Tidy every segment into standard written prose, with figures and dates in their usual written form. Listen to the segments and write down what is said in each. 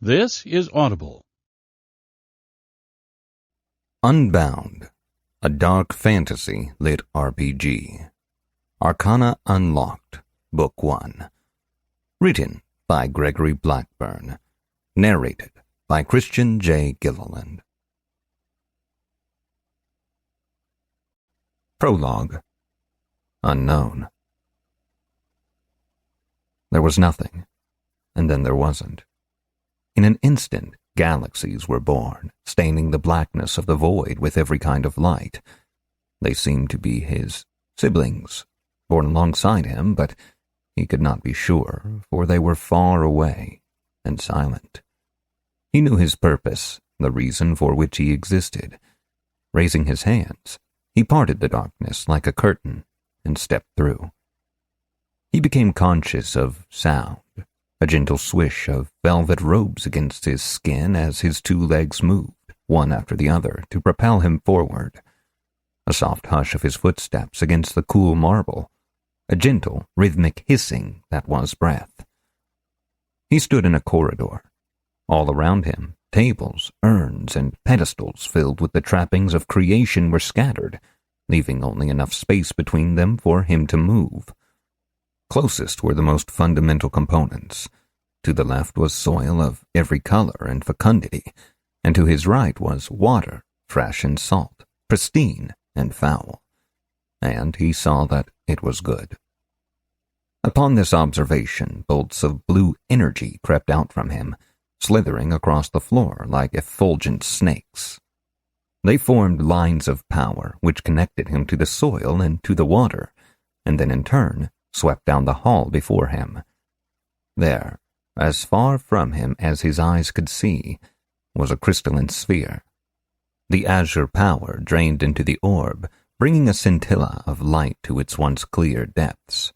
This is Audible. Unbound, a dark fantasy LitRPG. Arcana Unlocked, Book 1. Written by Gregory Blackburn. Narrated by Christian J. Gilliland. Prologue. Unknown. There was nothing, and then there wasn't. In an instant, galaxies were born, staining the blackness of the void with every kind of light. They seemed to be his siblings, born alongside him, but he could not be sure, for they were far away and silent. He knew his purpose, the reason for which he existed. Raising his hands, he parted the darkness like a curtain and stepped through. He became conscious of sound, a gentle swish of velvet robes against his skin as his two legs moved, one after the other, to propel him forward. A soft hush of his footsteps against the cool marble, a gentle, rhythmic hissing that was breath. He stood in a corridor. All around him, tables, urns, and pedestals filled with the trappings of creation were scattered, leaving only enough space between them for him to move. Closest were the most fundamental components. To the left was soil of every color and fecundity, and to his right was water, fresh and salt, pristine and foul. And he saw that it was good. Upon this observation, bolts of blue energy crept out from him, slithering across the floor like effulgent snakes. They formed lines of power which connected him to the soil and to the water, and then in turn swept down the hall before him. There, as far from him as his eyes could see, was a crystalline sphere. The azure power drained into the orb, bringing a scintilla of light to its once clear depths.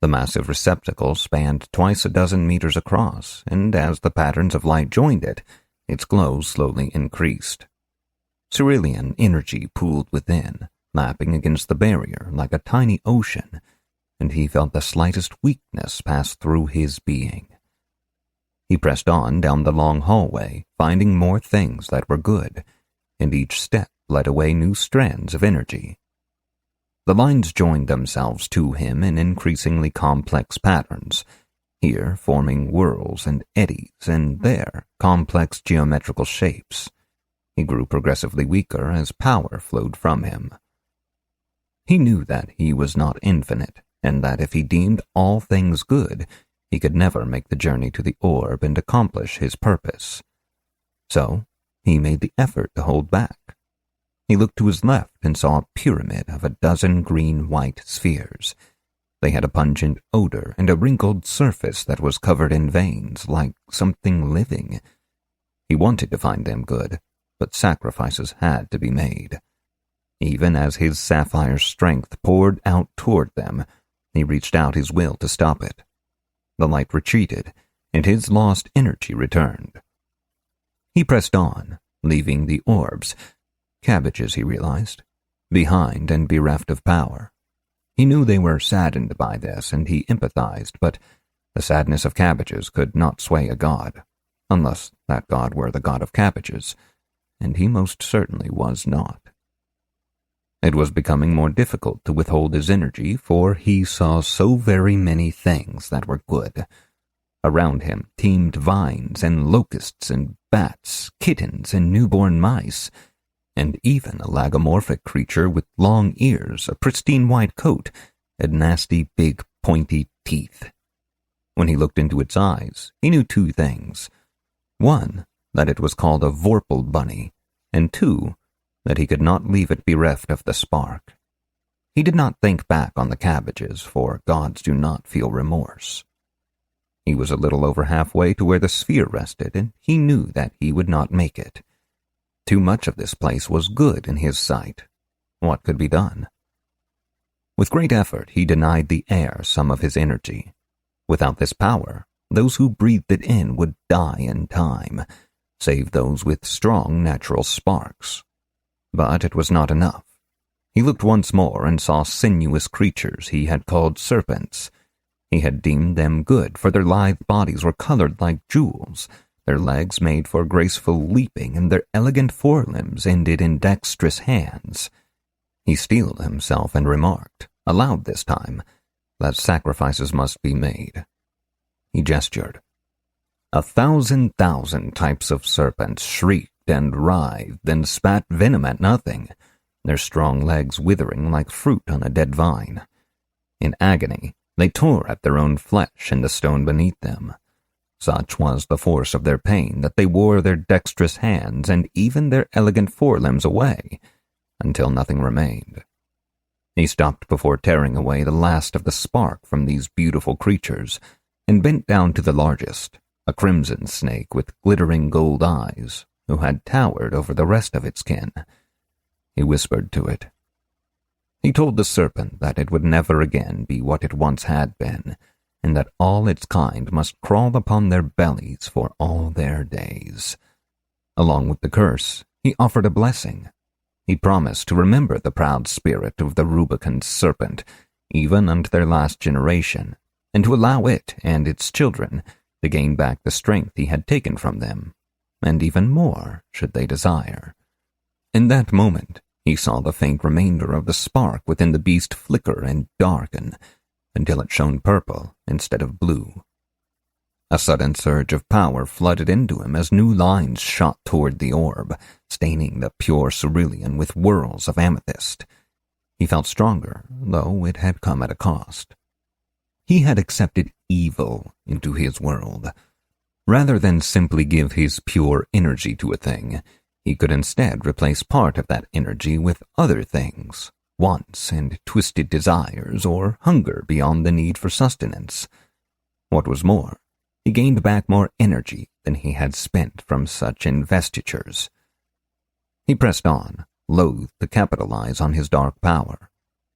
The massive receptacle spanned twice a dozen meters across, and as the patterns of light joined it, its glow slowly increased. Cerulean energy pooled within, lapping against the barrier like a tiny ocean, and he felt the slightest weakness pass through his being. He pressed on down the long hallway, finding more things that were good, and each step led away new strands of energy. The lines joined themselves to him in increasingly complex patterns, here forming whirls and eddies, and there complex geometrical shapes. He grew progressively weaker as power flowed from him. He knew that he was not infinite, and that if he deemed all things good, he could never make the journey to the orb and accomplish his purpose. So he made the effort to hold back. He looked to his left and saw a pyramid of a dozen green-white spheres. They had a pungent odor and a wrinkled surface that was covered in veins, like something living. He wanted to find them good, but sacrifices had to be made. Even as his sapphire strength poured out toward them, he reached out his will to stop it. The light retreated, and his lost energy returned. He pressed on, leaving the orbs, cabbages he realized, behind and bereft of power. He knew they were saddened by this, and he empathized, but the sadness of cabbages could not sway a god, unless that god were the god of cabbages, and he most certainly was not. It was becoming more difficult to withhold his energy, for he saw so very many things that were good. Around him teemed vines and locusts and bats, kittens and newborn mice, and even a lagomorphic creature with long ears, a pristine white coat, and nasty big pointy teeth. When he looked into its eyes, he knew two things. One, that it was called a vorpal bunny, and two, that he could not leave it bereft of the spark. He did not think back on the cabbages, for gods do not feel remorse. He was a little over halfway to where the sphere rested, and he knew that he would not make it. Too much of this place was good in his sight. What could be done? With great effort, he denied the air some of his energy. Without this power, those who breathed it in would die in time, save those with strong natural sparks. But it was not enough. He looked once more and saw sinuous creatures he had called serpents. He had deemed them good, for their lithe bodies were colored like jewels, their legs made for graceful leaping, and their elegant forelimbs ended in dexterous hands. He steeled himself and remarked, aloud this time, that sacrifices must be made. He gestured. 1,000 types of serpents shrieked and writhed and spat venom at nothing, their strong legs withering like fruit on a dead vine. In agony, they tore at their own flesh and the stone beneath them. Such was the force of their pain that they wore their dexterous hands and even their elegant forelimbs away, until nothing remained. He stopped before tearing away the last of the spark from these beautiful creatures, and bent down to the largest, a crimson snake with glittering gold eyes, who had towered over the rest of its kin. He whispered to it. He told the serpent that it would never again be what it once had been, and that all its kind must crawl upon their bellies for all their days. Along with the curse, he offered a blessing. He promised to remember the proud spirit of the rubicund serpent, even unto their last generation, and to allow it and its children to gain back the strength he had taken from them, and even more should they desire. In that moment, he saw the faint remainder of the spark within the beast flicker and darken, until it shone purple instead of blue. A sudden surge of power flooded into him as new lines shot toward the orb, staining the pure cerulean with whirls of amethyst. He felt stronger, though it had come at a cost. He had accepted evil into his world. Rather than simply give his pure energy to a thing, he could instead replace part of that energy with other things, wants and twisted desires, or hunger beyond the need for sustenance. What was more, he gained back more energy than he had spent from such investitures. He pressed on, loath to capitalize on his dark power.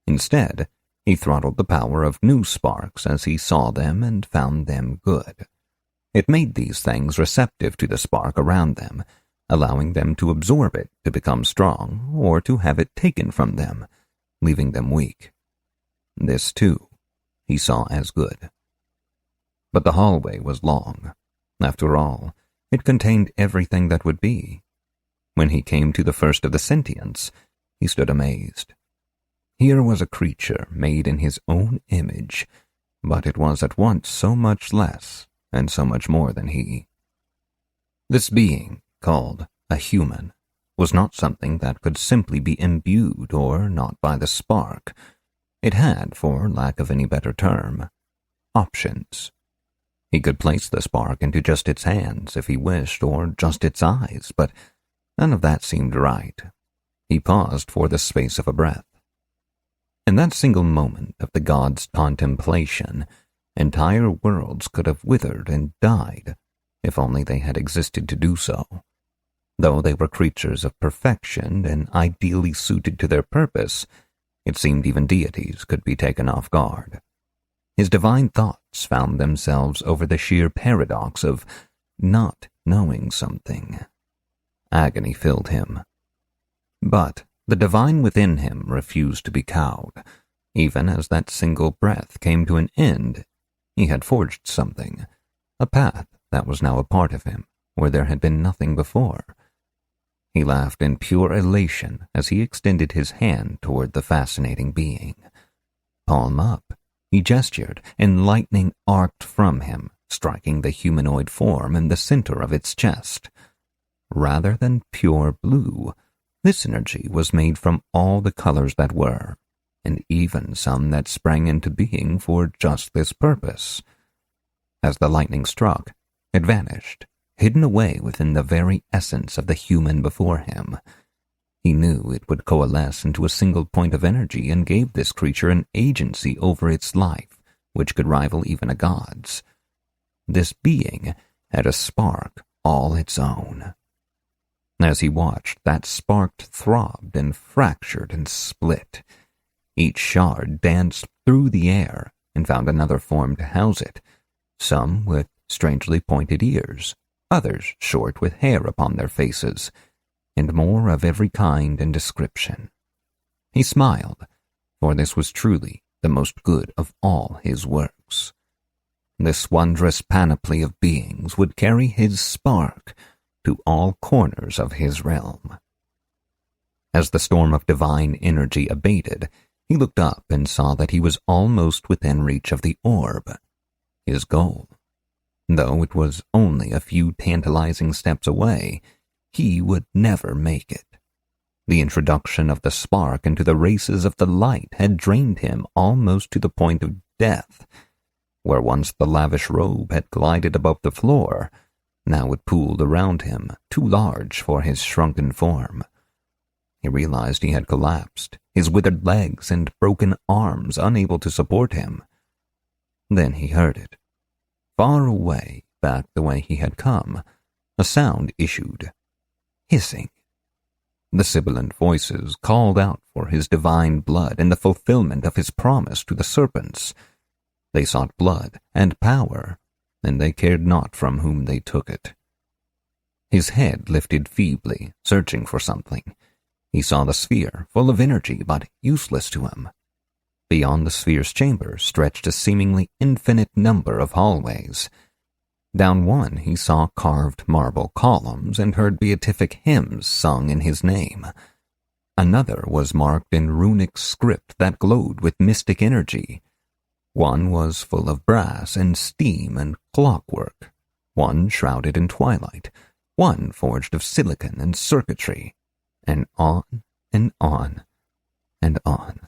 Instead, he throttled the power of new sparks as he saw them and found them good. It made these things receptive to the spark around them, allowing them to absorb it to become strong, or to have it taken from them, leaving them weak. This, too, he saw as good. But the hallway was long. After all, it contained everything that would be. When he came to the first of the sentients, he stood amazed. Here was a creature made in his own image, but it was at once so much less and so much more than he. This being, called a human, was not something that could simply be imbued or not by the spark. It had, for lack of any better term, options. He could place the spark into just its hands if he wished, or just its eyes, but none of that seemed right. He paused for the space of a breath. In that single moment of the god's contemplation, entire worlds could have withered and died, if only they had existed to do so. Though they were creatures of perfection and ideally suited to their purpose, it seemed even deities could be taken off guard. His divine thoughts found themselves over the sheer paradox of not knowing something. Agony filled him. But the divine within him refused to be cowed. Even as that single breath came to an end, he had forged something, a path that was now a part of him, where there had been nothing before. He laughed in pure elation as he extended his hand toward the fascinating being. Palm up, he gestured, and lightning arced from him, striking the humanoid form in the center of its chest. Rather than pure blue, this energy was made from all the colors that were, and even some that sprang into being for just this purpose. As the lightning struck, it vanished, hidden away within the very essence of the human before him. He knew it would coalesce into a single point of energy and gave this creature an agency over its life, which could rival even a god's. This being had a spark all its own. As he watched, that spark throbbed and fractured and split. Each shard danced through the air and found another form to house it, some with strangely pointed ears, others short with hair upon their faces, and more of every kind and description. He smiled, for this was truly the most good of all his works. This wondrous panoply of beings would carry his spark to all corners of his realm. As the storm of divine energy abated, he looked up and saw that he was almost within reach of the orb, his goal. Though it was only a few tantalizing steps away, he would never make it. The introduction of the spark into the races of the light had drained him almost to the point of death. Where once the lavish robe had glided above the floor, now it pooled around him, too large for his shrunken form. He realized he had collapsed, his withered legs and broken arms unable to support him. Then he heard it. Far away, back the way he had come, a sound issued, hissing. The sibilant voices called out for his divine blood and the fulfillment of his promise to the serpents. They sought blood and power, and they cared not from whom they took it. His head lifted feebly, searching for something. He saw the sphere, full of energy but useless to him. Beyond the sphere's chamber stretched a seemingly infinite number of hallways. Down one he saw carved marble columns and heard beatific hymns sung in his name. Another was marked in runic script that glowed with mystic energy. One was full of brass and steam and clockwork, one shrouded in twilight, one forged of silicon and circuitry, and on and on and on.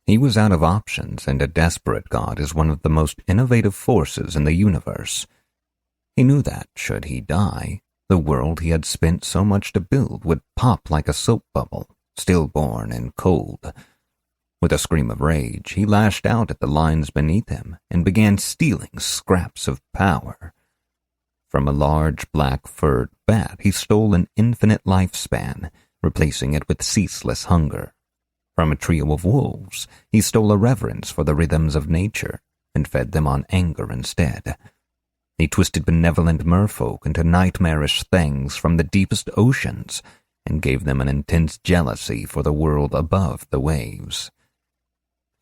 He was out of options, and a desperate god is one of the most innovative forces in the universe. He knew that, should he die, the world he had spent so much to build would pop like a soap bubble, stillborn and cold. With a scream of rage, he lashed out at the lines beneath him and began stealing scraps of power. From a large black-furred bat, he stole an infinite lifespan, replacing it with ceaseless hunger. From a trio of wolves, he stole a reverence for the rhythms of nature and fed them on anger instead. He twisted benevolent merfolk into nightmarish things from the deepest oceans and gave them an intense jealousy for the world above the waves.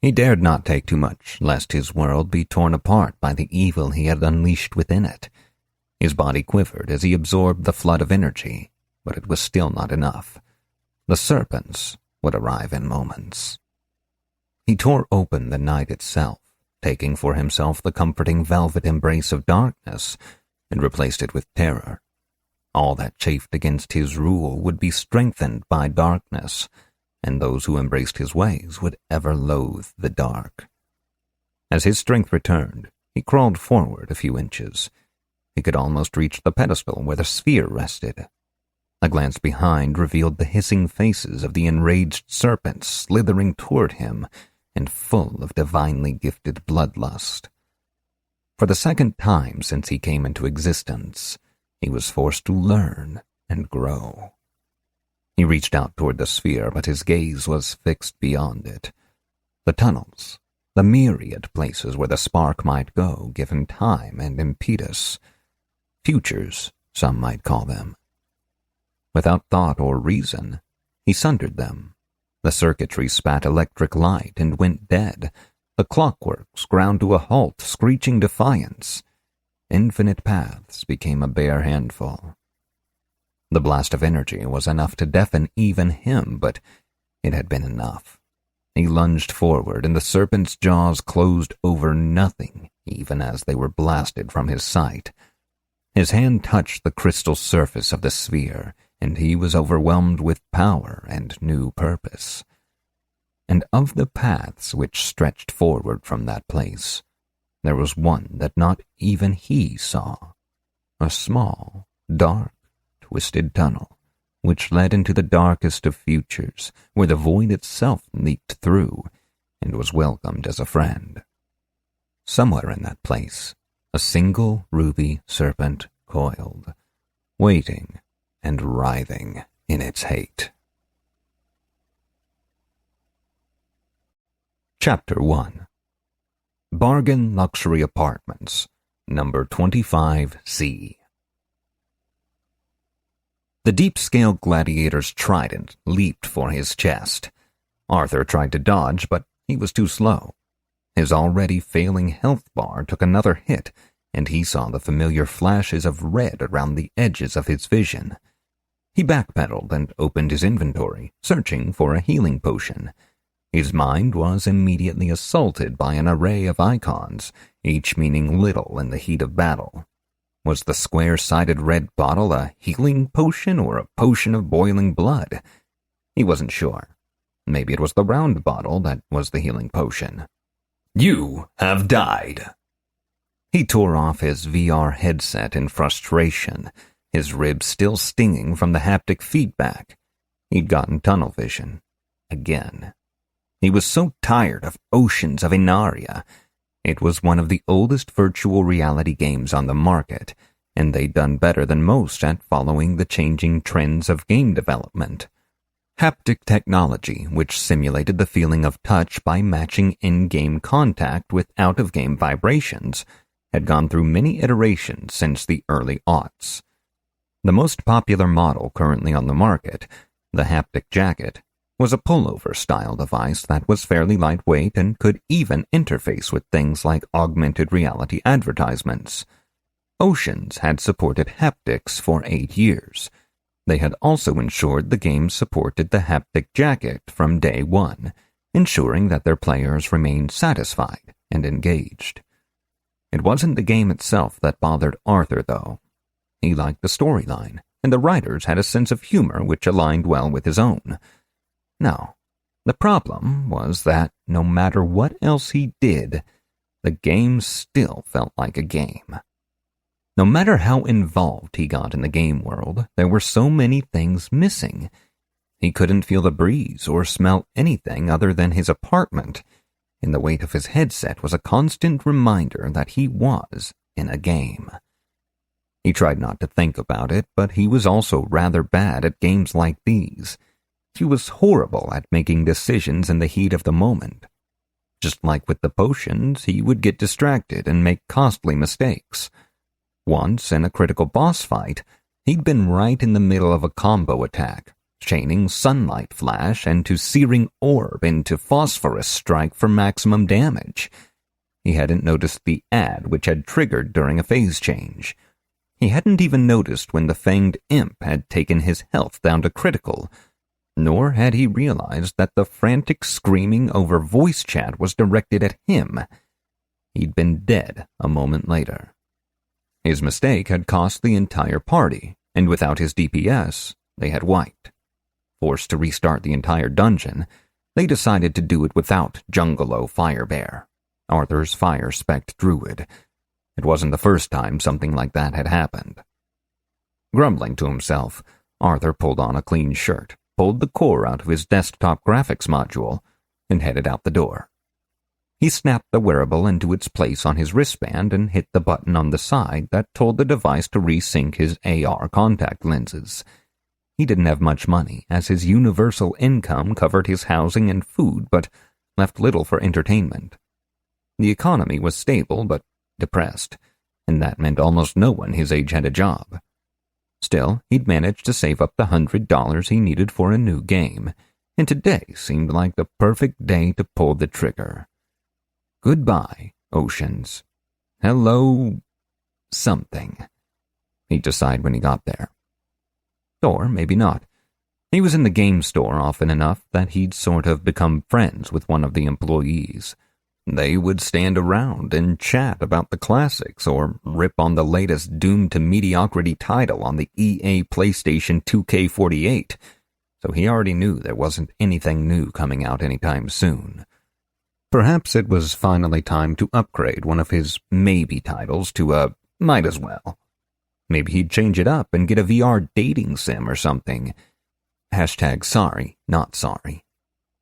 He dared not take too much, lest his world be torn apart by the evil he had unleashed within it. His body quivered as he absorbed the flood of energy, but it was still not enough. The serpents would arrive in moments. He tore open the night itself, taking for himself the comforting velvet embrace of darkness, and replaced it with terror. All that chafed against his rule would be strengthened by darkness, and those who embraced his ways would ever loathe the dark. As his strength returned, he crawled forward a few inches. He could almost reach the pedestal where the sphere rested. A glance behind revealed the hissing faces of the enraged serpents slithering toward him and full of divinely gifted bloodlust. For the second time since he came into existence, he was forced to learn and grow. He reached out toward the sphere, but his gaze was fixed beyond it. The tunnels, the myriad places where the spark might go, given time and impetus. Futures, some might call them. Without thought or reason, he sundered them. The circuitry spat electric light and went dead. The clockworks ground to a halt, screeching defiance. Infinite paths became a bare handful. The blast of energy was enough to deafen even him, but it had been enough. He lunged forward, and the serpent's jaws closed over nothing, even as they were blasted from his sight. His hand touched the crystal surface of the sphere, and he was overwhelmed with power and new purpose. And of the paths which stretched forward from that place, there was one that not even he saw, a small, dark, twisted tunnel, which led into the darkest of futures, where the void itself leaked through and was welcomed as a friend. Somewhere in that place, a single ruby serpent coiled, waiting and writhing in its hate. Chapter 1. Bargain Luxury Apartments, number 25C. The deep-scale gladiator's trident leaped for his chest. Arthur tried to dodge, but he was too slow. His already failing health bar took another hit, and he saw the familiar flashes of red around the edges of his vision. He backpedaled and opened his inventory, searching for a healing potion. His mind was immediately assaulted by an array of icons, each meaning little in the heat of battle. Was the square-sided red bottle a healing potion or a potion of boiling blood? He wasn't sure. Maybe it was the round bottle that was the healing potion. "You have died." He tore off his VR headset in frustration, his ribs still stinging from the haptic feedback. He'd gotten tunnel vision. Again. He was so tired of Oceans of Inaria. It was one of the oldest virtual reality games on the market, and they'd done better than most at following the changing trends of game development. Haptic technology, which simulated the feeling of touch by matching in-game contact with out-of-game vibrations, had gone through many iterations since the early aughts. The most popular model currently on the market, the haptic jacket, was a pullover-style device that was fairly lightweight and could even interface with things like augmented reality advertisements. Oceans had supported haptics for 8 years. They had also ensured the game supported the haptic jacket from day one, ensuring that their players remained satisfied and engaged. It wasn't the game itself that bothered Arthur, though. He liked the storyline, and the writers had a sense of humor which aligned well with his own. No, the problem was that no matter what else he did, the game still felt like a game. No matter how involved he got in the game world, there were so many things missing. He couldn't feel the breeze or smell anything other than his apartment, and the weight of his headset was a constant reminder that he was in a game. He tried not to think about it, but he was also rather bad at games like these. He was horrible at making decisions in the heat of the moment. Just like with the potions, he would get distracted and make costly mistakes. Once, in a critical boss fight, he'd been right in the middle of a combo attack, chaining Sunlight Flash into Searing Orb into Phosphorus Strike for maximum damage. He hadn't noticed the ad which had triggered during a phase change. He hadn't even noticed when the Fanged Imp had taken his health down to critical, nor had he realized that the frantic screaming over voice chat was directed at him. He'd been dead a moment later. His mistake had cost the entire party, and without his DPS, they had wiped. Forced to restart the entire dungeon, they decided to do it without Jungalo Firebear, Arthur's fire-specced druid. It wasn't the first time something like that had happened. Grumbling to himself, Arthur pulled on a clean shirt, pulled the core out of his desktop graphics module, and headed out the door. He snapped the wearable into its place on his wristband and hit the button on the side that told the device to resync his AR contact lenses. He didn't have much money, as his universal income covered his housing and food, but left little for entertainment. The economy was stable, but depressed, and that meant almost no one his age had a job. Still, he'd managed to save up the $100 he needed for a new game, and today seemed like the perfect day to pull the trigger. Goodbye, Oceans. Hello, something. He'd decide when he got there. Or maybe not. He was in the game store often enough that he'd sort of become friends with one of the employees. They would stand around and chat about the classics or rip on the latest doomed to mediocrity title on the EA PlayStation 2K48, so he already knew there wasn't anything new coming out anytime soon. Perhaps it was finally time to upgrade one of his maybe titles to a might as well. Maybe he'd change it up and get a VR dating sim or something. #sorry, not sorry.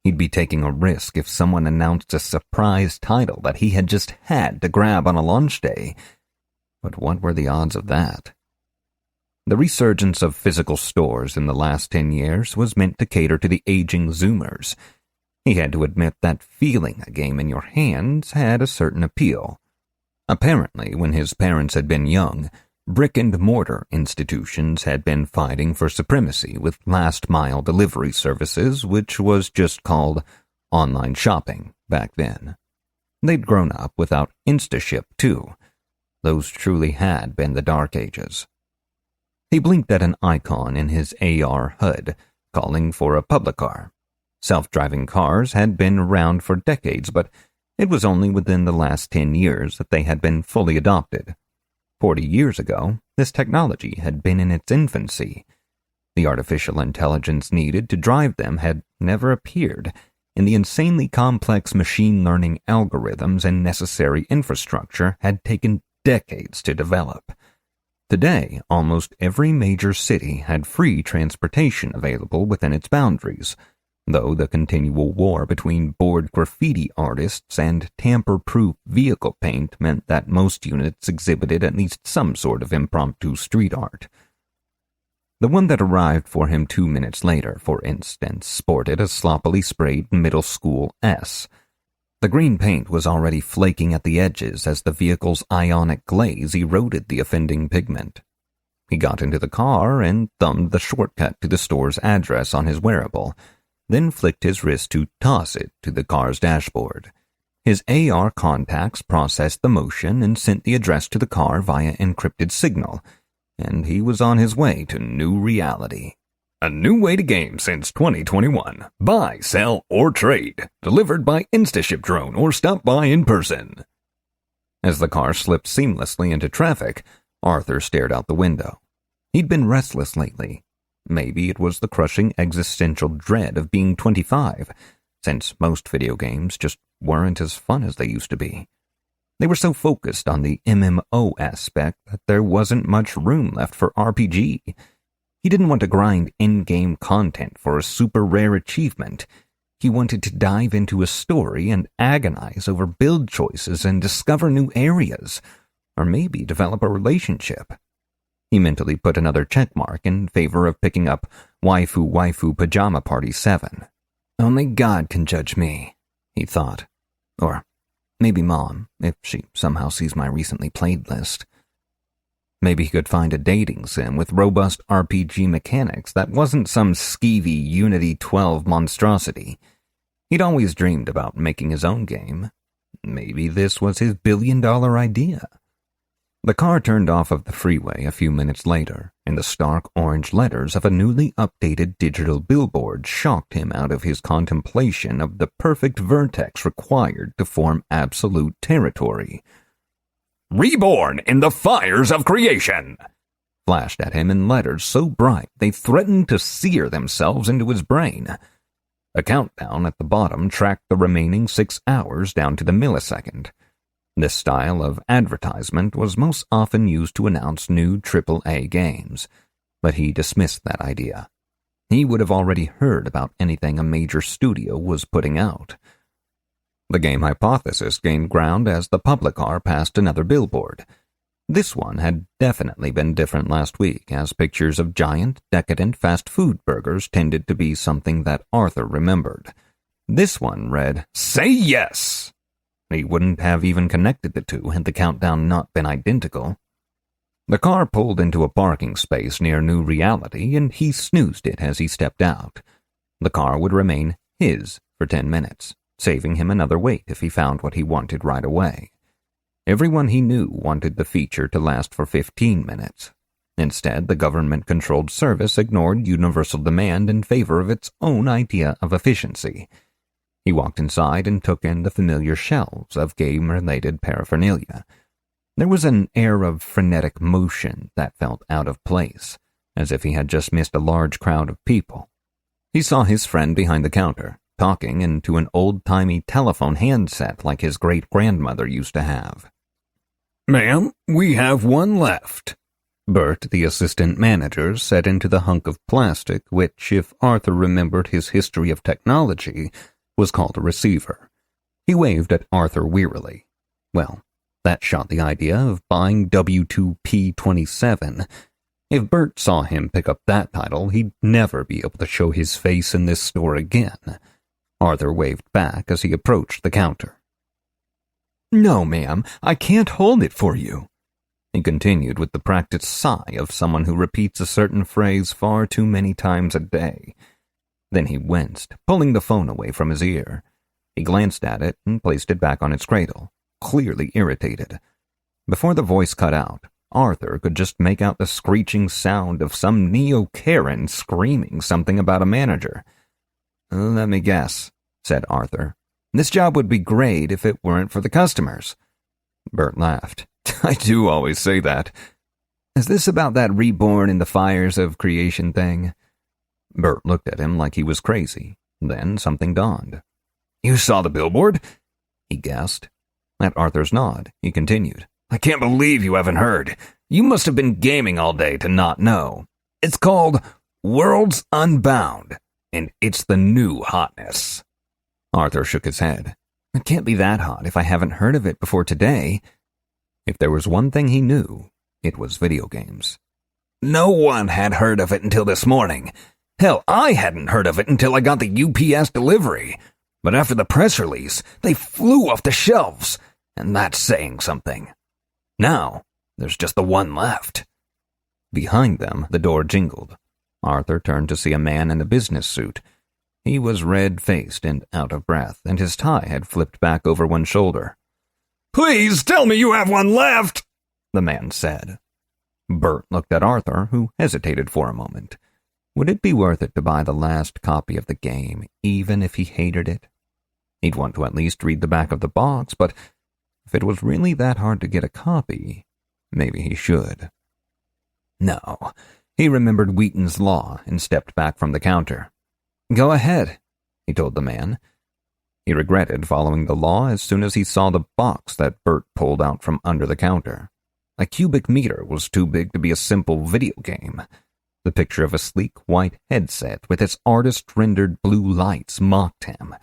He'd be taking a risk if someone announced a surprise title that he had just had to grab on a launch day. But what were the odds of that? The resurgence of physical stores in the last 10 years was meant to cater to the aging Zoomers. He had to admit that feeling a game in your hands had a certain appeal. Apparently, when his parents had been young, brick-and-mortar institutions had been fighting for supremacy with last-mile delivery services, which was just called online shopping back then. They'd grown up without InstaShip, too. Those truly had been the dark ages. He blinked at an icon in his AR HUD, calling for a public car. Self-driving cars had been around for decades, but it was only within the last 10 years that they had been fully adopted. 40 years ago, this technology had been in its infancy. The artificial intelligence needed to drive them had never appeared, and the insanely complex machine learning algorithms and necessary infrastructure had taken decades to develop. Today, almost every major city had free transportation available within its boundaries, though the continual war between bored graffiti artists and tamper-proof vehicle paint meant that most units exhibited at least some sort of impromptu street art. The one that arrived for him 2 minutes later, for instance, sported a sloppily sprayed middle school S. The green paint was already flaking at the edges as the vehicle's ionic glaze eroded the offending pigment. He got into the car and thumbed the shortcut to the store's address on his wearable, then flicked his wrist to toss it to the car's dashboard. His AR contacts processed the motion and sent the address to the car via encrypted signal, and he was on his way to new reality. A new way to game since 2021. Buy, sell, or trade. Delivered by InstaShip drone or stop by in person. As the car slipped seamlessly into traffic, Arthur stared out the window. He'd been restless lately. Maybe it was the crushing existential dread of being 25, since most video games just weren't as fun as they used to be. They were so focused on the MMO aspect that there wasn't much room left for RPG. He didn't want to grind in-game content for a super rare achievement. He wanted to dive into a story and agonize over build choices and discover new areas, or maybe develop a relationship. He mentally put another checkmark in favor of picking up Waifu Pajama Party 7. Only God can judge me, he thought. Or maybe Mom, if she somehow sees my recently played list. Maybe he could find a dating sim with robust RPG mechanics that wasn't some skeevy Unity 12 monstrosity. He'd always dreamed about making his own game. Maybe this was his billion-dollar idea. The car turned off of the freeway a few minutes later, and the stark orange letters of a newly updated digital billboard shocked him out of his contemplation of the perfect vertex required to form absolute territory. "Reborn in the fires of creation!" flashed at him in letters so bright they threatened to sear themselves into his brain. A countdown at the bottom tracked the remaining 6 hours down to the millisecond. This style of advertisement was most often used to announce new AAA games, but he dismissed that idea. He would have already heard about anything a major studio was putting out. The game hypothesis gained ground as the public car passed another billboard. This one had definitely been different last week, as pictures of giant, decadent fast food burgers tended to be something that Arthur remembered. This one read, "Say yes!" He wouldn't have even connected the two had the countdown not been identical. The car pulled into a parking space near New Reality, and he snoozed it as he stepped out. The car would remain his for 10 minutes. Saving him another wait if he found what he wanted right away. Everyone he knew wanted the feature to last for 15 minutes. Instead, the government-controlled service ignored universal demand in favor of its own idea of efficiency. He walked inside and took in the familiar shelves of game-related paraphernalia. There was an air of frenetic motion that felt out of place, as if he had just missed a large crowd of people. He saw his friend behind the counter, talking into an old-timey telephone handset like his great-grandmother used to have. "Ma'am, we have one left." Bert, the assistant manager, set into the hunk of plastic, which, if Arthur remembered his history of technology, was called a receiver. He waved at Arthur wearily. Well, that shot the idea of buying W2P27. If Bert saw him pick up that title, he'd never be able to show his face in this store again. Arthur waved back as he approached the counter. "No, ma'am, I can't hold it for you," he continued with the practiced sigh of someone who repeats a certain phrase far too many times a day. Then he winced, pulling the phone away from his ear. He glanced at it and placed it back on its cradle, clearly irritated. Before the voice cut out, Arthur could just make out the screeching sound of some neo-Karen screaming something about a manager. "Let me guess," said Arthur. "This job would be great if it weren't for the customers." Bert laughed. "I do always say that. Is this about that reborn in the fires of creation thing?" Bert looked at him like he was crazy. Then something dawned. "You saw the billboard?" he guessed. At Arthur's nod, he continued. "I can't believe you haven't heard. You must have been gaming all day to not know. It's called Worlds Unbound, and it's the new hotness." Arthur shook his head. "It can't be that hot if I haven't heard of it before today." If there was one thing he knew, it was video games. "No one had heard of it until this morning. Hell, I hadn't heard of it until I got the UPS delivery. But after the press release, they flew off the shelves, and that's saying something. Now, there's just the one left." Behind them, the door jingled. Arthur turned to see a man in a business suit. He was red-faced and out of breath, and his tie had flipped back over one shoulder. "Please tell me you have one left," the man said. Bert looked at Arthur, who hesitated for a moment. Would it be worth it to buy the last copy of the game, even if he hated it? He'd want to at least read the back of the box, but if it was really that hard to get a copy, maybe he should. No, he remembered Wheaton's law and stepped back from the counter. "Go ahead," he told the man. He regretted following the law as soon as he saw the box that Bert pulled out from under the counter. A cubic meter was too big to be a simple video game. The picture of a sleek white headset with its artist-rendered blue lights mocked him.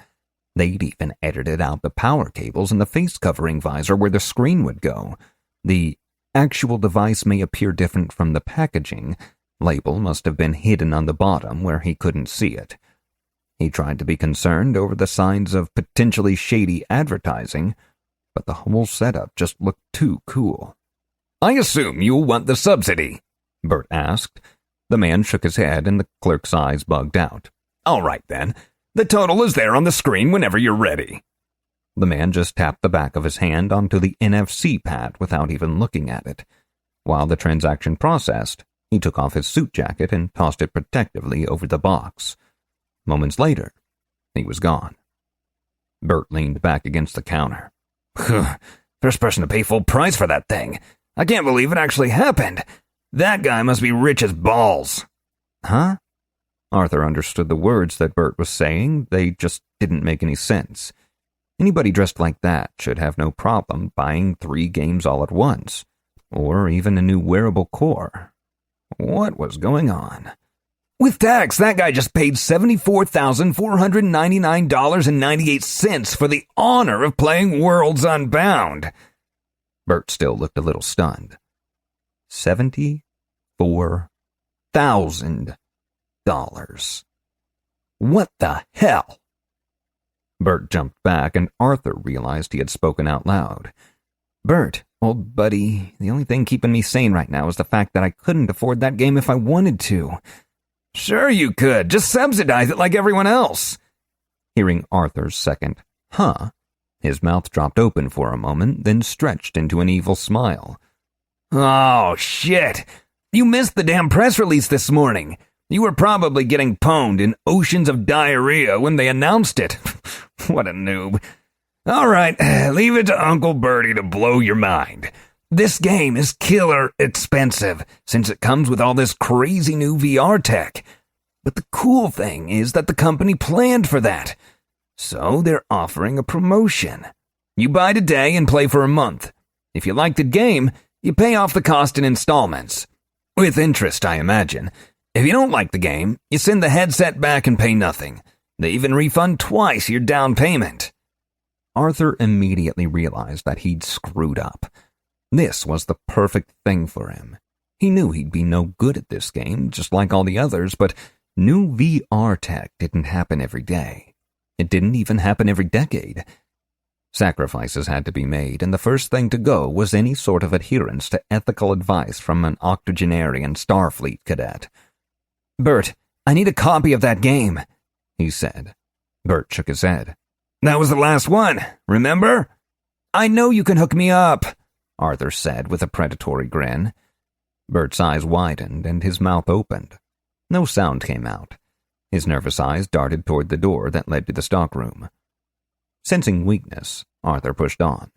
They'd even edited out the power cables and the face-covering visor where the screen would go. The "actual device may appear different from the packaging" label must have been hidden on the bottom where he couldn't see it. He tried to be concerned over the signs of potentially shady advertising, but the whole setup just looked too cool. "I assume you'll want the subsidy?" Bert asked. The man shook his head and the clerk's eyes bugged out. "All right, then. The total is there on the screen whenever you're ready." The man just tapped the back of his hand onto the NFC pad without even looking at it. While the transaction processed, he took off his suit jacket and tossed it protectively over the box. Moments later, he was gone. Bert leaned back against the counter. "First person to pay full price for that thing. I can't believe it actually happened. That guy must be rich as balls." "Huh?" Arthur understood the words that Bert was saying. They just didn't make any sense. Anybody dressed like that should have no problem buying 3 games all at once, or even a new wearable core. What was going on? "With tax, that guy just paid $74,499.98 for the honor of playing Worlds Unbound." Bert still looked a little stunned. $74,000. What the hell? Bert jumped back, and Arthur realized he had spoken out loud. "Bert, old buddy, the only thing keeping me sane right now is the fact that I couldn't afford that game if I wanted to." "Sure you could. Just subsidize it like everyone else." Hearing Arthur's second "huh," his mouth dropped open for a moment, then stretched into an evil smile. "Oh, shit. You missed the damn press release this morning. You were probably getting pwned in oceans of diarrhea when they announced it." What a noob. "All right, leave it to Uncle Bertie to blow your mind. This game is killer expensive, since it comes with all this crazy new VR tech. But the cool thing is that the company planned for that. So they're offering a promotion. You buy today and play for a month. If you like the game, you pay off the cost in installments. With interest, I imagine. If you don't like the game, you send the headset back and pay nothing. They even refund twice your down payment." Arthur immediately realized that he'd screwed up. This was the perfect thing for him. He knew he'd be no good at this game, just like all the others, but new VR tech didn't happen every day. It didn't even happen every decade. Sacrifices had to be made, and the first thing to go was any sort of adherence to ethical advice from an octogenarian Starfleet cadet. "Bert, I need a copy of that game," he said. Bert shook his head. That was the last one, remember? I know you can hook me up, Arthur said with a predatory grin. Bert's eyes widened and his mouth opened. No sound came out. His nervous eyes darted toward the door that led to the stockroom. Sensing weakness, Arthur pushed on.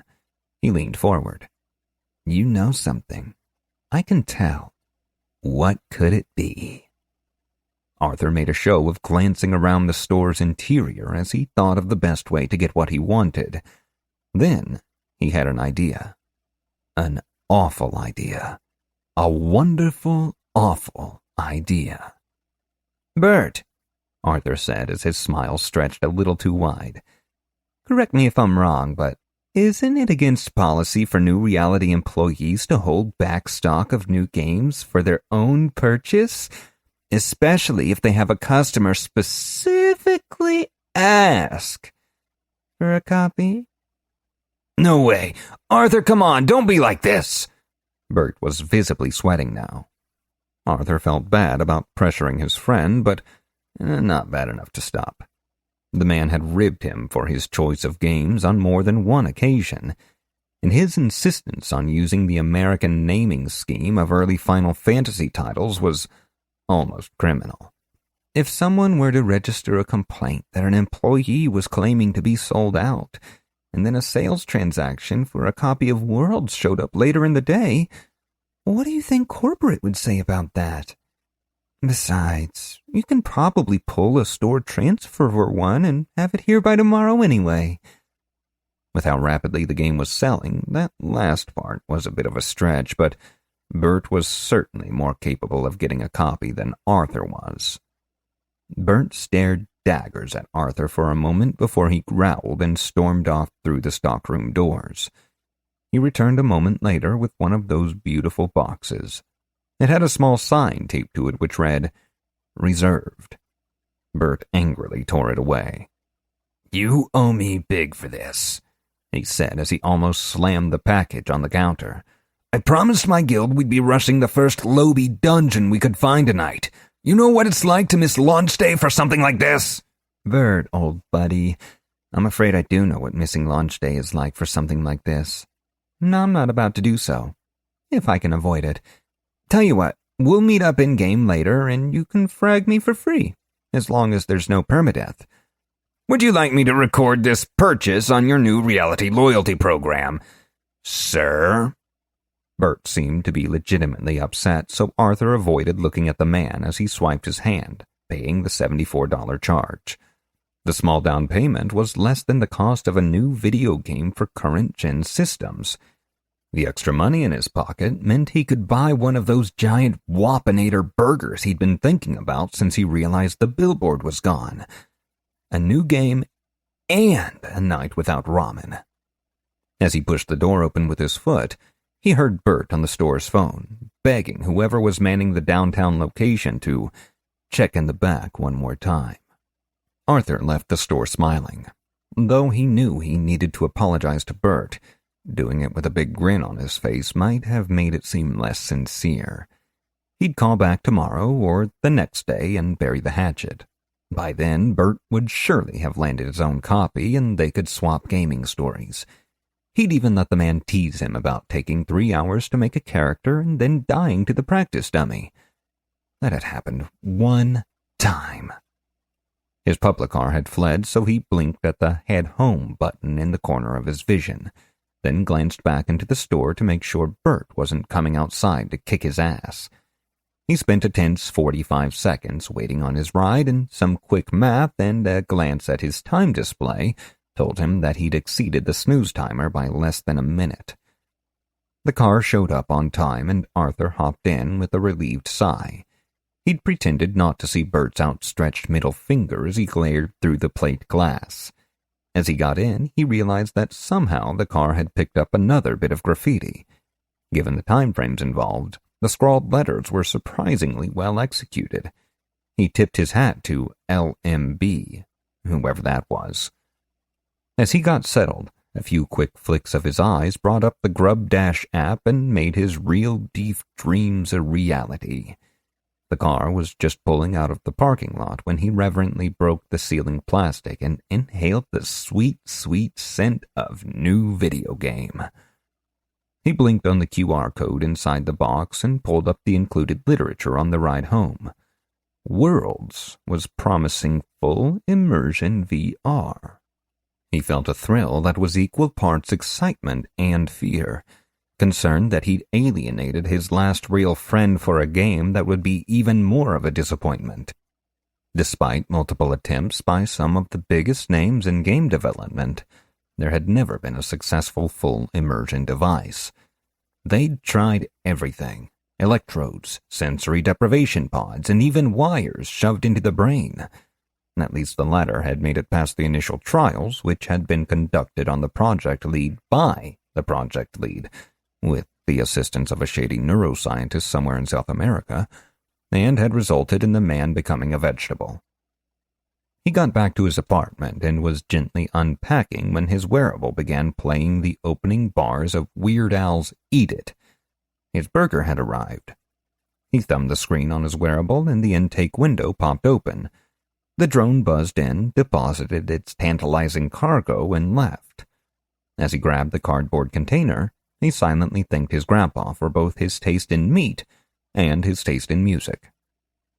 He leaned forward. You know something. I can tell. What could it be? Arthur made a show of glancing around the store's interior as he thought of the best way to get what he wanted. Then he had an idea. An awful idea. A wonderful, awful idea. Bert, Arthur said as his smile stretched a little too wide. Correct me if I'm wrong, but isn't it against policy for New Reality employees to hold back stock of new games for their own purchase? Especially if they have a customer specifically ask for a copy? No way. Arthur, come on, don't be like this. Bert was visibly sweating now. Arthur felt bad about pressuring his friend, but not bad enough to stop. The man had ribbed him for his choice of games on more than one occasion, and his insistence on using the American naming scheme of early Final Fantasy titles was almost criminal. If someone were to register a complaint that an employee was claiming to be sold out, and then a sales transaction for a copy of Worlds showed up later in the day, what do you think corporate would say about that? Besides, you can probably pull a store transfer for one and have it here by tomorrow anyway. With how rapidly the game was selling, that last part was a bit of a stretch, but Bert was certainly more capable of getting a copy than Arthur was. Bert stared daggers at Arthur for a moment before he growled and stormed off through the stockroom doors. He returned a moment later with one of those beautiful boxes. It had a small sign taped to it which read, Reserved. Bert angrily tore it away. You owe me big for this, he said as he almost slammed the package on the counter. I promised my guild we'd be rushing the first Lobby dungeon we could find tonight. You know what it's like to miss launch day for something like this? Bert, old buddy, I'm afraid I do know what missing launch day is like for something like this. No, I'm not about to do so, if I can avoid it. Tell you what, we'll meet up in-game later and you can frag me for free, as long as there's no permadeath. Would you like me to record this purchase on your New Reality loyalty program, sir? Bert seemed to be legitimately upset, so Arthur avoided looking at the man as he swiped his hand, paying the $74 charge. The small down payment was less than the cost of a new video game for current-gen systems. The extra money in his pocket meant he could buy one of those giant Whoppinator burgers he'd been thinking about since he realized the billboard was gone. A new game and a night without ramen. As he pushed the door open with his foot, he heard Bert on the store's phone, begging whoever was manning the downtown location to check in the back one more time. Arthur left the store smiling, though he knew he needed to apologize to Bert. Doing it with a big grin on his face might have made it seem less sincere. He'd call back tomorrow or the next day and bury the hatchet. By then, Bert would surely have landed his own copy and they could swap gaming stories. He'd even let the man tease him about taking 3 hours to make a character and then dying to the practice dummy. That had happened one time. His public car had fled, so he blinked at the Head Home button in the corner of his vision, then glanced back into the store to make sure Bert wasn't coming outside to kick his ass. He spent a tense 45 seconds waiting on his ride, and some quick math and a glance at his time display told him that he'd exceeded the snooze timer by less than a minute. The car showed up on time, and Arthur hopped in with a relieved sigh. He'd pretended not to see Bert's outstretched middle finger as he glared through the plate glass. As he got in, he realized that somehow the car had picked up another bit of graffiti. Given the time frames involved, the scrawled letters were surprisingly well executed. He tipped his hat to LMB, whoever that was. As he got settled, a few quick flicks of his eyes brought up the Grub Dash app and made his real deep dreams a reality. The car was just pulling out of the parking lot when he reverently broke the sealing plastic and inhaled the sweet, sweet scent of new video game. He blinked on the QR code inside the box and pulled up the included literature on the ride home. Worlds was promising full immersion VR. He felt a thrill that was equal parts excitement and fear, concerned that he'd alienated his last real friend for a game that would be even more of a disappointment. Despite multiple attempts by some of the biggest names in game development, there had never been a successful full immersion device. They'd tried everything: electrodes, sensory deprivation pods, and even wires shoved into the brain. At least the latter had made it past the initial trials, which had been conducted on the project lead by the project lead, with the assistance of a shady neuroscientist somewhere in South America, and had resulted in the man becoming a vegetable. He got back to his apartment and was gently unpacking when his wearable began playing the opening bars of Weird Al's Eat It. His burger had arrived. He thumbed the screen on his wearable and the intake window popped open. The drone buzzed in, deposited its tantalizing cargo, and left. As he grabbed the cardboard container, he silently thanked his grandpa for both his taste in meat and his taste in music.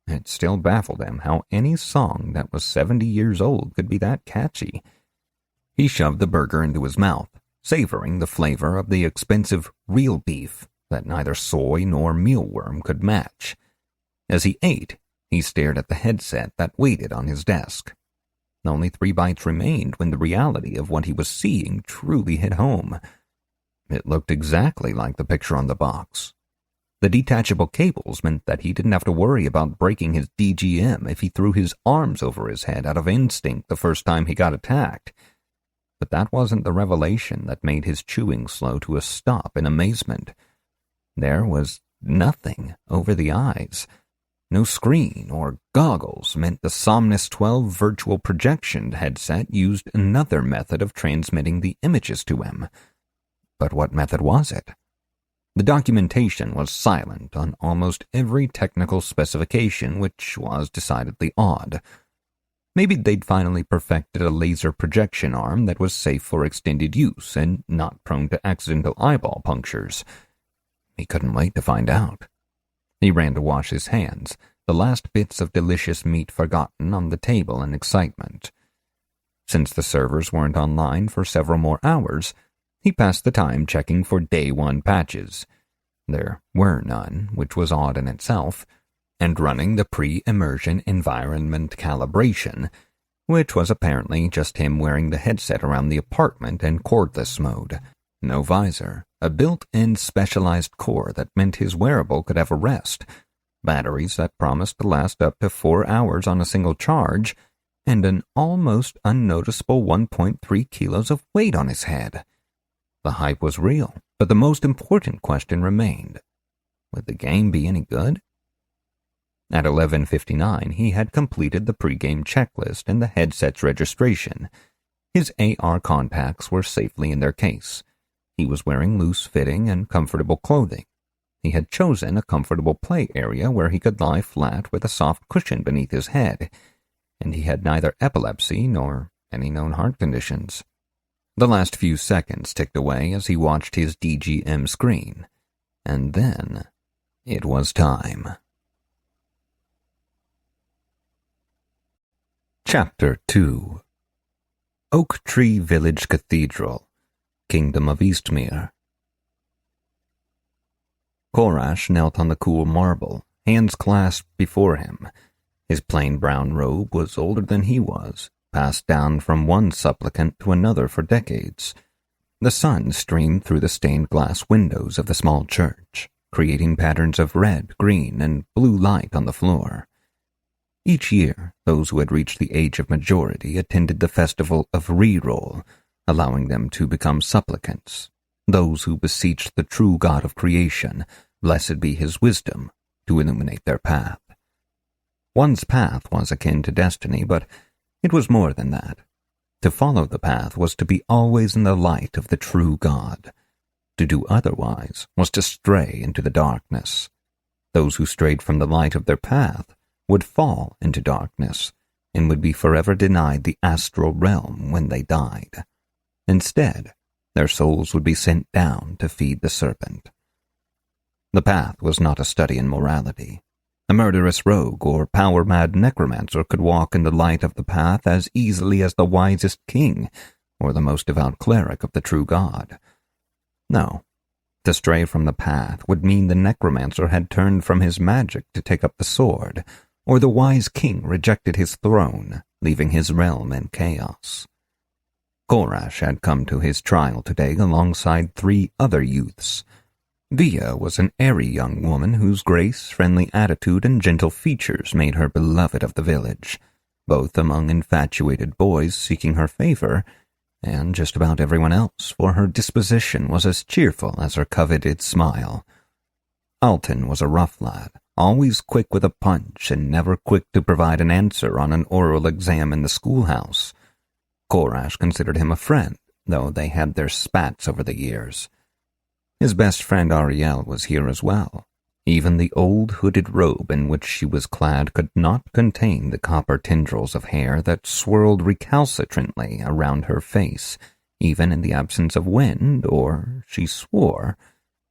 It still baffled him how any song that was 70 years old could be that catchy. He shoved the burger into his mouth, savoring the flavor of the expensive real beef that neither soy nor mealworm could match. As he ate, he stared at the headset that waited on his desk. Only 3 bites remained when the reality of what he was seeing truly hit home. It looked exactly like the picture on the box. The detachable cables meant that he didn't have to worry about breaking his DGM if he threw his arms over his head out of instinct the first time he got attacked. But that wasn't the revelation that made his chewing slow to a stop in amazement. There was nothing over the eyes. No screen or goggles meant the Somnus 12 virtual projection headset used another method of transmitting the images to him. But what method was it? The documentation was silent on almost every technical specification, which was decidedly odd. Maybe they'd finally perfected a laser projection arm that was safe for extended use and not prone to accidental eyeball punctures. He couldn't wait to find out. He ran to wash his hands, the last bits of delicious meat forgotten on the table in excitement. Since the servers weren't online for several more hours, he passed the time checking for Day 1 patches. There were none, which was odd in itself, and running the pre-immersion environment calibration, which was apparently just him wearing the headset around the apartment in cordless mode. No visor, a built-in specialized core that meant his wearable could have a rest, batteries that promised to last up to 4 hours on a single charge, and an almost unnoticeable 1.3 kilos of weight on his head. The hype was real, but the most important question remained. Would the game be any good? At 11:59, he had completed the pregame checklist and the headset's registration. His AR contacts were safely in their case. He was wearing loose-fitting and comfortable clothing. He had chosen a comfortable play area where he could lie flat with a soft cushion beneath his head, and he had neither epilepsy nor any known heart conditions. The last few seconds ticked away as he watched his DGM screen, and then it was time. Chapter 2. Oak Tree Village Cathedral, Kingdom of Eastmere. Korash knelt on the cool marble, hands clasped before him. His plain brown robe was older than he was, passed down from one supplicant to another for decades. The sun streamed through the stained glass windows of the small church, creating patterns of red, green, and blue light on the floor. Each year, those who had reached the age of majority attended the festival of Reroll, allowing them to become supplicants, those who beseeched the true God of creation, blessed be his wisdom, to illuminate their path. One's path was akin to destiny, but it was more than that. To follow the path was to be always in the light of the true God. To do otherwise was to stray into the darkness. Those who strayed from the light of their path would fall into darkness and would be forever denied the astral realm when they died. Instead, their souls would be sent down to feed the serpent. The path was not a study in morality. A murderous rogue or power-mad necromancer could walk in the light of the path as easily as the wisest king or the most devout cleric of the true God. No, to stray from the path would mean the necromancer had turned from his magic to take up the sword, or the wise king rejected his throne, leaving his realm in chaos. Korash had come to his trial today alongside 3 other youths. Via was an airy young woman whose grace, friendly attitude, and gentle features made her beloved of the village, both among infatuated boys seeking her favor, and just about everyone else, for her disposition was as cheerful as her coveted smile. Alton was a rough lad, always quick with a punch and never quick to provide an answer on an oral exam in the schoolhouse. Korash considered him a friend, though they had their spats over the years. His best friend Ariel was here as well. Even the old hooded robe in which she was clad could not contain the copper tendrils of hair that swirled recalcitrantly around her face, even in the absence of wind, or, she swore,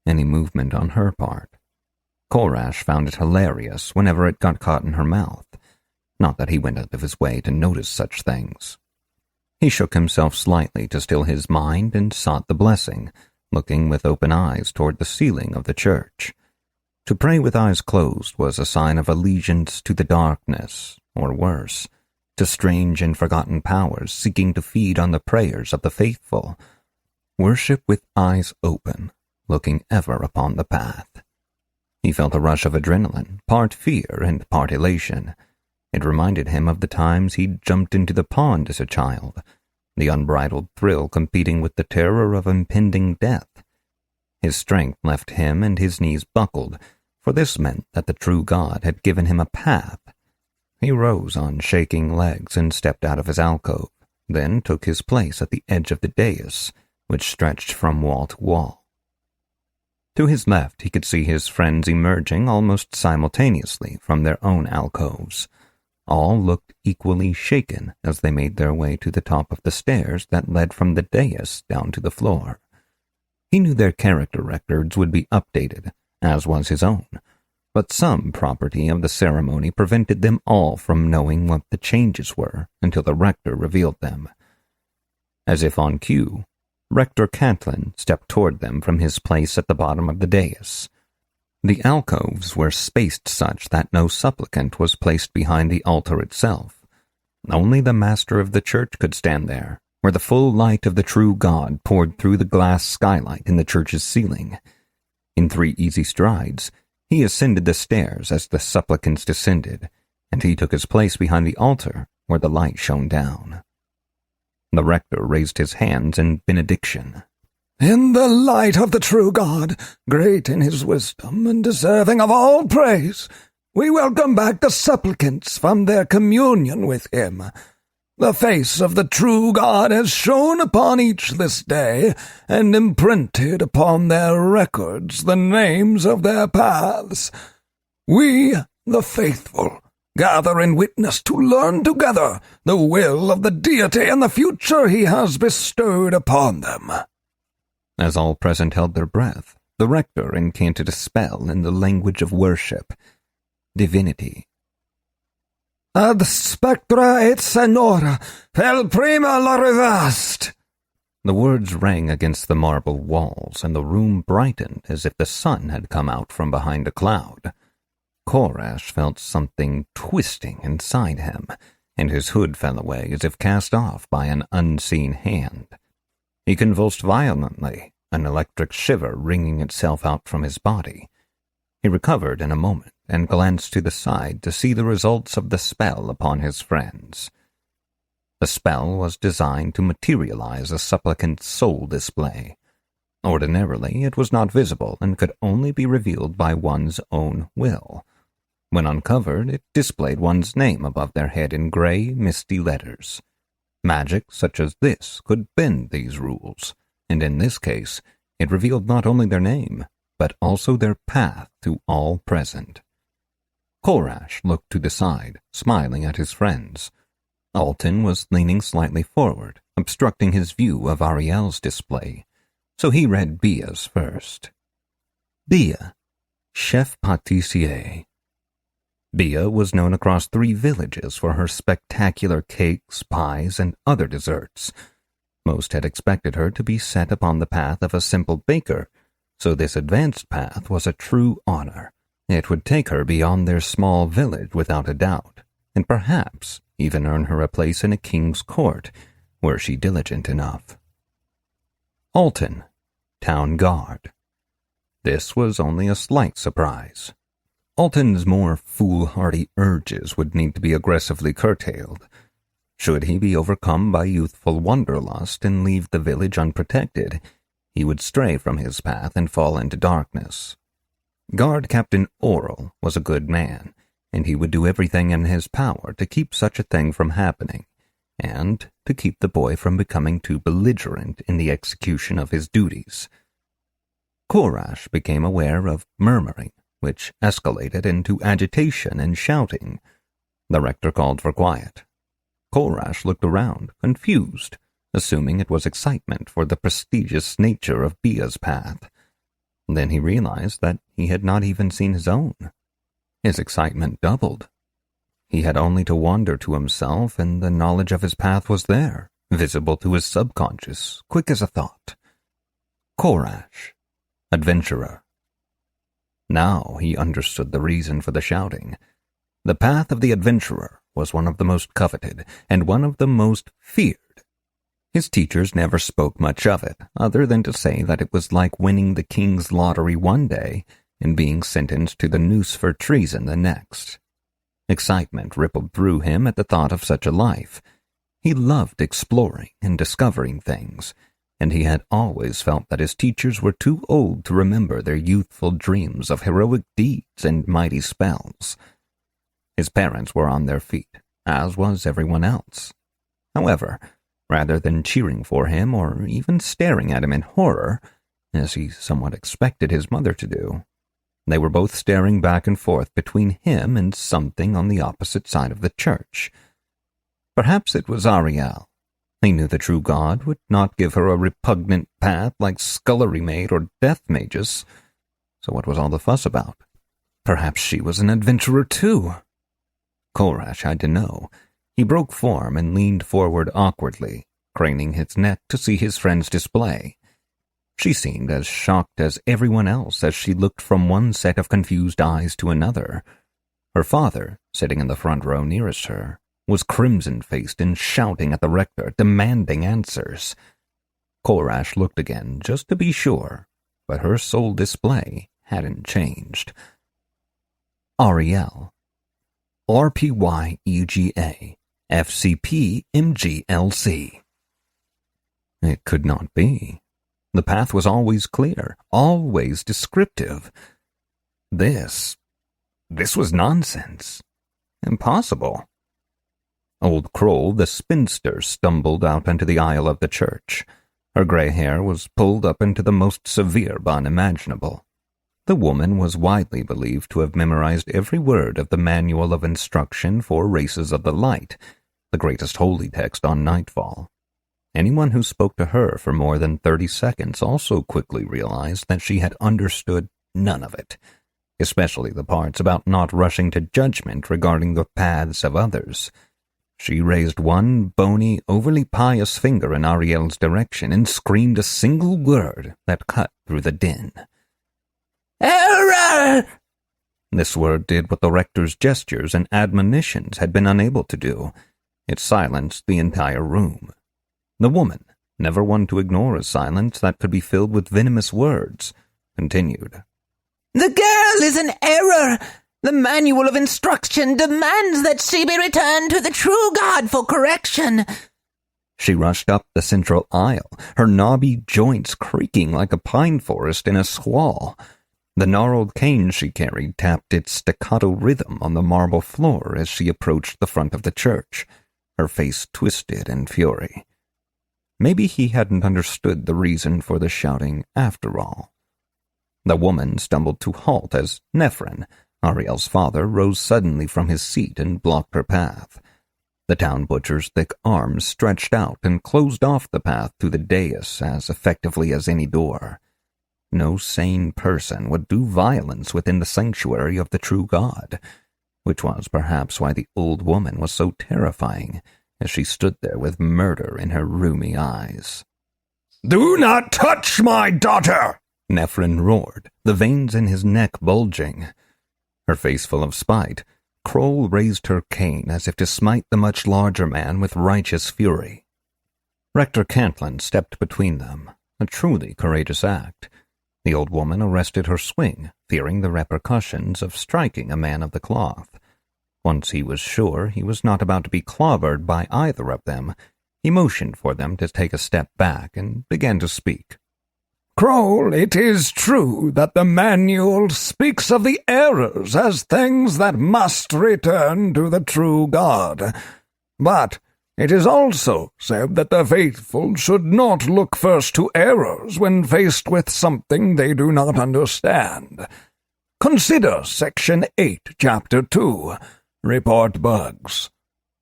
any movement on her part. Korash found it hilarious whenever it got caught in her mouth. Not that he went out of his way to notice such things. He shook himself slightly to still his mind and sought the blessing, looking with open eyes toward the ceiling of the church. To pray with eyes closed was a sign of allegiance to the darkness, or worse, to strange and forgotten powers seeking to feed on the prayers of the faithful. Worship with eyes open, looking ever upon the path. He felt a rush of adrenaline, part fear and part elation. It reminded him of the times he'd jumped into the pond as a child, the unbridled thrill competing with the terror of impending death. His strength left him and his knees buckled, for this meant that the true God had given him a path. He rose on shaking legs and stepped out of his alcove, then took his place at the edge of the dais, which stretched from wall to wall. To his left he could see his friends emerging almost simultaneously from their own alcoves. All looked equally shaken as they made their way to the top of the stairs that led from the dais down to the floor. He knew their character records would be updated, as was his own, but some property of the ceremony prevented them all from knowing what the changes were until the rector revealed them. As if on cue, Rector Catlin stepped toward them from his place at the bottom of the dais. The alcoves were spaced such that no supplicant was placed behind the altar itself. Only the master of the church could stand there, where the full light of the true God poured through the glass skylight in the church's ceiling. In 3 easy strides, he ascended the stairs as the supplicants descended, and he took his place behind the altar where the light shone down. The rector raised his hands in benediction. In the light of the true God, great in his wisdom and deserving of all praise, we welcome back the supplicants from their communion with him. The face of the true God has shone upon each this day, and imprinted upon their records the names of their paths. We, the faithful, gather in witness to learn together the will of the deity and the future he has bestowed upon them. As all present held their breath, the rector incanted a spell in the language of worship, divinity. Ad spectra et senora, pel prima la revast. The words rang against the marble walls, and the room brightened as if the sun had come out from behind a cloud. Korash felt something twisting inside him, and his hood fell away as if cast off by an unseen hand. He convulsed violently, an electric shiver wringing itself out from his body. He recovered in a moment and glanced to the side to see the results of the spell upon his friends. The spell was designed to materialize a supplicant's soul display. Ordinarily, it was not visible and could only be revealed by one's own will. When uncovered, it displayed one's name above their head in gray, misty letters. Magic such as this could bend these rules, and in this case, it revealed not only their name, but also their path to all present. Korash looked to the side, smiling at his friends. Alton was leaning slightly forward, obstructing his view of Ariel's display, so he read Bia's first. Bia, chef pâtissier. Bia was known across 3 villages for her spectacular cakes, pies, and other desserts. Most had expected her to be set upon the path of a simple baker, so this advanced path was a true honor. It would take her beyond their small village without a doubt, and perhaps even earn her a place in a king's court, were she diligent enough. Alton, town guard. This was only a slight surprise. Alton's more foolhardy urges would need to be aggressively curtailed. Should he be overcome by youthful wanderlust and leave the village unprotected, he would stray from his path and fall into darkness. Guard Captain Oral was a good man, and he would do everything in his power to keep such a thing from happening, and to keep the boy from becoming too belligerent in the execution of his duties. Korash became aware of murmuring, which escalated into agitation and shouting. The rector called for quiet. Korash looked around, confused, assuming it was excitement for the prestigious nature of Bia's path. Then he realized that he had not even seen his own. His excitement doubled. He had only to wonder to himself, and the knowledge of his path was there, visible to his subconscious, quick as a thought. Korash, adventurer. Now he understood the reason for the shouting. The path of the adventurer was one of the most coveted, and one of the most feared. His teachers never spoke much of it, other than to say that it was like winning the king's lottery one day and being sentenced to the noose for treason the next. Excitement rippled through him at the thought of such a life. He loved exploring and discovering things, and he had always felt that his teachers were too old to remember their youthful dreams of heroic deeds and mighty spells. His parents were on their feet, as was everyone else. However, rather than cheering for him or even staring at him in horror, as he somewhat expected his mother to do, they were both staring back and forth between him and something on the opposite side of the church. Perhaps it was Ariel. He knew the true God would not give her a repugnant path like scullery maid or death mages. So what was all the fuss about? Perhaps she was an adventurer too. Korash had to know. He broke form and leaned forward awkwardly, craning his neck to see his friend's display. She seemed as shocked as everyone else as she looked from one set of confused eyes to another. Her father, sitting in the front row nearest her, was crimson-faced and shouting at the rector, demanding answers. Korash looked again, just to be sure, but her sole display hadn't changed. Ariel. RPYEGA. FCP MGLC. It could not be. The path was always clear, always descriptive. This was nonsense. Impossible. Old Kroll, the spinster, stumbled out into the aisle of the church. Her gray hair was pulled up into the most severe bun imaginable. The woman was widely believed to have memorized every word of the Manual of Instruction for Races of the Light, the greatest holy text on nightfall. Anyone who spoke to her for more than 30 seconds also quickly realized that she had understood none of it, especially the parts about not rushing to judgment regarding the paths of others. She raised one bony, overly pious finger in Ariel's direction and screamed a single word that cut through the din. "Error!" This word did what the rector's gestures and admonitions had been unable to do. It silenced the entire room. The woman, never one to ignore a silence that could be filled with venomous words, continued. "The girl is in error. The Manual of Instruction demands that she be returned to the true God for correction." She rushed up the central aisle, her knobby joints creaking like a pine forest in a squall. The gnarled cane she carried tapped its staccato rhythm on the marble floor as she approached the front of the church, her face twisted in fury. Maybe he hadn't understood the reason for the shouting after all. The woman stumbled to halt as Nephrin, Ariel's father, rose suddenly from his seat and blocked her path. The town butcher's thick arms stretched out and closed off the path to the dais as effectively as any door. No sane person would do violence within the sanctuary of the true God, which was perhaps why the old woman was so terrifying as she stood there with murder in her rheumy eyes. "Do not touch my daughter!" Nephrin roared, the veins in his neck bulging. Her face full of spite, Kroll raised her cane as if to smite the much larger man with righteous fury. Rector Cantlin stepped between them, a truly courageous act. The old woman arrested her swing, fearing the repercussions of striking a man of the cloth. Once he was sure he was not about to be clobbered by either of them, he motioned for them to take a step back and began to speak. "Kroll, it is true that the manual speaks of the errors as things that must return to the true God, but it is also said that the faithful should not look first to errors when faced with something they do not understand. Consider Section 8, Chapter 2, Report Bugs.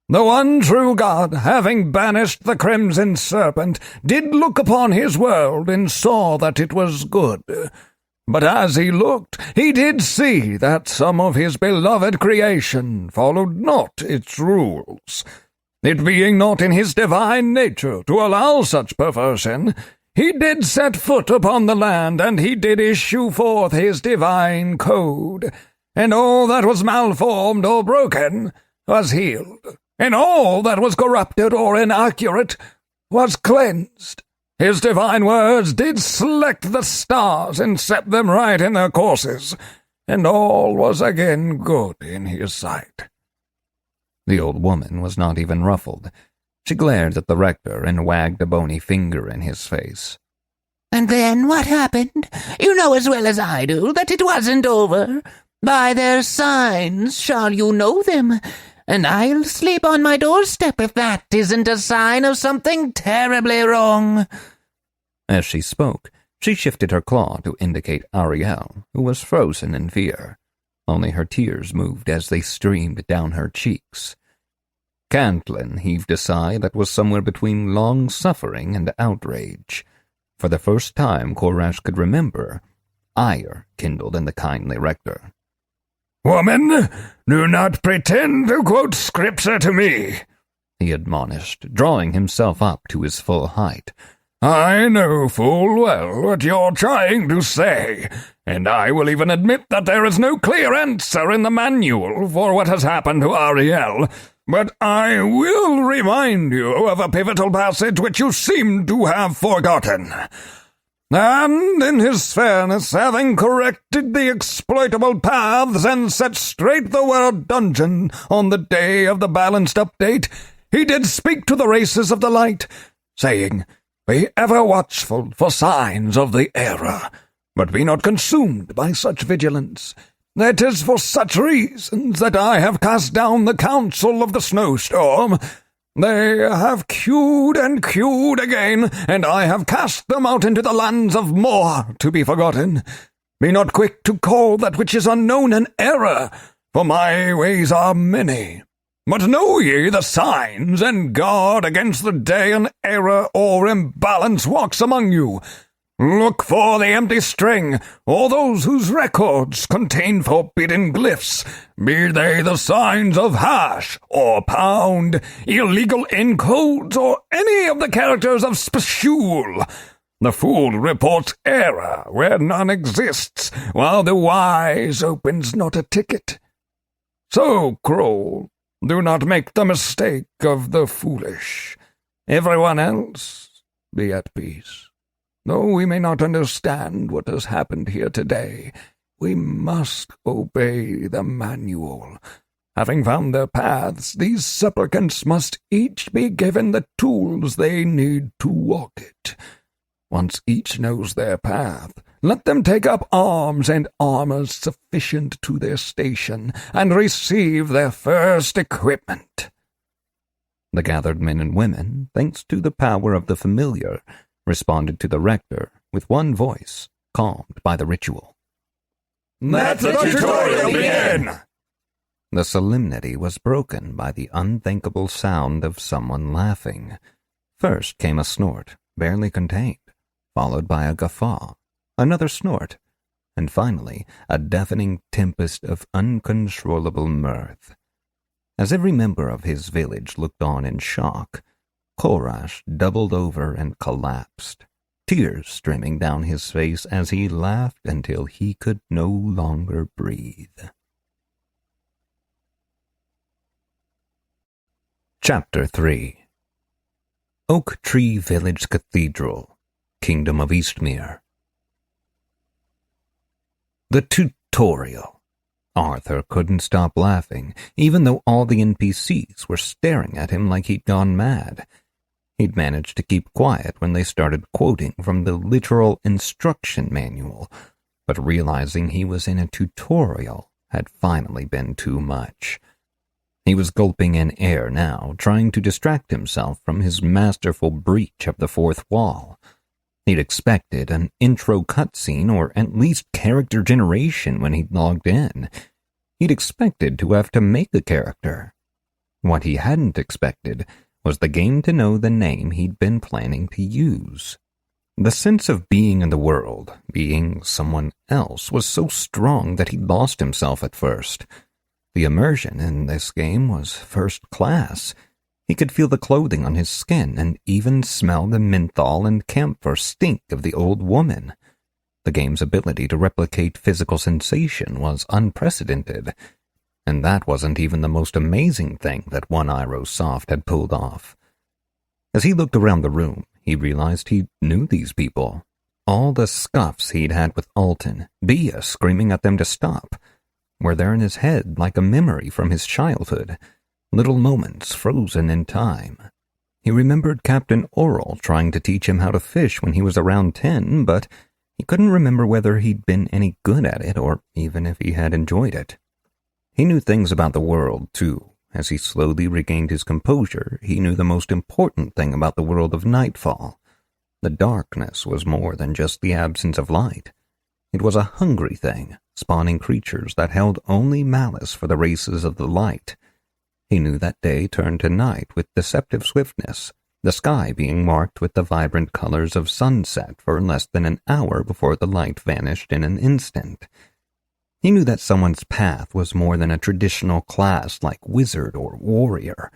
The one true God, having banished the crimson serpent, did look upon his world and saw that it was good. But as he looked, he did see that some of his beloved creation followed not its rules. It being not in his divine nature to allow such perversion, he did set foot upon the land, and he did issue forth his divine code, and all that was malformed or broken was healed, and all that was corrupted or inaccurate was cleansed. His divine words did select the stars and set them right in their courses, and all was again good in his sight." The old woman was not even ruffled. She glared at the rector and wagged a bony finger in his face. "And then what happened? You know as well as I do that it wasn't over. By their signs shall you know them, and I'll sleep on my doorstep if that isn't a sign of something terribly wrong." As she spoke, she shifted her claw to indicate Ariel, who was frozen in fear. Only her tears moved as they streamed down her cheeks. Cantlin heaved a sigh that was somewhere between long-suffering and outrage. For the first time Korash could remember, ire kindled in the kindly rector. "Woman, do not pretend to quote scripture to me," he admonished, drawing himself up to his full height. "I know full well what you're trying to say, and I will even admit that there is no clear answer in the manual for what has happened to Ariel, but I will remind you of a pivotal passage which you seem to have forgotten. And, in his fairness, having corrected the exploitable paths and set straight the world dungeon on the day of the balanced update, he did speak to the races of the light, saying, 'Be ever watchful for signs of the error, but be not consumed by such vigilance. It is for such reasons that I have cast down the council of the snowstorm. They have queued and queued again, and I have cast them out into the lands of more to be forgotten. Be not quick to call that which is unknown an error, for my ways are many. But know ye the signs, and guard against the day an error or imbalance walks among you. Look for the empty string, or those whose records contain forbidden glyphs, be they the signs of hash or pound, illegal encodes, or any of the characters of spatial. The fool reports error where none exists, while the wise opens not a ticket. So, Kroll, do not make the mistake of the foolish. Everyone else, be at peace. Though we may not understand what has happened here today, we must obey the manual. Having found their paths, these supplicants must each be given the tools they need to walk it. Once each knows their path, let them take up arms and armor sufficient to their station, and receive their first equipment." The gathered men and women, thanks to the power of the familiar, responded to the rector with one voice, calmed by the ritual. Let the tutorial begin! The solemnity was broken by the unthinkable sound of someone laughing. First came a snort, barely contained, followed by a guffaw, another snort, and finally a deafening tempest of uncontrollable mirth. As every member of his village looked on in shock, Korash doubled over and collapsed, tears streaming down his face as he laughed until he could no longer breathe. Chapter 3 Oak Tree Village Cathedral, Kingdom of Eastmere. The tutorial. Arthur couldn't stop laughing, even though all the NPCs were staring at him like he'd gone mad. He'd managed to keep quiet when they started quoting from the literal instruction manual, but realizing he was in a tutorial had finally been too much. He was gulping in air now, trying to distract himself from his masterful breach of the fourth wall. He'd expected an intro cutscene or at least character generation when he'd logged in. He'd expected to have to make a character. What he hadn't expected was the game to know the name he'd been planning to use. The sense of being in the world, being someone else, was so strong that he lost himself at first. The immersion in this game was first class. He could feel the clothing on his skin and even smell the menthol and camphor stink of the old woman. The game's ability to replicate physical sensation was unprecedented, and that wasn't even the most amazing thing that One Iro Soft had pulled off. As he looked around the room, he realized he knew these people. All the scuffs he'd had with Alton, Bia screaming at them to stop, were there in his head like a memory from his childhood, little moments frozen in time. He remembered Captain Oral trying to teach him how to fish when he was around 10, but he couldn't remember whether he'd been any good at it or even if he had enjoyed it. He knew things about the world, too. As he slowly regained his composure, he knew the most important thing about the world of Nightfall. The darkness was more than just the absence of light. It was a hungry thing, spawning creatures that held only malice for the races of the light. He knew that day turned to night with deceptive swiftness, the sky being marked with the vibrant colors of sunset for less than an hour before the light vanished in an instant. He knew that someone's path was more than a traditional class like wizard or warrior.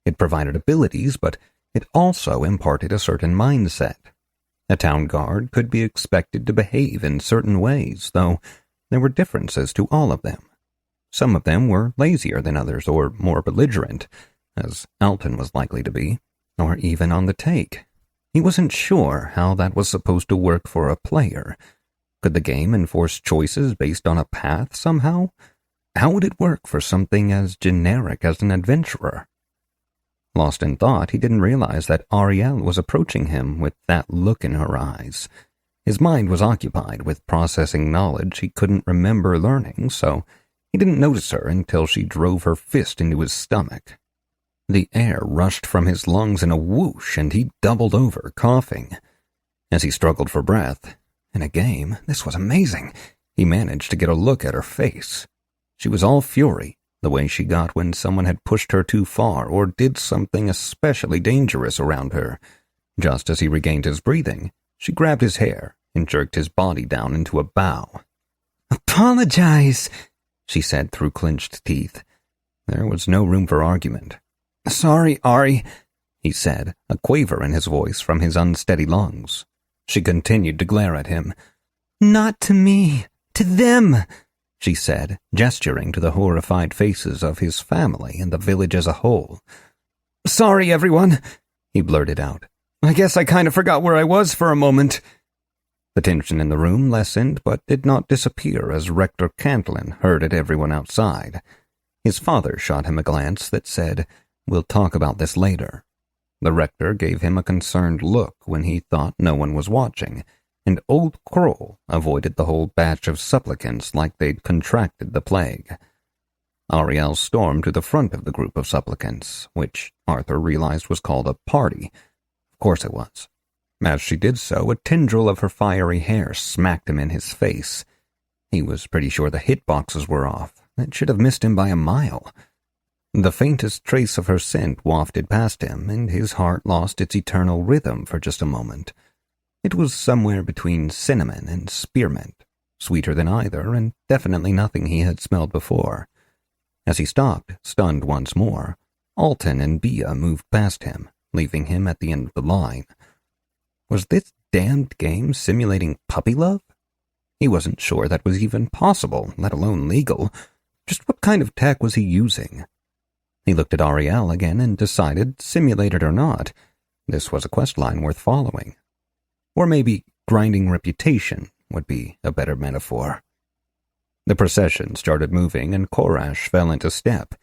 It provided abilities, but it also imparted a certain mindset. A town guard could be expected to behave in certain ways, though there were differences to all of them. Some of them were lazier than others or more belligerent, as Alton was likely to be, or even on the take. He wasn't sure how that was supposed to work for a player. Could the game enforce choices based on a path somehow? How would it work for something as generic as an adventurer? Lost in thought, he didn't realize that Ariel was approaching him with that look in her eyes. His mind was occupied with processing knowledge he couldn't remember learning, so he didn't notice her until she drove her fist into his stomach. The air rushed from his lungs in a whoosh, and he doubled over, coughing. As he struggled for breath, in a game, this was amazing, he managed to get a look at her face. She was all fury, the way she got when someone had pushed her too far or did something especially dangerous around her. Just as he regained his breathing, she grabbed his hair and jerked his body down into a bow. "Apologize," she said through clenched teeth. There was no room for argument. "Sorry, Ari," he said, a quaver in his voice from his unsteady lungs. She continued to glare at him. "Not to me, to them," she said, gesturing to the horrified faces of his family and the village as a whole. "Sorry, everyone," he blurted out. "I guess I kind of forgot where I was for a moment." The tension in the room lessened but did not disappear as Rector Cantlin herded everyone outside. His father shot him a glance that said, "We'll talk about this later." The rector gave him a concerned look when he thought no one was watching, and Old Kroll avoided the whole batch of supplicants like they'd contracted the plague. Ariel stormed to the front of the group of supplicants, which Arthur realized was called a party. Of course it was. As she did so, a tendril of her fiery hair smacked him in his face. He was pretty sure the hitboxes were off. It should have missed him by a mile. The faintest trace of her scent wafted past him, and his heart lost its eternal rhythm for just a moment. It was somewhere between cinnamon and spearmint, sweeter than either, and definitely nothing he had smelled before. As he stopped, stunned once more, Alton and Bia moved past him, leaving him at the end of the line. Was this damned game simulating puppy love? He wasn't sure that was even possible, let alone legal. Just what kind of tech was he using? He looked at Ariel again and decided, simulated or not, this was a quest line worth following. Or maybe grinding reputation would be a better metaphor. The procession started moving and Korash fell into step.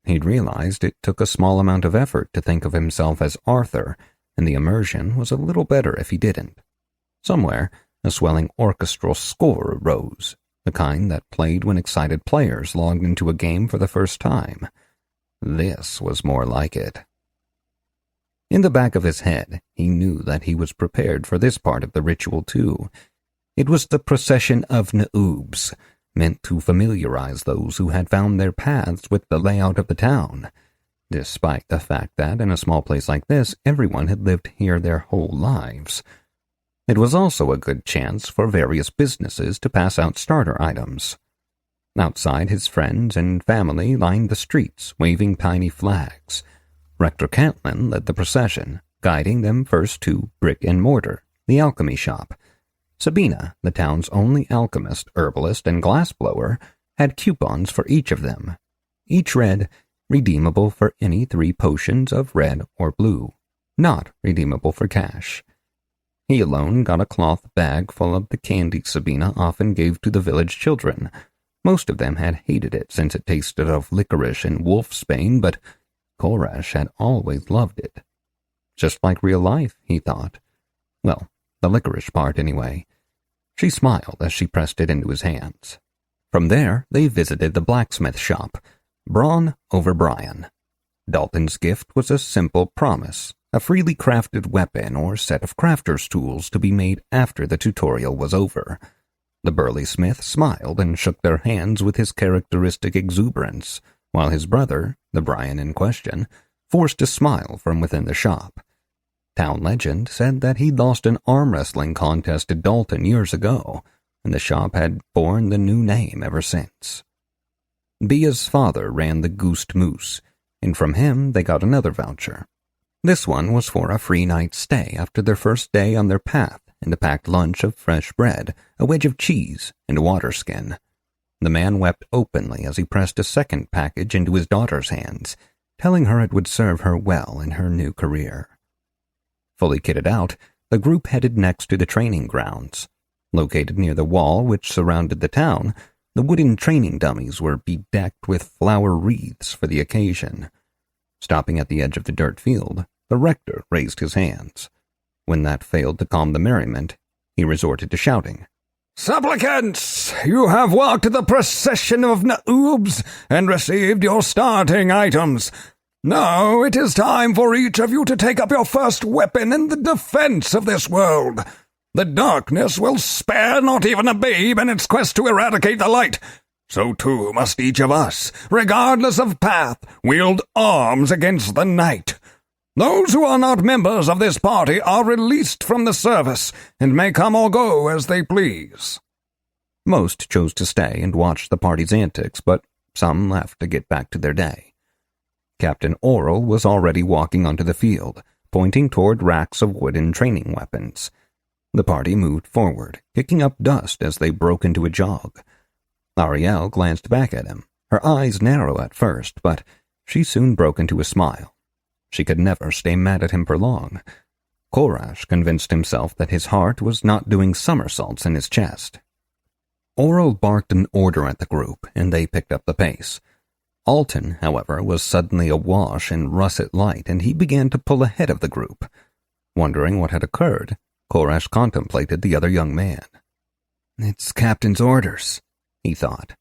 He'd realized it took a small amount of effort to think of himself as Arthur, and the immersion was a little better if he didn't. Somewhere, a swelling orchestral score arose, the kind that played when excited players logged into a game for the first time. This was more like it. In the back of his head, he knew that he was prepared for this part of the ritual too. It was the procession of Naoobs, meant to familiarize those who had found their paths with the layout of the town, despite the fact that, in a small place like this, everyone had lived here their whole lives. It was also a good chance for various businesses to pass out starter items. Outside, his friends and family lined the streets, waving tiny flags. Rector Cantlin led the procession, guiding them first to Brick and Mortar, the alchemy shop. Sabina, the town's only alchemist, herbalist, and glassblower, had coupons for each of them. Each read, redeemable for any 3 potions of red or blue, not redeemable for cash. He alone got a cloth bag full of the candy Sabina often gave to the village children. Most of them had hated it since it tasted of licorice and wolfsbane, but Korash had always loved it. Just like real life, he thought. Well, the licorice part anyway. She smiled as she pressed it into his hands. From there, they visited the blacksmith shop, Braun over Brian. Dalton's gift was a simple promise, a freely crafted weapon or set of crafter's tools to be made after the tutorial was over. The burly smith smiled and shook their hands with his characteristic exuberance, while his brother, the Brian in question, forced a smile from within the shop. Town legend said that he'd lost an arm wrestling contest to Dalton years ago, and the shop had borne the new name ever since. Bia's father ran the Goosed Moose, and from him they got another voucher. This one was for a free night's stay after their first day on their path, and a packed lunch of fresh bread, a wedge of cheese, and a water skin. The man wept openly as he pressed a second package into his daughter's hands, telling her it would serve her well in her new career. Fully kitted out, the group headed next to the training grounds. Located near the wall which surrounded the town, the wooden training dummies were bedecked with flower wreaths for the occasion. Stopping at the edge of the dirt field, the rector raised his hands. When that failed to calm the merriment, he resorted to shouting. "Supplicants, you have walked the procession of Naoobs and received your starting items. Now it is time for each of you to take up your first weapon in the defense of this world. The darkness will spare not even a babe in its quest to eradicate the light. So too must each of us, regardless of path, wield arms against the night. Those who are not members of this party are released from the service and may come or go as they please." Most chose to stay and watch the party's antics, but some left to get back to their day. Captain Oral was already walking onto the field, pointing toward racks of wooden training weapons. The party moved forward, kicking up dust as they broke into a jog. Ariel glanced back at him, her eyes narrow at first, but she soon broke into a smile. She could never stay mad at him for long. Korash convinced himself that his heart was not doing somersaults in his chest. Oral barked an order at the group, and they picked up the pace. Alton, however, was suddenly awash in russet light, and he began to pull ahead of the group. Wondering what had occurred, Korash contemplated the other young man. "It's Captain's orders," he thought.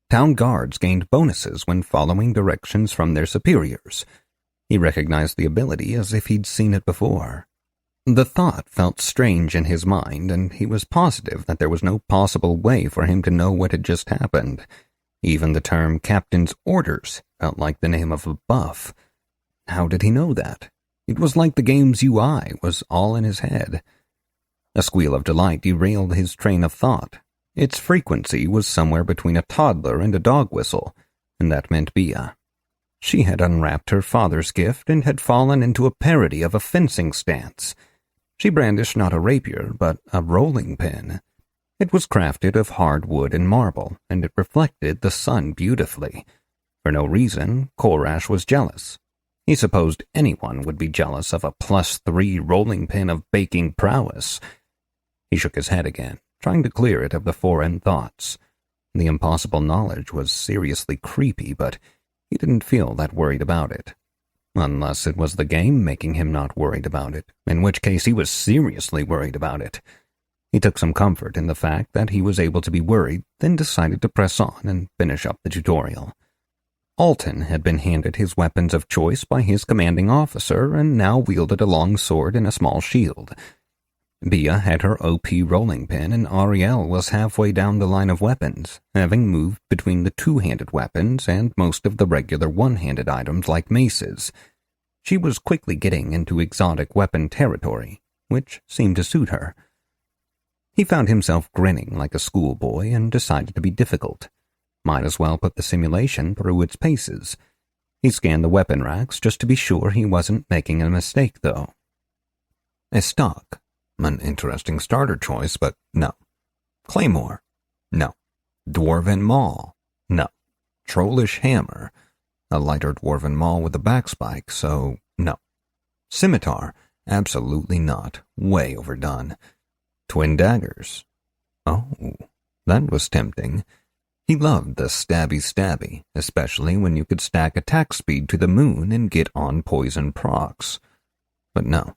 Town guards gained bonuses when following directions from their superiors. He recognized the ability as if he'd seen it before. The thought felt strange in his mind, and he was positive that there was no possible way for him to know what had just happened. Even the term captain's orders felt like the name of a buff. How did he know that? It was like the game's UI was all in his head. A squeal of delight derailed his train of thought. Its frequency was somewhere between a toddler and a dog whistle, and that meant Bia. She had unwrapped her father's gift and had fallen into a parody of a fencing stance. She brandished not a rapier, but a rolling pin. It was crafted of hard wood and marble, and it reflected the sun beautifully. For no reason, Korash was jealous. He supposed anyone would be jealous of a +3 rolling pin of baking prowess. He shook his head again, trying to clear it of the foreign thoughts. The impossible knowledge was seriously creepy, but he didn't feel that worried about it. Unless it was the game making him not worried about it, in which case he was seriously worried about it. He took some comfort in the fact that he was able to be worried, then decided to press on and finish up the tutorial. Alton had been handed his weapons of choice by his commanding officer and now wielded a long sword and a small shield. Bia had her OP rolling pin, and Ariel was halfway down the line of weapons, having moved between the two-handed weapons and most of the regular one-handed items like maces. She was quickly getting into exotic weapon territory, which seemed to suit her. He found himself grinning like a schoolboy and decided to be difficult. Might as well put the simulation through its paces. He scanned the weapon racks just to be sure he wasn't making a mistake, though. A stock. An interesting starter choice, but no. Claymore. No. Dwarven maul. No. Trollish hammer. A lighter dwarven maul with a backspike, so no. Scimitar. Absolutely not. Way overdone. Twin daggers. Oh, that was tempting. He loved the stabby, especially when you could stack attack speed to the moon and get on poison procs. But no.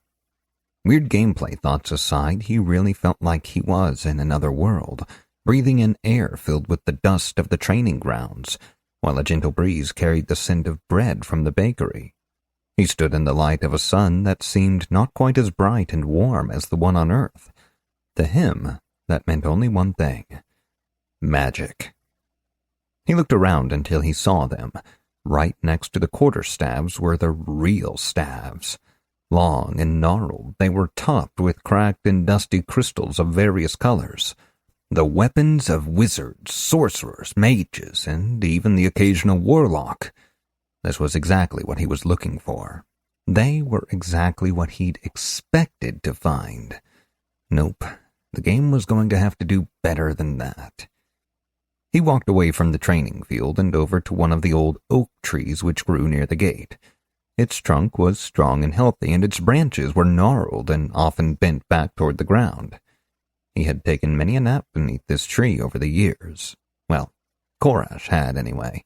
Weird gameplay thoughts aside, he really felt like he was in another world, breathing in air filled with the dust of the training grounds, while a gentle breeze carried the scent of bread from the bakery. He stood in the light of a sun that seemed not quite as bright and warm as the one on Earth. To him, that meant only one thing: magic. He looked around until he saw them. Right next to the quarterstaves were the real staves. Long and gnarled, they were topped with cracked and dusty crystals of various colors. The weapons of wizards, sorcerers, mages, and even the occasional warlock. This was exactly what he was looking for. They were exactly what he'd expected to find. Nope, the game was going to have to do better than that. He walked away from the training field and over to one of the old oak trees which grew near the gate. Its trunk was strong and healthy, and its branches were gnarled and often bent back toward the ground. He had taken many a nap beneath this tree over the years. Well, Korash had anyway.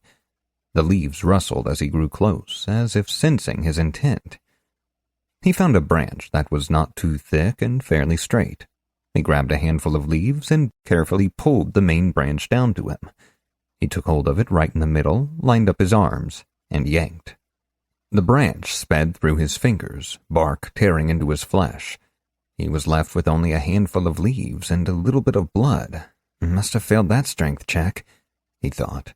The leaves rustled as he grew close, as if sensing his intent. He found a branch that was not too thick and fairly straight. He grabbed a handful of leaves and carefully pulled the main branch down to him. He took hold of it right in the middle, lined up his arms, and yanked. The branch sped through his fingers, bark tearing into his flesh. He was left with only a handful of leaves and a little bit of blood. Must have failed that strength check, he thought.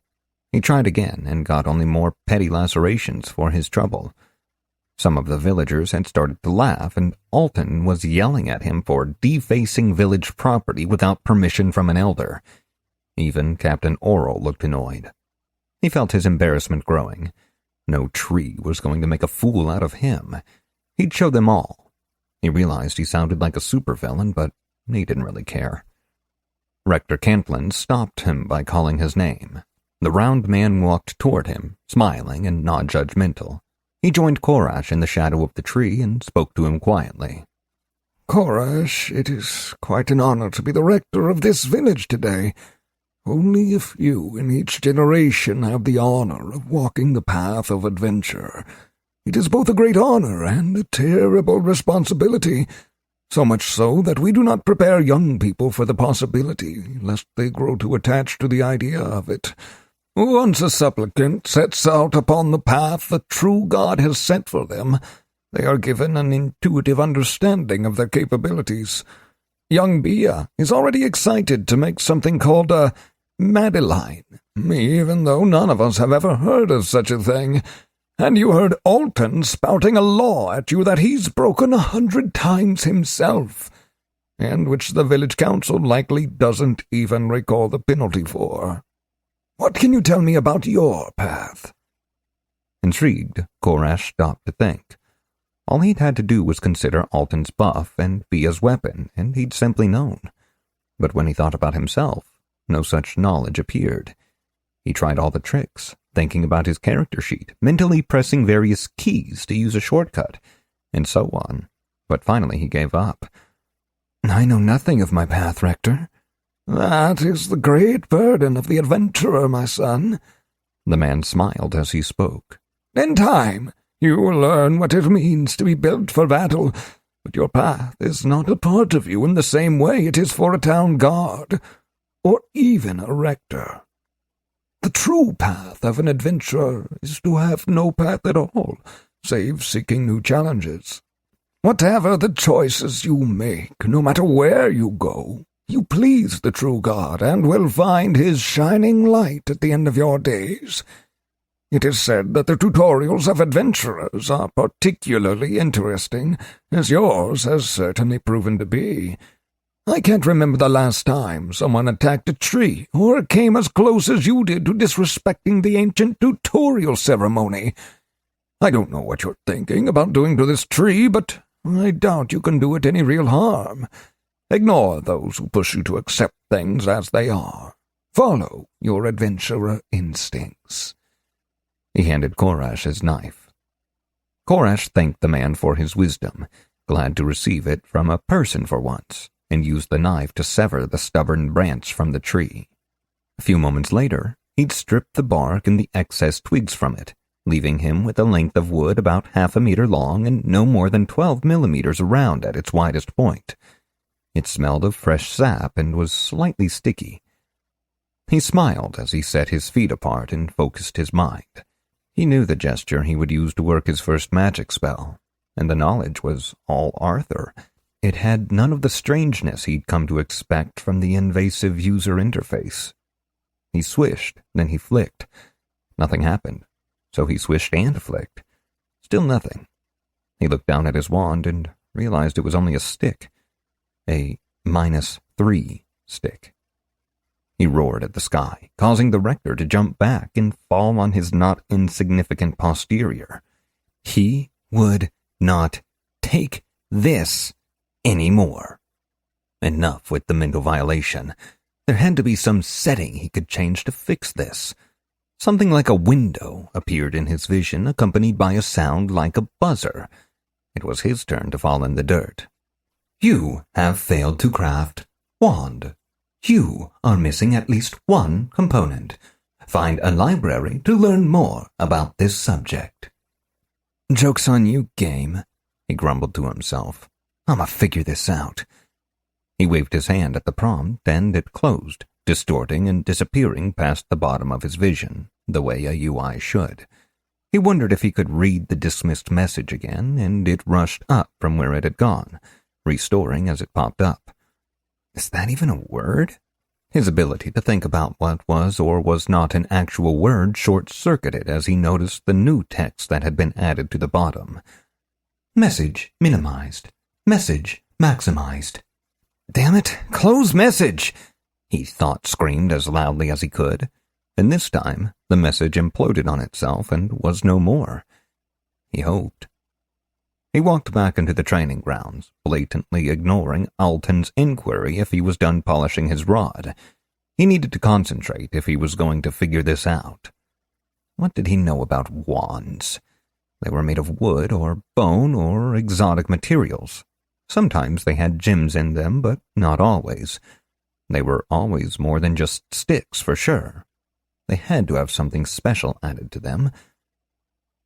He tried again and got only more petty lacerations for his trouble. Some of the villagers had started to laugh, and Alton was yelling at him for defacing village property without permission from an elder. Even Captain Oral looked annoyed. He felt his embarrassment growing. No tree was going to make a fool out of him. He'd show them all. He realized he sounded like a supervillain, but he didn't really care. Rector Cantlin stopped him by calling his name. The round man walked toward him, smiling and not judgmental. He joined Korash in the shadow of the tree and spoke to him quietly. Korash, it is quite an honor to be the rector of this village today. Only a few in each generation have the honor of walking the path of adventure. It is both a great honor and a terrible responsibility, so much so that we do not prepare young people for the possibility, lest they grow too attached to the idea of it. Once a supplicant sets out upon the path the true God has set for them, They are given an intuitive understanding of their capabilities. Young Bia is already excited to make something called a Madeline, even though none of us have ever heard of such a thing. And you heard Alton spouting a law at you that he's broken 100 times himself, and which the village council likely doesn't even recall the penalty for. What can you tell me about your path?" Intrigued, Korash stopped to think. All he'd had to do was consider Alton's buff and Bia's weapon, and he'd simply known. But when he thought about himself, no such knowledge appeared. He tried all the tricks, thinking about his character sheet, mentally pressing various keys to use a shortcut, and so on. But finally he gave up. "I know nothing of my path, Rector. That is the great burden of the adventurer, my son." The man smiled as he spoke. "In time, you will learn what it means to be built for battle, but your path is not a part of you in the same way it is for a town guard, or even a rector. The true path of an adventurer is to have no path at all, save seeking new challenges. Whatever the choices you make, no matter where you go, you please the true God and will find his shining light at the end of your days. It is said that the tutorials of adventurers are particularly interesting, as yours has certainly proven to be. I can't remember the last time someone attacked a tree or came as close as you did to disrespecting the ancient tutorial ceremony. I don't know what you're thinking about doing to this tree, but I doubt you can do it any real harm. Ignore those who push you to accept things as they are. Follow your adventurer instincts." He handed Korash his knife. Korash thanked the man for his wisdom, glad to receive it from a person for once, and used the knife to sever the stubborn branch from the tree. A few moments later, he'd stripped the bark and the excess twigs from it, leaving him with a length of wood about 1/2 meter long and no more than 12 millimeters around at its widest point. It smelled of fresh sap and was slightly sticky. He smiled as he set his feet apart and focused his mind. He knew the gesture he would use to work his first magic spell, and the knowledge was all Arthur. It had none of the strangeness he'd come to expect from the invasive user interface. He swished, then he flicked. Nothing happened, so he swished and flicked. Still nothing. He looked down at his wand and realized it was only a stick. A -3 stick. He roared at the sky, causing the rector to jump back and fall on his not insignificant posterior. He would not take this anymore. Enough with the mental violation. There had to be some setting he could change to fix this. Something like a window appeared in his vision, accompanied by a sound like a buzzer. It was his turn to fall in the dirt. "You have failed to craft wand. You are missing at least one component. Find a library to learn more about this subject." "Joke's on you, game," he grumbled to himself. "I'ma figure this out." He waved his hand at the prompt, and it closed, distorting and disappearing past the bottom of his vision, the way a UI should. He wondered if he could read the dismissed message again, and it rushed up from where it had gone, restoring as it popped up. Is that even a word? His ability to think about what was or was not an actual word short-circuited as he noticed the new text that had been added to the bottom. Message minimized. Message maximized. Damn it, close message! He thought, screamed as loudly as he could, and this time the message imploded on itself and was no more. He hoped. He walked back into the training grounds, blatantly ignoring Alton's inquiry if he was done polishing his rod. He needed to concentrate if he was going to figure this out. What did he know about wands? They were made of wood or bone or exotic materials. Sometimes they had gems in them, but not always. They were always more than just sticks, for sure. They had to have something special added to them.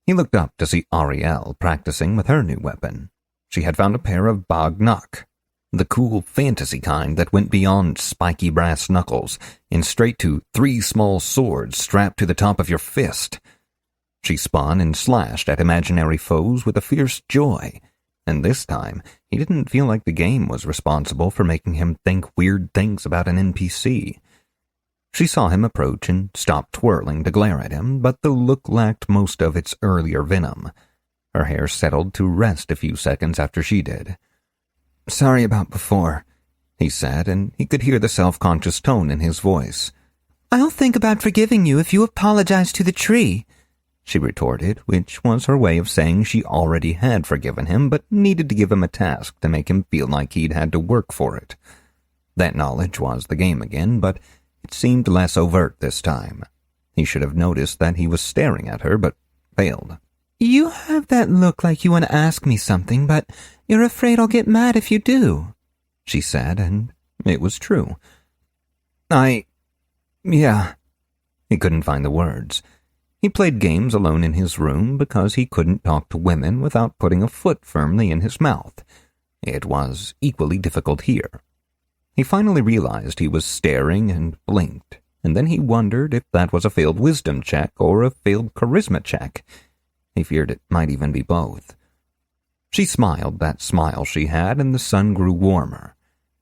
He looked up to see Ariel practicing with her new weapon. She had found a pair of Bagnak, the cool fantasy kind that went beyond spiky brass knuckles and straight to 3 small swords strapped to the top of your fist. She spun and slashed at imaginary foes with a fierce joy, and this time he didn't feel like the game was responsible for making him think weird things about an NPC. She saw him approach and stopped twirling to glare at him, but the look lacked most of its earlier venom. Her hair settled to rest a few seconds after she did. "Sorry about before," he said, and he could hear the self-conscious tone in his voice. "I'll think about forgiving you if you apologize to the tree," she retorted, which was her way of saying she already had forgiven him, but needed to give him a task to make him feel like he'd had to work for it. That knowledge was the game again, but it seemed less overt this time. He should have noticed that he was staring at her, but failed. "You have that look like you want to ask me something, but you're afraid I'll get mad if you do," she said, and it was true. Yeah. He couldn't find the words. He played games alone in his room because he couldn't talk to women without putting a foot firmly in his mouth. It was equally difficult here. He finally realized he was staring and blinked, and then he wondered if that was a failed wisdom check or a failed charisma check. He feared it might even be both. She smiled that smile she had, and the sun grew warmer.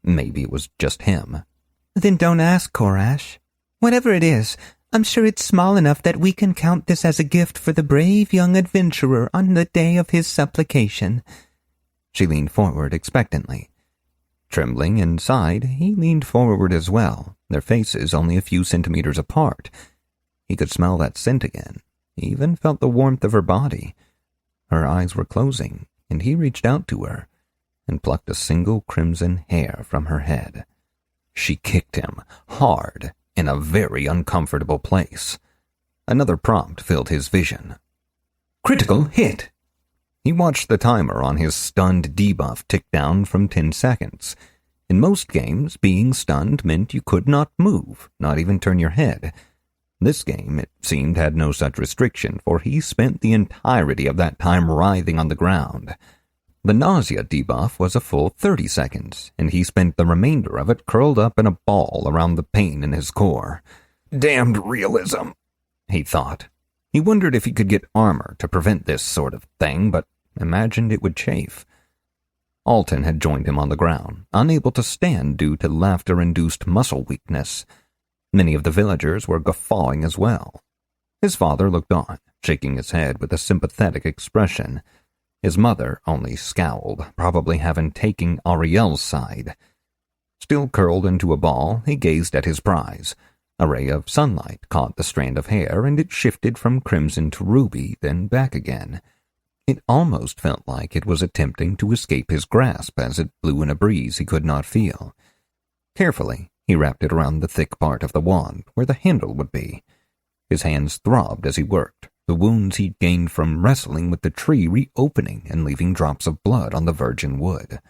Maybe it was just him. "Then don't ask, Korash. Whatever it is, I'm sure it's small enough that we can count this as a gift for the brave young adventurer on the day of his supplication." She leaned forward expectantly. Trembling inside, he leaned forward as well, their faces only a few centimeters apart. He could smell that scent again. He even felt the warmth of her body. Her eyes were closing, and he reached out to her and plucked a single crimson hair from her head. She kicked him, hard, in a very uncomfortable place. Another prompt filled his vision. Critical hit! He watched the timer on his stunned debuff tick down from 10 seconds. In most games, being stunned meant you could not move, not even turn your head. This game, it seemed, had no such restriction, for he spent the entirety of that time writhing on the ground. The nausea debuff was a full 30 seconds, and he spent the remainder of it curled up in a ball around the pain in his core. Damned realism, he thought. He wondered if he could get armor to prevent this sort of thing, but imagined it would chafe. Alton had joined him on the ground, unable to stand due to laughter-induced muscle weakness. Many of the villagers were guffawing as well. His father looked on, shaking his head with a sympathetic expression. His mother only scowled, probably having taken Ariel's side. Still curled into a ball, he gazed at his prize. A ray of sunlight caught the strand of hair, and it shifted from crimson to ruby, then back again. It almost felt like it was attempting to escape his grasp as it blew in a breeze he could not feel. Carefully, he wrapped it around the thick part of the wand, where the handle would be. His hands throbbed as he worked, the wounds he'd gained from wrestling with the tree reopening and leaving drops of blood on the virgin wood.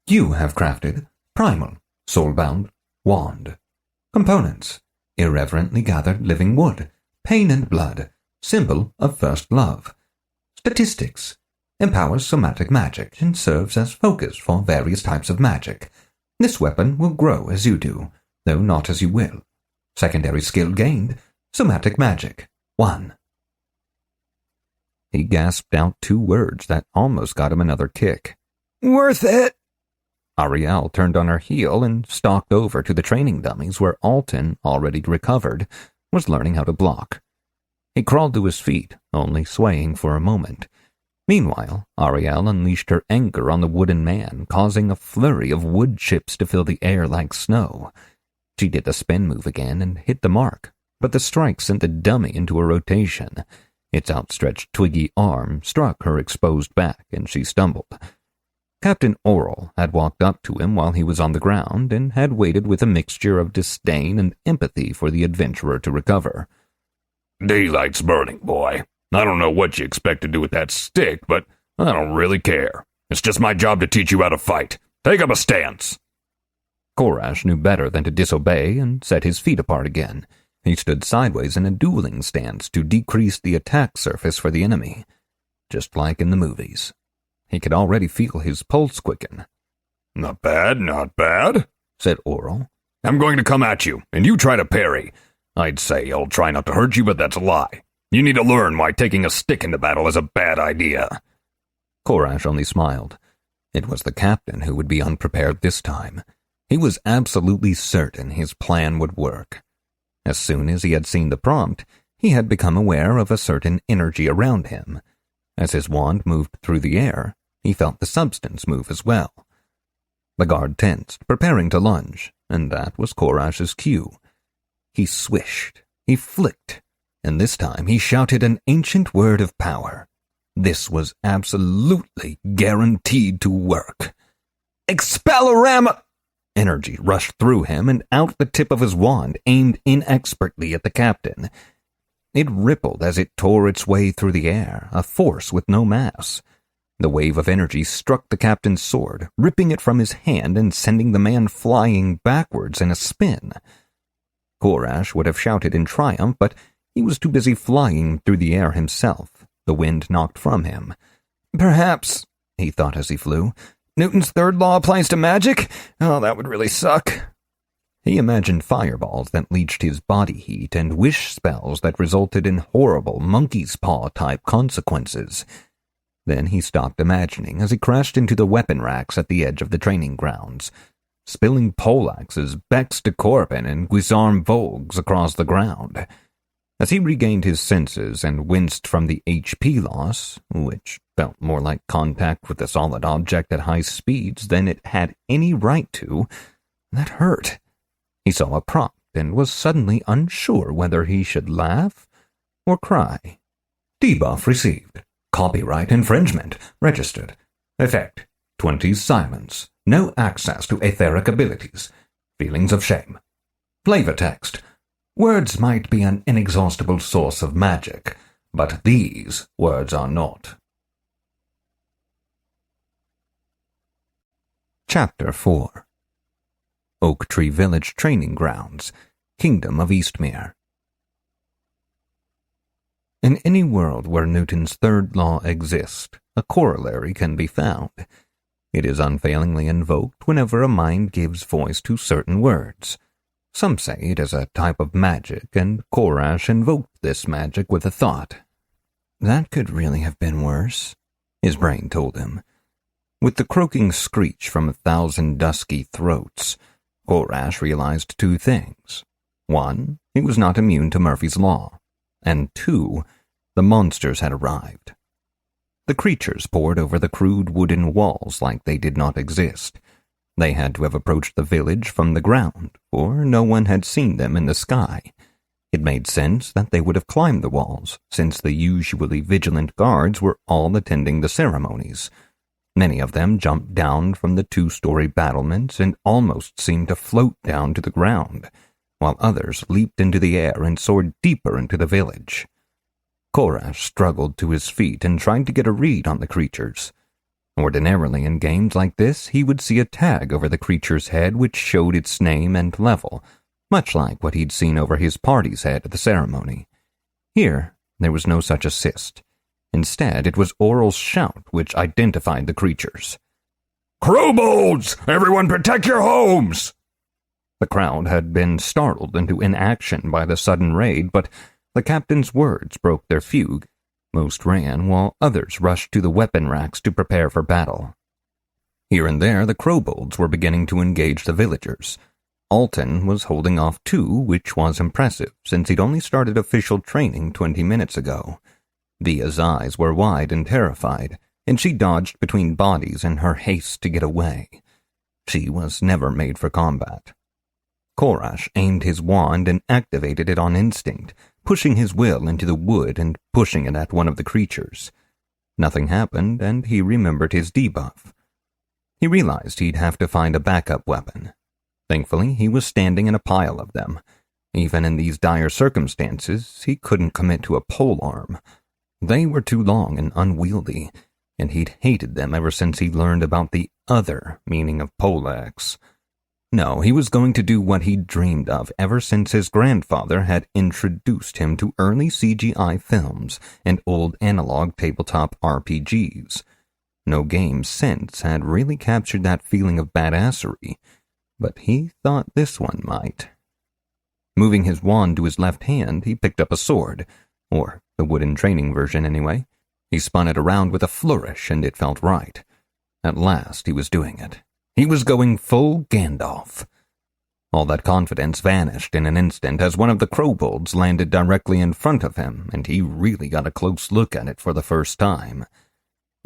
You have crafted Primal, Soulbound, Wand. Components: irreverently gathered living wood, pain and blood, symbol of first love. Statistics: empowers somatic magic and serves as focus for various types of magic. This weapon will grow as you do, though not as you will. Secondary skill gained: somatic magic, 1. He gasped out 2 words that almost got him another kick. Worth it! Ariel turned on her heel and stalked over to the training dummies where Alton, already recovered, was learning how to block. He crawled to his feet, only swaying for a moment. Meanwhile, Ariel unleashed her anger on the wooden man, causing a flurry of wood chips to fill the air like snow. She did the spin move again and hit the mark, but the strike sent the dummy into a rotation. Its outstretched twiggy arm struck her exposed back, and she stumbled. Captain Oral had walked up to him while he was on the ground and had waited with a mixture of disdain and empathy for the adventurer to recover. Daylight's burning, boy. I don't know what you expect to do with that stick, but I don't really care. It's just my job to teach you how to fight. Take up a stance. Korash knew better than to disobey and set his feet apart again. He stood sideways in a dueling stance to decrease the attack surface for the enemy, just like in the movies. He could already feel his pulse quicken. Not bad, said Oral. I'm going to come at you, and you try to parry. I'd say I'll try not to hurt you, but that's a lie. You need to learn why taking a stick into battle is a bad idea." Korash only smiled. It was the captain who would be unprepared this time. He was absolutely certain his plan would work. As soon as he had seen the prompt, he had become aware of a certain energy around him. As his wand moved through the air, he felt the substance move as well. The guard tensed, preparing to lunge, and that was Korash's cue. He swished, he flicked, and this time he shouted an ancient word of power. This was absolutely guaranteed to work. "Expelloram!" Energy rushed through him and out the tip of his wand, aimed inexpertly at the captain. It rippled as it tore its way through the air, a force with no mass. The wave of energy struck the captain's sword, ripping it from his hand and sending the man flying backwards in a spin. Korash would have shouted in triumph, but he was too busy flying through the air himself. The wind knocked from him. "Perhaps," he thought as he flew, "Newton's third law applies to magic? Oh, that would really suck." He imagined fireballs that leached his body heat and wish spells that resulted in horrible monkey's paw-type consequences. Then he stopped imagining as he crashed into the weapon racks at the edge of the training grounds, spilling poleaxes, Bex de Corbin, and Guisarme Vogues across the ground. As he regained his senses and winced from the HP loss, which felt more like contact with a solid object at high speeds than it had any right to, that hurt. He saw a prompt and was suddenly unsure whether he should laugh or cry. "Debuff received. Copyright infringement. Registered. Effect. 20 silence. No access to etheric abilities. Feelings of shame." Flavor text. "Words might be an inexhaustible source of magic, but these words are not." Chapter 4. Oak Tree Village Training Grounds, Kingdom of Eastmere. In any world where Newton's third law exists, a corollary can be found. It is unfailingly invoked whenever a mind gives voice to certain words. Some say it is a type of magic, and Korash invoked this magic with a thought. That could really have been worse, his brain told him. With the croaking screech from 1,000 dusky throats, Korash realized two things. One, he was not immune to Murphy's Law, and two, the monsters had arrived. The creatures poured over the crude wooden walls like they did not exist. They had to have approached the village from the ground, for no one had seen them in the sky. It made sense that they would have climbed the walls, since the usually vigilant guards were all attending the ceremonies. Many of them jumped down from the 2-story battlements and almost seemed to float down to the ground, while others leaped into the air and soared deeper into the village. Korash struggled to his feet and tried to get a read on the creatures. Ordinarily in games like this, he would see a tag over the creature's head which showed its name and level, much like what he'd seen over his party's head at the ceremony. Here, there was no such assist. Instead, it was Oral's shout which identified the creatures. "Crowbolds! Everyone protect your homes!" The crowd had been startled into inaction by the sudden raid, but the captain's words broke their fugue. Most ran, while others rushed to the weapon racks to prepare for battle. Here and there, the crowbolds were beginning to engage the villagers. Alton was holding off too, which was impressive, since he'd only started official training 20 minutes ago. Via's eyes were wide and terrified, and she dodged between bodies in her haste to get away. She was never made for combat. Korash aimed his wand and activated it on instinct, pushing his will into the wood and pushing it at one of the creatures. Nothing happened, and he remembered his debuff. He realized he'd have to find a backup weapon. Thankfully, he was standing in a pile of them. Even in these dire circumstances, he couldn't commit to a polearm. They were too long and unwieldy, and he'd hated them ever since he learned about the other meaning of poleaxe. No, he was going to do what he'd dreamed of ever since his grandfather had introduced him to early CGI films and old analog tabletop RPGs. No game since had really captured that feeling of badassery, but he thought this one might. Moving his wand to his left hand, he picked up a sword, or the wooden training version anyway. He spun it around with a flourish, and it felt right. At last he was doing it. He was going full Gandalf. All that confidence vanished in an instant as one of the kobolds landed directly in front of him, and he really got a close look at it for the first time.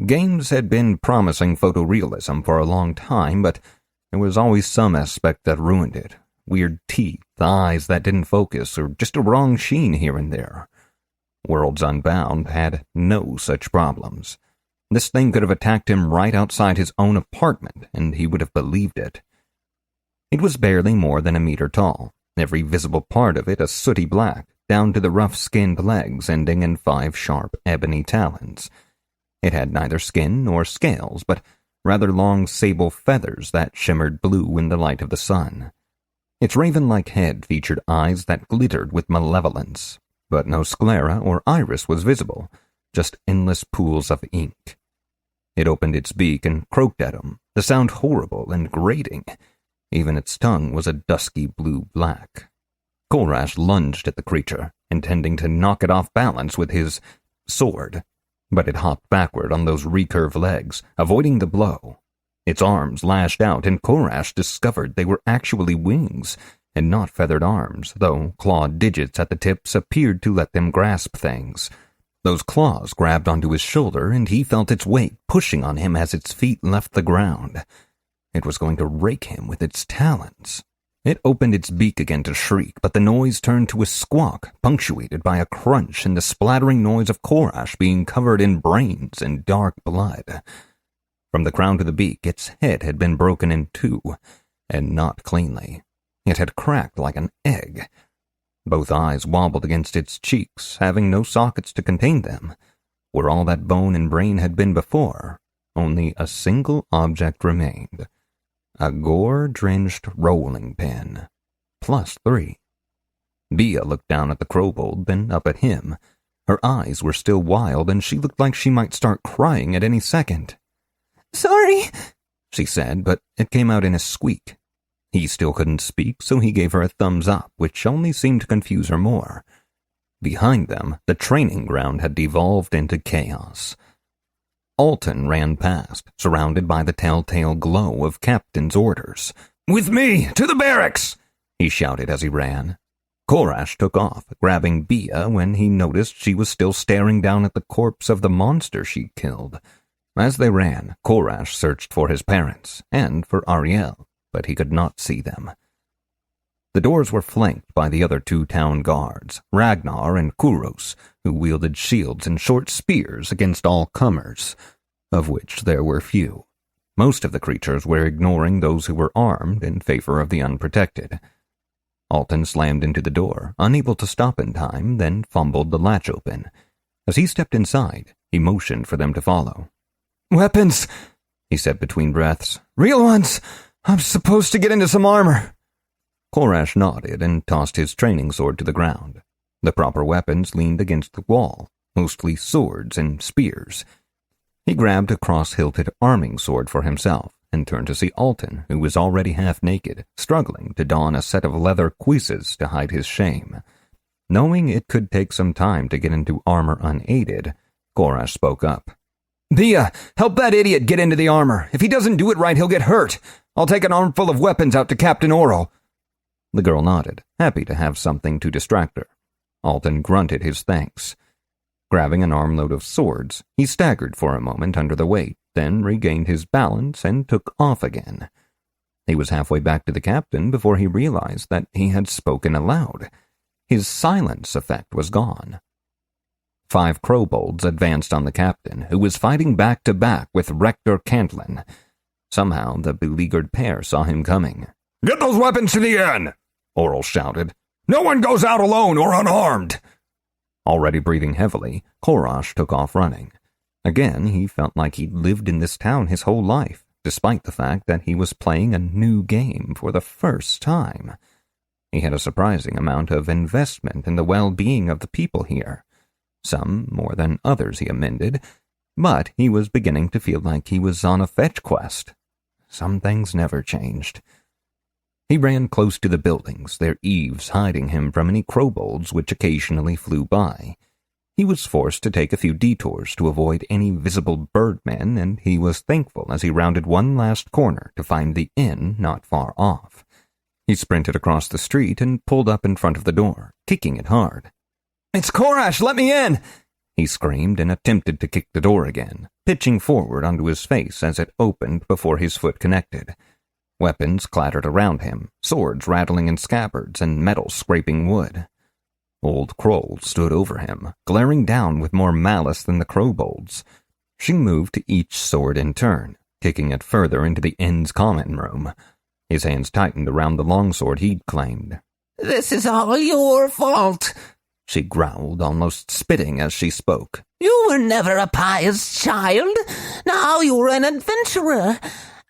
Games had been promising photorealism for a long time, but there was always some aspect that ruined it. Weird teeth, eyes that didn't focus, or just a wrong sheen here and there. Worlds Unbound had no such problems. This thing could have attacked him right outside his own apartment, and he would have believed it. It was barely more than a meter tall, every visible part of it a sooty black, down to the rough-skinned legs ending in 5 sharp ebony talons. It had neither skin nor scales, but rather long sable feathers that shimmered blue in the light of the sun. Its raven-like head featured eyes that glittered with malevolence, but no sclera or iris was visible, just endless pools of ink. It opened its beak and croaked at him, the sound horrible and grating. Even its tongue was a dusky blue-black. Korash lunged at the creature, intending to knock it off balance with his sword, but it hopped backward on those recurved legs, avoiding the blow. Its arms lashed out, and Korash discovered they were actually wings, and not feathered arms, though clawed digits at the tips appeared to let them grasp things. Those claws grabbed onto his shoulder, and he felt its weight pushing on him as its feet left the ground. It was going to rake him with its talons. It opened its beak again to shriek, but the noise turned to a squawk, punctuated by a crunch and the splattering noise of Korash being covered in brains and dark blood. From the crown to the beak, its head had been broken in 2, and not cleanly. It had cracked like an egg. Both eyes wobbled against its cheeks, having no sockets to contain them. Where all that bone and brain had been before, only a single object remained. A gore-drenched rolling pin. +3. Bia looked down at the kobold, then up at him. Her eyes were still wild, and she looked like she might start crying at any second. "Sorry," she said, but it came out in a squeak. He still couldn't speak, so he gave her a thumbs up, which only seemed to confuse her more. Behind them, the training ground had devolved into chaos. Alton ran past, surrounded by the telltale glow of Captain's orders. "With me, to the barracks!" he shouted as he ran. Korash took off, grabbing Bia when he noticed she was still staring down at the corpse of the monster she'd killed. As they ran, Korash searched for his parents, and for Ariel, but he could not see them. The doors were flanked by the other 2 town guards, Ragnar and Kuros, who wielded shields and short spears against all comers, of which there were few. Most of the creatures were ignoring those who were armed in favor of the unprotected. Alton slammed into the door, unable to stop in time, then fumbled the latch open. As he stepped inside, he motioned for them to follow. "Weapons," he said between breaths. "Real ones. I'm supposed to get into some armor." Korash nodded and tossed his training sword to the ground. The proper weapons leaned against the wall, mostly swords and spears. He grabbed a cross-hilted arming sword for himself and turned to see Alton, who was already half-naked, struggling to don a set of leather cuisses to hide his shame. Knowing it could take some time to get into armor unaided, Korash spoke up. "Bia, help that idiot get into the armor. If he doesn't do it right, he'll get hurt. I'll take an armful of weapons out to Captain Oral." The girl nodded, happy to have something to distract her. Alton grunted his thanks. Grabbing an armload of swords, he staggered for a moment under the weight, then regained his balance and took off again. He was halfway back to the captain before he realized that he had spoken aloud. His silence effect was gone. 5 kobolds advanced on the captain, who was fighting back-to-back with Rector Cantlin. Somehow the beleaguered pair saw him coming. "Get those weapons to the inn!" Oral shouted. "No one goes out alone or unarmed!" Already breathing heavily, Korash took off running. Again, he felt like he'd lived in this town his whole life, despite the fact that he was playing a new game for the first time. He had a surprising amount of investment in the well-being of the people here. Some more than others, he amended, but he was beginning to feel like he was on a fetch quest. Some things never changed. He ran close to the buildings, their eaves hiding him from any kobolds which occasionally flew by. He was forced to take a few detours to avoid any visible birdmen, and he was thankful as he rounded one last corner to find the inn not far off. He sprinted across the street and pulled up in front of the door, kicking it hard. "It's Korash, let me in!" He screamed and attempted to kick the door again, pitching forward onto his face as it opened before his foot connected. Weapons clattered around him, swords rattling in scabbards and metal scraping wood. Old Kroll stood over him, glaring down with more malice than the crowbolds. She moved to each sword in turn, kicking it further into the inn's common room. His hands tightened around the longsword he'd claimed. "This is all your fault," she growled, almost spitting as she spoke. "You were never a pious child. Now you're an adventurer.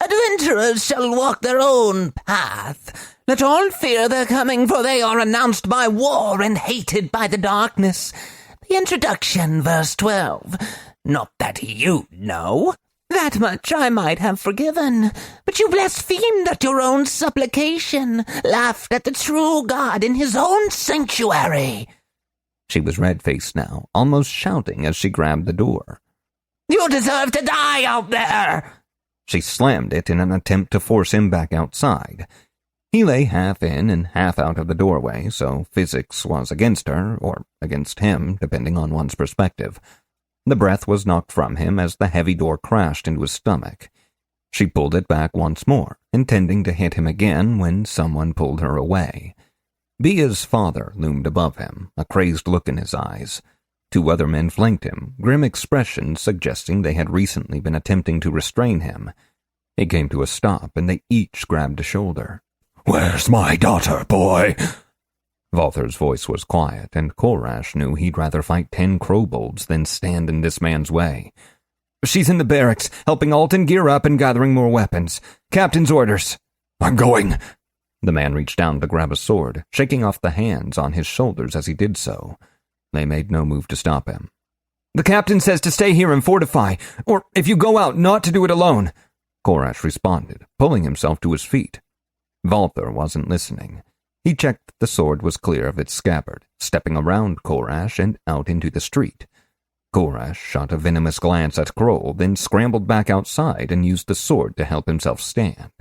Adventurers shall walk their own path. Let all fear their coming, for they are announced by war and hated by the darkness." The introduction, verse 12. Not that you know. That much I might have forgiven, but you blasphemed at your own supplication, laughed at the true God in his own sanctuary. She was red-faced now, almost shouting as she grabbed the door. "You deserve to die out there!" She slammed it in an attempt to force him back outside. He lay half in and half out of the doorway, so physics was against her, or against him, depending on one's perspective. The breath was knocked from him as the heavy door crashed into his stomach. She pulled it back once more, intending to hit him again when someone pulled her away. Bia's father loomed above him, a crazed look in his eyes. Two other men flanked him, grim expressions suggesting they had recently been attempting to restrain him. He came to a stop, and they each grabbed a shoulder. "Where's my daughter, boy?" Valther's voice was quiet, and Korash knew he'd rather fight 10 crowbolds than stand in this man's way. "She's in the barracks, helping Alton gear up and gathering more weapons. Captain's orders." "I'm going." The man reached down to grab a sword, shaking off the hands on his shoulders as he did so. They made no move to stop him. "The captain says to stay here and fortify, or if you go out, not to do it alone," Korash responded, pulling himself to his feet. Valther wasn't listening. He checked the sword was clear of its scabbard, stepping around Korash and out into the street. Korash shot a venomous glance at Kroll, then scrambled back outside and used the sword to help himself stand.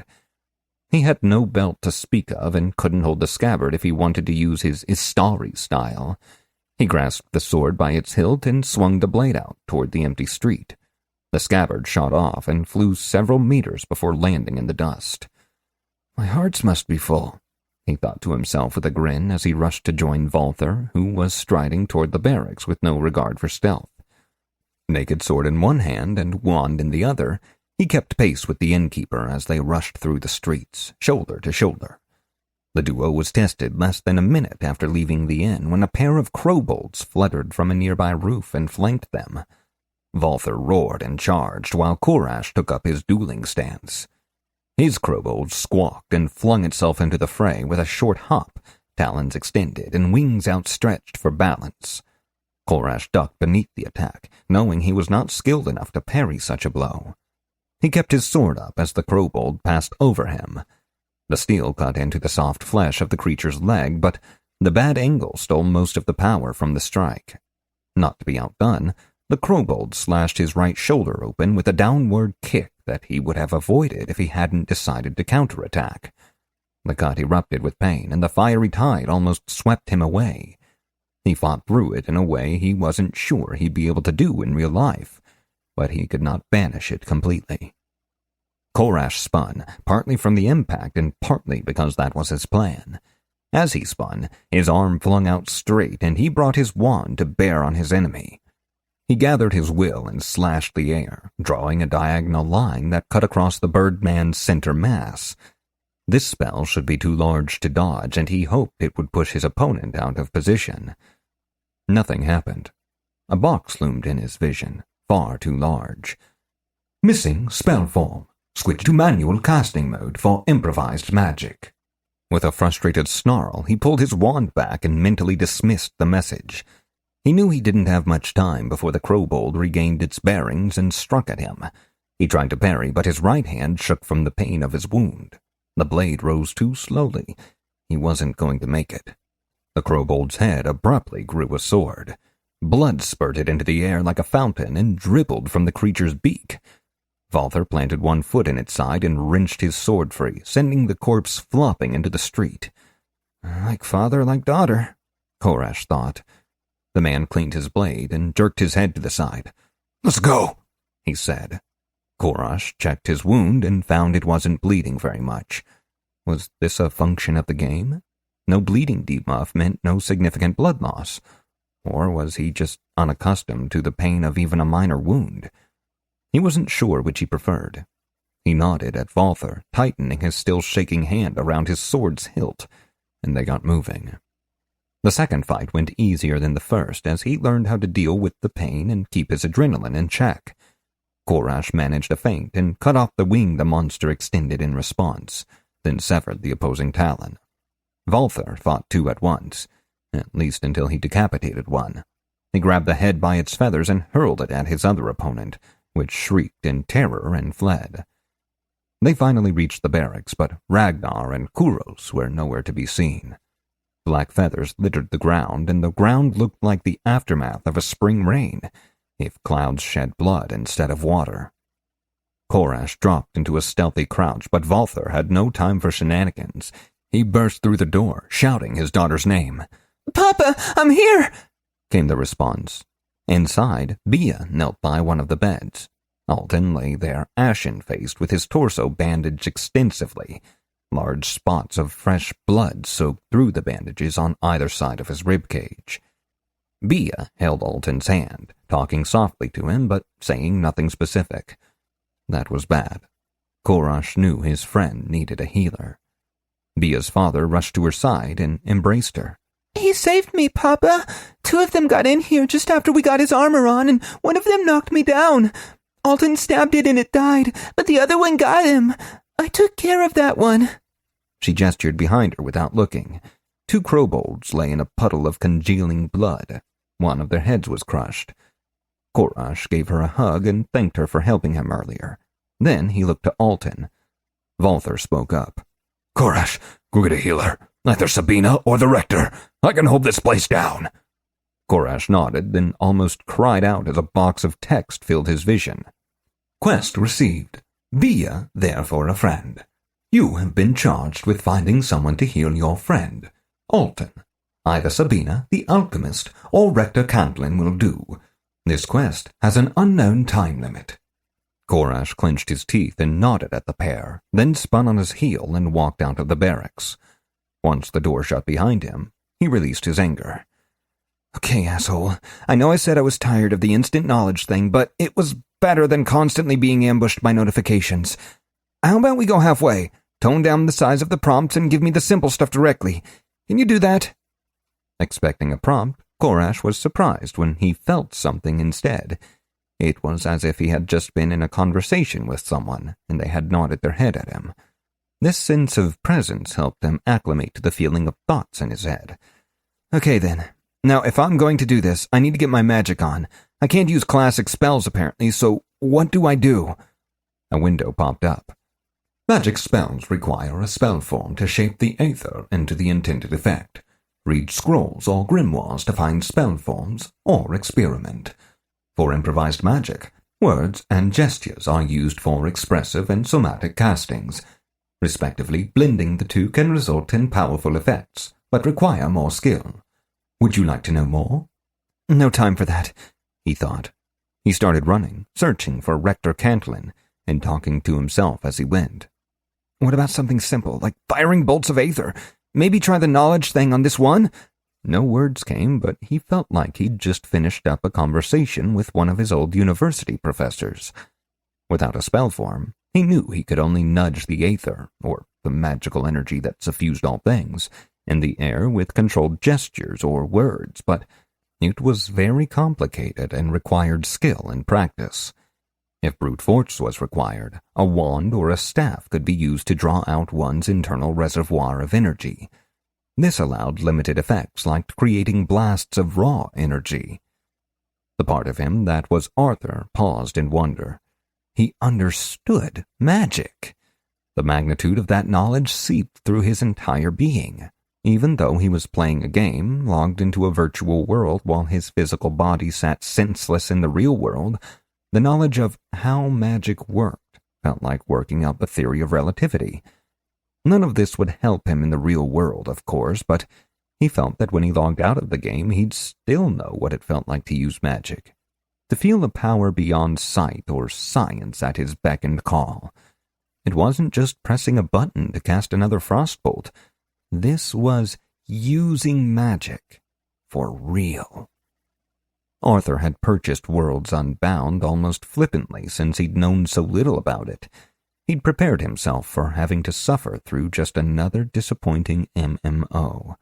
He had no belt to speak of and couldn't hold the scabbard if he wanted to use his Istari style. He grasped the sword by its hilt and swung the blade out toward the empty street. The scabbard shot off and flew several meters before landing in the dust. My hearts must be full, he thought to himself with a grin as he rushed to join Valther, who was striding toward the barracks with no regard for stealth. Naked sword in one hand and wand in the other, he kept pace with the innkeeper as they rushed through the streets, shoulder to shoulder. The duo was tested less than a minute after leaving the inn when a pair of crowbolts fluttered from a nearby roof and flanked them. Valther roared and charged while Korash took up his dueling stance. His crowbold squawked and flung itself into the fray with a short hop, talons extended and wings outstretched for balance. Korash ducked beneath the attack, knowing he was not skilled enough to parry such a blow. He kept his sword up as the crowbold passed over him. The steel cut into the soft flesh of the creature's leg, but the bad angle stole most of the power from the strike. Not to be outdone, the crowbold slashed his right shoulder open with a downward kick that he would have avoided if he hadn't decided to counterattack. The cut erupted with pain, and the fiery tide almost swept him away. He fought through it in a way he wasn't sure he'd be able to do in real life, but he could not banish it completely. Korash spun, partly from the impact and partly because that was his plan. As he spun, his arm flung out straight, and he brought his wand to bear on his enemy. He gathered his will and slashed the air, drawing a diagonal line that cut across the birdman's center mass. This spell should be too large to dodge, and he hoped it would push his opponent out of position. Nothing happened. A box loomed in his vision, far too large. Missing spell form. Switch to manual casting mode for improvised magic. With a frustrated snarl, he pulled his wand back and mentally dismissed the message. He knew he didn't have much time before the crowbold regained its bearings and struck at him. He tried to parry, but his right hand shook from the pain of his wound. The blade rose too slowly. He wasn't going to make it. The crowbold's head abruptly grew a sword. Blood spurted into the air like a fountain and dribbled from the creature's beak. Valther planted one foot in its side and wrenched his sword free, sending the corpse flopping into the street. Like father, like daughter, Korash thought. The man cleaned his blade and jerked his head to the side. Let's go, he said. Korash checked his wound and found it wasn't bleeding very much. Was this a function of the game? No bleeding debuff meant no significant blood loss. Or was he just unaccustomed to the pain of even a minor wound? He wasn't sure which he preferred. He nodded at Valther, tightening his still shaking hand around his sword's hilt, and they got moving. The second fight went easier than the first as he learned how to deal with the pain and keep his adrenaline in check. Korash managed a feint and cut off the wing the monster extended in response, then severed the opposing talon. Valther fought two at once, at least until he decapitated one. He grabbed the head by its feathers and hurled it at his other opponent, which shrieked in terror and fled. They finally reached the barracks, but Ragnar and Kuros were nowhere to be seen. Black feathers littered the ground, and the ground looked like the aftermath of a spring rain, if clouds shed blood instead of water. Korash dropped into a stealthy crouch, but Valther had no time for shenanigans. He burst through the door, shouting his daughter's name. "Papa, I'm here!" came the response. Inside, Bia knelt by one of the beds. Alton lay there ashen-faced with his torso bandaged extensively. Large spots of fresh blood soaked through the bandages on either side of his ribcage. Bia held Alton's hand, talking softly to him but saying nothing specific. That was bad. Korash knew his friend needed a healer. Bia's father rushed to her side and embraced her. "He saved me, Papa. Two of them got in here just after we got his armor on, and one of them knocked me down. Alton stabbed it and it died, but the other one got him. I took care of that one." She gestured behind her without looking. Two kobolds lay in a puddle of congealing blood. One of their heads was crushed. Korash gave her a hug and thanked her for helping him earlier. Then he looked to Alton. Valther spoke up. "Korash, go get a healer. Either Sabina or the Rector. I can hold this place down." Korash nodded, then almost cried out as a box of text filled his vision. Quest received. Bia, therefore a friend. You have been charged with finding someone to heal your friend. Alton. Either Sabina, the alchemist, or Rector Cantlin will do. This quest has an unknown time limit. Korash clenched his teeth and nodded at the pair, then spun on his heel and walked out of the barracks. Once the door shut behind him, he released his anger. "Okay, asshole. I know I said I was tired of the instant knowledge thing, but it was better than constantly being ambushed by notifications. How about we go halfway? Tone down the size of the prompts and give me the simple stuff directly. Can you do that?" Expecting a prompt, Korash was surprised when he felt something instead. It was as if he had just been in a conversation with someone, and they had nodded their head at him. This sense of presence helped him acclimate to the feeling of thoughts in his head. "Okay then. Now, if I'm going to do this, I need to get my magic on. I can't use classic spells, apparently, so what do I do?" A window popped up. Magic spells require a spell form to shape the aether into the intended effect. Read scrolls or grimoires to find spell forms, or experiment. For improvised magic, words and gestures are used for expressive and somatic castings. Respectively, blending the two can result in powerful effects, but require more skill. Would you like to know more? No time for that, he thought. He started running, searching for Rector Cantlin, and talking to himself as he went. What about something simple, like firing bolts of aether? Maybe try the knowledge thing on this one? No words came, but he felt like he'd just finished up a conversation with one of his old university professors. Without a spell form, he knew he could only nudge the aether, or the magical energy that suffused all things, in the air with controlled gestures or words, but it was very complicated and required skill and practice. If brute force was required, a wand or a staff could be used to draw out one's internal reservoir of energy. This allowed limited effects like creating blasts of raw energy. The part of him that was Arthur paused in wonder. He understood magic. The magnitude of that knowledge seeped through his entire being. Even though he was playing a game, logged into a virtual world while his physical body sat senseless in the real world, the knowledge of how magic worked felt like working out the theory of relativity. None of this would help him in the real world, of course, but he felt that when he logged out of the game, he'd still know what it felt like to use magic, to feel the power beyond sight or science at his beck and call. It wasn't just pressing a button to cast another frostbolt. This was using magic for real. Arthur had purchased Worlds Unbound almost flippantly since he'd known so little about it. He'd prepared himself for having to suffer through just another disappointing MMO.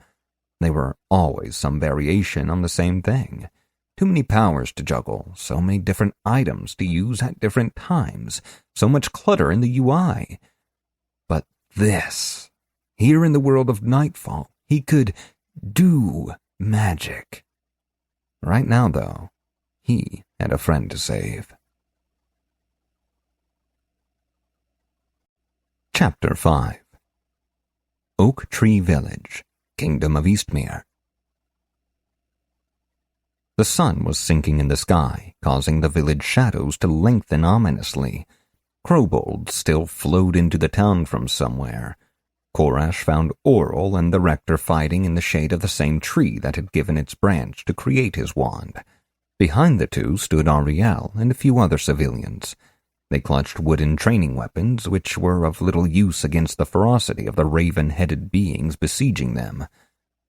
They were always some variation on the same thing. Too many powers to juggle, so many different items to use at different times, so much clutter in the UI. But this, here in the world of Nightfall, he could do magic. Right now, though, he had a friend to save. Chapter 5 Oak Tree Village, Kingdom of Eastmere. The sun was sinking in the sky, causing the village shadows to lengthen ominously. Kobolds still flowed into the town from somewhere. Korash found Oral and the rector fighting in the shade of the same tree that had given its branch to create his wand. Behind the two stood Ariel and a few other civilians. They clutched wooden training weapons, which were of little use against the ferocity of the raven-headed beings besieging them.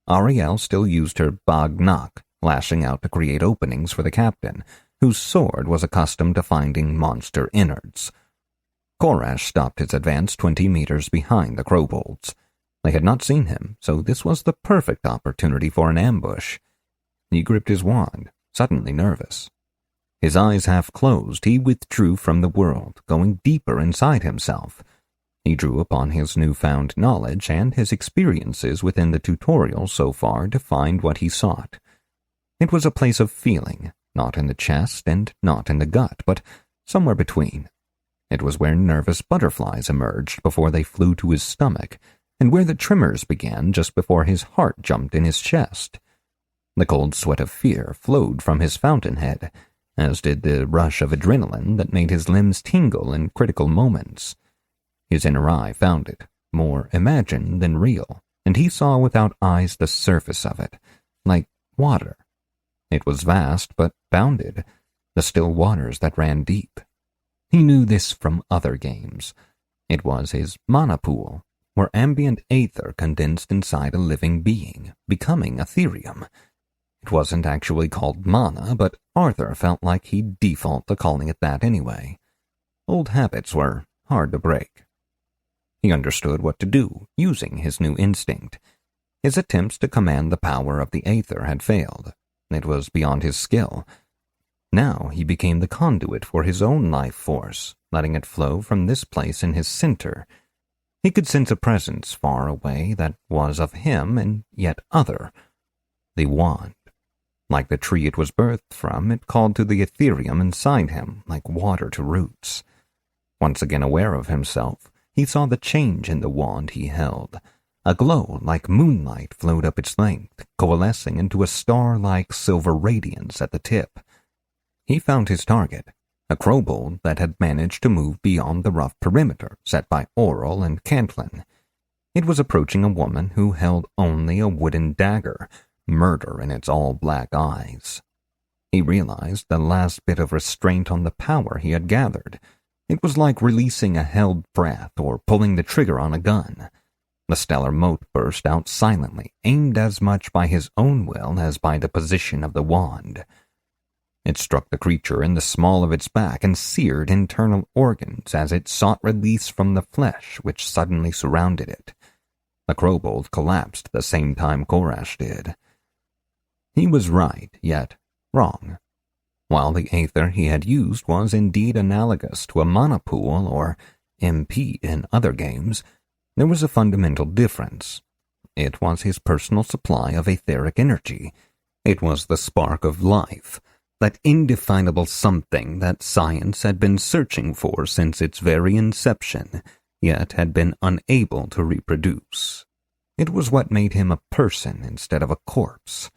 Ariel still used her Bagnak, lashing out to create openings for the captain, whose sword was accustomed to finding monster innards. Korash stopped his advance 20 meters behind the kobolds. They had not seen him, so this was the perfect opportunity for an ambush. He gripped his wand, suddenly nervous. His eyes half closed, he withdrew from the world, going deeper inside himself. He drew upon his newfound knowledge and his experiences within the tutorial so far to find what he sought. It was a place of feeling, not in the chest and not in the gut, but somewhere between. It was where nervous butterflies emerged before they flew to his stomach, and where the tremors began just before his heart jumped in his chest. The cold sweat of fear flowed from his fountainhead, as did the rush of adrenaline that made his limbs tingle in critical moments. His inner eye found it, more imagined than real, and he saw without eyes the surface of it, like water. It was vast but bounded, the still waters that ran deep. He knew this from other games. It was his mana pool, where ambient aether condensed inside a living being, becoming Ethereum. It wasn't actually called mana, but Arthur felt like he'd default to calling it that anyway. Old habits were hard to break. He understood what to do, using his new instinct. His attempts to command the power of the aether had failed. It was beyond his skill. Now he became the conduit for his own life force, letting it flow from this place in his center. He could sense a presence far away that was of him and yet other. The wand. Like the tree it was birthed from, it called to the Ethereum inside him, like water to roots. Once again aware of himself, he saw the change in the wand he held. A glow like moonlight flowed up its length, coalescing into a star-like silver radiance at the tip. He found his target, a kobold that had managed to move beyond the rough perimeter set by Oral and Cantlin. It was approaching a woman who held only a wooden dagger, murder in its all-black eyes. He realized the last bit of restraint on the power he had gathered. It was like releasing a held breath or pulling the trigger on a gun. The stellar mote burst out silently, aimed as much by his own will as by the position of the wand. It struck the creature in the small of its back and seared internal organs as it sought release from the flesh which suddenly surrounded it. The kobold collapsed the same time Korash did. He was right, yet wrong. While the aether he had used was indeed analogous to a mana pool or MP in other games, there was a fundamental difference. It was his personal supply of etheric energy. It was the spark of life, that indefinable something that science had been searching for since its very inception, yet had been unable to reproduce. It was what made him a person instead of a corpse.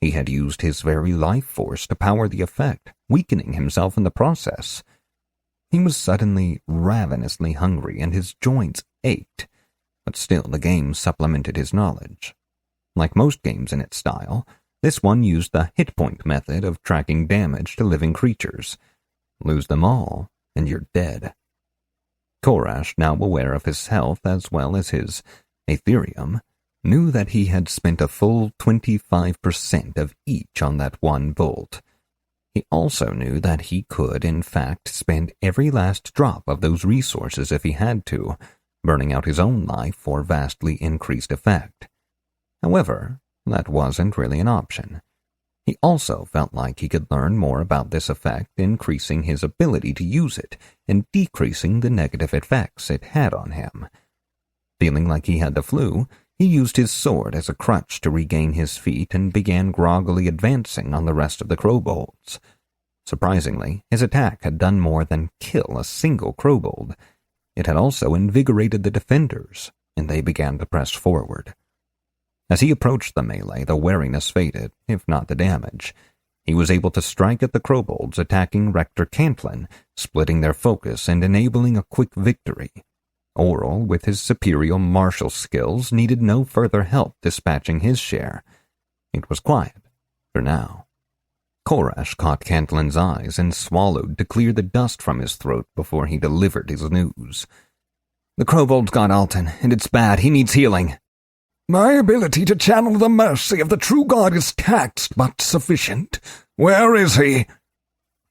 He had used his very life force to power the effect, weakening himself in the process. He was suddenly ravenously hungry and his joints ached, but still the game supplemented his knowledge. Like most games in its style, this one used the hit point method of tracking damage to living creatures. Lose them all, and you're dead. Korash, now aware of his health as well as his Aetherium, knew that he had spent a full 25% of each on that one bolt. He also knew that he could, in fact, spend every last drop of those resources if he had to, burning out his own life for vastly increased effect. However, that wasn't really an option. He also felt like he could learn more about this effect, increasing his ability to use it and decreasing the negative effects it had on him. Feeling like he had the flu, he used his sword as a crutch to regain his feet and began groggily advancing on the rest of the crowbolds. Surprisingly, his attack had done more than kill a single crowbold. It had also invigorated the defenders, and they began to press forward. As he approached the melee, the wariness faded, if not the damage. He was able to strike at the crowbolds attacking Rector Cantlin, splitting their focus and enabling a quick victory. Oral, with his superior martial skills, needed no further help dispatching his share. It was quiet, for now. Korash caught Cantlin's eyes and swallowed to clear the dust from his throat before he delivered his news. The Crowbold's got Alton, and it's bad. He needs healing. My ability to channel the mercy of the true God is taxed, but sufficient. Where is he?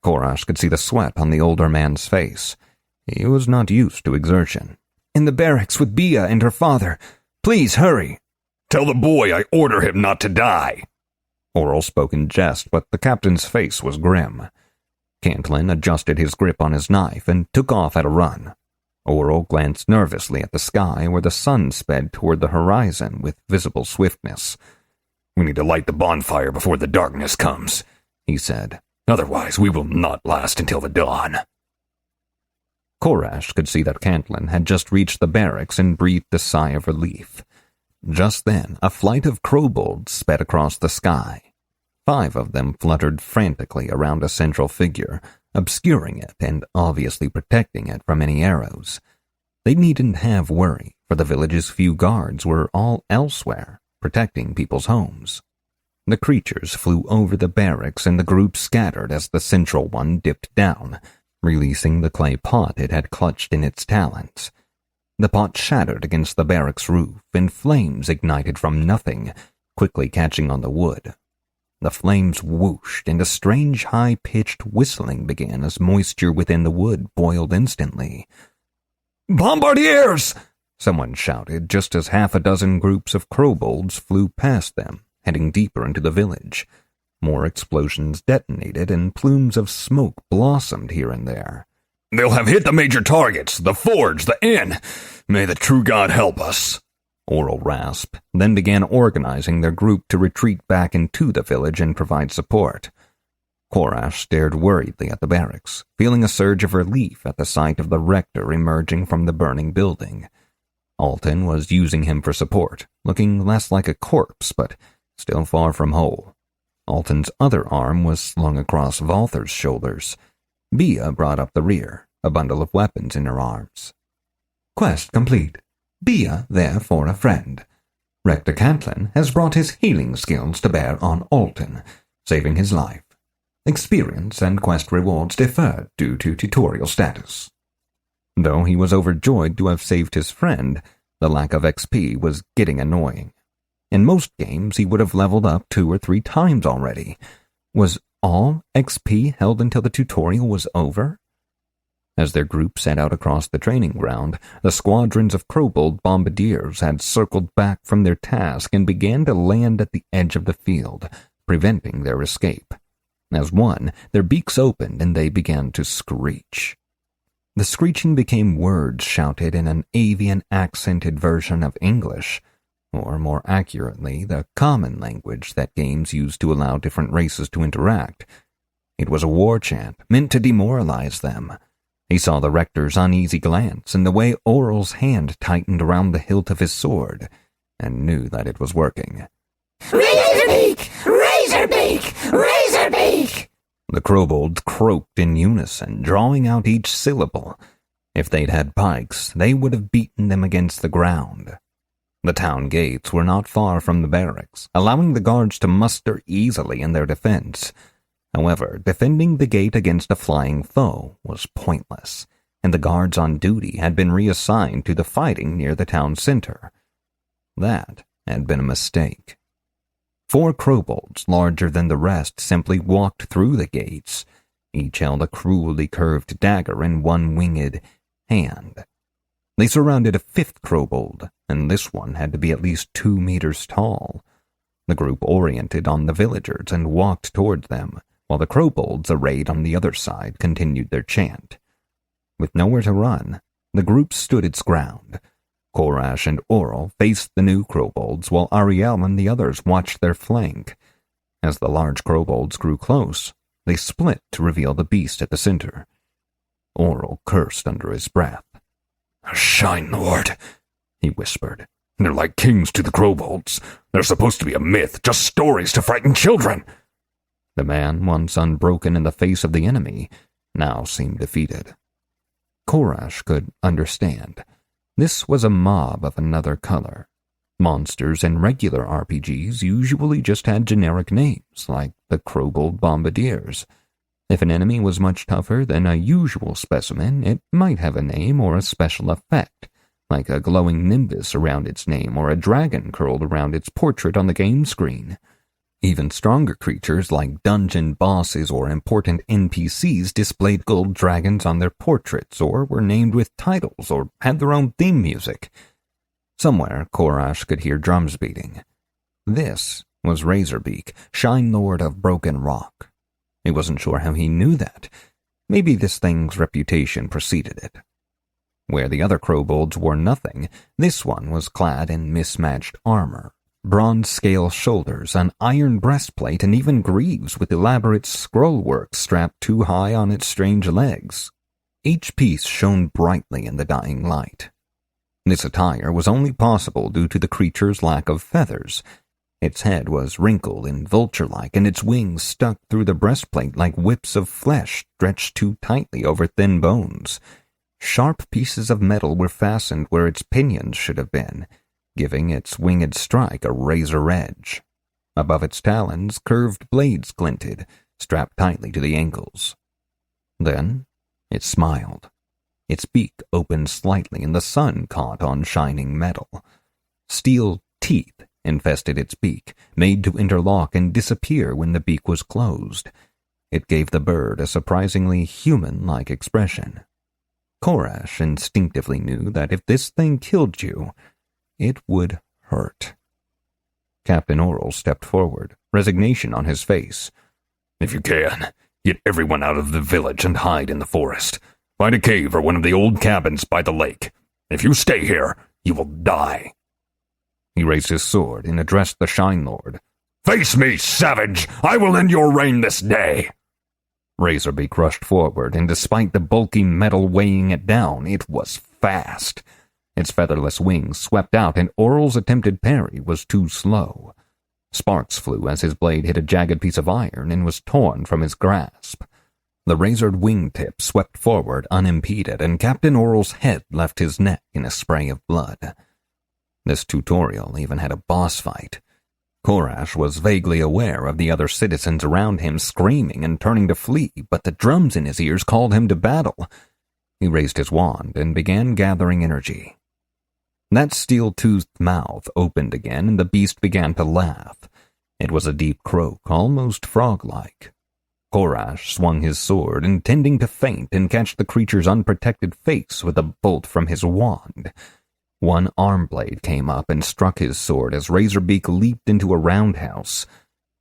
Korash could see the sweat on the older man's face. He was not used to exertion. In the barracks with Bia and her father. Please, hurry. Tell the boy I order him not to die. Oral spoke in jest, but the captain's face was grim. Cantlin adjusted his grip on his knife and took off at a run. Oral glanced nervously at the sky where the sun sped toward the horizon with visible swiftness. We need to light the bonfire before the darkness comes, he said. Otherwise, we will not last until the dawn. Korash could see that Cantlin had just reached the barracks and breathed a sigh of relief. Just then, a flight of crowbolds sped across the sky. 5 of them fluttered frantically around a central figure, obscuring it and obviously protecting it from any arrows. They needn't have worry, for the village's few guards were all elsewhere, protecting people's homes. The creatures flew over the barracks and the group scattered as the central one dipped down, releasing the clay pot it had clutched in its talons. The pot shattered against the barracks roof, and flames ignited from nothing, quickly catching on the wood. The flames whooshed, and a strange high-pitched whistling began as moisture within the wood boiled instantly. Bombardiers! Someone shouted just as 6 groups of crowbolds flew past them, heading deeper into the village. More explosions detonated, and plumes of smoke blossomed here and there. They'll have hit the major targets, the forge, the inn. May the true God help us. Oral rasped, then began organizing their group to retreat back into the village and provide support. Korash stared worriedly at the barracks, feeling a surge of relief at the sight of the rector emerging from the burning building. Alton was using him for support, looking less like a corpse, but still far from whole. Alton's other arm was slung across Valther's shoulders. Bia brought up the rear, a bundle of weapons in her arms. Quest complete. Bia there for a friend. Rector Cantlin has brought his healing skills to bear on Alton, saving his life. Experience and quest rewards deferred due to tutorial status. Though he was overjoyed to have saved his friend, the lack of XP was getting annoying. In most games, he would have leveled up 2 or 3 times already. Was all XP held until the tutorial was over? As their group set out across the training ground, the squadrons of crowbold bombardiers had circled back from their task and began to land at the edge of the field, preventing their escape. As one, their beaks opened and they began to screech. The screeching became words shouted in an avian accented version of English, or more accurately, the common language that games use to allow different races to interact. It was a war chant meant to demoralize them. He saw the rector's uneasy glance and the way Oral's hand tightened around the hilt of his sword. and knew that it was working. Razorbeak! Razorbeak! Razorbeak! The kobolds croaked in unison, drawing out each syllable. If they'd had pikes, they would have beaten them against the ground. The town gates were not far from the barracks, allowing the guards to muster easily in their defense. However, defending the gate against a flying foe was pointless, and the guards on duty had been reassigned to the fighting near the town center. That had been a mistake. 4 kobolds, larger than the rest, simply walked through the gates. Each held a cruelly curved dagger in one winged hand. They surrounded a 5th kobold, and this one had to be at least 2 meters tall. The group oriented on the villagers and walked toward them, while the kobolds arrayed on the other side continued their chant. With nowhere to run, the group stood its ground. Korash and Oral faced the new kobolds, while Ariel and the others watched their flank. As the large kobolds grew close, they split to reveal the beast at the center. Oral cursed under his breath. "A Shine Lord," he whispered. "They're like kings to the kobolds. They're supposed to be a myth, just stories to frighten children." The man, once unbroken in the face of the enemy, now seemed defeated. Korash could understand. This was a mob of another color. Monsters in regular RPGs usually just had generic names, like the kobold bombardiers. If an enemy was much tougher than a usual specimen, it might have a name or a special effect, like a glowing nimbus around its name or a dragon curled around its portrait on the game screen. Even stronger creatures like dungeon bosses or important NPCs displayed gold dragons on their portraits or were named with titles or had their own theme music. Somewhere, Korash could hear drums beating. This was Razorbeak, Shine Lord of Broken Rock. He wasn't sure how he knew that. Maybe this thing's reputation preceded it. Where the other kobolds wore nothing, this one was clad in mismatched armor. Bronze scale shoulders, an iron breastplate, and even greaves with elaborate scrollwork strapped too high on its strange legs. Each piece shone brightly in the dying light. This attire was only possible due to the creature's lack of feathers. Its head was wrinkled and vulture-like, and its wings stuck through the breastplate like whips of flesh stretched too tightly over thin bones. Sharp pieces of metal were fastened where its pinions should have been, giving its winged strike a razor edge. Above its talons, curved blades glinted, strapped tightly to the ankles. Then it smiled. Its beak opened slightly and the sun caught on shining metal. Steel teeth infested its beak, made to interlock and disappear when the beak was closed. It gave the bird a surprisingly human-like expression. Korash instinctively knew that if this thing killed you, it would hurt. Captain Oral stepped forward, resignation on his face. "If you can, get everyone out of the village and hide in the forest. Find a cave or one of the old cabins by the lake. If you stay here, you will die." He raised his sword and addressed the Shine Lord. "Face me, savage! I will end your reign this day!" Razorbeak rushed forward, and despite the bulky metal weighing it down, it was fast. Its featherless wings swept out, and Oral's attempted parry was too slow. Sparks flew as his blade hit a jagged piece of iron and was torn from his grasp. The razored wingtip swept forward unimpeded, and Captain Oral's head left his neck in a spray of blood. This tutorial even had a boss fight. Korash was vaguely aware of the other citizens around him screaming and turning to flee, but the drums in his ears called him to battle. He raised his wand and began gathering energy. That steel-toothed mouth opened again, and the beast began to laugh. It was a deep croak, almost frog-like. Korash swung his sword, intending to feint and catch the creature's unprotected face with a bolt from his wand. One arm blade came up and struck his sword as Razorbeak leaped into a roundhouse.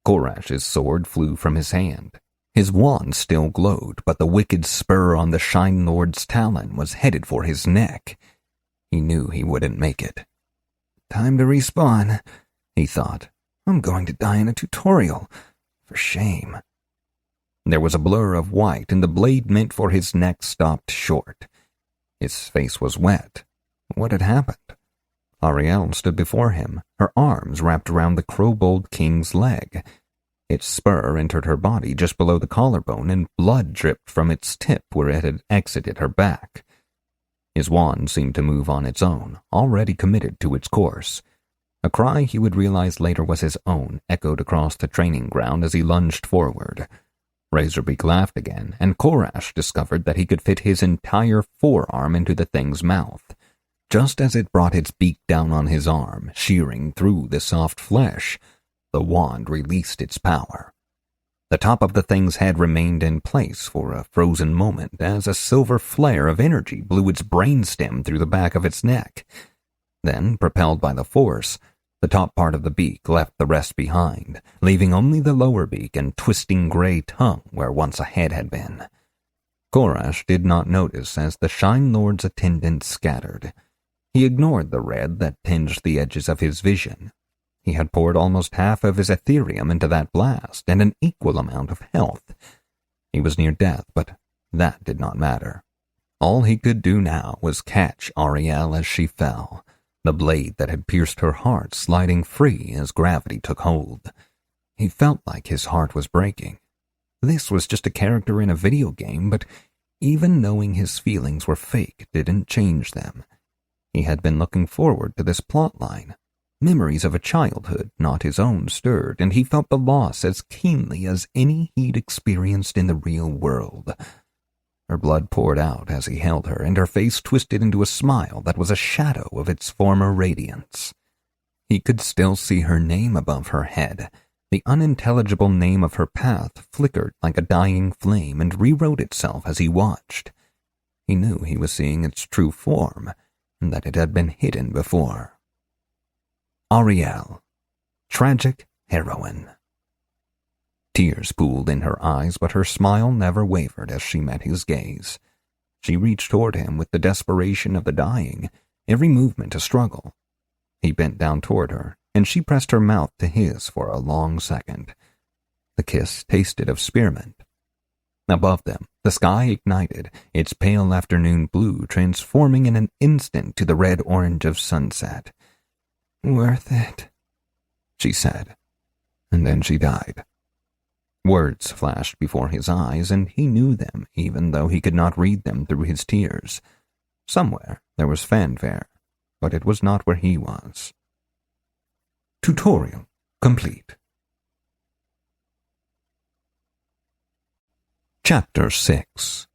Korash's sword flew from his hand. His wand still glowed, but the wicked spur on the Shine Lord's talon was headed for his neck. He knew he wouldn't make it. "Time to respawn," he thought. "I'm going to die in a tutorial. For shame." There was a blur of white, and the blade meant for his neck stopped short. His face was wet. What had happened? Ariel stood before him, her arms wrapped around the crowbold king's leg. Its spur entered her body just below the collarbone, and blood dripped from its tip where it had exited her back. His wand seemed to move on its own, already committed to its course. A cry he would realize later was his own echoed across the training ground as he lunged forward. Razorbeak laughed again, and Korash discovered that he could fit his entire forearm into the thing's mouth. Just as it brought its beak down on his arm, shearing through the soft flesh, the wand released its power. The top of the thing's head remained in place for a frozen moment as a silver flare of energy blew its brainstem through the back of its neck. Then, propelled by the force, the top part of the beak left the rest behind, leaving only the lower beak and twisting gray tongue where once a head had been. Korash did not notice as the Shine Lord's attendants scattered. He ignored the red that tinged the edges of his vision. He had poured almost half of his Ethereum into that blast, and an equal amount of health. He was near death, but that did not matter. All he could do now was catch Ariel as she fell, the blade that had pierced her heart sliding free as gravity took hold. He felt like his heart was breaking. This was just a character in a video game, but even knowing his feelings were fake didn't change them. He had been looking forward to this plotline. Memories of a childhood not his own stirred, and he felt the loss as keenly as any he'd experienced in the real world. Her blood poured out as he held her, and her face twisted into a smile that was a shadow of its former radiance. He could still see her name above her head. The unintelligible name of her path flickered like a dying flame and rewrote itself as he watched. He knew he was seeing its true form, and that it had been hidden before. Ariel, tragic heroine. Tears pooled in her eyes, but her smile never wavered as she met his gaze. She reached toward him with the desperation of the dying, every movement a struggle. He bent down toward her, and she pressed her mouth to his for a long second. The kiss tasted of spearmint. Above them, the sky ignited, its pale afternoon blue transforming in an instant to the red-orange of sunset. "Worth it," she said, and then she died. Words flashed before his eyes, and he knew them, even though he could not read them through his tears. Somewhere there was fanfare, but it was not where he was. Tutorial complete. Chapter 6.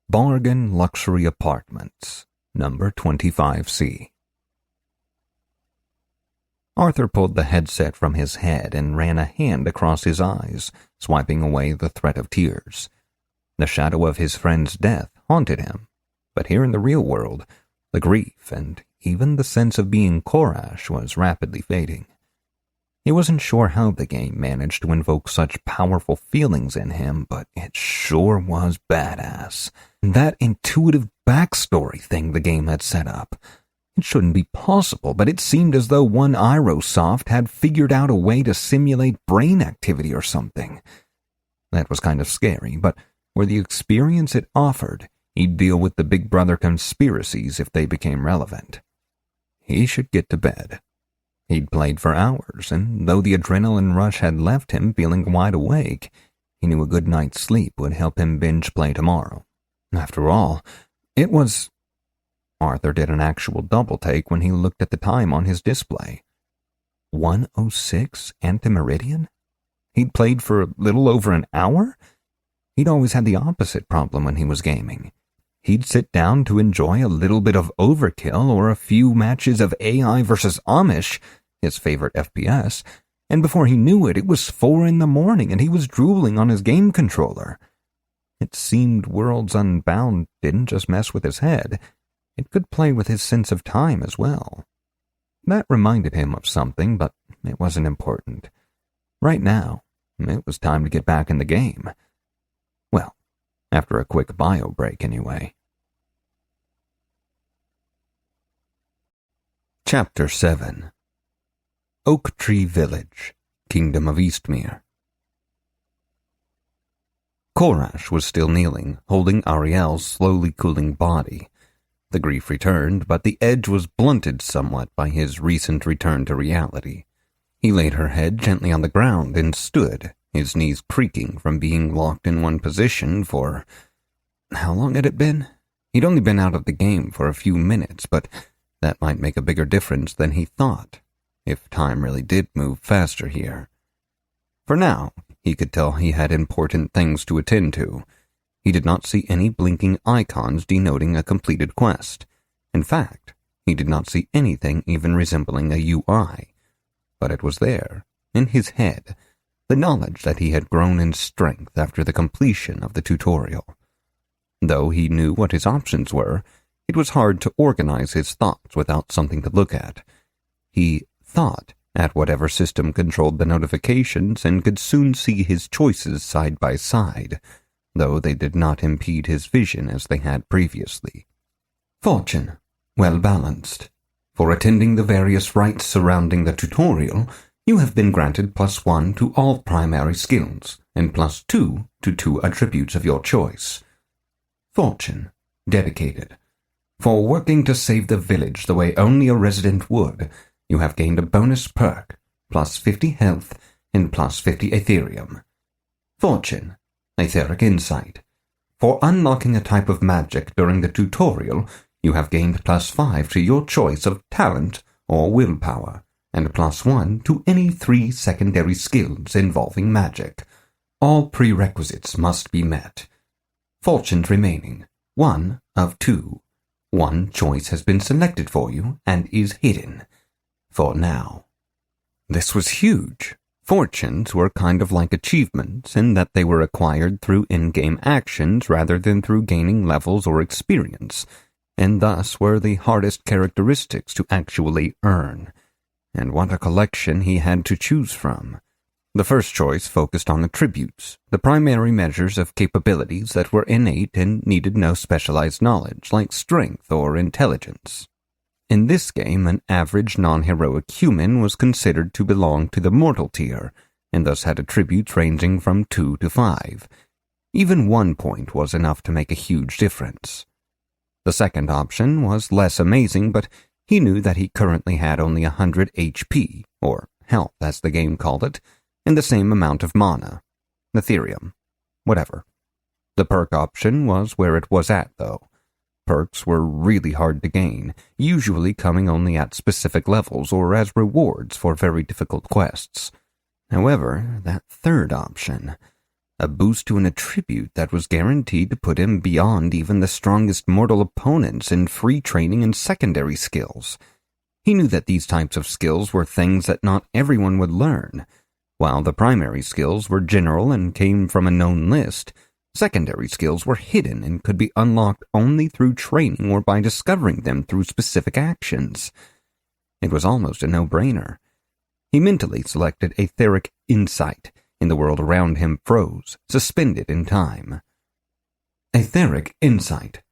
Bargain Luxury Apartments, number 25C. Arthur pulled the headset from his head and ran a hand across his eyes, swiping away the threat of tears. The shadow of his friend's death haunted him, but here in the real world, the grief and even the sense of being Korash was rapidly fading. He wasn't sure how the game managed to invoke such powerful feelings in him, but it sure was badass. That intuitive backstory thing the game had set up. It shouldn't be possible, but it seemed as though one Irosoft had figured out a way to simulate brain activity or something. That was kind of scary, but for the experience it offered, he'd deal with the Big Brother conspiracies if they became relevant. He should get to bed. He'd played for hours, and though the adrenaline rush had left him feeling wide awake, he knew a good night's sleep would help him binge play tomorrow. After all, it was... Arthur did an actual double-take when he looked at the time on his display. 1:06 anti-meridian? He'd played for a little over an hour? He'd always had the opposite problem when he was gaming. He'd sit down to enjoy a little bit of Overkill or a few matches of AI versus Amish, his favorite FPS, and before he knew it, it was 4 a.m. and he was drooling on his game controller. It seemed Worlds Unbound didn't just mess with his head. It could play with his sense of time as well. That reminded him of something, but it wasn't important. Right now, it was time to get back in the game. Well, after a quick bio break anyway. Chapter 7. Oak Tree Village, Kingdom of Eastmere. Korash was still kneeling, holding Ariel's slowly cooling body. The grief returned, but the edge was blunted somewhat by his recent return to reality. He laid her head gently on the ground and stood, his knees creaking from being locked in one position for... How long had it been? He'd only been out of the game for a few minutes, but that might make a bigger difference than he thought, if time really did move faster here. For now, he could tell he had important things to attend to. He did not see any blinking icons denoting a completed quest. In fact, he did not see anything even resembling a UI. But it was there, in his head, the knowledge that he had grown in strength after the completion of the tutorial. Though he knew what his options were, it was hard to organize his thoughts without something to look at. He thought at whatever system controlled the notifications and could soon see his choices side by side, though they did not impede his vision as they had previously. Fortune, well balanced. For attending the various rites surrounding the tutorial, you have been granted +1 to all primary skills, and +2 to 2 attributes of your choice. Fortune, dedicated. For working to save the village the way only a resident would, you have gained a bonus perk, +50 health and +50 Ethereum. Fortune, etheric insight. For unlocking a type of magic during the tutorial, you have gained +5 to your choice of talent or willpower, and +1 to any 3 secondary skills involving magic. All prerequisites must be met. Fortunes remaining, 1 of 2. One choice has been selected for you and is hidden. For now. This was huge. Fortunes were kind of like achievements in that they were acquired through in-game actions rather than through gaining levels or experience, and thus were the hardest characteristics to actually earn. And what a collection he had to choose from. The first choice focused on attributes, the primary measures of capabilities that were innate and needed no specialized knowledge, like strength or intelligence. In this game, an average non-heroic human was considered to belong to the mortal tier, and thus had attributes ranging from 2 to 5. Even 1 point was enough to make a huge difference. The second option was less amazing, but he knew that he currently had only 100 HP, or health as the game called it, and the same amount of mana. Ethereum. Whatever. The perk option was where it was at, though. Perks were really hard to gain, usually coming only at specific levels or as rewards for very difficult quests. However, that third option, a boost to an attribute that was guaranteed to put him beyond even the strongest mortal opponents in free training and secondary skills. He knew that these types of skills were things that not everyone would learn. While the primary skills were general and came from a known list, secondary skills were hidden and could be unlocked only through training or by discovering them through specific actions. It was almost a no-brainer. He mentally selected Etheric Insight, and the world around him froze, suspended in time. Etheric Insight.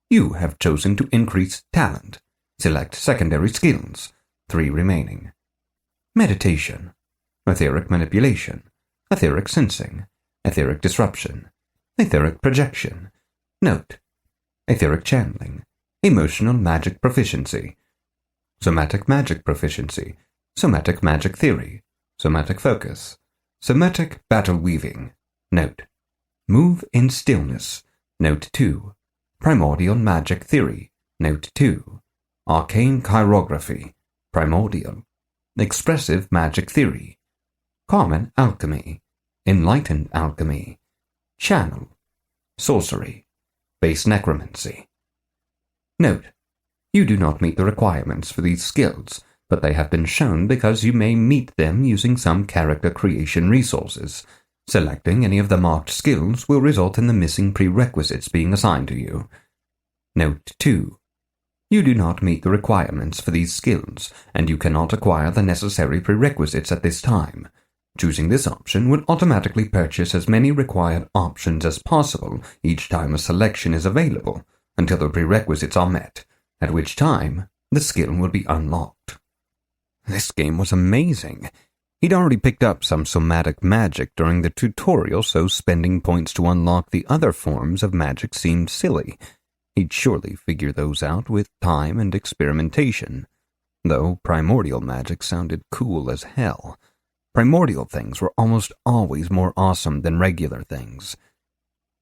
You have chosen to increase talent. Select secondary skills. 3 remaining. Meditation. Etheric Manipulation. Etheric Sensing. Etheric Disruption. Etheric Projection. Note. Etheric Channeling. Emotional Magic Proficiency. Somatic Magic Proficiency. Somatic Magic Theory. Somatic Focus. Somatic Battle Weaving. Note. Move in Stillness. Note 2. Primordial Magic Theory. Note 2. Arcane Chirography. Primordial. Expressive Magic Theory. Common Alchemy. Enlightened Alchemy. Channel. Sorcery. Base Necromancy. Note. You do not meet the requirements for these skills, but they have been shown because you may meet them using some character creation resources. Selecting any of the marked skills will result in the missing prerequisites being assigned to you. Note 2. You do not meet the requirements for these skills, and you cannot acquire the necessary prerequisites at this time. Choosing this option would automatically purchase as many required options as possible each time a selection is available, until the prerequisites are met, at which time the skill will be unlocked. This game was amazing. He'd already picked up some somatic magic during the tutorial, so spending points to unlock the other forms of magic seemed silly. He'd surely figure those out with time and experimentation. Though primordial magic sounded cool as hell. Primordial things were almost always more awesome than regular things.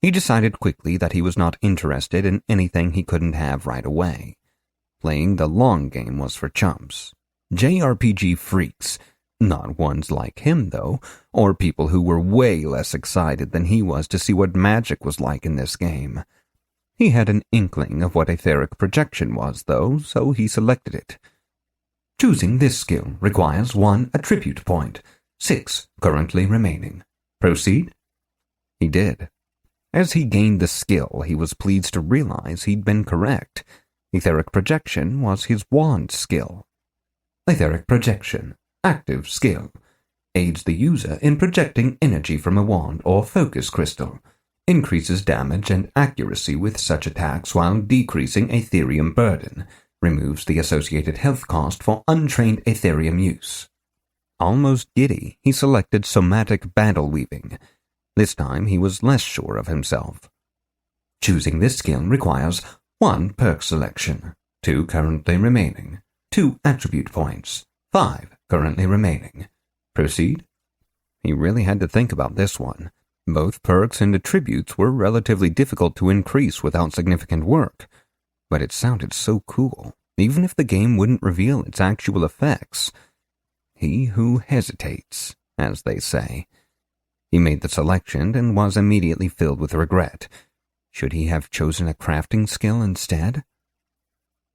He decided quickly that he was not interested in anything he couldn't have right away. Playing the long game was for chumps. JRPG freaks. Not ones like him, though, or people who were way less excited than he was to see what magic was like in this game. He had an inkling of what etheric projection was, though, so he selected it. Choosing this skill requires 1 attribute point, 6 currently remaining. Proceed? He did. As he gained the skill, he was pleased to realize he'd been correct. Etheric projection was his wand skill. Etheric projection, active skill, aids the user in projecting energy from a wand or focus crystal, increases damage and accuracy with such attacks while decreasing Aetherium burden, removes the associated health cost for untrained Aetherium use. Almost giddy, he selected somatic battle weaving. This time he was less sure of himself. Choosing this skill requires 1 perk selection, 2 currently remaining, 2 attribute points, 5 currently remaining. Proceed? He really had to think about this one. Both perks and attributes were relatively difficult to increase without significant work, but it sounded so cool, even if the game wouldn't reveal its actual effects. He who hesitates, as they say. He made the selection and was immediately filled with regret. Should he have chosen a crafting skill instead?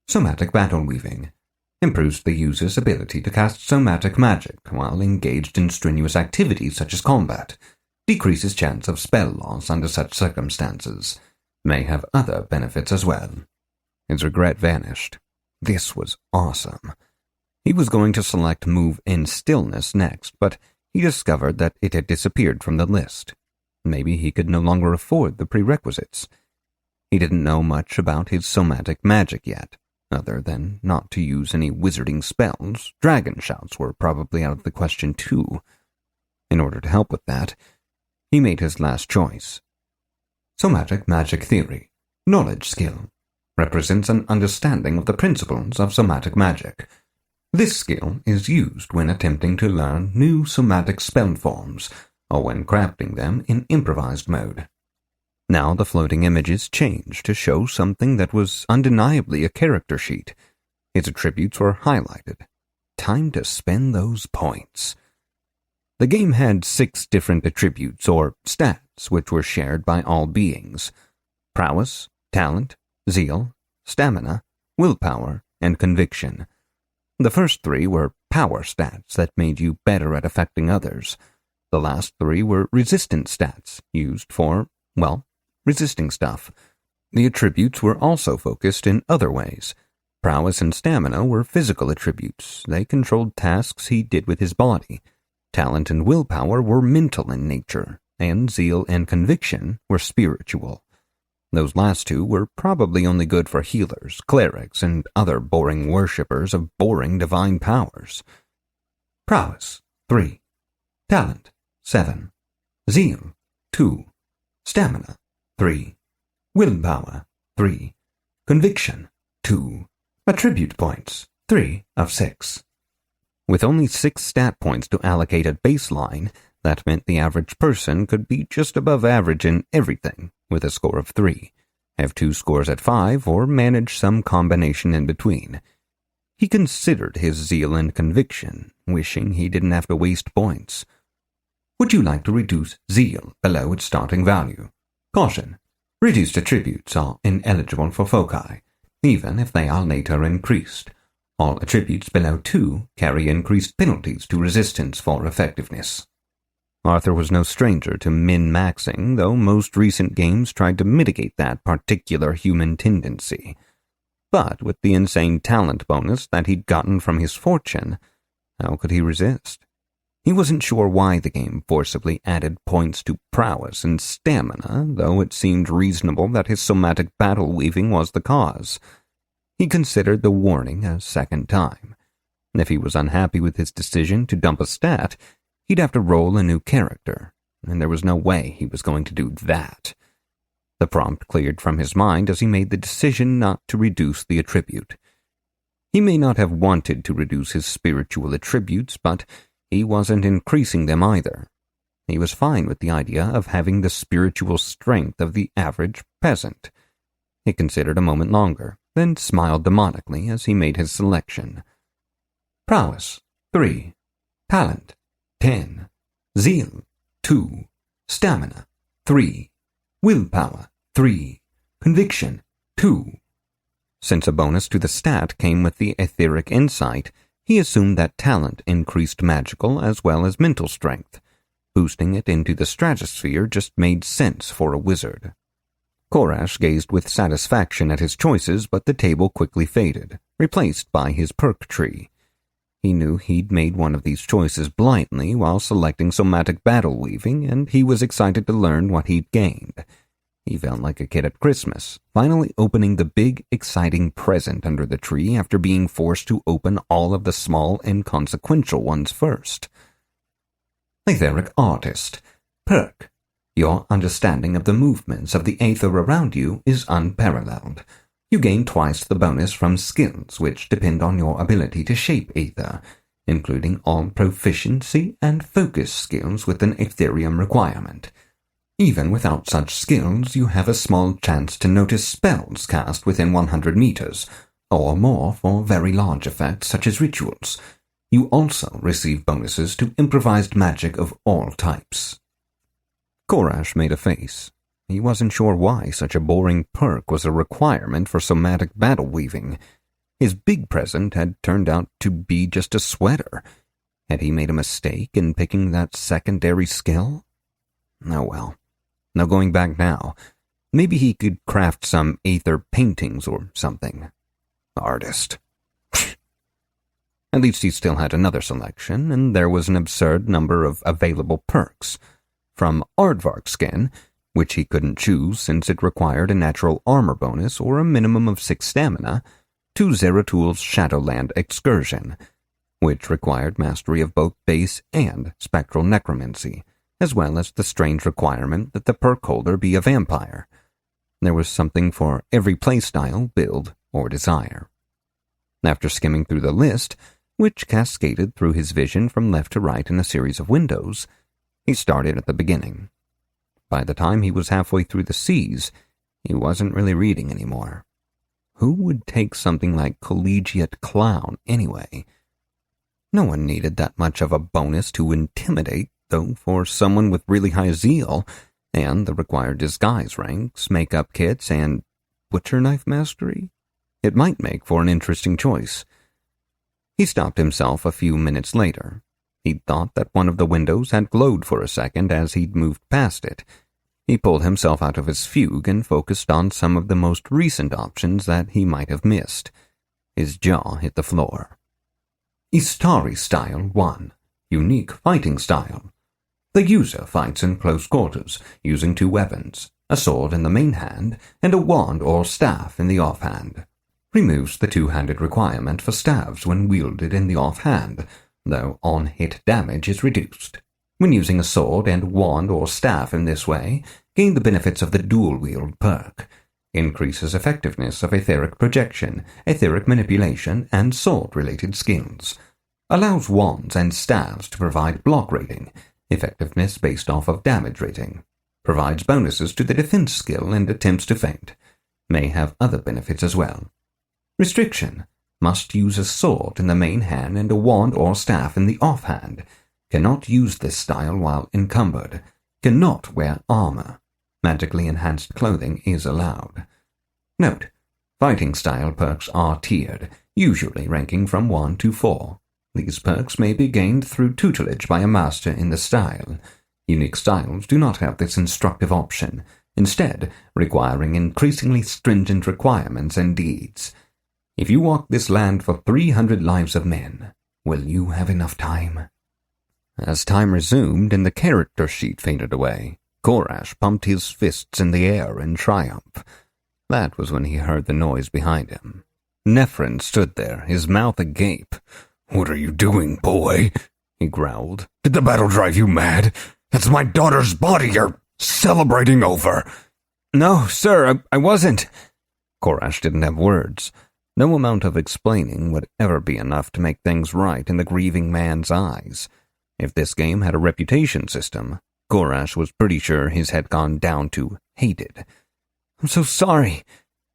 Somatic battle weaving improves the user's ability to cast somatic magic while engaged in strenuous activities such as combat, decreases chance of spell loss under such circumstances, may have other benefits as well. His regret vanished. This was awesome. He was going to select Move in Stillness next, but he discovered that it had disappeared from the list. Maybe he could no longer afford the prerequisites. He didn't know much about his somatic magic yet. Other than not to use any wizarding spells, dragon shouts were probably out of the question too. In order to help with that, he made his last choice. Somatic Magic Theory, Knowledge Skill, represents an understanding of the principles of somatic magic. This skill is used when attempting to learn new somatic spell forms, or when crafting them in improvised mode. Now the floating images changed to show something that was undeniably a character sheet. His attributes were highlighted. Time to spend those points. The game had 6 different attributes, or stats, which were shared by all beings: prowess, talent, zeal, stamina, willpower, and conviction. The first 3 were power stats that made you better at affecting others. The last 3 were resistance stats, used for, well, resisting stuff. The attributes were also focused in other ways. Prowess and stamina were physical attributes. They controlled tasks he did with his body. Talent and willpower were mental in nature, and zeal and conviction were spiritual. Those last 2 were probably only good for healers, clerics, and other boring worshippers of boring divine powers. Prowess, 3. Talent, 7. Zeal, 2. Stamina, 3. Willpower, 3. Conviction, 2. Attribute points, 3 of 6. With only 6 stat points to allocate at baseline, that meant the average person could be just above average in everything, with a score of 3, have 2 scores at 5, or manage some combination in between. He considered his zeal and conviction, wishing he didn't have to waste points. Would you like to reduce zeal below its starting value? Caution. Reduced attributes are ineligible for foci, even if they are later increased. All attributes below 2 carry increased penalties to resistance for effectiveness. Arthur was no stranger to min-maxing, though most recent games tried to mitigate that particular human tendency. But with the insane talent bonus that he'd gotten from his fortune, how could he resist? He wasn't sure why the game forcibly added points to prowess and stamina, though it seemed reasonable that his somatic battle weaving was the cause. He considered the warning a second time. If he was unhappy with his decision to dump a stat, he'd have to roll a new character, and there was no way he was going to do that. The prompt cleared from his mind as he made the decision not to reduce the attribute. He may not have wanted to reduce his spiritual attributes, but he wasn't increasing them either. He was fine with the idea of having the spiritual strength of the average peasant. He considered a moment longer, then smiled demonically as he made his selection. Prowess, 3. Talent, 10. Zeal, 2. Stamina, 3. Willpower, 3. Conviction, 2. Since a bonus to the stat came with the etheric insight, he assumed that talent increased magical as well as mental strength. Boosting it into the stratosphere just made sense for a wizard. Korash gazed with satisfaction at his choices, but the table quickly faded, replaced by his perk tree. He knew he'd made one of these choices blindly while selecting somatic battle weaving, and he was excited to learn what he'd gained. He felt like a kid at Christmas, finally opening the big, exciting present under the tree after being forced to open all of the small, inconsequential ones first. Etheric Artist. Perk. Your understanding of the movements of the aether around you is unparalleled. You gain twice the bonus from skills which depend on your ability to shape aether, including all proficiency and focus skills with an Aetherium requirement. Even without such skills, you have a small chance to notice spells cast within 100 meters, or more for very large effects such as rituals. You also receive bonuses to improvised magic of all types. Korash made a face. He wasn't sure why such a boring perk was a requirement for somatic battle weaving. His big present had turned out to be just a sweater. Had he made a mistake in picking that secondary skill? Oh well. No going back now. Maybe he could craft some aether paintings or something. Artist. At least he still had another selection, and there was an absurd number of available perks. From Aardvark Skin, which he couldn't choose since it required a natural armor bonus or a minimum of 6 stamina, to Zeratul's Shadowland Excursion, which required mastery of both base and spectral necromancy, as well as the strange requirement that the perk holder be a vampire. There was something for every playstyle, build, or desire. After skimming through the list, which cascaded through his vision from left to right in a series of windows, he started at the beginning. By the time he was halfway through the C's, he wasn't really reading anymore. Who would take something like Collegiate Clown anyway? No one needed that much of a bonus to intimidate, though for someone with really high zeal, and the required disguise ranks, makeup kits, and butcher knife mastery, it might make for an interesting choice. He stopped himself a few minutes later. He'd thought that one of the windows had glowed for a second as he'd moved past it. He pulled himself out of his fugue and focused on some of the most recent options that he might have missed. His jaw hit the floor. Istari Style 1. Unique Fighting Style. The user fights in close quarters, using 2 weapons, a sword in the main hand and a wand or staff in the offhand. Removes the 2-handed requirement for staves when wielded in the offhand, though on-hit damage is reduced. When using a sword and wand or staff in this way, gain the benefits of the dual-wield perk. Increases effectiveness of etheric projection, etheric manipulation, and sword-related skills. Allows wands and staves to provide block rating, effectiveness based off of damage rating. Provides bonuses to the defense skill and attempts to feint. May have other benefits as well. Restriction. Must use a sword in the main hand and a wand or staff in the offhand. Cannot use this style while encumbered. Cannot wear armor. Magically enhanced clothing is allowed. Note: fighting style perks are tiered, usually ranking from 1 to 4. These perks may be gained through tutelage by a master in the style. Unique styles do not have this instructive option, instead requiring increasingly stringent requirements and deeds. If you walk this land for 300 lives of men, will you have enough time? As time resumed and the character sheet faded away, Korash pumped his fists in the air in triumph. That was when he heard the noise behind him. Nephrin stood there, his mouth agape. "What are you doing, boy?" he growled. "Did the battle drive you mad? That's my daughter's body you're celebrating over." No, sir, I wasn't. Korash didn't have words. No amount of explaining would ever be enough to make things right in the grieving man's eyes. If this game had a reputation system, Korash was pretty sure his had gone down to hated. I'm so sorry,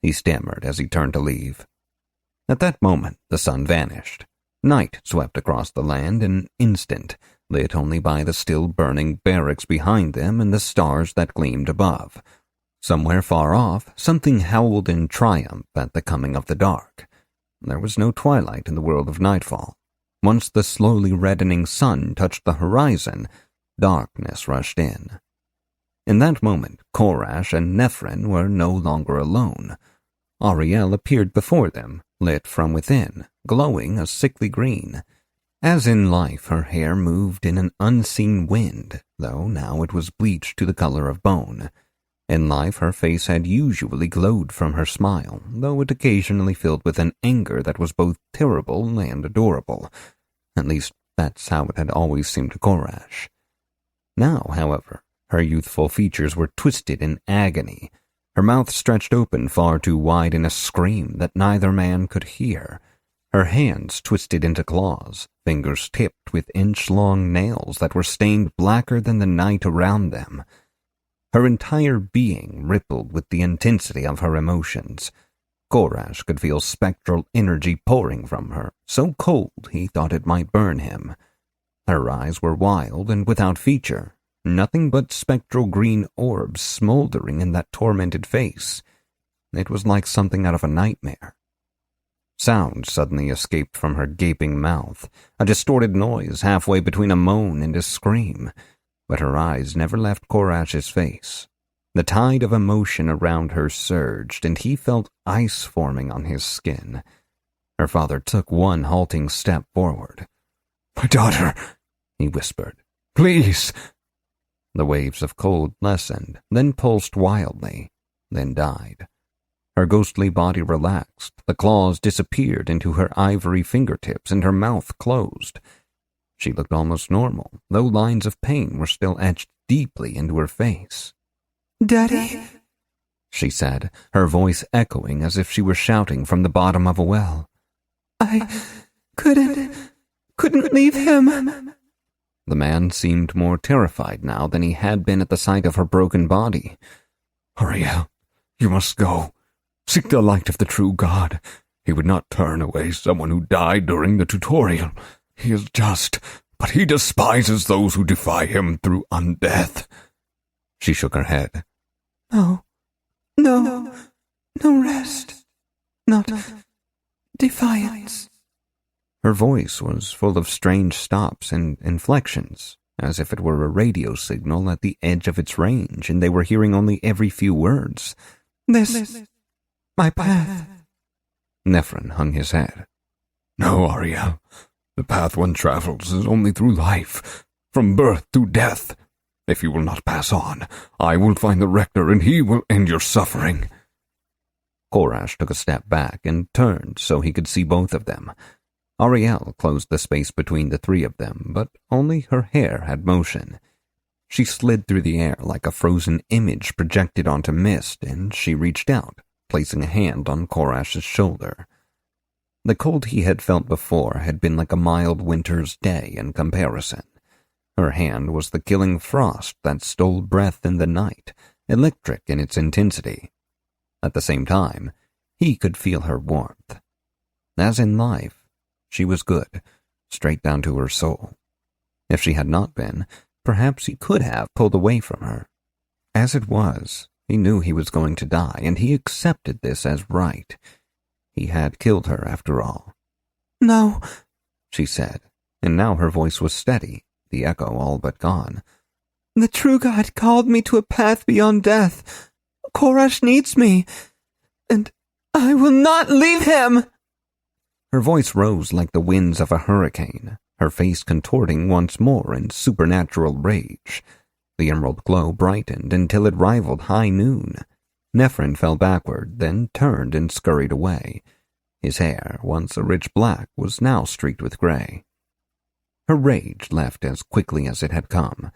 he stammered as he turned to leave. At that moment, the sun vanished. Night swept across the land in an instant, lit only by the still burning barracks behind them and the stars that gleamed above. Somewhere far off, something howled in triumph at the coming of the dark. There was no twilight in the world of nightfall. Once the slowly reddening sun touched the horizon, darkness rushed in. In that moment, Korash and Nephren were no longer alone. Ariel appeared before them, lit from within, glowing a sickly green. As in life, her hair moved in an unseen wind, though now it was bleached to the color of bone. In life, her face had usually glowed from her smile, though it occasionally filled with an anger that was both terrible and adorable. At least, that's how it had always seemed to Korash. Now, however, her youthful features were twisted in agony. Her mouth stretched open far too wide in a scream that neither man could hear. Her hands twisted into claws, fingers tipped with inch-long nails that were stained blacker than the night around them. Her entire being rippled with the intensity of her emotions. Korash could feel spectral energy pouring from her, so cold he thought it might burn him. Her eyes were wild and without feature, nothing but spectral green orbs smoldering in that tormented face. It was like something out of a nightmare. Sound suddenly escaped from her gaping mouth, a distorted noise halfway between a moan and a scream. But her eyes never left Korash's face. The tide of emotion around her surged, and he felt ice forming on his skin. Her father took one halting step forward. "My daughter," he whispered. "Please." The waves of cold lessened, then pulsed wildly, then died. Her ghostly body relaxed, the claws disappeared into her ivory fingertips, and her mouth closed. She looked almost normal, though lines of pain were still etched deeply into her face. "Daddy?" she said, her voice echoing as if she were shouting from the bottom of a well. I couldn't leave him. The man seemed more terrified now than he had been at the sight of her broken body. "Ariel, you must go. Seek the light of the true God. He would not turn away someone who died during the tutorial. He is just, but he despises those who defy him through undeath." She shook her head. No rest. Not defiance. Her voice was full of strange stops and inflections, as if it were a radio signal at the edge of its range, and they were hearing only every few words. This, my path. Nephren hung his head. "No, Ariel. The path one travels is only through life, from birth to death. If you will not pass on, I will find the rector and he will end your suffering." Korash took a step back and turned so he could see both of them. Ariel closed the space between the three of them, but only her hair had motion. She slid through the air like a frozen image projected onto mist, and she reached out, placing a hand on Korash's shoulder. The cold he had felt before had been like a mild winter's day in comparison. Her hand was the killing frost that stole breath in the night, electric in its intensity. At the same time, he could feel her warmth. As in life, she was good, straight down to her soul. If she had not been, perhaps he could have pulled away from her. As it was, he knew he was going to die, and he accepted this as right. He had killed her, after all. "No," she said, and now her voice was steady, the echo all but gone. "The true God called me to a path beyond death. Korash needs me, and I will not leave him." Her voice rose like the winds of a hurricane, her face contorting once more in supernatural rage. The emerald glow brightened until it rivaled high noon. Nephren fell backward, then turned and scurried away. His hair, once a rich black, was now streaked with gray. Her rage left as quickly as it had come.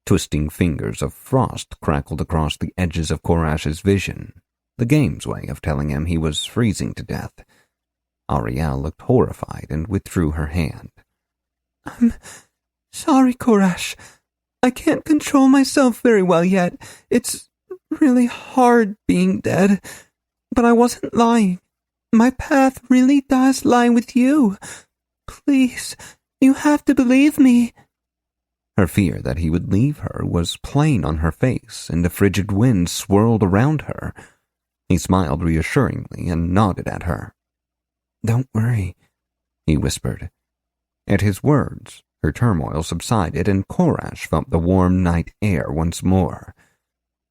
Twisting fingers of frost crackled across the edges of Korash's vision, the game's way of telling him he was freezing to death. Ariel looked horrified and withdrew her hand. I'm sorry, Korash. I can't control myself very well yet. It's really hard being dead. But I wasn't lying. My path really does lie with you. Please, you have to believe me. Her fear that he would leave her was plain on her face, and a frigid wind swirled around her. He smiled reassuringly and nodded at her. "Don't worry," he whispered. At his words, her turmoil subsided and Korash felt the warm night air once more.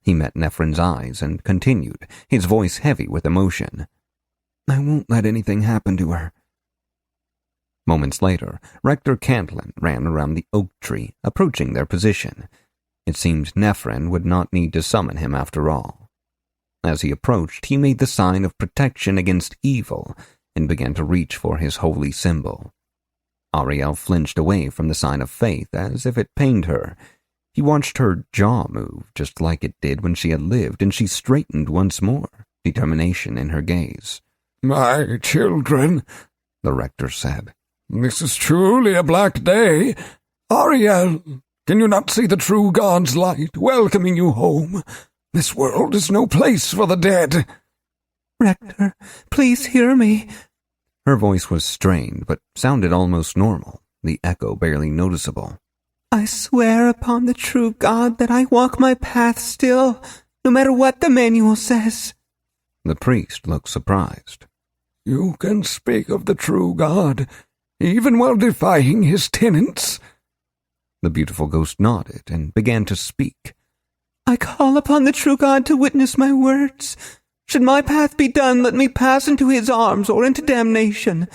He met Nephrin's eyes and continued, his voice heavy with emotion. "I won't let anything happen to her." Moments later, Rector Cantlin ran around the oak tree, approaching their position. It seemed Nephrin would not need to summon him after all. As he approached, he made the sign of protection against evil and began to reach for his holy symbol. Ariel flinched away from the sign of faith as if it pained her. He watched her jaw move just like it did when she had lived, and she straightened once more, determination in her gaze. "My children," the rector said, "this is truly a black day. Ariel, can you not see the true God's light welcoming you home? This world is no place for the dead." "Rector, please hear me." Her voice was strained, but sounded almost normal, the echo barely noticeable. "I swear upon the true God that I walk my path still, no matter what the manual says." The priest looked surprised. "You can speak of the true God, even while defying his tenets?" The beautiful ghost nodded and began to speak. "I call upon the true God to witness my words. Should my path be done, let me pass into his arms or into damnation.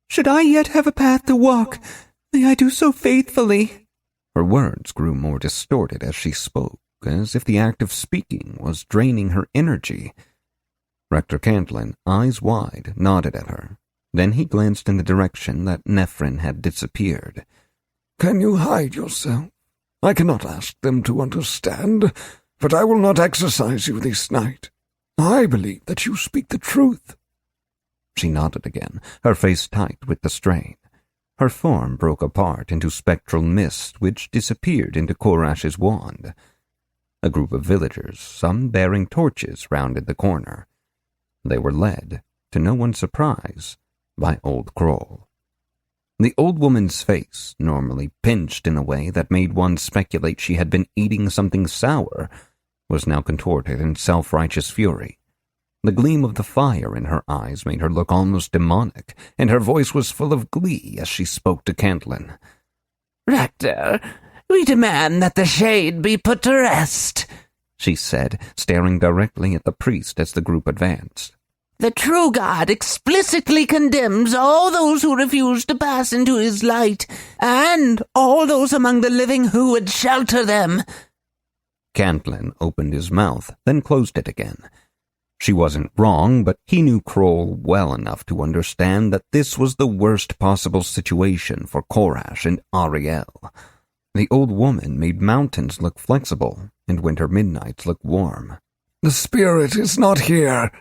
Should I yet have a path to walk, may I do so faithfully." Her words grew more distorted as she spoke, as if the act of speaking was draining her energy. Rector Cantlin, eyes wide, nodded at her. Then he glanced in the direction that Nephrin had disappeared. "Can you hide yourself? I cannot ask them to understand, but I will not exercise you this night. I believe that you speak the truth." She nodded again, her face tight with the strain. Her form broke apart into spectral mist which disappeared into Korash's wand. A group of villagers, some bearing torches, rounded the corner. They were led, to no one's surprise, by Old Kroll. The old woman's face, normally pinched in a way that made one speculate she had been eating something sour, was now contorted in self-righteous fury. The gleam of the fire in her eyes made her look almost demonic, and her voice was full of glee as she spoke to Cantlin. "Rector, we demand that the shade be put to rest," she said, staring directly at the priest as the group advanced. "The true God explicitly condemns all those who refuse to pass into his light, and all those among the living who would shelter them." Cantlin opened his mouth, then closed it again. She wasn't wrong, but he knew Kroll well enough to understand that this was the worst possible situation for Korash and Ariel. The old woman made mountains look flexible and winter midnights look warm. "The spirit is not here,"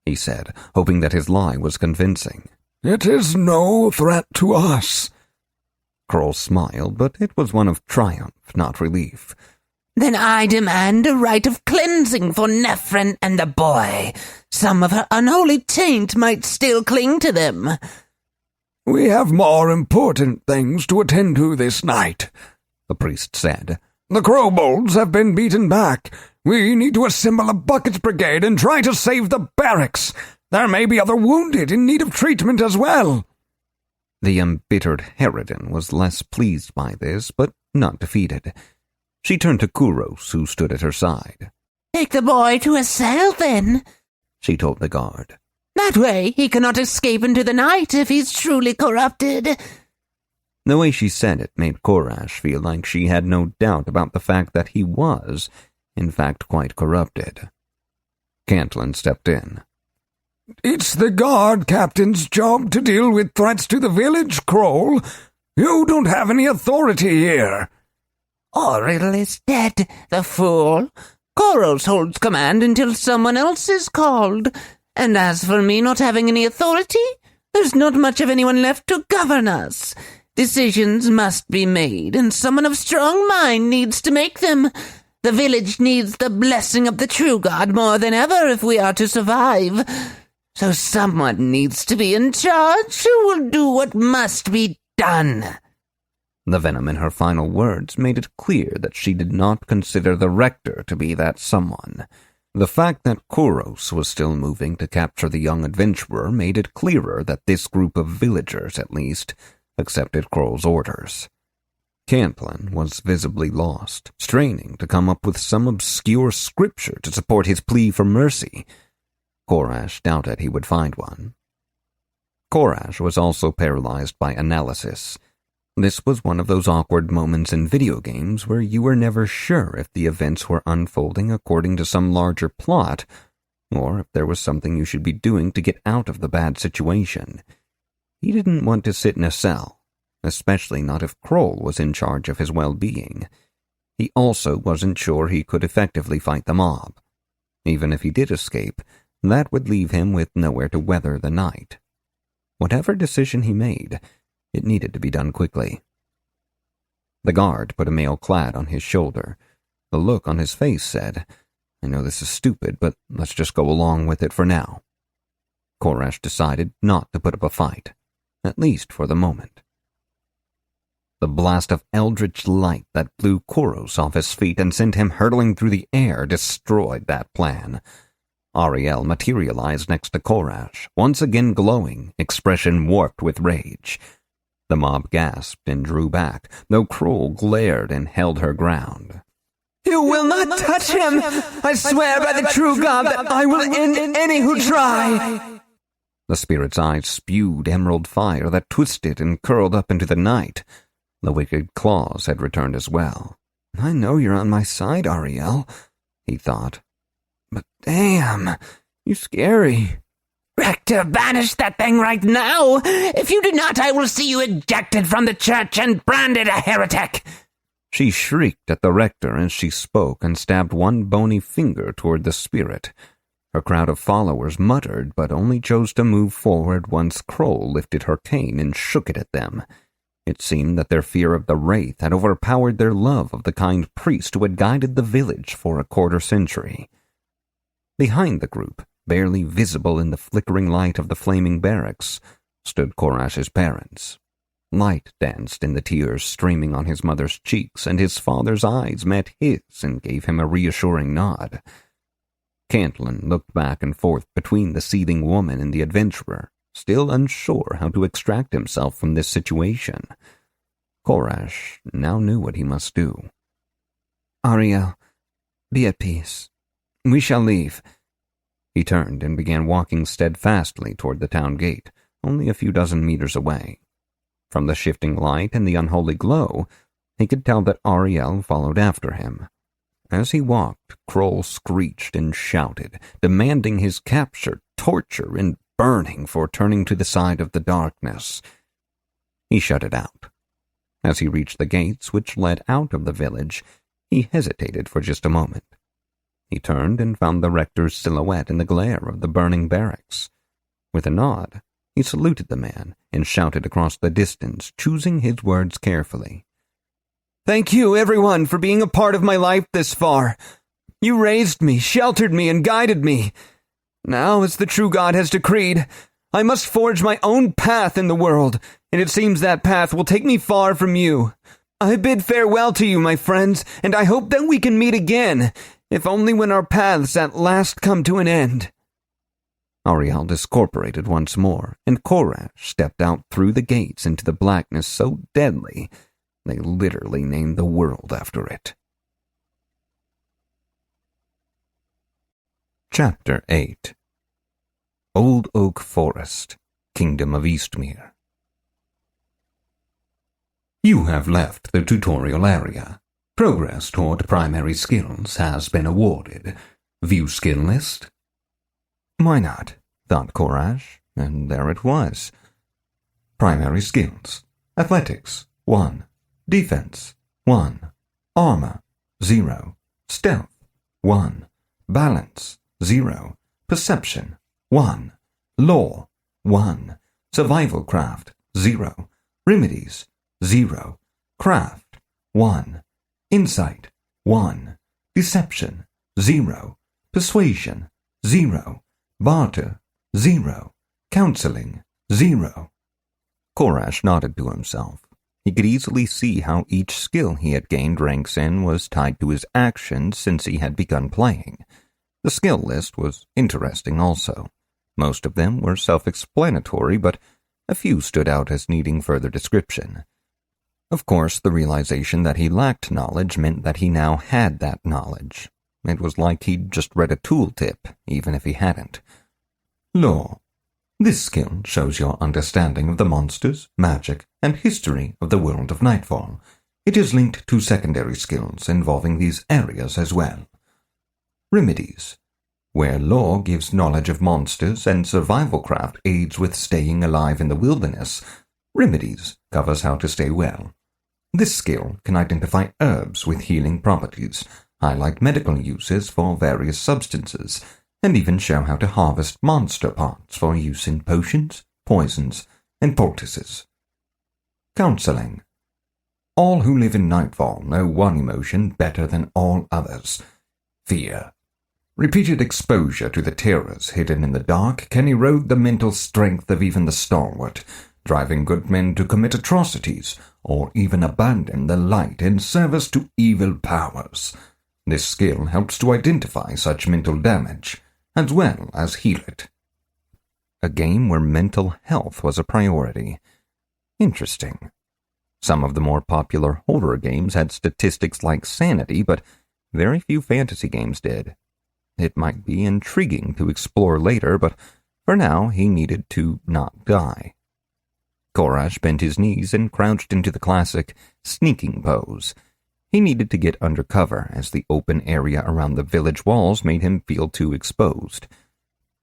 he said, hoping that his lie was convincing. "It is no threat to us." Kroll smiled, but it was one of triumph, not relief. "Then I demand a rite of cleansing for Nephrin and the boy. Some of her unholy taint might still cling to them." "We have more important things to attend to this night," the priest said. "The Crowbolds have been beaten back. We need to assemble a bucket brigade and try to save the barracks. There may be other wounded in need of treatment as well." The embittered harridan was less pleased by this, but not defeated. She turned to Kuros, who stood at her side. "Take the boy to a cell, then," she told the guard. "That way he cannot escape into the night if he's truly corrupted." The way she said it made Korash feel like she had no doubt about the fact that he was, in fact, quite corrupted. Cantlin stepped in. "It's the guard captain's job to deal with threats to the village, Kroll. You don't have any authority here." Auriel is dead, the fool. Koros holds command until someone else is called. And as for me not having any authority, there's not much of anyone left to govern us. Decisions must be made, and someone of strong mind needs to make them. The village needs the blessing of the true God more than ever if we are to survive. So someone needs to be in charge who will do what must be done. The venom in her final words made it clear that she did not consider the rector to be that someone. The fact that Koros was still moving to capture the young adventurer made it clearer that this group of villagers, at least, accepted Kroll's orders. Cantlin was visibly lost, straining to come up with some obscure scripture to support his plea for mercy. Korash doubted he would find one. Korash was also paralyzed by analysis. This was one of those awkward moments in video games where you were never sure if the events were unfolding according to some larger plot, or if there was something you should be doing to get out of the bad situation. He didn't want to sit in a cell, especially not if Kroll was in charge of his well-being. He also wasn't sure he could effectively fight the mob. Even if he did escape, that would leave him with nowhere to weather the night. Whatever decision he made, it needed to be done quickly. The guard put a mail clad on his shoulder. The look on his face said, "I know this is stupid, but let's just go along with it for now." Korash decided not to put up a fight, at least for the moment. The blast of eldritch light that blew Koros off his feet and sent him hurtling through the air destroyed that plan. Ariel materialized next to Korash, once again glowing, expression warped with rage. The mob gasped and drew back, though Kroll glared and held her ground. You will not touch him! I swear by the true God that I will end any who try! The spirit's eyes spewed emerald fire that twisted and curled up into the night. The wicked claws had returned as well. I know you're on my side, Ariel, he thought. But damn, you're scary. Rector, banish that thing right now! If you do not, I will see you ejected from the church and branded a heretic! She shrieked at the rector as she spoke and stabbed one bony finger toward the spirit. Her crowd of followers muttered, but only chose to move forward once Kroll lifted her cane and shook it at them. It seemed that their fear of the wraith had overpowered their love of the kind priest who had guided the village for a quarter-century. Behind the group, barely visible in the flickering light of the flaming barracks, stood Korash's parents. Light danced in the tears streaming on his mother's cheeks, and his father's eyes met his and gave him a reassuring nod. Cantlin looked back and forth between the seething woman and the adventurer, still unsure how to extract himself from this situation. Korash now knew what he must do. Ariel, be at peace. We shall leave. He turned and began walking steadfastly toward the town gate, only a few dozen meters away. From the shifting light and the unholy glow, he could tell that Ariel followed after him. As he walked, Kroll screeched and shouted, demanding his capture, torture, and burning for turning to the side of the darkness. He shut it out. As he reached the gates which led out of the village, he hesitated for just a moment. He turned and found the rector's silhouette in the glare of the burning barracks. With a nod, he saluted the man and shouted across the distance, choosing his words carefully. Thank you, everyone, for being a part of my life this far. You raised me, sheltered me, and guided me. Now, as the true God has decreed, I must forge my own path in the world, and it seems that path will take me far from you. I bid farewell to you, my friends, and I hope that we can meet again, if only when our paths at last come to an end. Ariel discorporated once more, and Korash stepped out through the gates into the blackness so deadly they literally named the world after it. Chapter 8 Old Oak Forest, Kingdom of Eastmere. You have left the tutorial area. Progress toward primary skills has been awarded. View skill list? Why not? Thought Korash, and there it was. Primary skills. Athletics, 1. Defense, 1. Armor, 0. Stealth, 1. Balance, 0. Perception, 1. Law, 1. Survival craft, 0. Remedies, 0. Craft, 1. Insight, 1. Deception, 0. Persuasion, 0. Barter, 0. Counseling, 0. Korash nodded to himself. He could easily see how each skill he had gained ranks in was tied to his actions since he had begun playing. The skill list was interesting also. Most of them were self-explanatory, but a few stood out as needing further description. Of course, the realization that he lacked knowledge meant that he now had that knowledge. It was like he'd just read a tooltip, even if he hadn't. Law. This skill shows your understanding of the monsters, magic, and history of the world of Nightfall. It is linked to secondary skills involving these areas as well. Remedies. Where law gives knowledge of monsters and survival craft aids with staying alive in the wilderness, remedies covers how to stay well. This skill can identify herbs with healing properties, highlight medical uses for various substances, and even show how to harvest monster parts for use in potions, poisons, and poultices. Counseling. All who live in Nightfall know one emotion better than all others: fear. Repeated exposure to the terrors hidden in the dark can erode the mental strength of even the stalwart, driving good men to commit atrocities or even abandon the light in service to evil powers. This skill helps to identify such mental damage, as well as heal it. A game where mental health was a priority. Interesting. Some of the more popular horror games had statistics like sanity, but very few fantasy games did. It might be intriguing to explore later, but for now he needed to not die. Korash bent his knees and crouched into the classic sneaking pose. He needed to get under cover, as the open area around the village walls made him feel too exposed.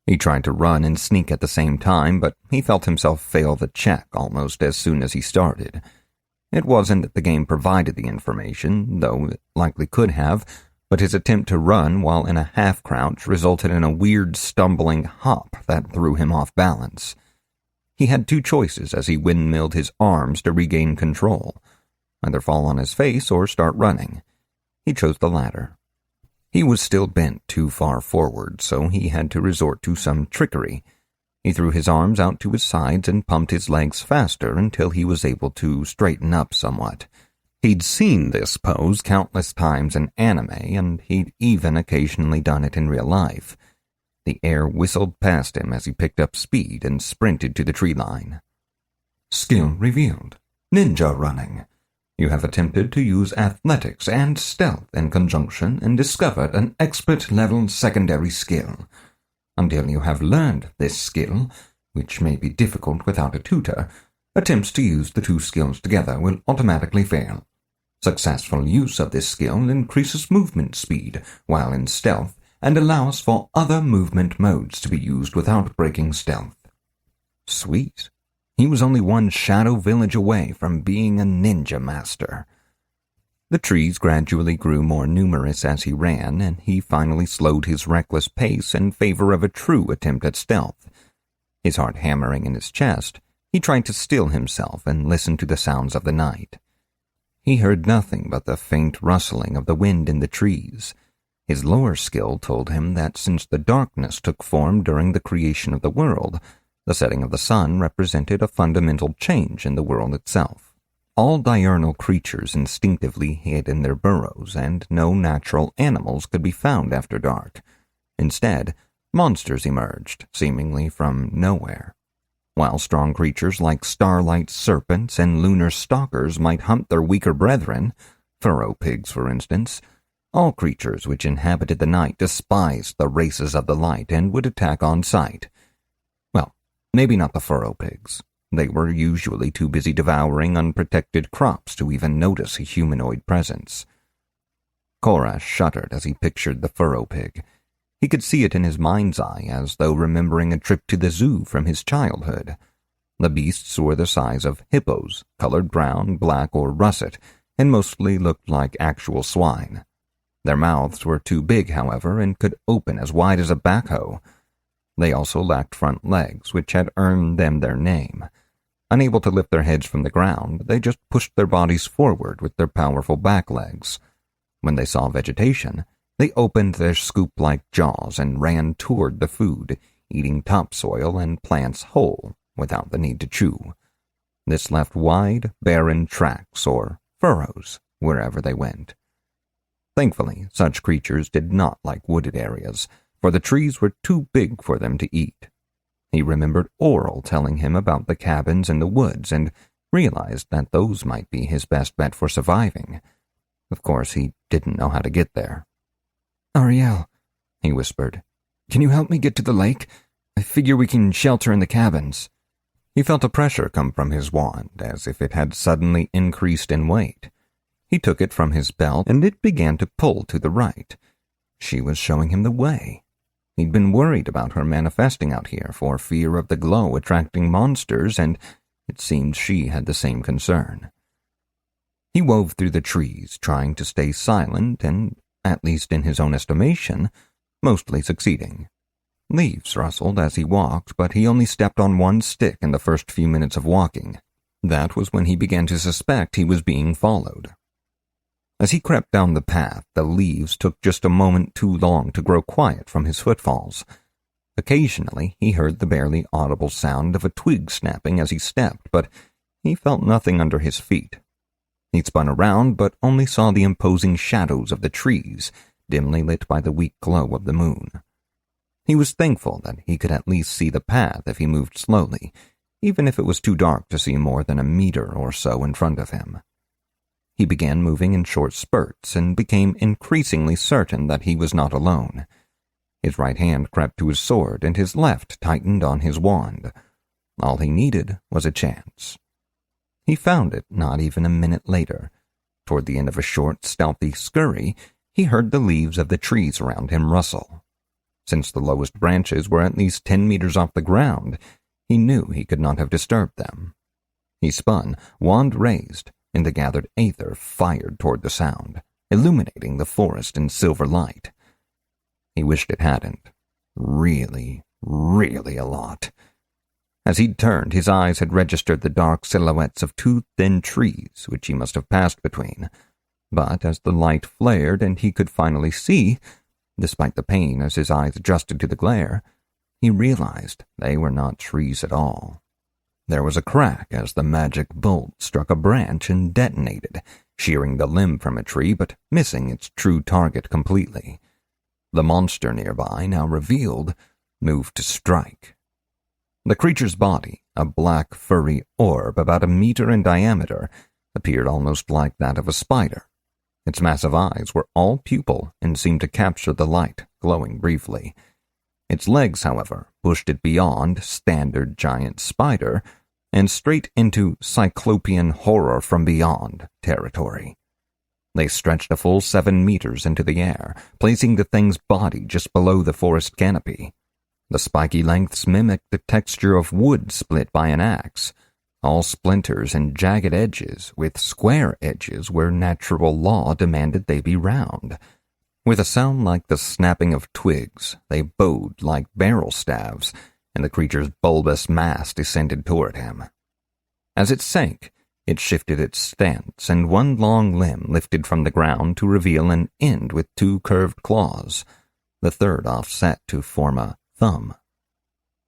He tried to run and sneak at the same time, but he felt himself fail the check almost as soon as he started. It wasn't that the game provided the information, though it likely could have, but his attempt to run while in a half-crouch resulted in a weird stumbling hop that threw him off balance. He had two choices as he windmilled his arms to regain control: either fall on his face or start running. He chose the latter. He was still bent too far forward, so he had to resort to some trickery. He threw his arms out to his sides and pumped his legs faster until he was able to straighten up somewhat. He'd seen this pose countless times in anime, and he'd even occasionally done it in real life. The air whistled past him as he picked up speed and sprinted to the tree line. Skill revealed. Ninja running. You have attempted to use athletics and stealth in conjunction and discovered an expert-level secondary skill. Until you have learned this skill, which may be difficult without a tutor, attempts to use the two skills together will automatically fail. Successful use of this skill increases movement speed while in stealth and allows for other movement modes to be used without breaking stealth. Sweet. He was only one shadow village away from being a ninja master. The trees gradually grew more numerous as he ran, and he finally slowed his reckless pace in favor of a true attempt at stealth. His heart hammering in his chest, he tried to still himself and listen to the sounds of the night. He heard nothing but the faint rustling of the wind in the trees. His lower skill told him that since the darkness took form during the creation of the world, the setting of the sun represented a fundamental change in the world itself. All diurnal creatures instinctively hid in their burrows, and no natural animals could be found after dark. Instead, monsters emerged, seemingly from nowhere. While strong creatures like starlight serpents and lunar stalkers might hunt their weaker brethren, furrow pigs for instance, all creatures which inhabited the night despised the races of the light and would attack on sight. Well, maybe not the furrow pigs. They were usually too busy devouring unprotected crops to even notice a humanoid presence. Korash shuddered as he pictured the furrow pig. He could see it in his mind's eye, as though remembering a trip to the zoo from his childhood. The beasts were the size of hippos, colored brown, black, or russet, and mostly looked like actual swine. Their mouths were too big, however, and could open as wide as a backhoe. They also lacked front legs, which had earned them their name. Unable to lift their heads from the ground, they just pushed their bodies forward with their powerful back legs. When they saw vegetation, they opened their scoop-like jaws and ran toward the food, eating topsoil and plants whole without the need to chew. This left wide, barren tracks or furrows wherever they went. Thankfully, such creatures did not like wooded areas, for the trees were too big for them to eat. He remembered Oral telling him about the cabins in the woods and realized that those might be his best bet for surviving. Of course, he didn't know how to get there. "Ariel," he whispered, "can you help me get to the lake? I figure we can shelter in the cabins." He felt a pressure come from his wand, as if it had suddenly increased in weight. He took it from his belt, and it began to pull to the right. She was showing him the way. He'd been worried about her manifesting out here for fear of the glow attracting monsters, and it seemed she had the same concern. He wove through the trees, trying to stay silent and, at least in his own estimation, mostly succeeding. Leaves rustled as he walked, but he only stepped on one stick in the first few minutes of walking. That was when he began to suspect he was being followed. As he crept down the path, the leaves took just a moment too long to grow quiet from his footfalls. Occasionally, he heard the barely audible sound of a twig snapping as he stepped, but he felt nothing under his feet. He spun around, but only saw the imposing shadows of the trees, dimly lit by the weak glow of the moon. He was thankful that he could at least see the path if he moved slowly, even if it was too dark to see more than a meter or so in front of him. He began moving in short spurts and became increasingly certain that he was not alone. His right hand crept to his sword and his left tightened on his wand. All he needed was a chance. He found it not even a minute later. Toward the end of a short, stealthy scurry, he heard the leaves of the trees around him rustle. Since the lowest branches were at least 10 meters off the ground, he knew he could not have disturbed them. He spun, wand raised, and the gathered aether fired toward the sound, illuminating the forest in silver light. He wished it hadn't. Really, really a lot. As he'd turned, his eyes had registered the dark silhouettes of 2 thin trees, which he must have passed between. But as the light flared and he could finally see, despite the pain as his eyes adjusted to the glare, he realized they were not trees at all. There was a crack as the magic bolt struck a branch and detonated, shearing the limb from a tree but missing its true target completely. The monster nearby, now revealed, moved to strike. The creature's body, a black, furry orb about 1 meter in diameter, appeared almost like that of a spider. Its massive eyes were all pupil and seemed to capture the light, glowing briefly. Its legs, however, pushed it beyond standard giant spider and straight into cyclopean horror from beyond territory. They stretched a full 7 meters into the air, placing the thing's body just below the forest canopy. The spiky lengths mimicked the texture of wood split by an axe, all splinters and jagged edges, with square edges where natural law demanded they be round. With a sound like the snapping of twigs, they bowed like barrel staves, and the creature's bulbous mass descended toward him. As it sank, it shifted its stance, and one long limb lifted from the ground to reveal an end with 2 curved claws, the third offset to form a thumb.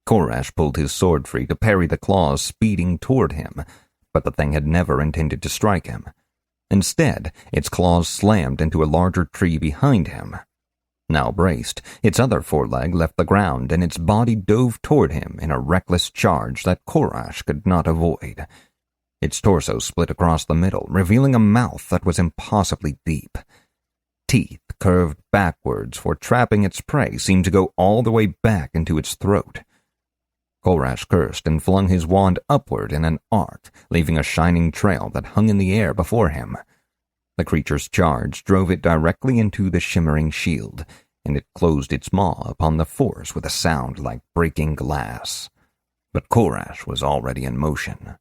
Korash pulled his sword free to parry the claws speeding toward him, but the thing had never intended to strike him. Instead, its claws slammed into a larger tree behind him. Now braced, its other foreleg left the ground and its body dove toward him in a reckless charge that Korash could not avoid. Its torso split across the middle, revealing a mouth that was impossibly deep. Teeth curved backwards for trapping its prey seemed to go all the way back into its throat. Korash cursed and flung his wand upward in an arc, leaving a shining trail that hung in the air before him. The creature's charge drove it directly into the shimmering shield, and it closed its maw upon the force with a sound like breaking glass. But Korash was already in motion.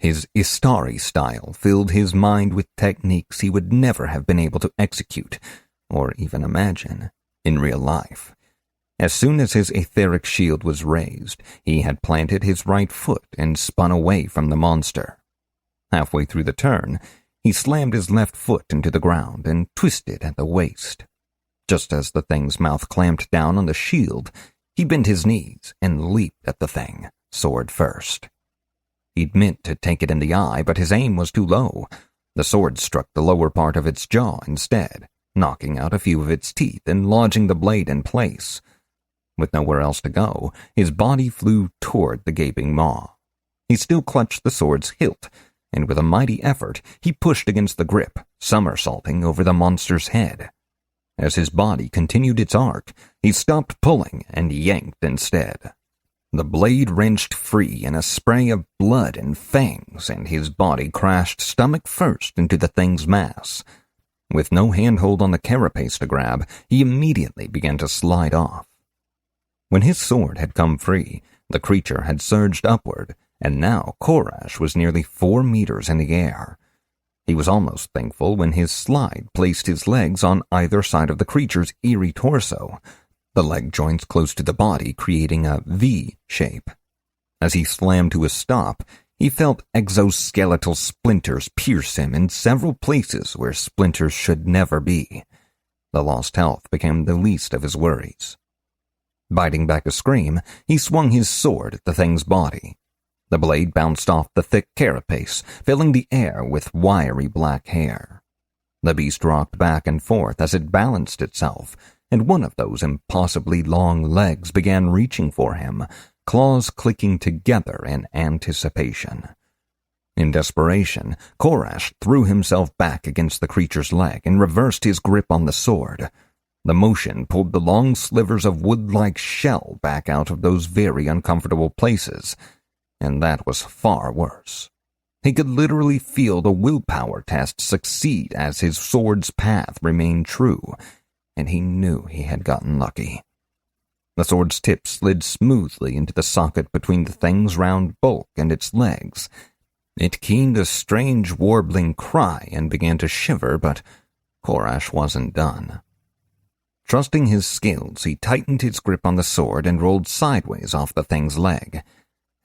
His Istari style filled his mind with techniques he would never have been able to execute, or even imagine, in real life. As soon as his etheric shield was raised, he had planted his right foot and spun away from the monster. Halfway through the turn, he slammed his left foot into the ground and twisted at the waist. Just as the thing's mouth clamped down on the shield, he bent his knees and leaped at the thing, sword first. He'd meant to take it in the eye, but his aim was too low. The sword struck the lower part of its jaw instead, knocking out a few of its teeth and lodging the blade in place. With nowhere else to go, his body flew toward the gaping maw. He still clutched the sword's hilt, and with a mighty effort, he pushed against the grip, somersaulting over the monster's head. As his body continued its arc, he stopped pulling and yanked instead. The blade wrenched free in a spray of blood and fangs, and his body crashed stomach first into the thing's mass. With no handhold on the carapace to grab, he immediately began to slide off. When his sword had come free, the creature had surged upward, and now Korash was nearly 4 meters in the air. He was almost thankful when his slide placed his legs on either side of the creature's eerie torso, the leg joints close to the body creating a V shape. As he slammed to a stop, he felt exoskeletal splinters pierce him in several places where splinters should never be. The lost health became the least of his worries. Biting back a scream, he swung his sword at the thing's body. The blade bounced off the thick carapace, filling the air with wiry black hair. The beast rocked back and forth as it balanced itself, and one of those impossibly long legs began reaching for him, claws clicking together in anticipation. In desperation, Korash threw himself back against the creature's leg and reversed his grip on the sword. The motion pulled the long slivers of wood-like shell back out of those very uncomfortable places, and that was far worse. He could literally feel the willpower test succeed as his sword's path remained true, and he knew he had gotten lucky. The sword's tip slid smoothly into the socket between the thing's round bulk and its legs. It keened a strange warbling cry and began to shiver, but Korash wasn't done. Trusting his skills, he tightened his grip on the sword and rolled sideways off the thing's leg.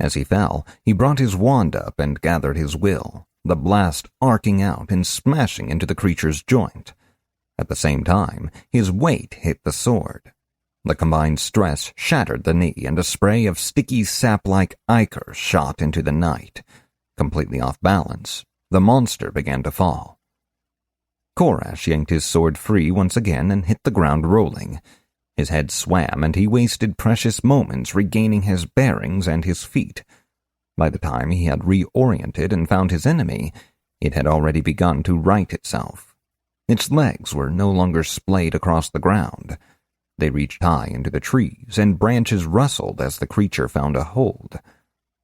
As he fell, he brought his wand up and gathered his will, the blast arcing out and smashing into the creature's joint. At the same time, his weight hit the sword. The combined stress shattered the knee, and a spray of sticky sap-like ichor shot into the night. Completely off balance, the monster began to fall. Korash yanked his sword free once again and hit the ground rolling. His head swam, and he wasted precious moments regaining his bearings and his feet. By the time he had reoriented and found his enemy, it had already begun to right itself. Its legs were no longer splayed across the ground. They reached high into the trees, and branches rustled as the creature found a hold.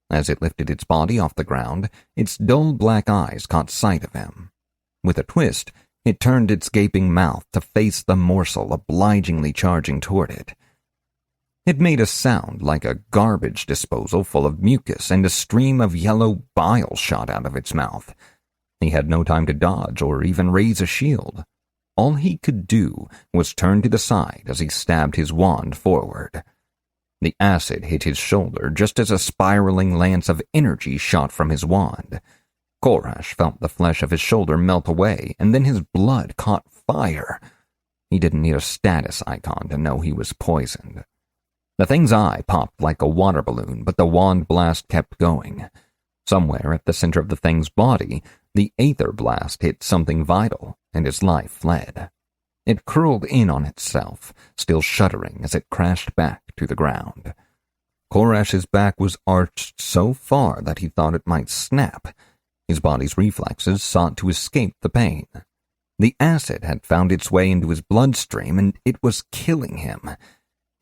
As it lifted its body off the ground, its dull black eyes caught sight of him. With a twist, it turned its gaping mouth to face the morsel obligingly charging toward it. It made a sound like a garbage disposal full of mucus, and a stream of yellow bile shot out of its mouth. He had no time to dodge or even raise a shield. All he could do was turn to the side as he stabbed his wand forward. The acid hit his shoulder just as a spiraling lance of energy shot from his wand. Korash felt the flesh of his shoulder melt away, and then his blood caught fire. He didn't need a status icon to know he was poisoned. The thing's eye popped like a water balloon, but the wand blast kept going. Somewhere at the center of the thing's body, the aether blast hit something vital, and its life fled. It curled in on itself, still shuddering as it crashed back to the ground. Korash's back was arched so far that he thought it might snap. His body's reflexes sought to escape the pain. The acid had found its way into his bloodstream, and it was killing him.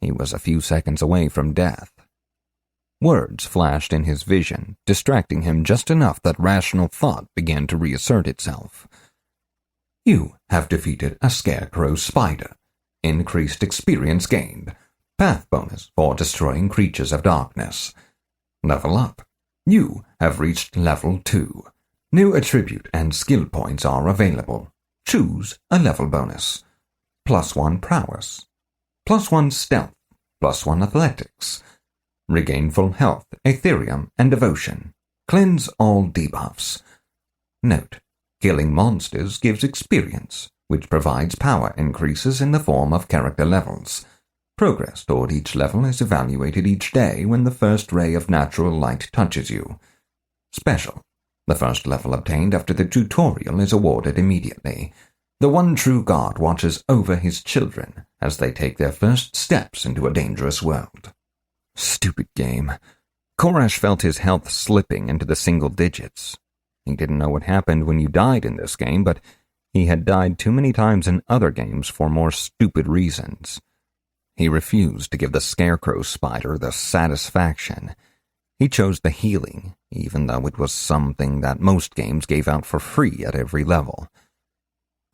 He was a few seconds away from death. Words flashed in his vision, distracting him just enough that rational thought began to reassert itself. You have defeated a scarecrow spider. Increased experience gained. Path bonus for destroying creatures of darkness. Level up. You have reached level 2. New attribute and skill points are available. Choose a level bonus. +1 prowess. +1 stealth. +1 athletics. Regain full health, Ethereum, and devotion. Cleanse all debuffs. Note: killing monsters gives experience, which provides power increases in the form of character levels. Progress toward each level is evaluated each day when the first ray of natural light touches you. Special: the first level obtained after the tutorial is awarded immediately. The one true God watches over his children as they take their first steps into a dangerous world. Stupid game. Koresh felt his health slipping into the single digits. He didn't know what happened when you died in this game, but he had died too many times in other games for more stupid reasons. He refused to give the scarecrow spider the satisfaction. He chose the healing, even though it was something that most games gave out for free at every level.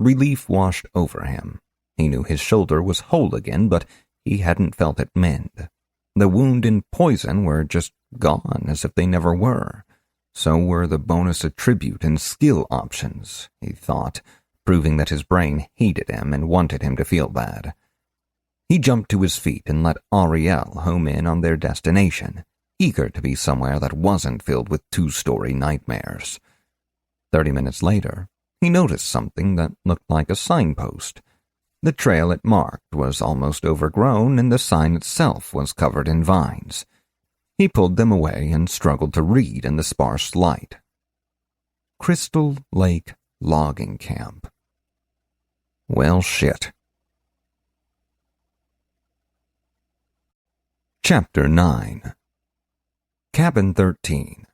Relief washed over him. He knew his shoulder was whole again, but he hadn't felt it mend. The wound and poison were just gone as if they never were. So were the bonus attribute and skill options, he thought, proving that his brain hated him and wanted him to feel bad. He jumped to his feet and let Ariel home in on their destination, eager to be somewhere that wasn't filled with two-story nightmares. 30 minutes later, he noticed something that looked like a signpost. The trail it marked was almost overgrown and the sign itself was covered in vines. He pulled them away and struggled to read in the sparse light. Crystal Lake Logging Camp. Well, shit. Chapter 9. Cabin 13.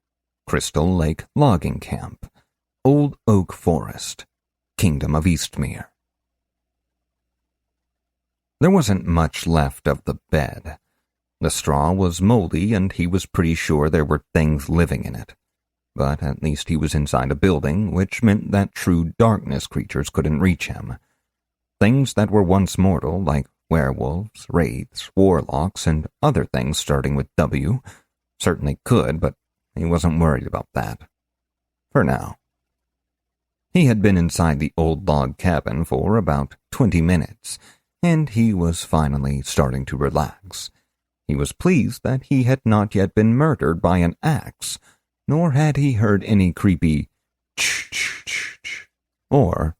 Crystal Lake Logging Camp. Old Oak Forest. Kingdom of Eastmere. There wasn't much left of the bed. The straw was moldy, and he was pretty sure there were things living in it. But at least he was inside a building, which meant that true darkness creatures couldn't reach him. Things that were once mortal, like werewolves, wraiths, warlocks, and other things starting with W, certainly could, but he wasn't worried about that. For now. He had been inside the old log cabin for about 20 minutes, and he was finally starting to relax. He was pleased that he had not yet been murdered by an axe, nor had he heard any creepy ch-ch-ch-ch or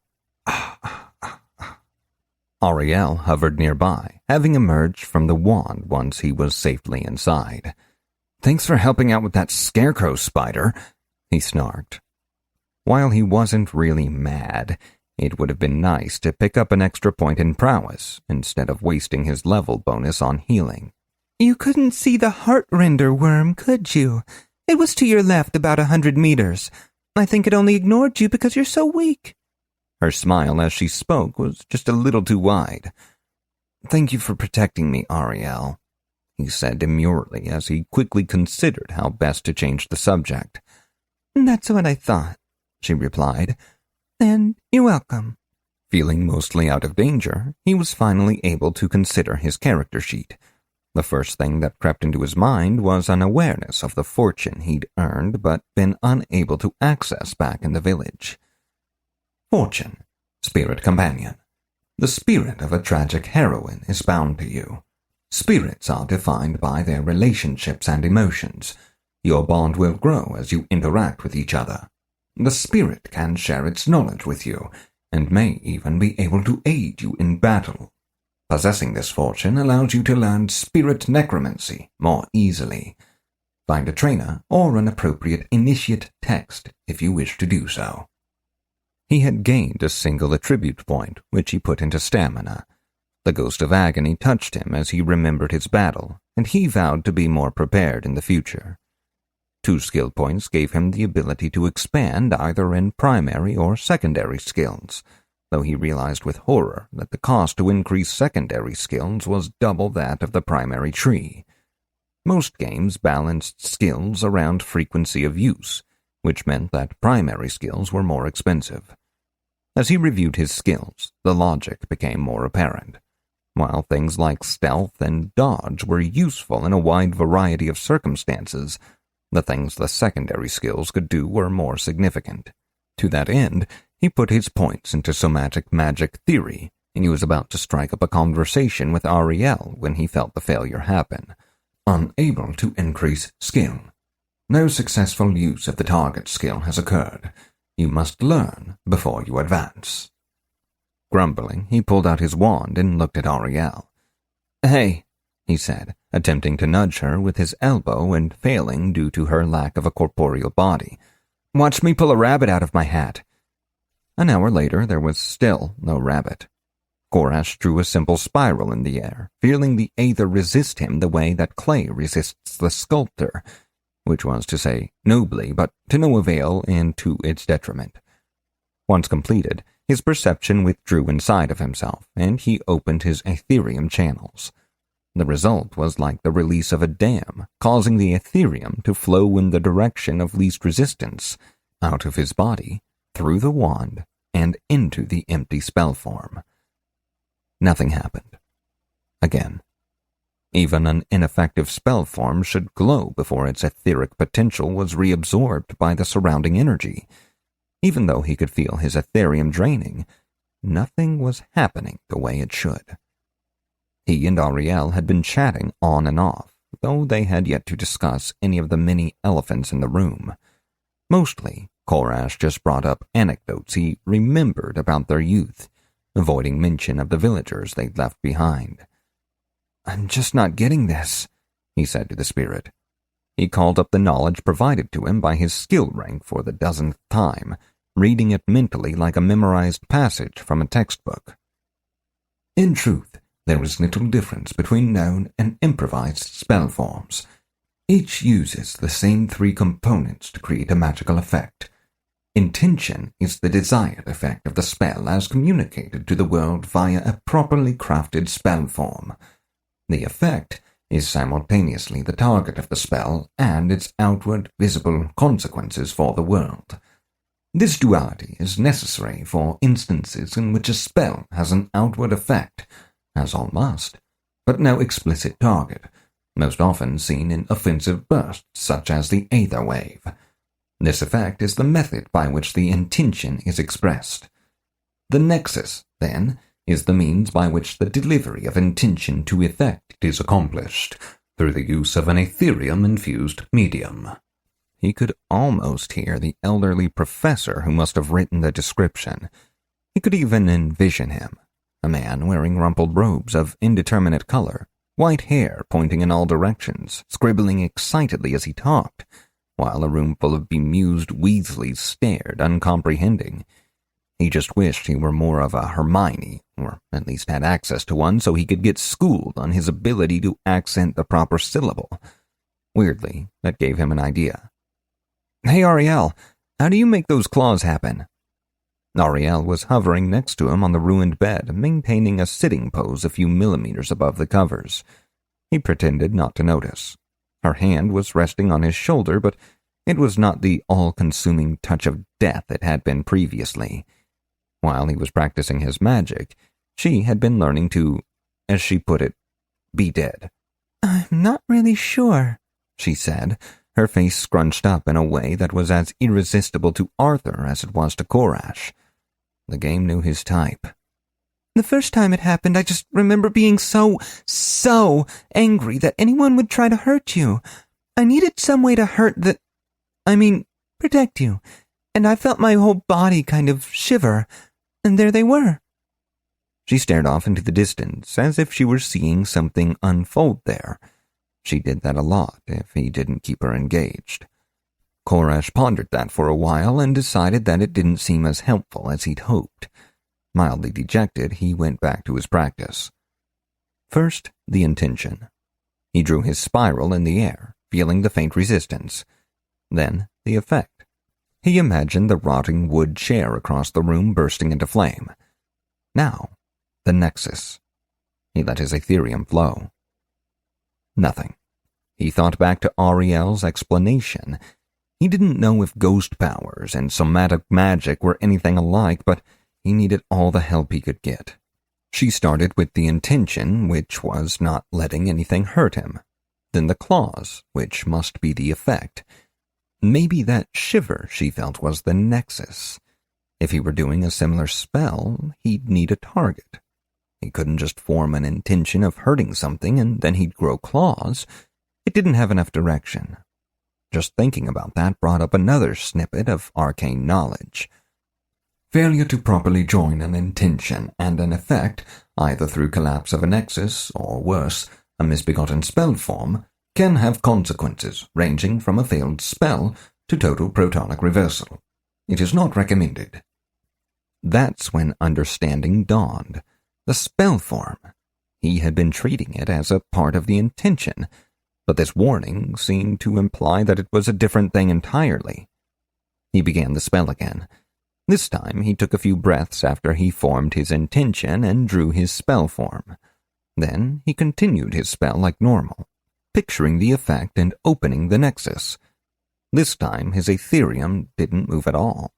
Ariel hovered nearby, having emerged from the wand once he was safely inside. "Thanks for helping out with that scarecrow spider," he snarked. While he wasn't really mad, it would have been nice to pick up an extra point in prowess instead of wasting his level bonus on healing. You couldn't see the heart render worm, could you? It was to your left about 100 meters. I think it only ignored you because you're so weak. Her smile as she spoke was just a little too wide. "Thank you for protecting me, Ariel," he said demurely as he quickly considered how best to change the subject. "That's what I thought," she replied. "And you're welcome." Feeling mostly out of danger, he was finally able to consider his character sheet. The first thing that crept into his mind was an awareness of the fortune he'd earned but been unable to access back in the village. Fortune, spirit companion. The spirit of a tragic heroine is bound to you. Spirits are defined by their relationships and emotions. Your bond will grow as you interact with each other. The spirit can share its knowledge with you, and may even be able to aid you in battle. Possessing this fortune allows you to learn spirit necromancy more easily. Find a trainer or an appropriate initiate text if you wish to do so. He had gained a single attribute point, which he put into stamina. The ghost of agony touched him as he remembered his battle, and he vowed to be more prepared in the future. 2 skill points gave him the ability to expand either in primary or secondary skills, though he realized with horror that the cost to increase secondary skills was double that of the primary tree. Most games balanced skills around frequency of use, which meant that primary skills were more expensive. As he reviewed his skills, the logic became more apparent. While things like stealth and dodge were useful in a wide variety of circumstances, The things the secondary skills could do were more significant. To that end, he put his points into somatic magic theory, and he was about to strike up a conversation with Ariel when he felt the failure happen. Unable to increase skill. No successful use of the target skill has occurred. You must learn before you advance. Grumbling, he pulled out his wand and looked at Ariel. "Hey," he said, attempting to nudge her with his elbow and failing due to her lack of a corporeal body. "Watch me pull a rabbit out of my hat." An hour later, there was still no rabbit. Korash drew a simple spiral in the air, feeling the aether resist him the way that clay resists the sculptor, which was to say, nobly, but to no avail and to its detriment. Once completed, his perception withdrew inside of himself, and he opened his Ethereum channels. The result was like the release of a dam, causing the Ethereum to flow in the direction of least resistance, out of his body, through the wand, and into the empty spell form. Nothing happened. Again. Even an ineffective spell form should glow before its etheric potential was reabsorbed by the surrounding energy. Even though he could feel his Ethereum draining, nothing was happening the way it should. He and Ariel had been chatting on and off, though they had yet to discuss any of the many elephants in the room. Mostly, Korash just brought up anecdotes he remembered about their youth, avoiding mention of the villagers they'd left behind. "I'm just not getting this," he said to the spirit. He called up the knowledge provided to him by his skill rank for the dozenth time, reading it mentally like a memorized passage from a textbook. "In truth, there is little difference between known and improvised spell forms. Each uses the same three components to create a magical effect. Intention is the desired effect of the spell as communicated to the world via a properly crafted spell form. The effect is simultaneously the target of the spell and its outward visible consequences for the world. This duality is necessary for instances in which a spell has an outward effect, as all must, but no explicit target, most often seen in offensive bursts such as the Aether Wave. This effect is the method by which the intention is expressed. The nexus, then, is the means by which the delivery of intention to effect is accomplished, through the use of an Ethereum-infused medium." He could almost hear the elderly professor who must have written the description. He could even envision him, a man wearing rumpled robes of indeterminate color, white hair pointing in all directions, scribbling excitedly as he talked, while a room full of bemused Weasleys stared, uncomprehending. He just wished he were more of a Hermione, or at least had access to one so he could get schooled on his ability to accent the proper syllable. Weirdly, that gave him an idea. "Hey, Ariel, how do you make those claws happen?" Ariel was hovering next to him on the ruined bed, maintaining a sitting pose a few millimeters above the covers. He pretended not to notice. Her hand was resting on his shoulder, but it was not the all-consuming touch of death it had been previously. While he was practicing his magic, she had been learning to, as she put it, be dead. "I'm not really sure," she said, her face scrunched up in a way that was as irresistible to Arthur as it was to Korash. The game knew his type. "The first time it happened, I just remember being so angry that anyone would try to hurt you. I needed some way to protect you, and I felt my whole body kind of shiver, and there they were." She stared off into the distance, as if she were seeing something unfold there. She did that a lot if he didn't keep her engaged. Korash pondered that for a while and decided that it didn't seem as helpful as he'd hoped. Mildly dejected, he went back to his practice. First, the intention. He drew his spiral in the air, feeling the faint resistance. Then, the effect. He imagined the rotting wood chair across the room bursting into flame. Now, the nexus. He let his Ethereum flow. Nothing. He thought back to Ariel's explanation. He didn't know if ghost powers and somatic magic were anything alike, but he needed all the help he could get. She started with the intention, which was not letting anything hurt him. Then the claws, which must be the effect. Maybe that shiver she felt was the nexus. If he were doing a similar spell, he'd need a target. He couldn't just form an intention of hurting something and then he'd grow claws. It didn't have enough direction. Just thinking about that brought up another snippet of arcane knowledge. Failure to properly join an intention and an effect, either through collapse of a nexus or worse, a misbegotten spell form, can have consequences ranging from a failed spell to total protonic reversal. It is not recommended. That's when understanding dawned. The spell form. He had been treating it as a part of the intention, but this warning seemed to imply that it was a different thing entirely. He began the spell again. This time he took a few breaths after he formed his intention and drew his spell form. Then he continued his spell like normal, picturing the effect and opening the nexus. This time his Ethereum didn't move at all.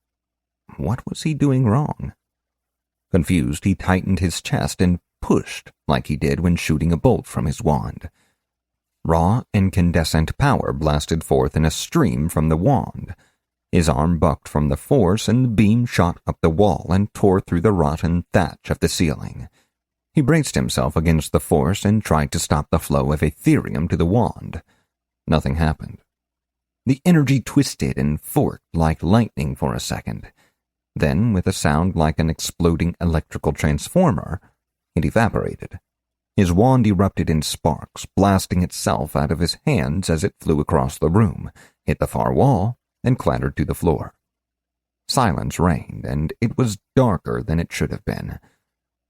What was he doing wrong? Confused, he tightened his chest and pushed like he did when shooting a bolt from his wand. Raw, incandescent power blasted forth in a stream from the wand. His arm bucked from the force, and the beam shot up the wall and tore through the rotten thatch of the ceiling. He braced himself against the force and tried to stop the flow of Ethereum to the wand. Nothing happened. The energy twisted and forked like lightning for a second. Then, with a sound like an exploding electrical transformer, it evaporated. His wand erupted in sparks, blasting itself out of his hands as it flew across the room, hit the far wall, and clattered to the floor. Silence reigned, and it was darker than it should have been.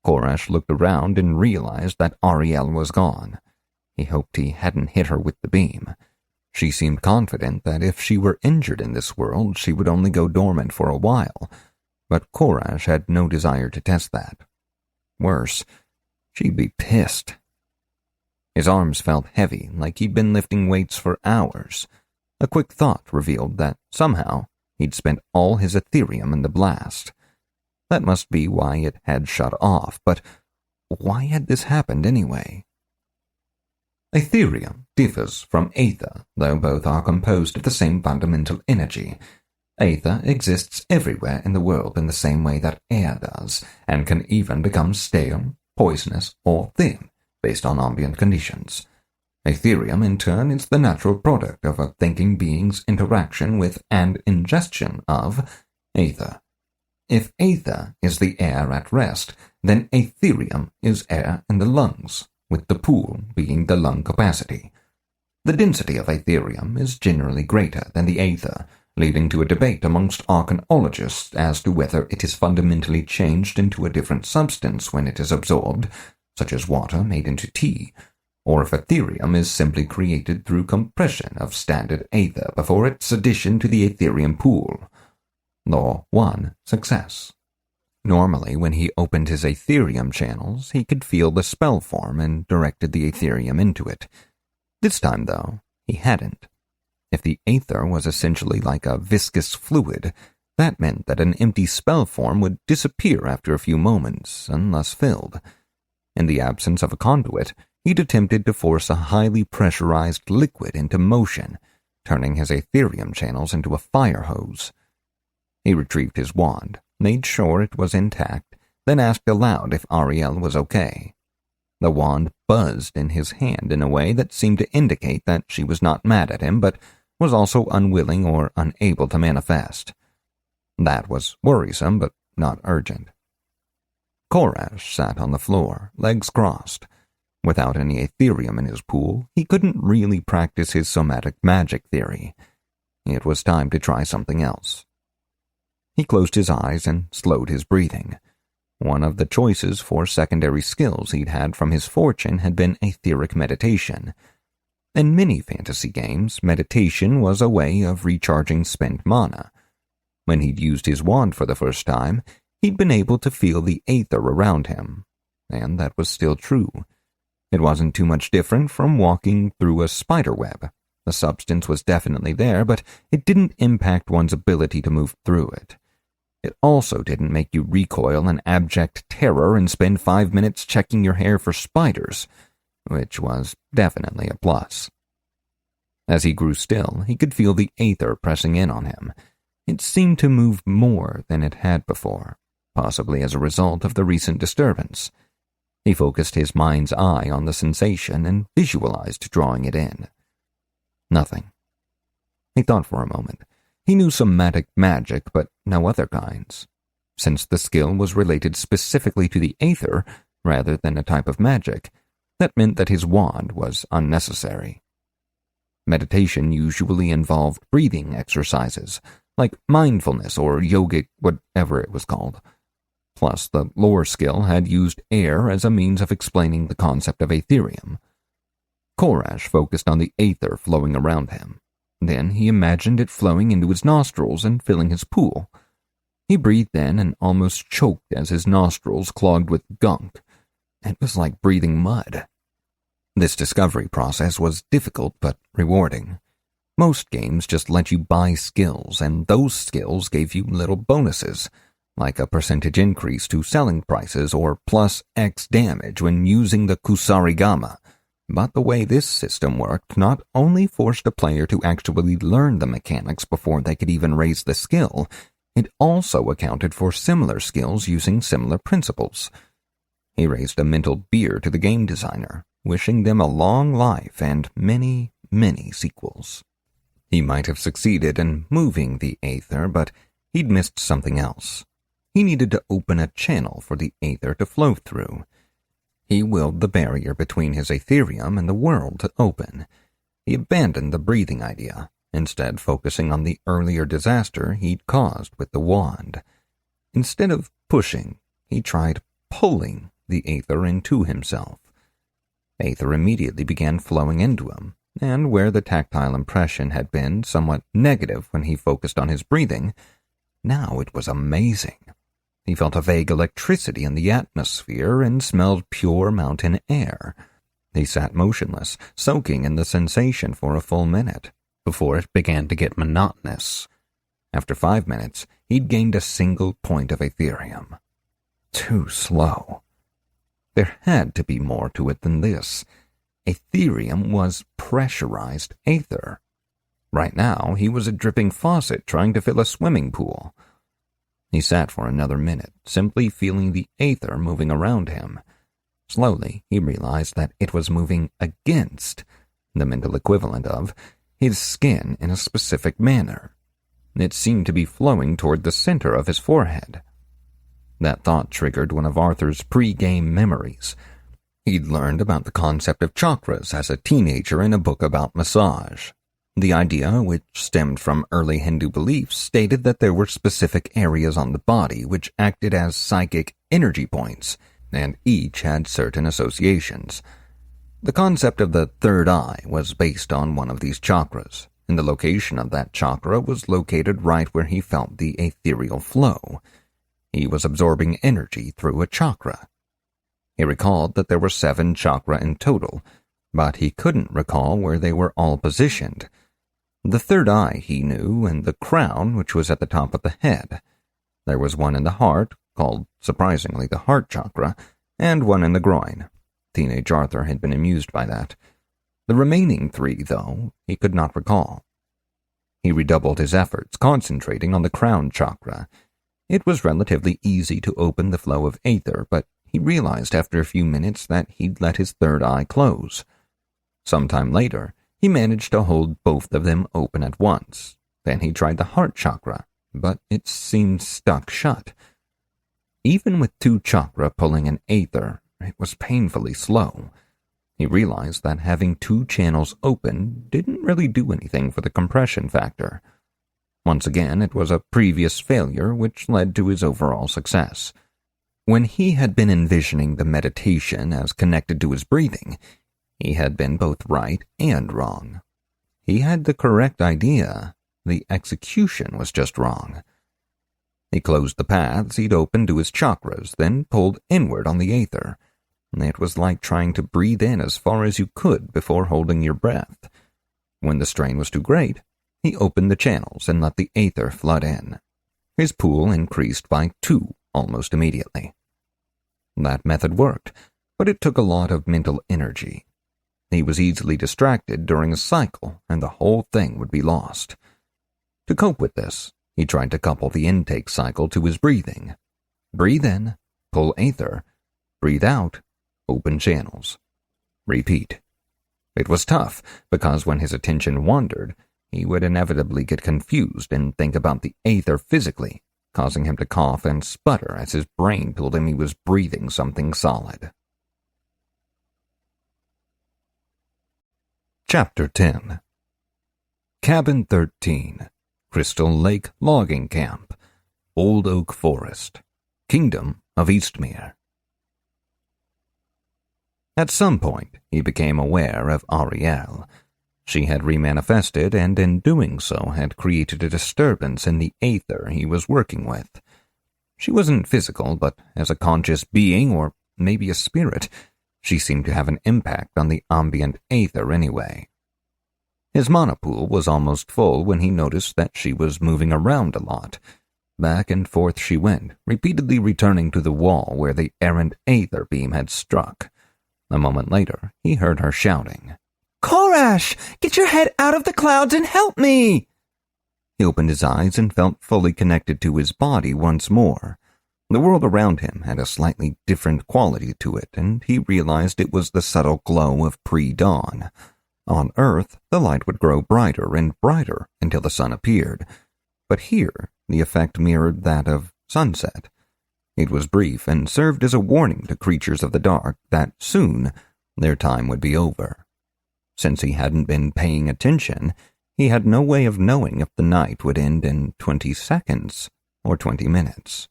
Koresh looked around and realized that Ariel was gone. He hoped he hadn't hit her with the beam. She seemed confident that if she were injured in this world, she would only go dormant for a while, but Koresh had no desire to test that. Worse, she'd be pissed. His arms felt heavy, like he'd been lifting weights for hours. A quick thought revealed that, somehow, he'd spent all his Ethereum in the blast. That must be why it had shut off, but why had this happened anyway? Ethereum differs from Aether, though both are composed of the same fundamental energy. Aether exists everywhere in the world in the same way that air does, and can even become stale, poisonous, or thin, based on ambient conditions. Ethereum, in turn, is the natural product of a thinking being's interaction with and ingestion of Aether. If Aether is the air at rest, then Ethereum is air in the lungs, with the pool being the lung capacity. The density of Ethereum is generally greater than the Aether, leading to a debate amongst archaeologists as to whether it is fundamentally changed into a different substance when it is absorbed, such as water made into tea, or if Ethereum is simply created through compression of standard Aether before its addition to the Ethereum pool. Law 1. Success. Normally, when he opened his Ethereum channels, he could feel the spell form and directed the Ethereum into it. This time, though, he hadn't. If the Aether was essentially like a viscous fluid, that meant that an empty spell form would disappear after a few moments, unless filled. In the absence of a conduit, he'd attempted to force a highly pressurized liquid into motion, turning his Ethereum channels into a fire hose. He retrieved his wand, made sure it was intact, then asked aloud if Ariel was okay. The wand buzzed in his hand in a way that seemed to indicate that she was not mad at him, but was also unwilling or unable to manifest. That was worrisome, but not urgent. Koresh sat on the floor, legs crossed. Without any Ethereum in his pool, he couldn't really practice his somatic magic theory. It was time to try something else. He closed his eyes and slowed his breathing. One of the choices for secondary skills he'd had from his fortune had been etheric meditation. In many fantasy games, meditation was a way of recharging spent mana. When he'd used his wand for the first time, he'd been able to feel the Aether around him, and that was still true. It wasn't too much different from walking through a spider web. The substance was definitely there, but it didn't impact one's ability to move through it. It also didn't make you recoil in abject terror and spend 5 minutes checking your hair for spiders, which was definitely a plus. As he grew still, he could feel the aether pressing in on him. It seemed to move more than it had before, possibly as a result of the recent disturbance. He focused his mind's eye on the sensation and visualized drawing it in. Nothing. He thought for a moment. He knew somatic magic, but no other kinds. Since the skill was related specifically to the aether rather than a type of magic, that meant that his wand was unnecessary. Meditation usually involved breathing exercises, like mindfulness or yogic whatever it was called. Plus, the lore skill had used air as a means of explaining the concept of aetherium. Korash focused on the aether flowing around him. Then he imagined it flowing into his nostrils and filling his pool. He breathed in and almost choked as his nostrils clogged with gunk. It was like breathing mud. This discovery process was difficult but rewarding. Most games just let you buy skills, and those skills gave you little bonuses, like a percentage increase to selling prices or plus X damage when using the Kusarigama. But the way this system worked not only forced a player to actually learn the mechanics before they could even raise the skill, it also accounted for similar skills using similar principles. He raised a mental beer to the game designer, wishing them a long life and many, many sequels. He might have succeeded in moving the aether, but he'd missed something else. He needed to open a channel for the aether to flow through. He willed the barrier between his aetherium and the world to open. He abandoned the breathing idea, instead focusing on the earlier disaster he'd caused with the wand. Instead of pushing, he tried pulling the aether into himself. Aether immediately began flowing into him, and where the tactile impression had been somewhat negative when he focused on his breathing, now it was amazing. He felt a vague electricity in the atmosphere and smelled pure mountain air. He sat motionless, soaking in the sensation for a full minute, before it began to get monotonous. After 5 minutes, he'd gained a single point of aetherium. Too slow. There had to be more to it than this. Aetherium was pressurized aether. Right now, he was a dripping faucet trying to fill a swimming pool. He sat for another minute, simply feeling the aether moving around him. Slowly, he realized that it was moving against, the mental equivalent of, his skin in a specific manner. It seemed to be flowing toward the center of his forehead. That thought triggered one of Arthur's pre-game memories. He'd learned about the concept of chakras as a teenager in a book about massage. The idea, which stemmed from early Hindu beliefs, stated that there were specific areas on the body which acted as psychic energy points, and each had certain associations. The concept of the third eye was based on one of these chakras, and the location of that chakra was located right where he felt the ethereal flow. He was absorbing energy through a chakra. He recalled that there were 7 chakra in total, but he couldn't recall where they were all positioned. The third eye he knew, and the crown, which was at the top of the head. There was one in the heart, called, surprisingly, the heart chakra, and one in the groin. Teenage Arthur had been amused by that. The remaining 3, though, he could not recall. He redoubled his efforts, concentrating on the crown chakra. It was relatively easy to open the flow of aether, but he realized after a few minutes that he'd let his third eye close. Sometime later, he managed to hold both of them open at once. Then he tried the heart chakra, but it seemed stuck shut. Even with 2 chakra pulling an aether, it was painfully slow. He realized that having 2 channels open didn't really do anything for the compression factor. Once again, it was a previous failure which led to his overall success. When he had been envisioning the meditation as connected to his breathing, he had been both right and wrong. He had the correct idea. The execution was just wrong. He closed the paths he'd opened to his chakras, then pulled inward on the aether. It was like trying to breathe in as far as you could before holding your breath. When the strain was too great, he opened the channels and let the aether flood in. His pool increased by 2 almost immediately. That method worked, but it took a lot of mental energy. he was easily distracted during a cycle and the whole thing would be lost. To cope with this, he tried to couple the intake cycle to his breathing. Breathe in, pull aether. Breathe out, open channels. Repeat. It was tough, because when his attention wandered, he would inevitably get confused and think about the aether physically, causing him to cough and sputter as his brain told him he was breathing something solid. Chapter 10. Cabin 13, Crystal Lake Logging Camp, Old Oak Forest, Kingdom of Eastmere. At some point, he became aware of Ariel. She had remanifested and in doing so had created a disturbance in the aether he was working with. She wasn't physical, but as a conscious being, or maybe a spirit, she seemed to have an impact on the ambient aether anyway. His mana pool was almost full when he noticed that she was moving around a lot. Back and forth she went, repeatedly returning to the wall where the errant aether beam had struck. A moment later, he heard her shouting, "Korash, get your head out of the clouds and help me!" He opened his eyes and felt fully connected to his body once more. The world around him had a slightly different quality to it, and he realized it was the subtle glow of pre-dawn. On Earth, the light would grow brighter and brighter until the sun appeared, but here the effect mirrored that of sunset. It was brief and served as a warning to creatures of the dark that soon their time would be over. Since he hadn't been paying attention, he had no way of knowing if the night would end in 20 seconds or 20 minutes.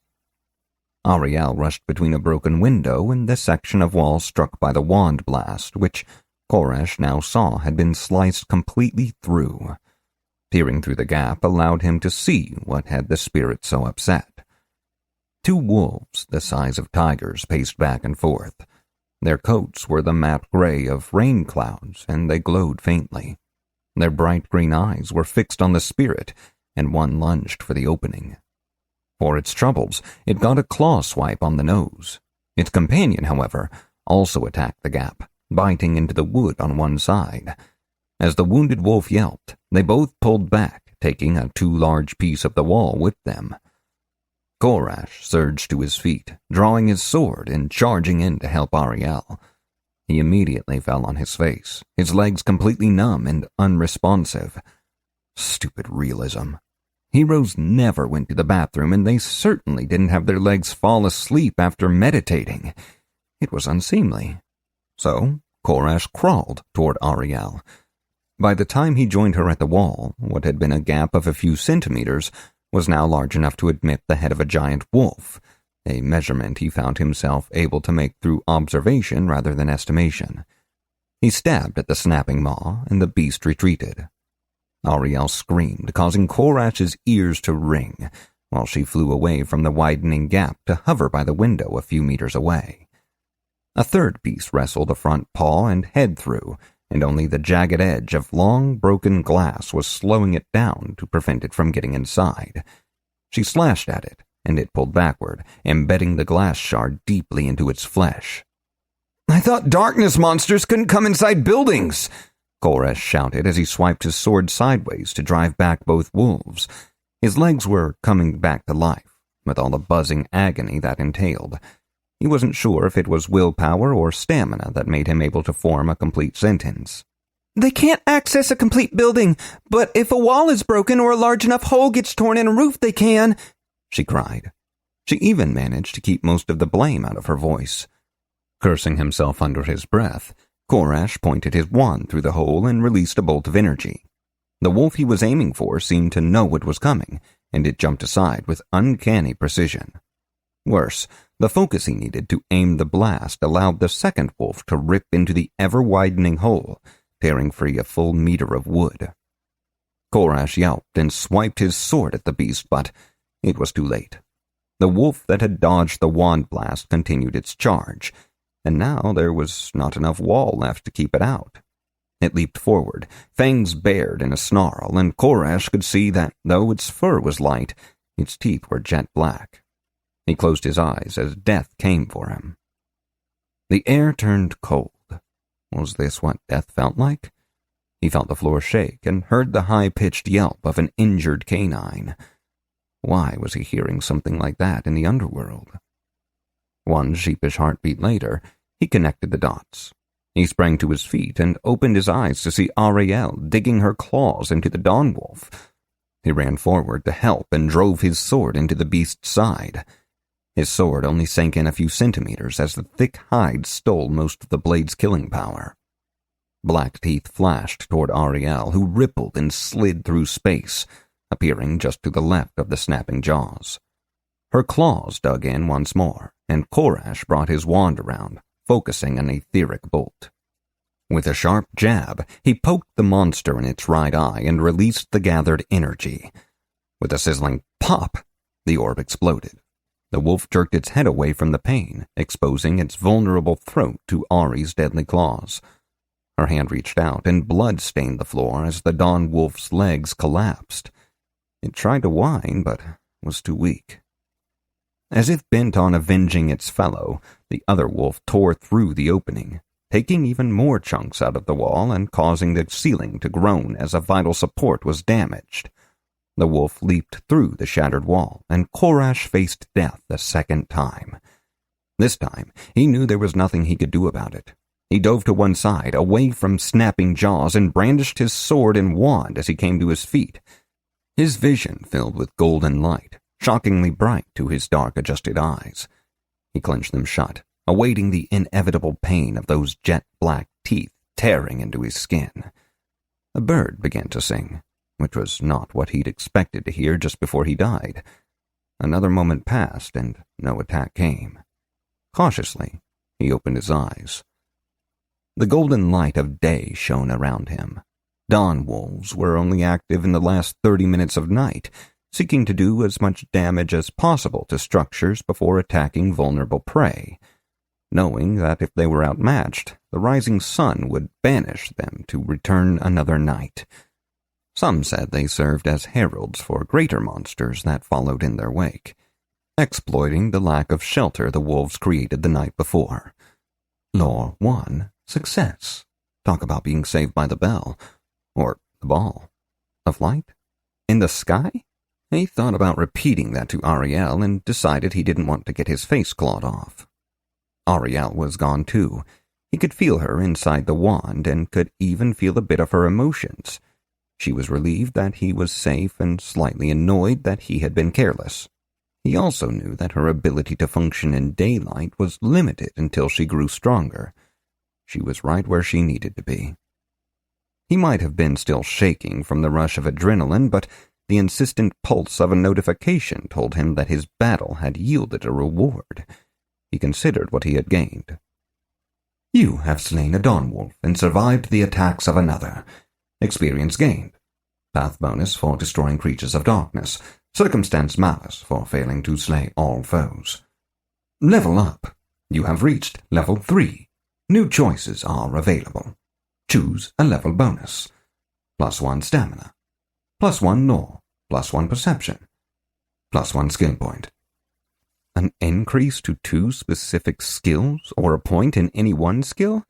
Ariel rushed between a broken window and the section of wall struck by the wand blast, which Korash now saw had been sliced completely through. Peering through the gap allowed him to see what had the spirit so upset. 2 wolves, the size of tigers, paced back and forth. Their coats were the matte gray of rain clouds, and they glowed faintly. Their bright green eyes were fixed on the spirit, and one lunged for the opening. For its troubles, it got a claw swipe on the nose. Its companion, however, also attacked the gap, biting into the wood on one side. As the wounded wolf yelped, they both pulled back, taking a too large piece of the wall with them. Korash surged to his feet, drawing his sword and charging in to help Ariel. He immediately fell on his face, his legs completely numb and unresponsive. Stupid realism. Heroes never went to the bathroom, and they certainly didn't have their legs fall asleep after meditating. It was unseemly. So, Korash crawled toward Ariel. By the time he joined her at the wall, what had been a gap of a few centimeters was now large enough to admit the head of a giant wolf, a measurement he found himself able to make through observation rather than estimation. He stabbed at the snapping maw, and the beast retreated. Ariel screamed, causing Korash's ears to ring, while she flew away from the widening gap to hover by the window a few meters away. A third beast wrestled a front paw and head through, and only the jagged edge of long, broken glass was slowing it down to prevent it from getting inside. She slashed at it, and it pulled backward, embedding the glass shard deeply into its flesh. "I thought darkness monsters couldn't come inside buildings," Korash shouted as he swiped his sword sideways to drive back both wolves. His legs were coming back to life, with all the buzzing agony that entailed. He wasn't sure if it was willpower or stamina that made him able to form a complete sentence. "They can't access a complete building, but if a wall is broken or a large enough hole gets torn in a roof, they can," she cried. She even managed to keep most of the blame out of her voice. Cursing himself under his breath, Korash pointed his wand through the hole and released a bolt of energy. The wolf he was aiming for seemed to know what was coming, and it jumped aside with uncanny precision. Worse, the focus he needed to aim the blast allowed the second wolf to rip into the ever-widening hole, tearing free a full meter of wood. Korash yelped and swiped his sword at the beast, but it was too late. The wolf that had dodged the wand blast continued its charge, and now there was not enough wall left to keep it out. It leaped forward, fangs bared in a snarl, and Korash could see that, though its fur was light, its teeth were jet black. He closed his eyes as death came for him. The air turned cold. Was this what death felt like? He felt the floor shake and heard the high-pitched yelp of an injured canine. Why was he hearing something like that in the underworld? One sheepish heartbeat later, he connected the dots. He sprang to his feet and opened his eyes to see Ariel digging her claws into the dawn wolf. He ran forward to help and drove his sword into the beast's side. His sword only sank in a few centimeters as the thick hide stole most of the blade's killing power. Black teeth flashed toward Ariel, who rippled and slid through space, appearing just to the left of the snapping jaws. Her claws dug in once more, and Korash brought his wand around, focusing an etheric bolt. With a sharp jab, he poked the monster in its right eye and released the gathered energy. With a sizzling pop, the orb exploded. The wolf jerked its head away from the pain, exposing its vulnerable throat to Ari's deadly claws. Her hand reached out, and blood stained the floor as the dawn wolf's legs collapsed. It tried to whine, but was too weak. As if bent on avenging its fellow, the other wolf tore through the opening, taking even more chunks out of the wall and causing the ceiling to groan as a vital support was damaged. The wolf leaped through the shattered wall, and Korash faced death a second time. This time, he knew there was nothing he could do about it. He dove to one side, away from snapping jaws, and brandished his sword and wand as he came to his feet. His vision filled with golden light, shockingly bright to his dark-adjusted eyes. He clenched them shut, awaiting the inevitable pain of those jet-black teeth tearing into his skin. A bird began to sing, which was not what he'd expected to hear just before he died. Another moment passed, and no attack came. Cautiously, he opened his eyes. The golden light of day shone around him. Dawn wolves were only active in the last 30 minutes of night, seeking to do as much damage as possible to structures before attacking vulnerable prey, knowing that if they were outmatched, the rising sun would banish them to return another night. Some said they served as heralds for greater monsters that followed in their wake, exploiting the lack of shelter the wolves created the night before. Lore 1, success. Talk about being saved by the bell. Or the ball. Of light? In the sky? He thought about repeating that to Ariel and decided he didn't want to get his face clawed off. Ariel was gone too. He could feel her inside the wand and could even feel a bit of her emotions. She was relieved that he was safe and slightly annoyed that he had been careless. He also knew that her ability to function in daylight was limited until she grew stronger. She was right where she needed to be. He might have been still shaking from the rush of adrenaline, but the insistent pulse of a notification told him that his battle had yielded a reward. He considered what he had gained. You have slain a dawn wolf and survived the attacks of another. Experience gained. Path bonus for destroying creatures of darkness. Circumstance malus for failing to slay all foes. Level up. You have reached level 3. New choices are available. Choose a level bonus. +1 stamina. +1 lore. +1 perception. +1 skill point. An increase to 2 specific skills, or a point in any one skill?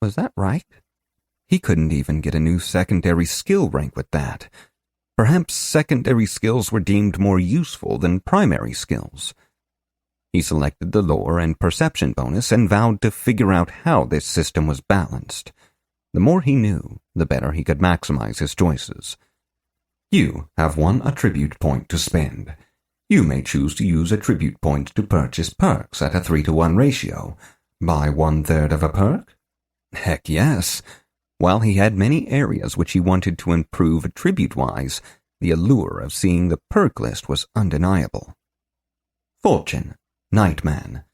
Was that right? He couldn't even get a new secondary skill rank with that. Perhaps secondary skills were deemed more useful than primary skills. He selected the lore and perception bonus and vowed to figure out how this system was balanced. The more he knew, the better he could maximize his choices. You have 1 attribute point to spend. You may choose to use attribute points to purchase perks at a 3-to-1 ratio. Buy 1/3 of a perk? Heck yes. While he had many areas which he wanted to improve attribute-wise, the allure of seeing the perk list was undeniable. Fortune, Nightman.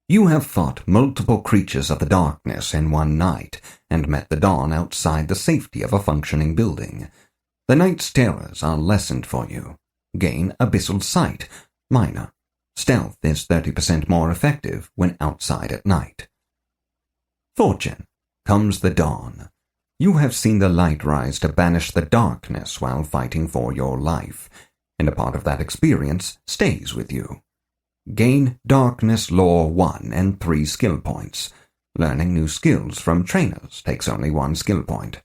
You have fought multiple creatures of the darkness in one night, and met the dawn outside the safety of a functioning building. The night's terrors are lessened for you. Gain abyssal sight, minor. Stealth is 30% more effective when outside at night. Fortune, comes the dawn. You have seen the light rise to banish the darkness while fighting for your life, and a part of that experience stays with you. Gain Darkness Lore 1 and 3 skill points. Learning new skills from trainers takes only 1 skill point.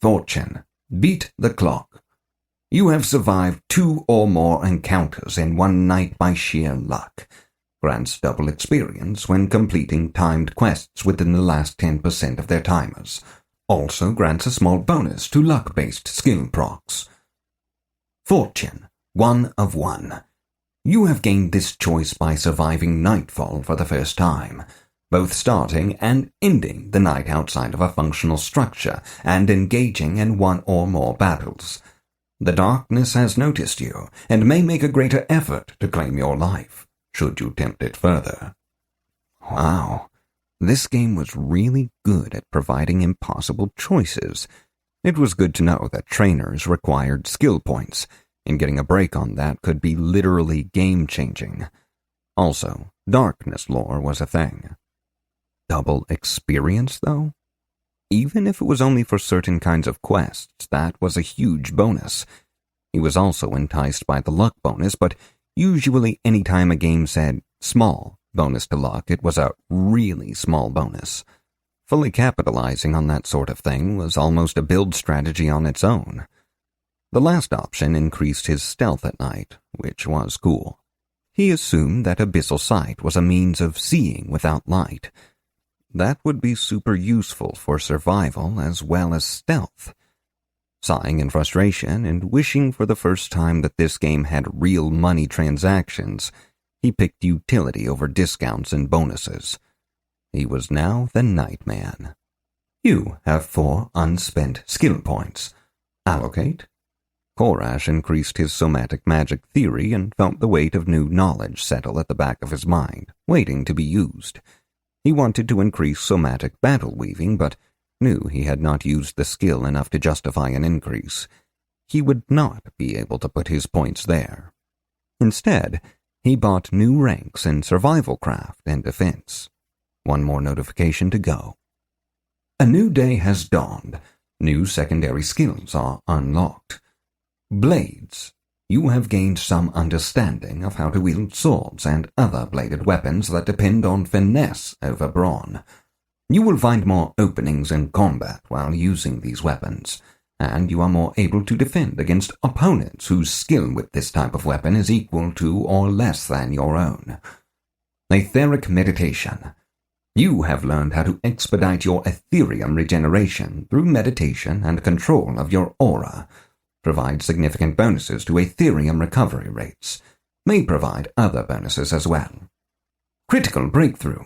Fortune. Beat the clock. You have survived 2 or more encounters in one night by sheer luck. Grants double experience when completing timed quests within the last 10% of their timers. Also grants a small bonus to luck-based skill procs. Fortune. 1 of 1. You have gained this choice by surviving nightfall for the first time, both starting and ending the night outside of a functional structure and engaging in 1 or more battles. The darkness has noticed you and may make a greater effort to claim your life, should you tempt it further. Wow, this game was really good at providing impossible choices. It was good to know that trainers required skill points, and getting a break on that could be literally game-changing. Also, darkness lore was a thing. Double experience, though? Even if it was only for certain kinds of quests, that was a huge bonus. He was also enticed by the luck bonus, but usually any time a game said small bonus to luck, it was a really small bonus. Fully capitalizing on that sort of thing was almost a build strategy on its own. The last option increased his stealth at night, which was cool. He assumed that abyssal sight was a means of seeing without light. That would be super useful for survival as well as stealth. Sighing in frustration and wishing for the first time that this game had real money transactions, he picked utility over discounts and bonuses. He was now the Nightman. You have 4 unspent skill points. Allocate. Korash increased his somatic magic theory and felt the weight of new knowledge settle at the back of his mind, waiting to be used. He wanted to increase somatic battle weaving, but knew he had not used the skill enough to justify an increase. He would not be able to put his points there. Instead, he bought new ranks in survival craft and defense. 1 more notification to go. A new day has dawned. New secondary skills are unlocked. Blades. You have gained some understanding of how to wield swords and other bladed weapons that depend on finesse over brawn. You will find more openings in combat while using these weapons, and you are more able to defend against opponents whose skill with this type of weapon is equal to or less than your own. Etheric meditation. You have learned how to expedite your Ethereum regeneration through meditation and control of your aura. Provide significant bonuses to Ethereum recovery rates. May provide other bonuses as well. Critical breakthrough.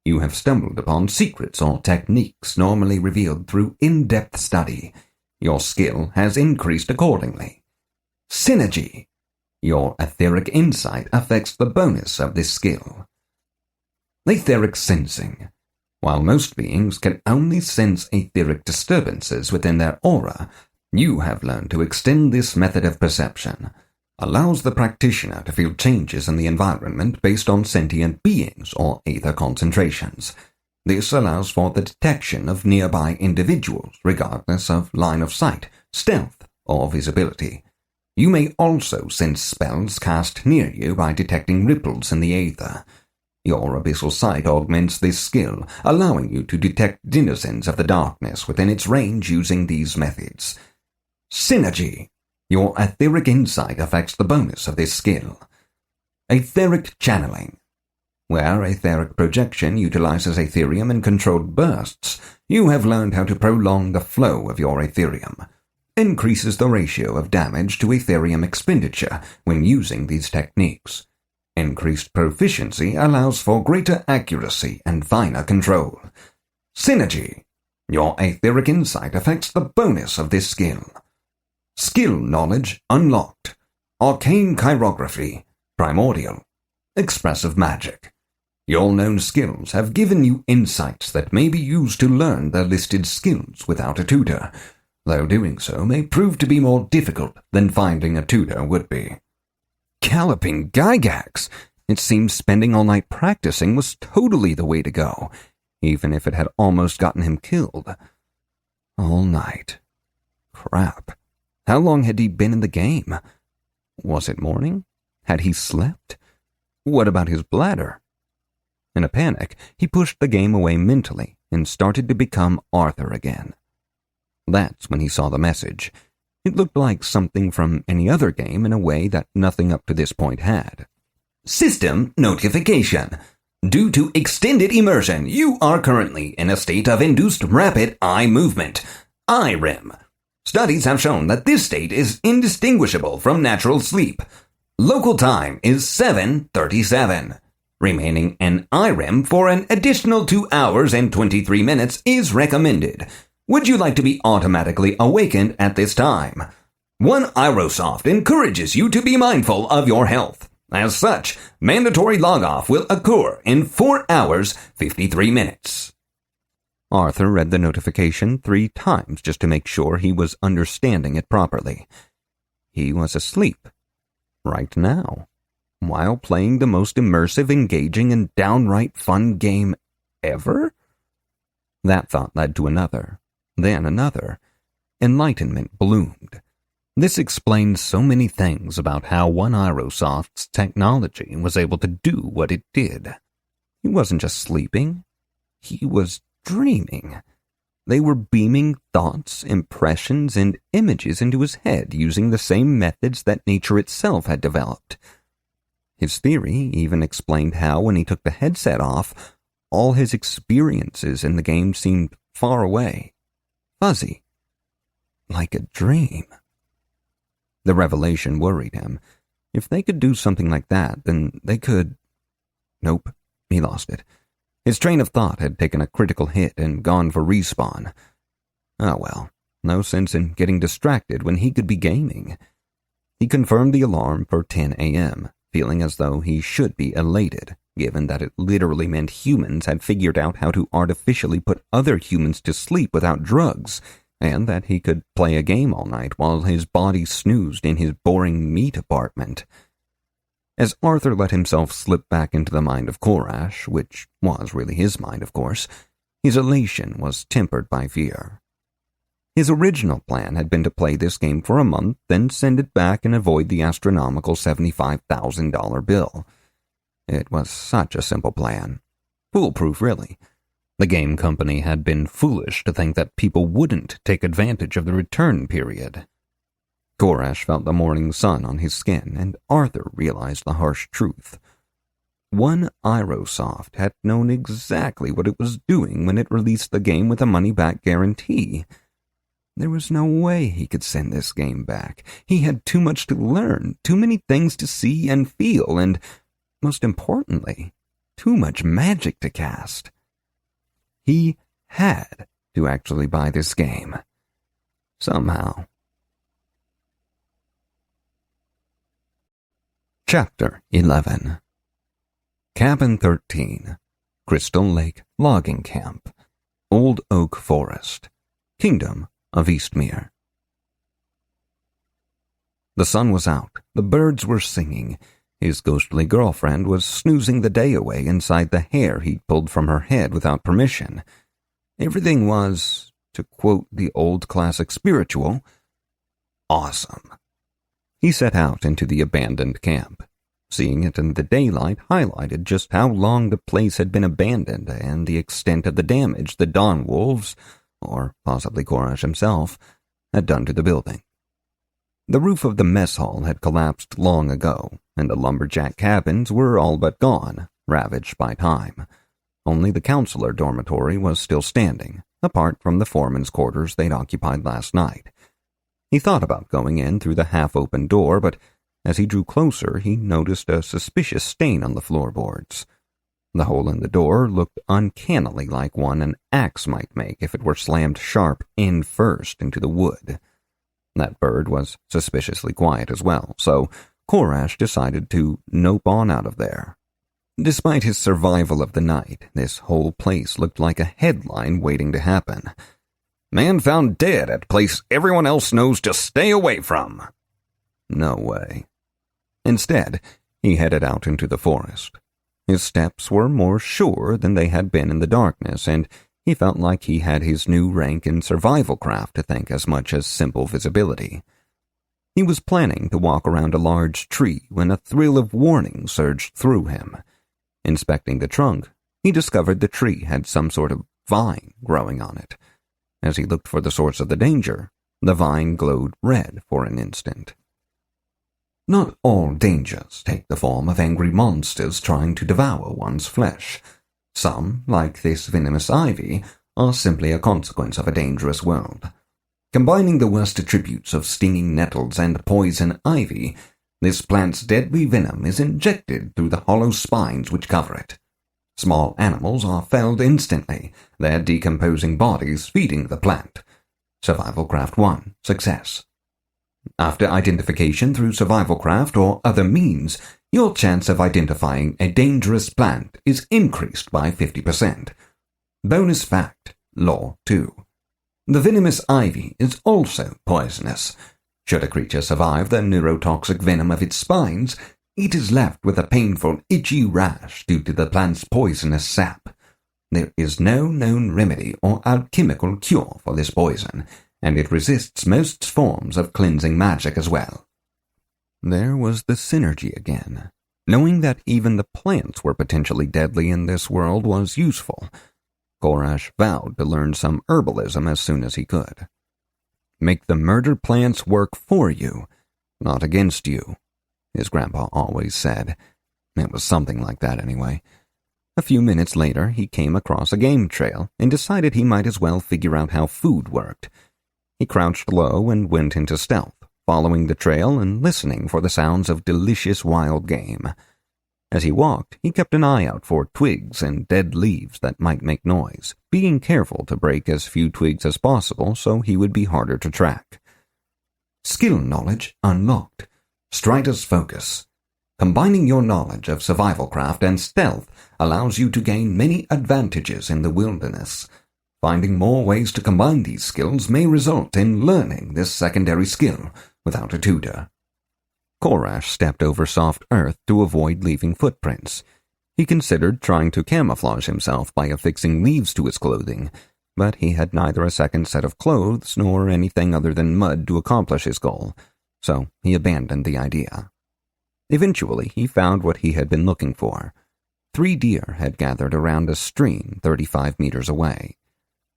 You have stumbled upon secrets or techniques normally revealed through in-depth study. Your skill has increased accordingly. Synergy. Your etheric insight affects the bonus of this skill. Etheric sensing. While most beings can only sense etheric disturbances within their aura, you have learned to extend this method of perception. Allows the practitioner to feel changes in the environment based on sentient beings or ether concentrations. This allows for the detection of nearby individuals regardless of line of sight, stealth, or visibility. You may also sense spells cast near you by detecting ripples in the ether. Your abyssal sight augments this skill, allowing you to detect denizens of the darkness within its range using these methods. Synergy. Your etheric insight affects the bonus of this skill. Etheric channeling. Where etheric projection utilizes Ethereum in controlled bursts, you have learned how to prolong the flow of your Ethereum. Increases the ratio of damage to Ethereum expenditure when using these techniques. Increased proficiency allows for greater accuracy and finer control. Synergy. Your etheric insight affects the bonus of this skill. Skill knowledge unlocked. Arcane chirography. Primordial. Expressive magic. Your known skills have given you insights that may be used to learn the listed skills without a tutor, though doing so may prove to be more difficult than finding a tutor would be. Galloping Gygax! It seems spending all night practicing was totally the way to go, even if it had almost gotten him killed. All night. Crap. How long had he been in the game? Was it morning? Had he slept? What about his bladder? In a panic, he pushed the game away mentally and started to become Arthur again. That's when he saw the message. It looked like something from any other game in a way that nothing up to this point had. System notification. Due to extended immersion, you are currently in a state of induced rapid eye movement, IREM. Studies have shown that this state is indistinguishable from natural sleep. Local time is 7:37. Remaining in IREM for an additional 2 hours and 23 minutes is recommended. Would you like to be automatically awakened at this time? One Irosoft encourages you to be mindful of your health. As such, mandatory log-off will occur in 4 hours, 53 minutes. Arthur read the notification 3 times just to make sure he was understanding it properly. He was asleep. Right now. While playing the most immersive, engaging, and downright fun game ever? That thought led to another, then another. Enlightenment bloomed. This explained so many things about how One Irosoft's technology was able to do what it did. He wasn't just sleeping. He was dreaming. They were beaming thoughts, impressions, and images into his head using the same methods that nature itself had developed. His theory even explained how, when he took the headset off, all his experiences in the game seemed far away, fuzzy, like a dream. The revelation worried him. If they could do something like that, then they could... Nope, he lost it. His train of thought had taken a critical hit and gone for respawn. Oh well, no sense in getting distracted when he could be gaming. He confirmed the alarm for 10 a.m., feeling as though he should be elated, given that it literally meant humans had figured out how to artificially put other humans to sleep without drugs, and that he could play a game all night while his body snoozed in his boring meat apartment. As Arthur let himself slip back into the mind of Korash, which was really his mind, of course, his elation was tempered by fear. His original plan had been to play this game for a month, then send it back and avoid the astronomical $75,000 bill. It was such a simple plan. Foolproof, really. The game company had been foolish to think that people wouldn't take advantage of the return period. Korash felt the morning sun on his skin, and Arthur realized the harsh truth. One Irosoft had known exactly what it was doing when it released the game with a money-back guarantee. There was no way he could send this game back. He had too much to learn, too many things to see and feel, and, most importantly, too much magic to cast. He had to actually buy this game. Somehow. Chapter 11. Cabin 13. Crystal Lake Logging Camp. Old Oak Forest. Kingdom of Eastmere. The sun was out. The birds were singing. His ghostly girlfriend was snoozing the day away inside the hair he'd pulled from her head without permission. Everything was, to quote the old classic spiritual, awesome. He set out into the abandoned camp. Seeing it in the daylight highlighted just how long the place had been abandoned and the extent of the damage the Dawn Wolves, or possibly Korash himself, had done to the building. The roof of the mess hall had collapsed long ago, and the lumberjack cabins were all but gone, ravaged by time. Only the counselor dormitory was still standing, apart from the foreman's quarters they'd occupied last night. He thought about going in through the half-open door, but as he drew closer, he noticed a suspicious stain on the floorboards. The hole in the door looked uncannily like one an axe might make if it were slammed sharp end first into the wood. That bird was suspiciously quiet as well, so Korash decided to nope on out of there. Despite his survival of the night, this whole place looked like a headline waiting to happen. Man found dead at place everyone else knows to stay away from. No way. Instead, he headed out into the forest. His steps were more sure than they had been in the darkness, and he felt like he had his new rank in survival craft to thank as much as simple visibility. He was planning to walk around a large tree when a thrill of warning surged through him. Inspecting the trunk, he discovered the tree had some sort of vine growing on it. As he looked for the source of the danger, the vine glowed red for an instant. Not all dangers take the form of angry monsters trying to devour one's flesh. Some, like this venomous ivy, are simply a consequence of a dangerous world. Combining the worst attributes of stinging nettles and poison ivy, this plant's deadly venom is injected through the hollow spines which cover it. Small animals are felled instantly, their decomposing bodies feeding the plant. Survival Craft 1. Success. After identification through survival craft or other means, your chance of identifying a dangerous plant is increased by 50%. Bonus fact, Law 2. The venomous ivy is also poisonous. Should a creature survive the neurotoxic venom of its spines, it is left with a painful, itchy rash due to the plant's poisonous sap. There is no known remedy or alchemical cure for this poison, and it resists most forms of cleansing magic as well. There was the synergy again. Knowing that even the plants were potentially deadly in this world was useful. Korash vowed to learn some herbalism as soon as he could. Make the murder plants work for you, not against you, his grandpa always said. It was something like that anyway. A few minutes later, he came across a game trail and decided he might as well figure out how food worked. He crouched low and went into stealth, following the trail and listening for the sounds of delicious wild game. As he walked, he kept an eye out for twigs and dead leaves that might make noise, being careful to break as few twigs as possible so he would be harder to track. Skill knowledge unlocked. Strider's focus. Combining your knowledge of survival craft and stealth allows you to gain many advantages in the wilderness. Finding more ways to combine these skills may result in learning this secondary skill without a tutor. Korash stepped over soft earth to avoid leaving footprints. He considered trying to camouflage himself by affixing leaves to his clothing, but he had neither a second set of clothes nor anything other than mud to accomplish his goal, so he abandoned the idea. Eventually, he found what he had been looking for. 3 deer had gathered around a stream 35 meters away.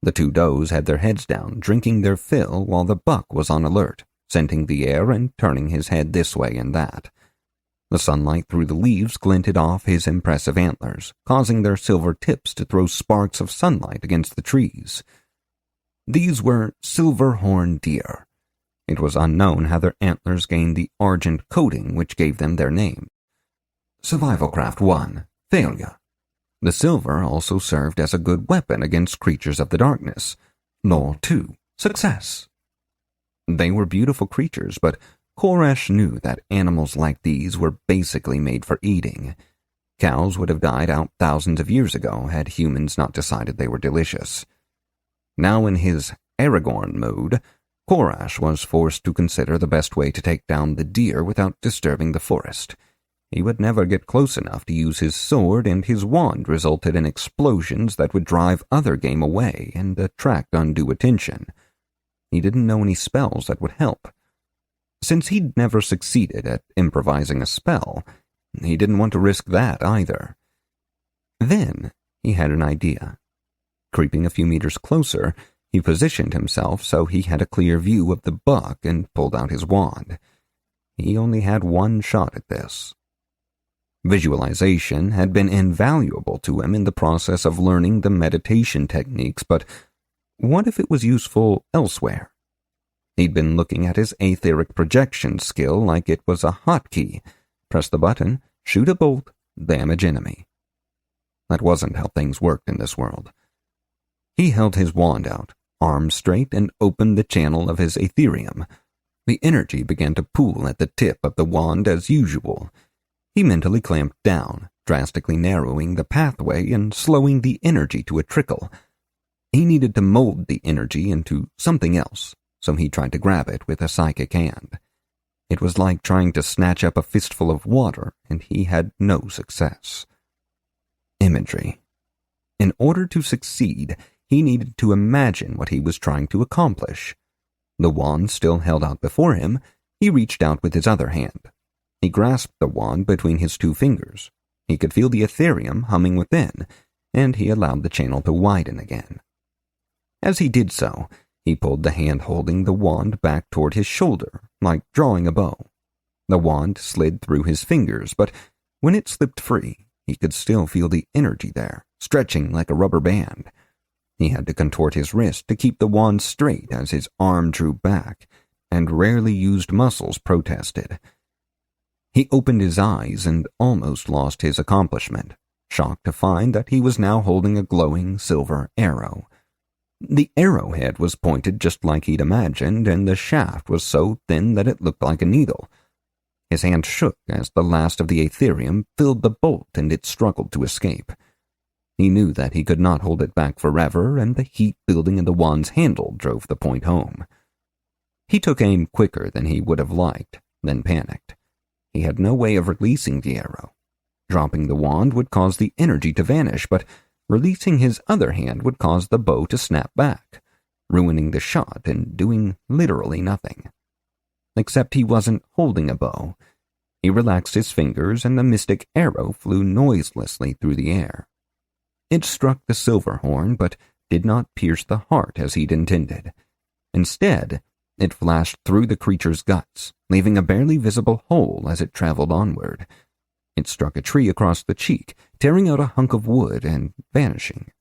The 2 does had their heads down, drinking their fill while the buck was on alert, scenting the air and turning his head this way and that. The sunlight through the leaves glinted off his impressive antlers, causing their silver tips to throw sparks of sunlight against the trees. These were silver-horned deer. It was unknown how their antlers gained the argent coating which gave them their name. Survival Craft 1. Failure. The silver also served as a good weapon against creatures of the darkness. Law 2. Success. They were beautiful creatures, but Korash knew that animals like these were basically made for eating. Cows would have died out thousands of years ago had humans not decided they were delicious. Now in his Aragorn mode, Korash was forced to consider the best way to take down the deer without disturbing the forest. He would never get close enough to use his sword, and his wand resulted in explosions that would drive other game away and attract undue attention. He didn't know any spells that would help. Since he'd never succeeded at improvising a spell, he didn't want to risk that either. Then he had an idea. Creeping a few meters closer, he positioned himself so he had a clear view of the buck and pulled out his wand. He only had 1 shot at this. Visualization had been invaluable to him in the process of learning the meditation techniques, but what if it was useful elsewhere? He'd been looking at his etheric projection skill like it was a hotkey. Press the button, shoot a bolt, damage enemy. That wasn't how things worked in this world. He held his wand out, arms straight, and opened the channel of his Ethereum. The energy began to pool at the tip of the wand as usual. He mentally clamped down, drastically narrowing the pathway and slowing the energy to a trickle. He needed to mold the energy into something else, so he tried to grab it with a psychic hand. It was like trying to snatch up a fistful of water, and he had no success. Imagery. In order to succeed, he needed to imagine what he was trying to accomplish. The wand still held out before him, he reached out with his other hand. He grasped the wand between his 2 fingers. He could feel the Ethereum humming within. and he allowed the channel to widen again. As he did so, he pulled the hand holding the wand back toward his shoulder, like drawing a bow. The wand slid through his fingers, but when it slipped free, he could still feel the energy there, stretching like a rubber band. He had to contort his wrist to keep the wand straight as his arm drew back, and rarely used muscles protested. He opened his eyes and almost lost his accomplishment, shocked to find that he was now holding a glowing silver arrow. The arrowhead was pointed just like he'd imagined, and the shaft was so thin that it looked like a needle. His hand shook as the last of the aetherium filled the bolt and it struggled to escape. He knew that he could not hold it back forever, and the heat building in the wand's handle drove the point home. He took aim quicker than he would have liked, then panicked. He had no way of releasing the arrow. Dropping the wand would cause the energy to vanish, but releasing his other hand would cause the bow to snap back, ruining the shot and doing literally nothing. Except he wasn't holding a bow. He relaxed his fingers and the mystic arrow flew noiselessly through the air. It struck the silver horn, but did not pierce the heart as he'd intended. Instead, it flashed through the creature's guts, leaving a barely visible hole as it traveled onward. It struck a tree across the cheek, tearing out a hunk of wood and vanishing.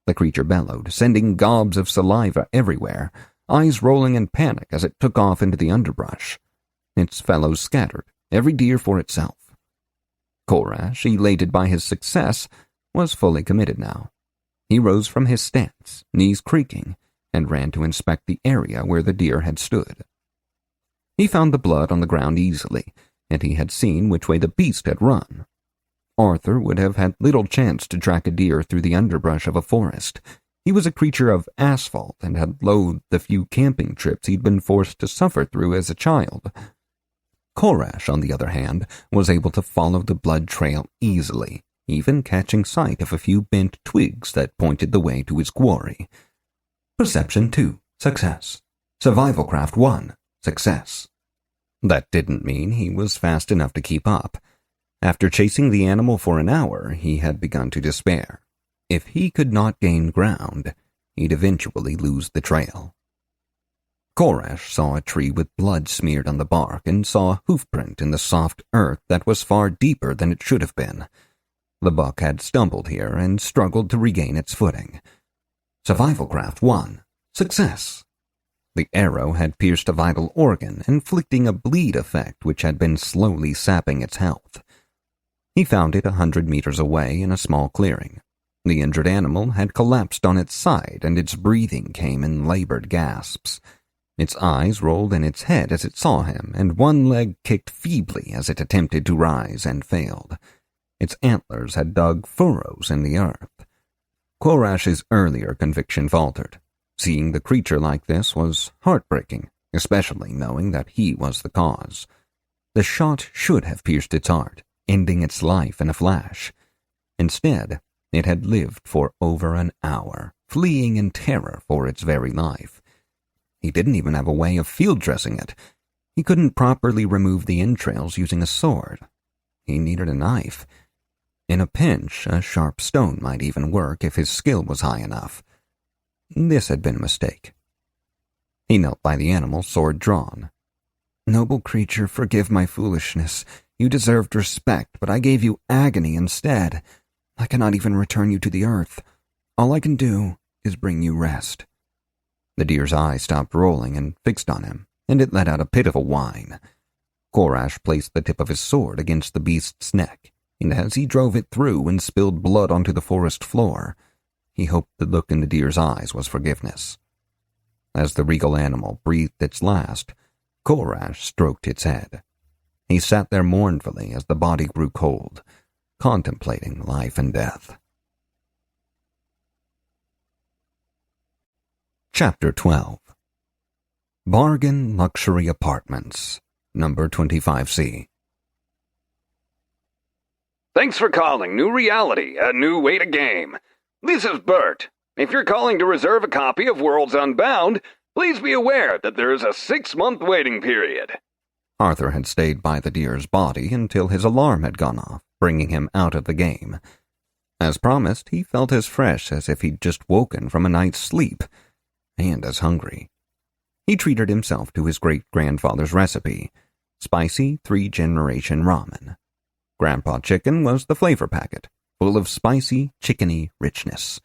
The creature bellowed, sending gobs of saliva everywhere, eyes rolling in panic as it took off into the underbrush. Its fellows scattered, every deer for itself. Korash, elated by his success, was fully committed now. He rose from his stance, knees creaking, and ran to inspect the area where the deer had stood. He found the blood on the ground easily, and he had seen which way the beast had run. Arthur would have had little chance to track a deer through the underbrush of a forest. He was a creature of asphalt and had loathed the few camping trips he'd been forced to suffer through as a child. Korash, on the other hand, was able to follow the blood trail easily, even catching sight of a few bent twigs that pointed the way to his quarry. Perception 2, success. Survival craft 1, success. That didn't mean he was fast enough to keep up. After chasing the animal for an hour, he had begun to despair. If he could not gain ground, he'd eventually lose the trail. Korash saw a tree with blood smeared on the bark and saw a hoofprint in the soft earth that was far deeper than it should have been. The buck had stumbled here and struggled to regain its footing. Survival craft 1, success. The arrow had pierced a vital organ, inflicting a bleed effect which had been slowly sapping its health. He found it 100 meters away in a small clearing. The injured animal had collapsed on its side, and its breathing came in labored gasps. Its eyes rolled in its head as it saw him, and one leg kicked feebly as it attempted to rise and failed. Its antlers had dug furrows in the earth. Korash's earlier conviction faltered. Seeing the creature like this was heartbreaking, especially knowing that he was the cause. The shot should have pierced its heart, ending its life in a flash. Instead, it had lived for over an hour, fleeing in terror for its very life. He didn't even have a way of field dressing it. He couldn't properly remove the entrails using a sword. He needed a knife. In a pinch, a sharp stone might even work if his skill was high enough. This had been a mistake. He knelt by the animal, sword drawn. "Noble creature, forgive my foolishness. You deserved respect, but I gave you agony instead. I cannot even return you to the earth. All I can do is bring you rest." The deer's eyes stopped rolling and fixed on him, and it let out a pitiful whine. Korash placed the tip of his sword against the beast's neck, and as he drove it through and spilled blood onto the forest floor, he hoped the look in the deer's eyes was forgiveness. As the regal animal breathed its last, Korash stroked its head. He sat there mournfully as the body grew cold, contemplating life and death. Chapter 12. Bargain Luxury Apartments, number 25C. Thanks for calling New Reality, a new way to game. This is Bert. If you're calling to reserve a copy of Worlds Unbound, please be aware that there is a 6-month waiting period. Arthur had stayed by the deer's body until his alarm had gone off, bringing him out of the game. As promised, he felt as fresh as if he'd just woken from a night's sleep, and as hungry. He treated himself to his great-grandfather's recipe, spicy 3-generation ramen. Grandpa Chicken was the flavor packet, full of spicy, chickeny richness.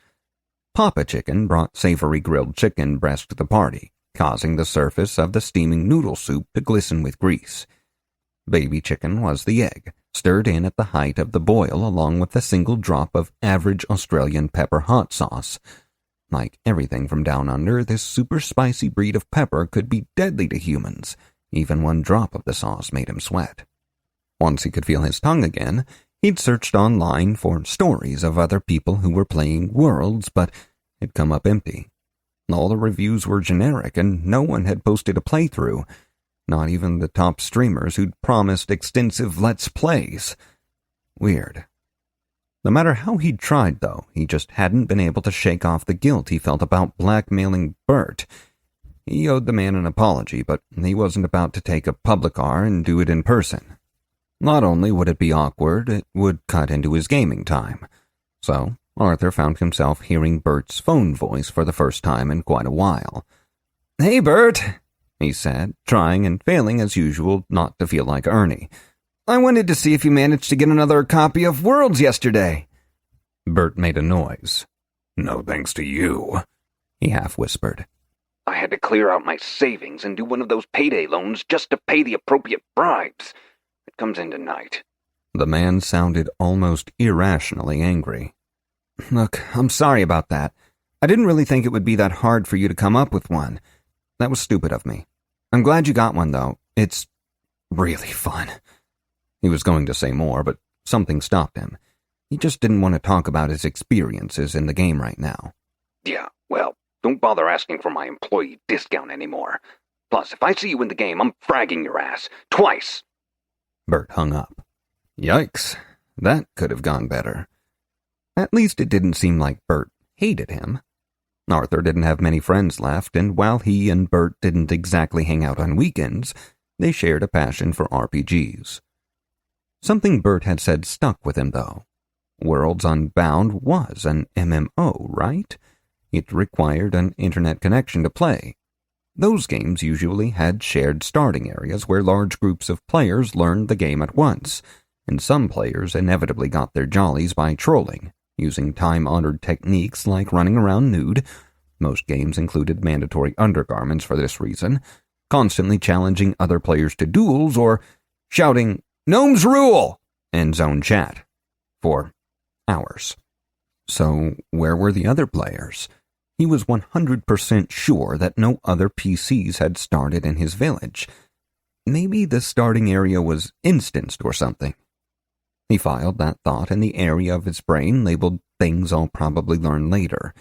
Papa Chicken brought savory grilled chicken breast to the party, causing the surface of the steaming noodle soup to glisten with grease. Baby Chicken was the egg, stirred in at the height of the boil along with a single drop of average Australian pepper hot sauce. Like everything from down under, this super spicy breed of pepper could be deadly to humans. Even one drop of the sauce made him sweat. Once he could feel his tongue again, he'd searched online for stories of other people who were playing Worlds, but had come up empty. All the reviews were generic, and no one had posted a playthrough. Not even the top streamers who'd promised extensive Let's Plays. Weird. No matter how he'd tried, though, he just hadn't been able to shake off the guilt he felt about blackmailing Bert. He owed the man an apology, but he wasn't about to take a public R and do it in person. Not only would it be awkward, it would cut into his gaming time. So, Arthur found himself hearing Bert's phone voice for the first time in quite a while. "Hey, Bert," he said, trying and failing as usual not to feel like Ernie. "I wanted to see if you managed to get another copy of Worlds yesterday." Bert made a noise. "No thanks to you," he half-whispered. I had to clear out my savings and do one of those payday loans just to pay the appropriate bribes. It comes in tonight. The man sounded almost irrationally angry. "Look, I'm sorry about that. I didn't really think it would be that hard for you to come up with one. That was stupid of me. I'm glad you got one, though. It's really fun." He was going to say more, but something stopped him. He just didn't want to talk about his experiences in the game right now. Yeah, well, don't bother asking for my employee discount anymore. Plus, if I see you in the game, I'm fragging your ass. Twice. Bert hung up. Yikes, that could have gone better. At least it didn't seem like Bert hated him. Arthur didn't have many friends left, and while he and Bert didn't exactly hang out on weekends, they shared a passion for RPGs. Something Bert had said stuck with him, though. Worlds Unbound was an MMO, right? It required an internet connection to play. Those games usually had shared starting areas where large groups of players learned the game at once, and some players inevitably got their jollies by trolling, using time-honored techniques like running around nude. Most games included mandatory undergarments for this reason, constantly challenging other players to duels or shouting, "Gnomes rule!" in zone chat for hours. So where were the other players? He was 100% sure that no other PCs had started in his village. Maybe the starting area was instanced or something. He filed that thought in the area of his brain labeled things I'll probably learn later.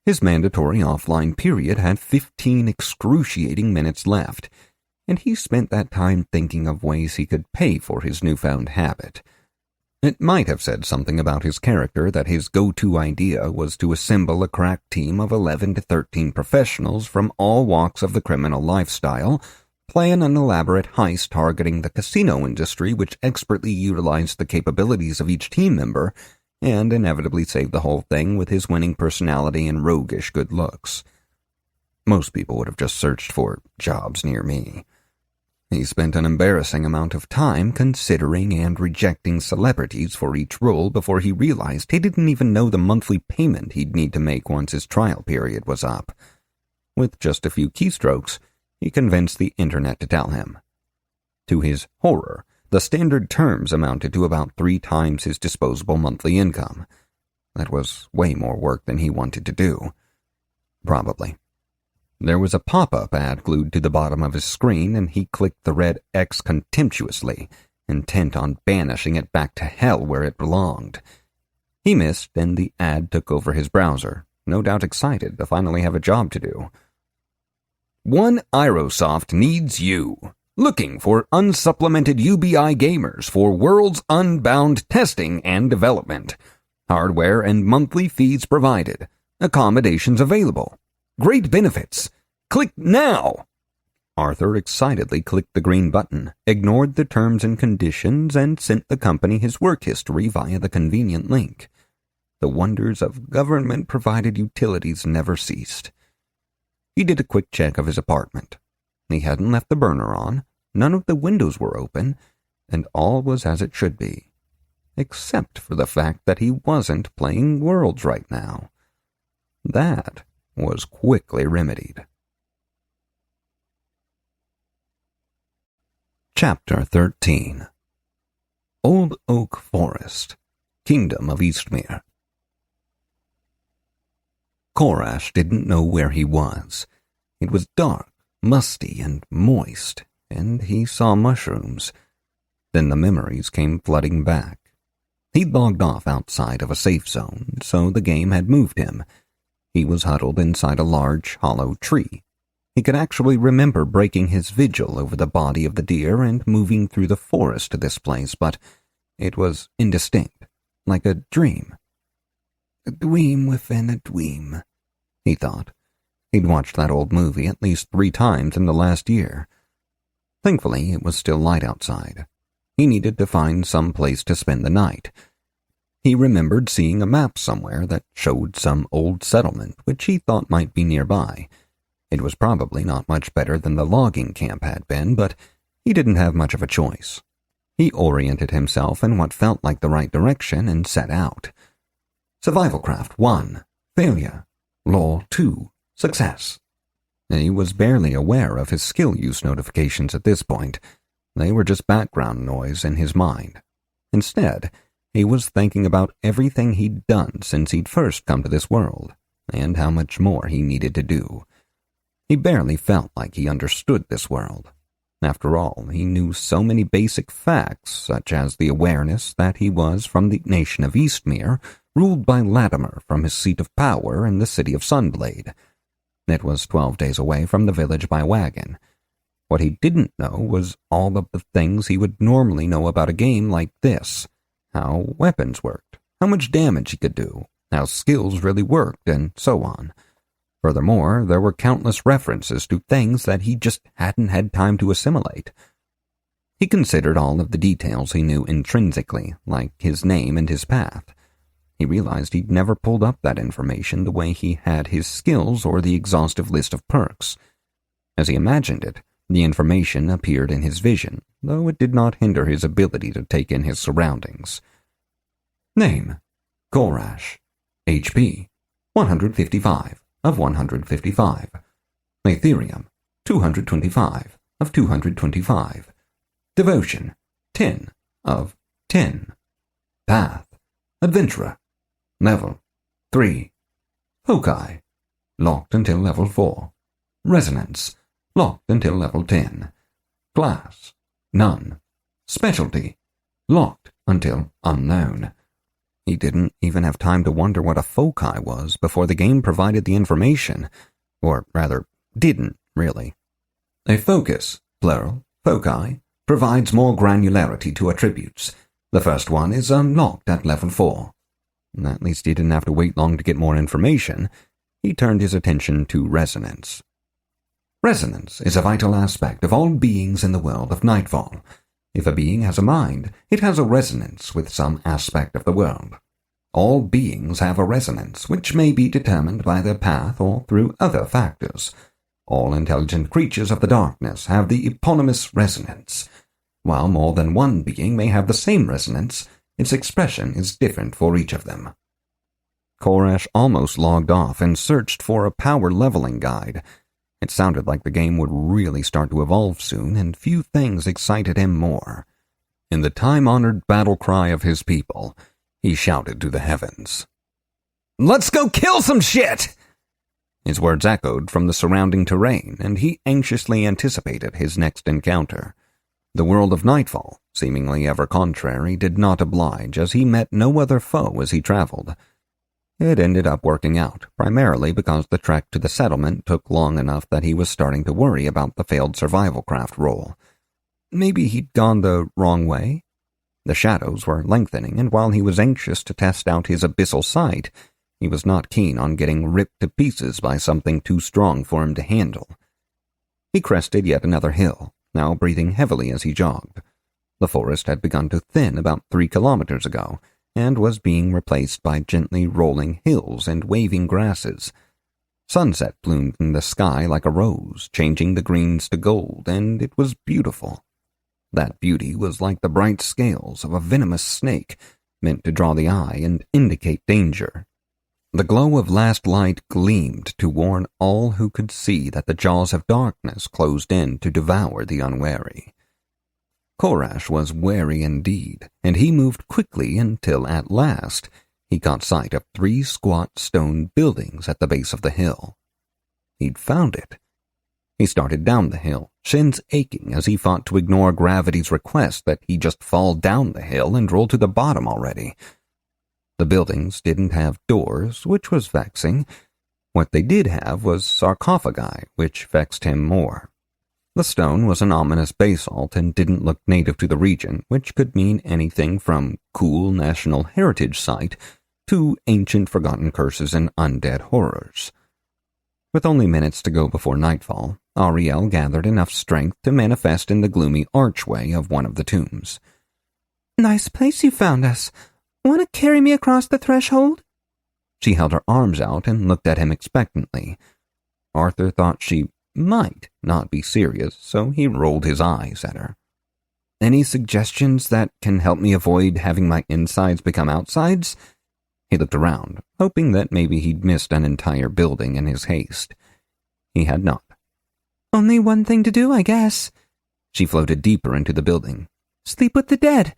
His mandatory offline period had 15 excruciating minutes left, and he spent that time thinking of ways he could pay for his newfound habit. It might have said something about his character that his go-to idea was to assemble a crack team of 11 to 13 professionals from all walks of the criminal lifestyle, plan an elaborate heist targeting the casino industry which expertly utilized the capabilities of each team member, and inevitably save the whole thing with his winning personality and roguish good looks. Most people would have just searched for jobs near me. He spent an embarrassing amount of time considering and rejecting celebrities for each role before he realized he didn't even know the monthly payment he'd need to make once his trial period was up. With just a few keystrokes, he convinced the internet to tell him. To his horror, the standard terms amounted to about 3 times his disposable monthly income. That was way more work than he wanted to do. Probably. There was a pop-up ad glued to the bottom of his screen, and he clicked the red X contemptuously, intent on banishing it back to hell where it belonged. He missed, and the ad took over his browser, no doubt excited to finally have a job to do. One Aerosoft needs you. Looking for unsupplemented UBI gamers for Worlds Unbound testing and development. Hardware and monthly fees provided. Accommodations available. Great benefits. Click now! Arthur excitedly clicked the green button, ignored the terms and conditions, and sent the company his work history via the convenient link. the wonders of government-provided utilities never ceased. He did a quick check of his apartment. He hadn't left the burner on, none of the windows were open, and all was as it should be, except for the fact that he wasn't playing Worlds right now. That was quickly remedied. Chapter 13. Old Oak Forest, Kingdom of Eastmere. Korash didn't know where he was. It was dark, musty, and moist, and he saw mushrooms. Then the memories came flooding back. He'd logged off outside of a safe zone, so the game had moved him. He was huddled inside a large, hollow tree. He could actually remember breaking his vigil over the body of the deer and moving through the forest to this place, but it was indistinct, like a dream. A dream within a dream, he thought. He'd watched that old movie at least 3 times in the last year. Thankfully, it was still light outside. He needed to find some place to spend the night. He remembered seeing a map somewhere that showed some old settlement, which he thought might be nearby. It was probably not much better than the logging camp had been, but he didn't have much of a choice. He oriented himself in what felt like the right direction and set out. Survival craft 1, failure. Law 2, success. He was barely aware of his skill use notifications at this point. They were just background noise in his mind. Instead, he was thinking about everything he'd done since he'd first come to this world, and how much more he needed to do. He barely felt like he understood this world. After all, he knew so many basic facts, such as the awareness that he was from the nation of Eastmere, ruled by Latimer from his seat of power in the city of Sunblade. It was 12 days away from the village by wagon. What he didn't know was all of the things he would normally know about a game like this. How weapons worked, how much damage he could do, how skills really worked, and so on. Furthermore, there were countless references to things that he just hadn't had time to assimilate. He considered all of the details he knew intrinsically, like his name and his path. He realized he'd never pulled up that information the way he had his skills or the exhaustive list of perks. As he imagined it, the information appeared in his vision, though it did not hinder his ability to take in his surroundings. Name: Korash. HP: 155 of 155. Ethereum: 225 of 225. Devotion: 10 of 10. Path: Adventurer. Level: 3. Foci: locked until level 4. Resonance: locked until level 10. Class: none. Specialty: locked until unknown. He didn't even have time to wonder what a foci was before the game provided the information. Or rather, didn't, really. A focus, plural, foci, provides more granularity to attributes. The first one is unlocked at level 4. At least he didn't have to wait long to get more information. He turned his attention to resonance. Resonance is a vital aspect of all beings in the world of Nightfall. If a being has a mind, it has a resonance with some aspect of the world. All beings have a resonance, which may be determined by their path or through other factors. All intelligent creatures of the darkness have the eponymous resonance. While more than one being may have the same resonance, its expression is different for each of them. Korash almost logged off and searched for a power leveling guide. It sounded like the game would really start to evolve soon, and few things excited him more. In the time-honored battle cry of his people, he shouted to the heavens, "Let's go kill some shit!" His words echoed from the surrounding terrain, and he anxiously anticipated his next encounter. The world of Nightfall, seemingly ever contrary, did not oblige, as he met no other foe as he traveled. It ended up working out, primarily because the trek to the settlement took long enough that he was starting to worry about the failed survival craft roll. Maybe he'd gone the wrong way? The shadows were lengthening, and while he was anxious to test out his abyssal sight, he was not keen on getting ripped to pieces by something too strong for him to handle. He crested yet another hill, now breathing heavily as he jogged. The forest had begun to thin about 3 kilometers ago, and was being replaced by gently rolling hills and waving grasses. Sunset bloomed in the sky like a rose, changing the greens to gold, and it was beautiful. That beauty was like the bright scales of a venomous snake, meant to draw the eye and indicate danger. The glow of last light gleamed to warn all who could see that the jaws of darkness closed in to devour the unwary. Korash was wary indeed, and he moved quickly until at last he caught sight of 3 squat stone buildings at the base of the hill. He'd found it. He started down the hill, shins aching as he fought to ignore gravity's request that he just fall down the hill and roll to the bottom already. The buildings didn't have doors, which was vexing. What they did have was sarcophagi, which vexed him more. The stone was an ominous basalt and didn't look native to the region, which could mean anything from cool national heritage site to ancient forgotten curses and undead horrors. With only minutes to go before nightfall, Ariel gathered enough strength to manifest in the gloomy archway of one of the tombs. "Nice place you found us. Want to carry me across the threshold?" She held her arms out and looked at him expectantly. Arthur thought she might not be serious, so he rolled his eyes at her. "Any suggestions that can help me avoid having my insides become outsides?" He looked around, hoping that maybe he'd missed an entire building in his haste. He had not. "Only one thing to do, I guess." She floated deeper into the building. "Sleep with the dead.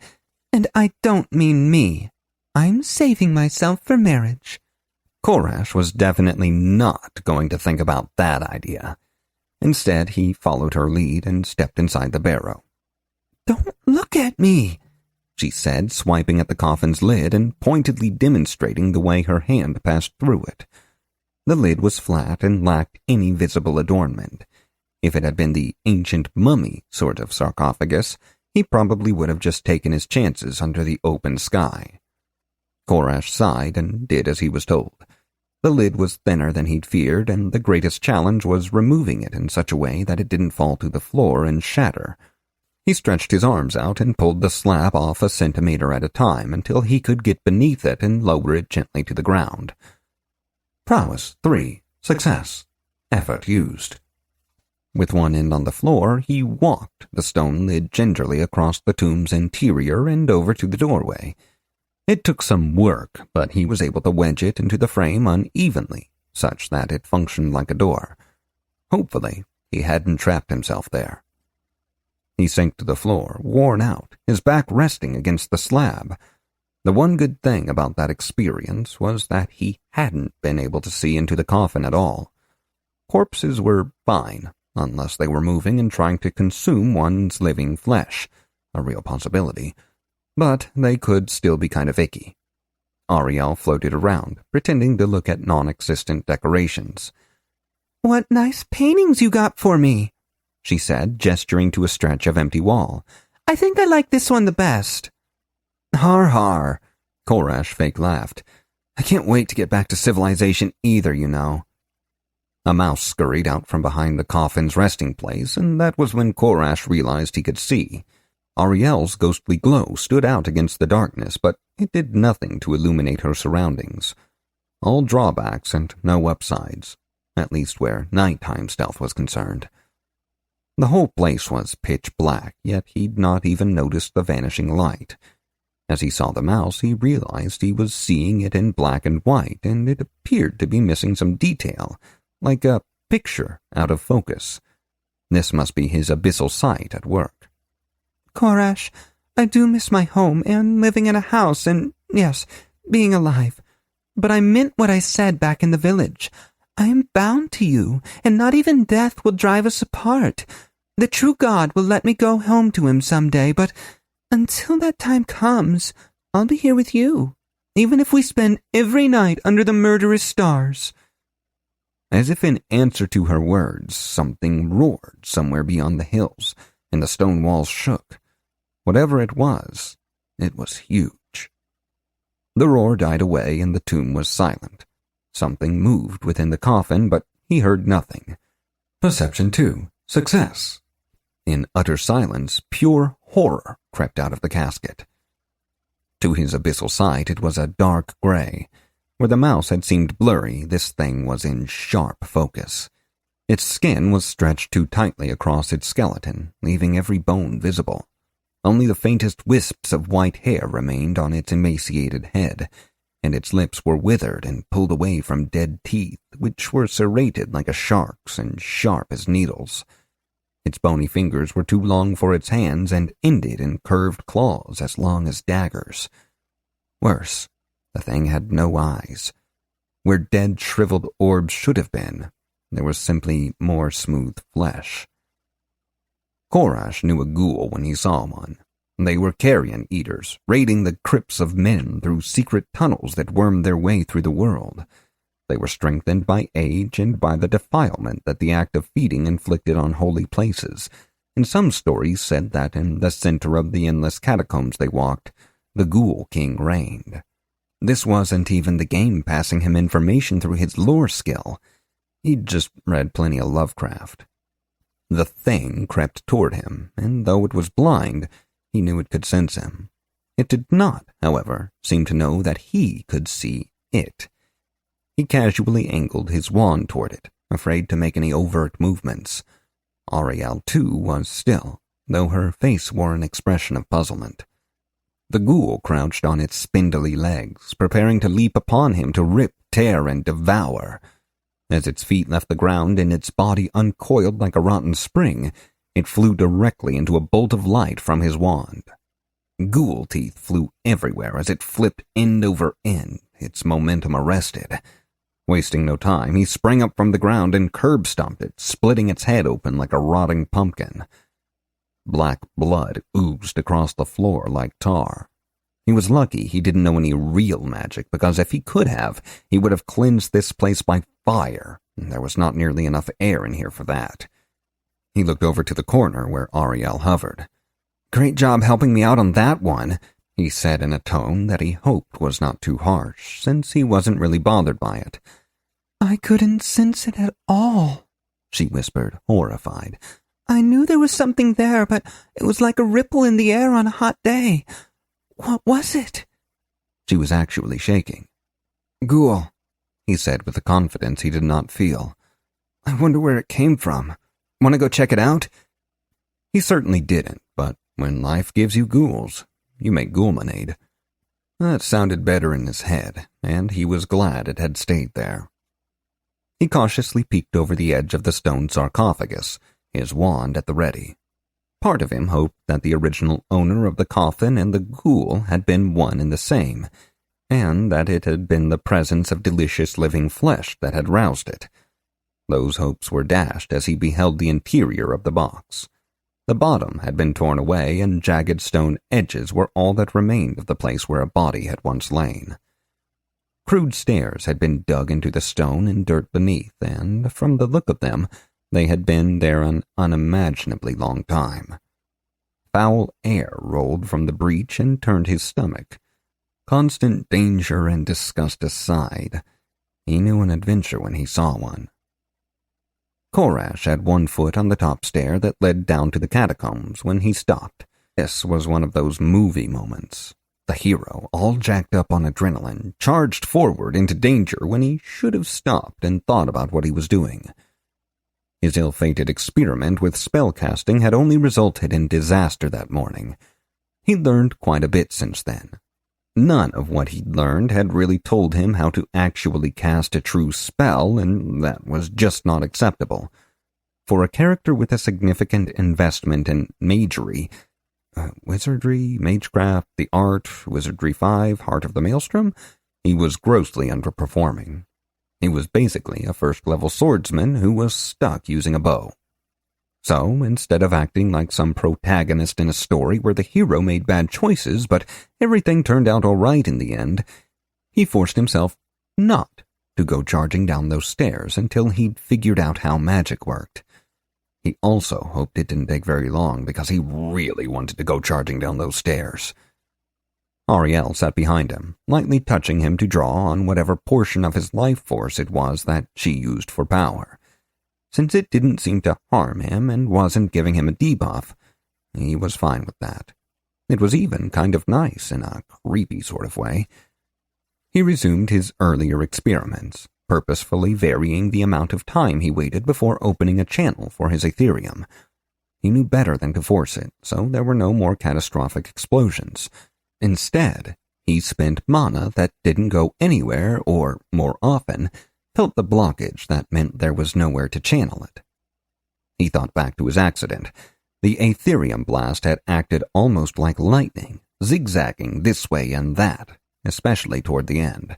And I don't mean me. I'm saving myself for marriage." Korash was definitely not going to think about that idea. Instead, he followed her lead and stepped inside the barrow. "Don't look at me," she said, swiping at the coffin's lid and pointedly demonstrating the way her hand passed through it. The lid was flat and lacked any visible adornment. If it had been the ancient mummy sort of sarcophagus, he probably would have just taken his chances under the open sky. Korash sighed and did as he was told. The lid was thinner than he'd feared, and the greatest challenge was removing it in such a way that it didn't fall to the floor and shatter. He stretched his arms out and pulled the slab off a centimeter at a time until he could get beneath it and lower it gently to the ground. Prowess 3. Success. Effort used. With one end on the floor, he walked the stone lid gingerly across the tomb's interior and over to the doorway. It took some work, but he was able to wedge it into the frame unevenly, such that it functioned like a door. Hopefully, he hadn't trapped himself there. He sank to the floor, worn out, his back resting against the slab. The one good thing about that experience was that he hadn't been able to see into the coffin at all. Corpses were fine, unless they were moving and trying to consume one's living flesh, a real possibility. But they could still be kind of icky. Ariel floated around, pretending to look at non-existent decorations. "What nice paintings you got for me," she said, gesturing to a stretch of empty wall. "I think I like this one the best." "Har har," Korash fake laughed. "I can't wait to get back to civilization either, you know." A mouse scurried out from behind the coffin's resting place, and that was when Korash realized he could see. Ariel's ghostly glow stood out against the darkness, but it did nothing to illuminate her surroundings. All drawbacks and no upsides, at least where nighttime stealth was concerned. The whole place was pitch black, yet he'd not even noticed the vanishing light. As he saw the mouse, he realized he was seeing it in black and white, and it appeared to be missing some detail, like a picture out of focus. This must be his abyssal sight at work. "Korash, I do miss my home and living in a house and, yes, being alive. But I meant what I said back in the village. I am bound to you, and not even death will drive us apart. The true God will let me go home to him someday, but until that time comes, I'll be here with you, even if we spend every night under the murderous stars." As if in answer to her words, something roared somewhere beyond the hills, and the stone walls shook. Whatever it was huge. The roar died away and the tomb was silent. Something moved within the coffin, but he heard nothing. Perception 2. Success. In utter silence, pure horror crept out of the casket. To his abyssal sight, it was a dark gray. Where the mouse had seemed blurry, this thing was in sharp focus. Its skin was stretched too tightly across its skeleton, leaving every bone visible. Only the faintest wisps of white hair remained on its emaciated head, and its lips were withered and pulled away from dead teeth, which were serrated like a shark's and sharp as needles. Its bony fingers were too long for its hands and ended in curved claws as long as daggers. Worse, the thing had no eyes. Where dead, shriveled orbs should have been, there was simply more smooth flesh. Korash knew a ghoul when he saw one. They were carrion eaters, raiding the crypts of men through secret tunnels that wormed their way through the world. They were strengthened by age and by the defilement that the act of feeding inflicted on holy places, and some stories said that in the center of the endless catacombs they walked, the Ghoul King reigned. This wasn't even the game passing him information through his lore skill. He'd just read plenty of Lovecraft. The thing crept toward him, and though it was blind, he knew it could sense him. It did not, however, seem to know that he could see it. He casually angled his wand toward it, afraid to make any overt movements. Ariel, too, was still, though her face wore an expression of puzzlement. The ghoul crouched on its spindly legs, preparing to leap upon him to rip, tear, and devour. As its feet left the ground and its body uncoiled like a rotten spring, it flew directly into a bolt of light from his wand. Ghoul teeth flew everywhere as it flipped end over end, its momentum arrested. Wasting no time, he sprang up from the ground and curb-stomped it, splitting its head open like a rotting pumpkin. Black blood oozed across the floor like tar. He was lucky he didn't know any real magic, because if he could have, he would have cleansed this place by fire, and there was not nearly enough air in here for that. He looked over to the corner where Ariel hovered. "Great job helping me out on that one," he said in a tone that he hoped was not too harsh, since he wasn't really bothered by it. "I couldn't sense it at all," she whispered, horrified. "I knew there was something there, but it was like a ripple in the air on a hot day. What was it?" She was actually shaking. "Ghoul," he said with a confidence he did not feel. "I wonder where it came from. Want to go check it out?" He certainly didn't, but when life gives you ghouls, you make ghoulmanade. That sounded better in his head, and he was glad it had stayed there. He cautiously peeked over the edge of the stone sarcophagus, his wand at the ready. Part of him hoped that the original owner of the coffin and the ghoul had been one and the same, and that it had been the presence of delicious living flesh that had roused it. Those hopes were dashed as he beheld the interior of the box. The bottom had been torn away, and jagged stone edges were all that remained of the place where a body had once lain. Crude stairs had been dug into the stone and dirt beneath, and, from the look of them, they had been there an unimaginably long time. Foul air rolled from the breach and turned his stomach. Constant danger and disgust aside, he knew an adventure when he saw one. Korash had one foot on the top stair that led down to the catacombs when he stopped. This was one of those movie moments. The hero, all jacked up on adrenaline, charged forward into danger when he should have stopped and thought about what he was doing. His ill-fated experiment with spellcasting had only resulted in disaster that morning. He'd learned quite a bit since then. None of what he'd learned had really told him how to actually cast a true spell, and that was just not acceptable. For a character with a significant investment in magery, wizardry, magecraft, the art, Wizardry 5, Heart of the Maelstrom, he was grossly underperforming. He was basically a first-level swordsman who was stuck using a bow. So, instead of acting like some protagonist in a story where the hero made bad choices but everything turned out all right in the end, he forced himself not to go charging down those stairs until he'd figured out how magic worked. He also hoped it didn't take very long because he really wanted to go charging down those stairs. Ariel sat behind him, lightly touching him to draw on whatever portion of his life force it was that she used for power. Since it didn't seem to harm him and wasn't giving him a debuff, he was fine with that. It was even kind of nice in a creepy sort of way. He resumed his earlier experiments, purposefully varying the amount of time he waited before opening a channel for his Ethereum. He knew better than to force it, so there were no more catastrophic explosions. Instead, he spent mana that didn't go anywhere or, more often, felt the blockage that meant there was nowhere to channel it. He thought back to his accident. The Aetherium blast had acted almost like lightning, zigzagging this way and that, especially toward the end.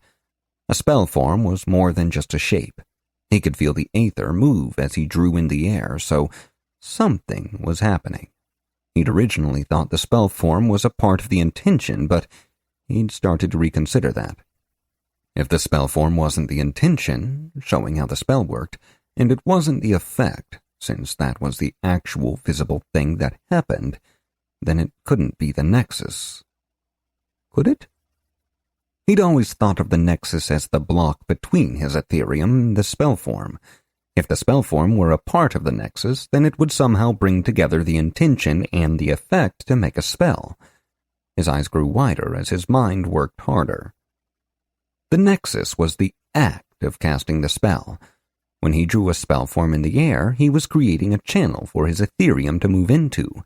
A spell form was more than just a shape. He could feel the aether move as he drew in the air, so something was happening. He'd originally thought the spell form was a part of the intention, but he'd started to reconsider that. If the spell form wasn't the intention, showing how the spell worked, and it wasn't the effect, since that was the actual visible thing that happened, then it couldn't be the Nexus. Could it? He'd always thought of the Nexus as the block between his Ethereum and the spell form. If the spell form were a part of the Nexus, then it would somehow bring together the intention and the effect to make a spell. His eyes grew wider as his mind worked harder. The Nexus was the act of casting the spell. When he drew a spell form in the air, he was creating a channel for his Ethereum to move into.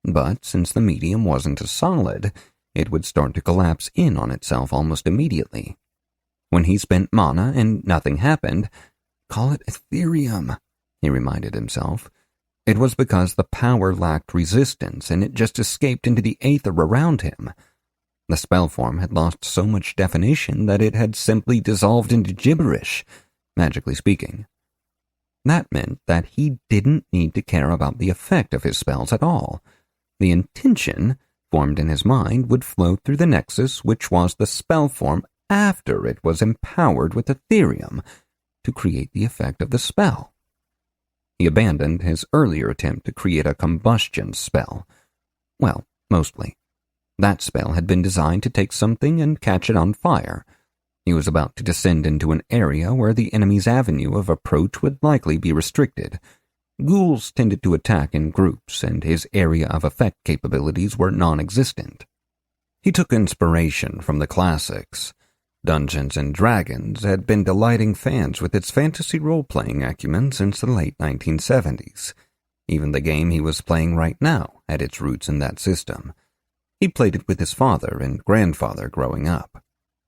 But since the medium wasn't a solid, it would start to collapse in on itself almost immediately. When he spent mana and nothing happened, call it Ethereum, he reminded himself. It was because the power lacked resistance and it just escaped into the aether around him. The spell form had lost so much definition that it had simply dissolved into gibberish, magically speaking. That meant that he didn't need to care about the effect of his spells at all. The intention, formed in his mind, would flow through the Nexus, which was the spell form after it was empowered with Ethereum, to create the effect of the spell. He abandoned his earlier attempt to create a combustion spell. Well, mostly. That spell had been designed to take something and catch it on fire. He was about to descend into an area where the enemy's avenue of approach would likely be restricted. Ghouls tended to attack in groups, and his area of effect capabilities were non-existent. He took inspiration from the classics. Dungeons and Dragons had been delighting fans with its fantasy role-playing acumen since the late 1970s. Even the game he was playing right now had its roots in that system. He played it with his father and grandfather growing up.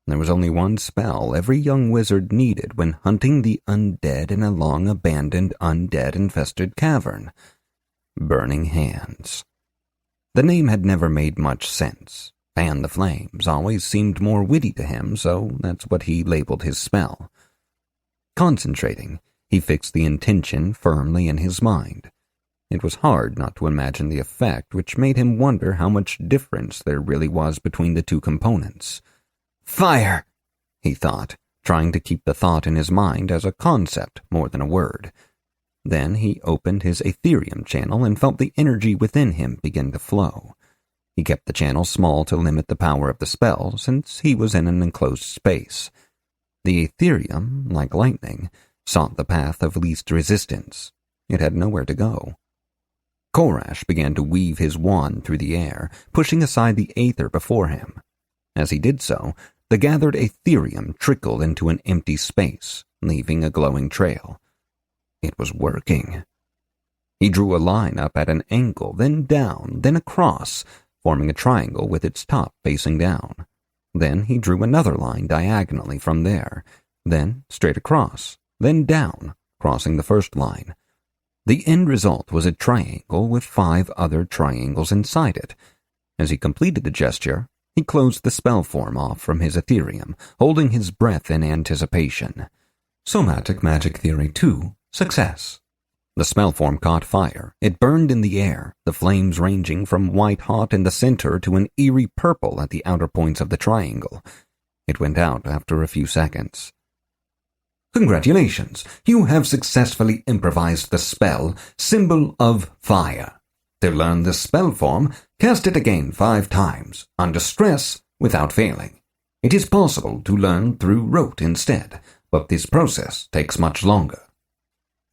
There was only one spell every young wizard needed when hunting the undead in a long-abandoned, undead-infested cavern: Burning Hands. The name had never made much sense. Fan the Flames always seemed more witty to him, so that's what he labeled his spell. Concentrating, he fixed the intention firmly in his mind. It was hard not to imagine the effect, which made him wonder how much difference there really was between the two components. Fire, he thought, trying to keep the thought in his mind as a concept more than a word. Then he opened his Ethereum channel and felt the energy within him begin to flow. He kept the channel small to limit the power of the spell, since he was in an enclosed space. The Ethereum, like lightning, sought the path of least resistance. It had nowhere to go. Korash began to weave his wand through the air, pushing aside the aether before him. As he did so, the gathered Ethereum trickled into an empty space, leaving a glowing trail. It was working. He drew a line up at an angle, then down, then across, forming a triangle with its top facing down. Then he drew another line diagonally from there, then straight across, then down, crossing the first line. The end result was a triangle with 5 other triangles inside it. As he completed the gesture, he closed the spell form off from his Ethereum, holding his breath in anticipation. Somatic Magic Theory 2, success. The spell form caught fire. It burned in the air, the flames ranging from white-hot in the center to an eerie purple at the outer points of the triangle. It went out after a few seconds. Congratulations, you have successfully improvised the spell, Symbol of Fire. To learn this spell form, cast it again 5 times, under stress, without failing. It is possible to learn through rote instead, but this process takes much longer.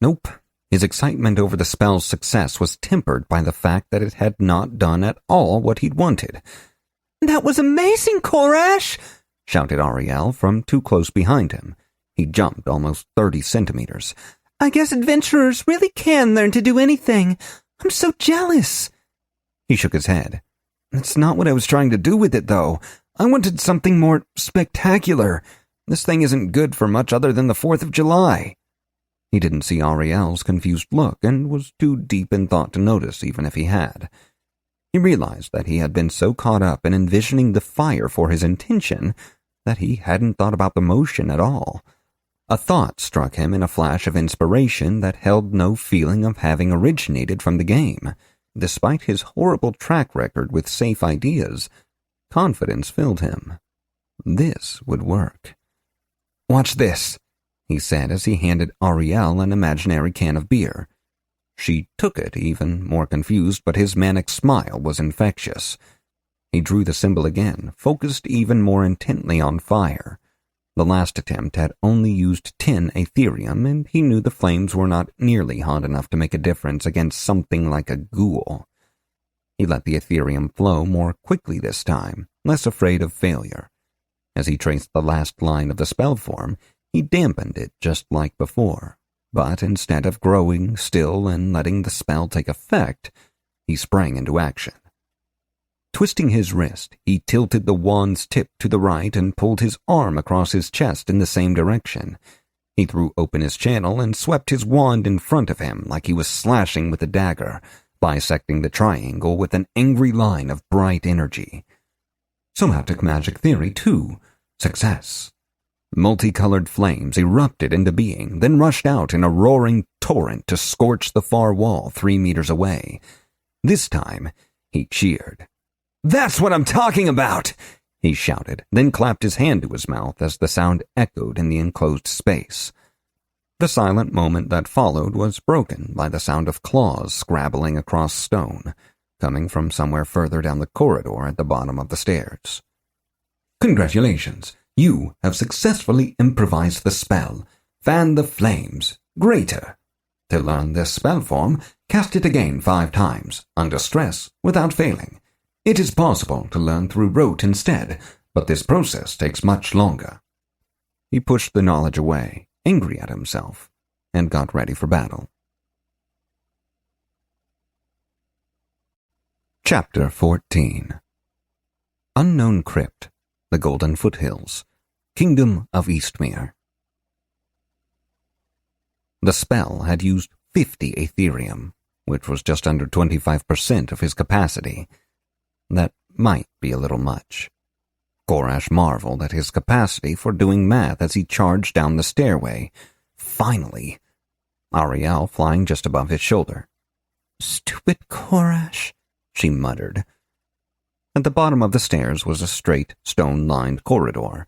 Nope, His excitement over the spell's success was tempered by the fact that it had not done at all what he'd wanted. "That was amazing, Korash!" shouted Ariel from too close behind him. He jumped almost 30 centimeters. "I guess adventurers really can learn to do anything. I'm so jealous." He shook his head. "That's not what I was trying to do with it, though. I wanted something more spectacular. This thing isn't good for much other than the 4th of July. He didn't see Ariel's confused look and was too deep in thought to notice, even if he had. He realized that he had been so caught up in envisioning the fire for his intention that he hadn't thought about the motion at all. A thought struck him in a flash of inspiration that held no feeling of having originated from the game. Despite his horrible track record with safe ideas, confidence filled him. This would work. "Watch this," he said as he handed Ariel an imaginary can of beer. She took it, even more confused, but his manic smile was infectious. He drew the symbol again, focused even more intently on fire. The last attempt had only used 10 Aetherium, and he knew the flames were not nearly hot enough to make a difference against something like a ghoul. He let the Aetherium flow more quickly this time, less afraid of failure. As he traced the last line of the spell form, he dampened it just like before, but instead of growing still and letting the spell take effect, he sprang into action. Twisting his wrist, he tilted the wand's tip to the right and pulled his arm across his chest in the same direction. He threw open his channel and swept his wand in front of him like he was slashing with a dagger, bisecting the triangle with an angry line of bright energy. Somatic magic theory 2. Success. Multicolored flames erupted into being, then rushed out in a roaring torrent to scorch the far wall 3 meters away. This time, he cheered. "That's what I'm talking about!" he shouted, then clapped his hand to his mouth as the sound echoed in the enclosed space. The silent moment that followed was broken by the sound of claws scrabbling across stone, coming from somewhere further down the corridor at the bottom of the stairs. "Congratulations! You have successfully improvised the spell. Fan the flames. Greater. To learn this spell form, cast it again 5 times, under stress, without failing. It is possible to learn through rote instead, but this process takes much longer." He pushed the knowledge away, angry at himself, and got ready for battle. Chapter 14. Unknown Crypt, the Golden Foothills, Kingdom of Eastmere. The spell had used 50 Aetherium, which was just under 25% of his capacity. That might be a little much. Korash marveled at his capacity for doing math as he charged down the stairway. Finally! Ariel flying just above his shoulder. "Stupid Korash," she muttered. At the bottom of the stairs was a straight, stone-lined corridor.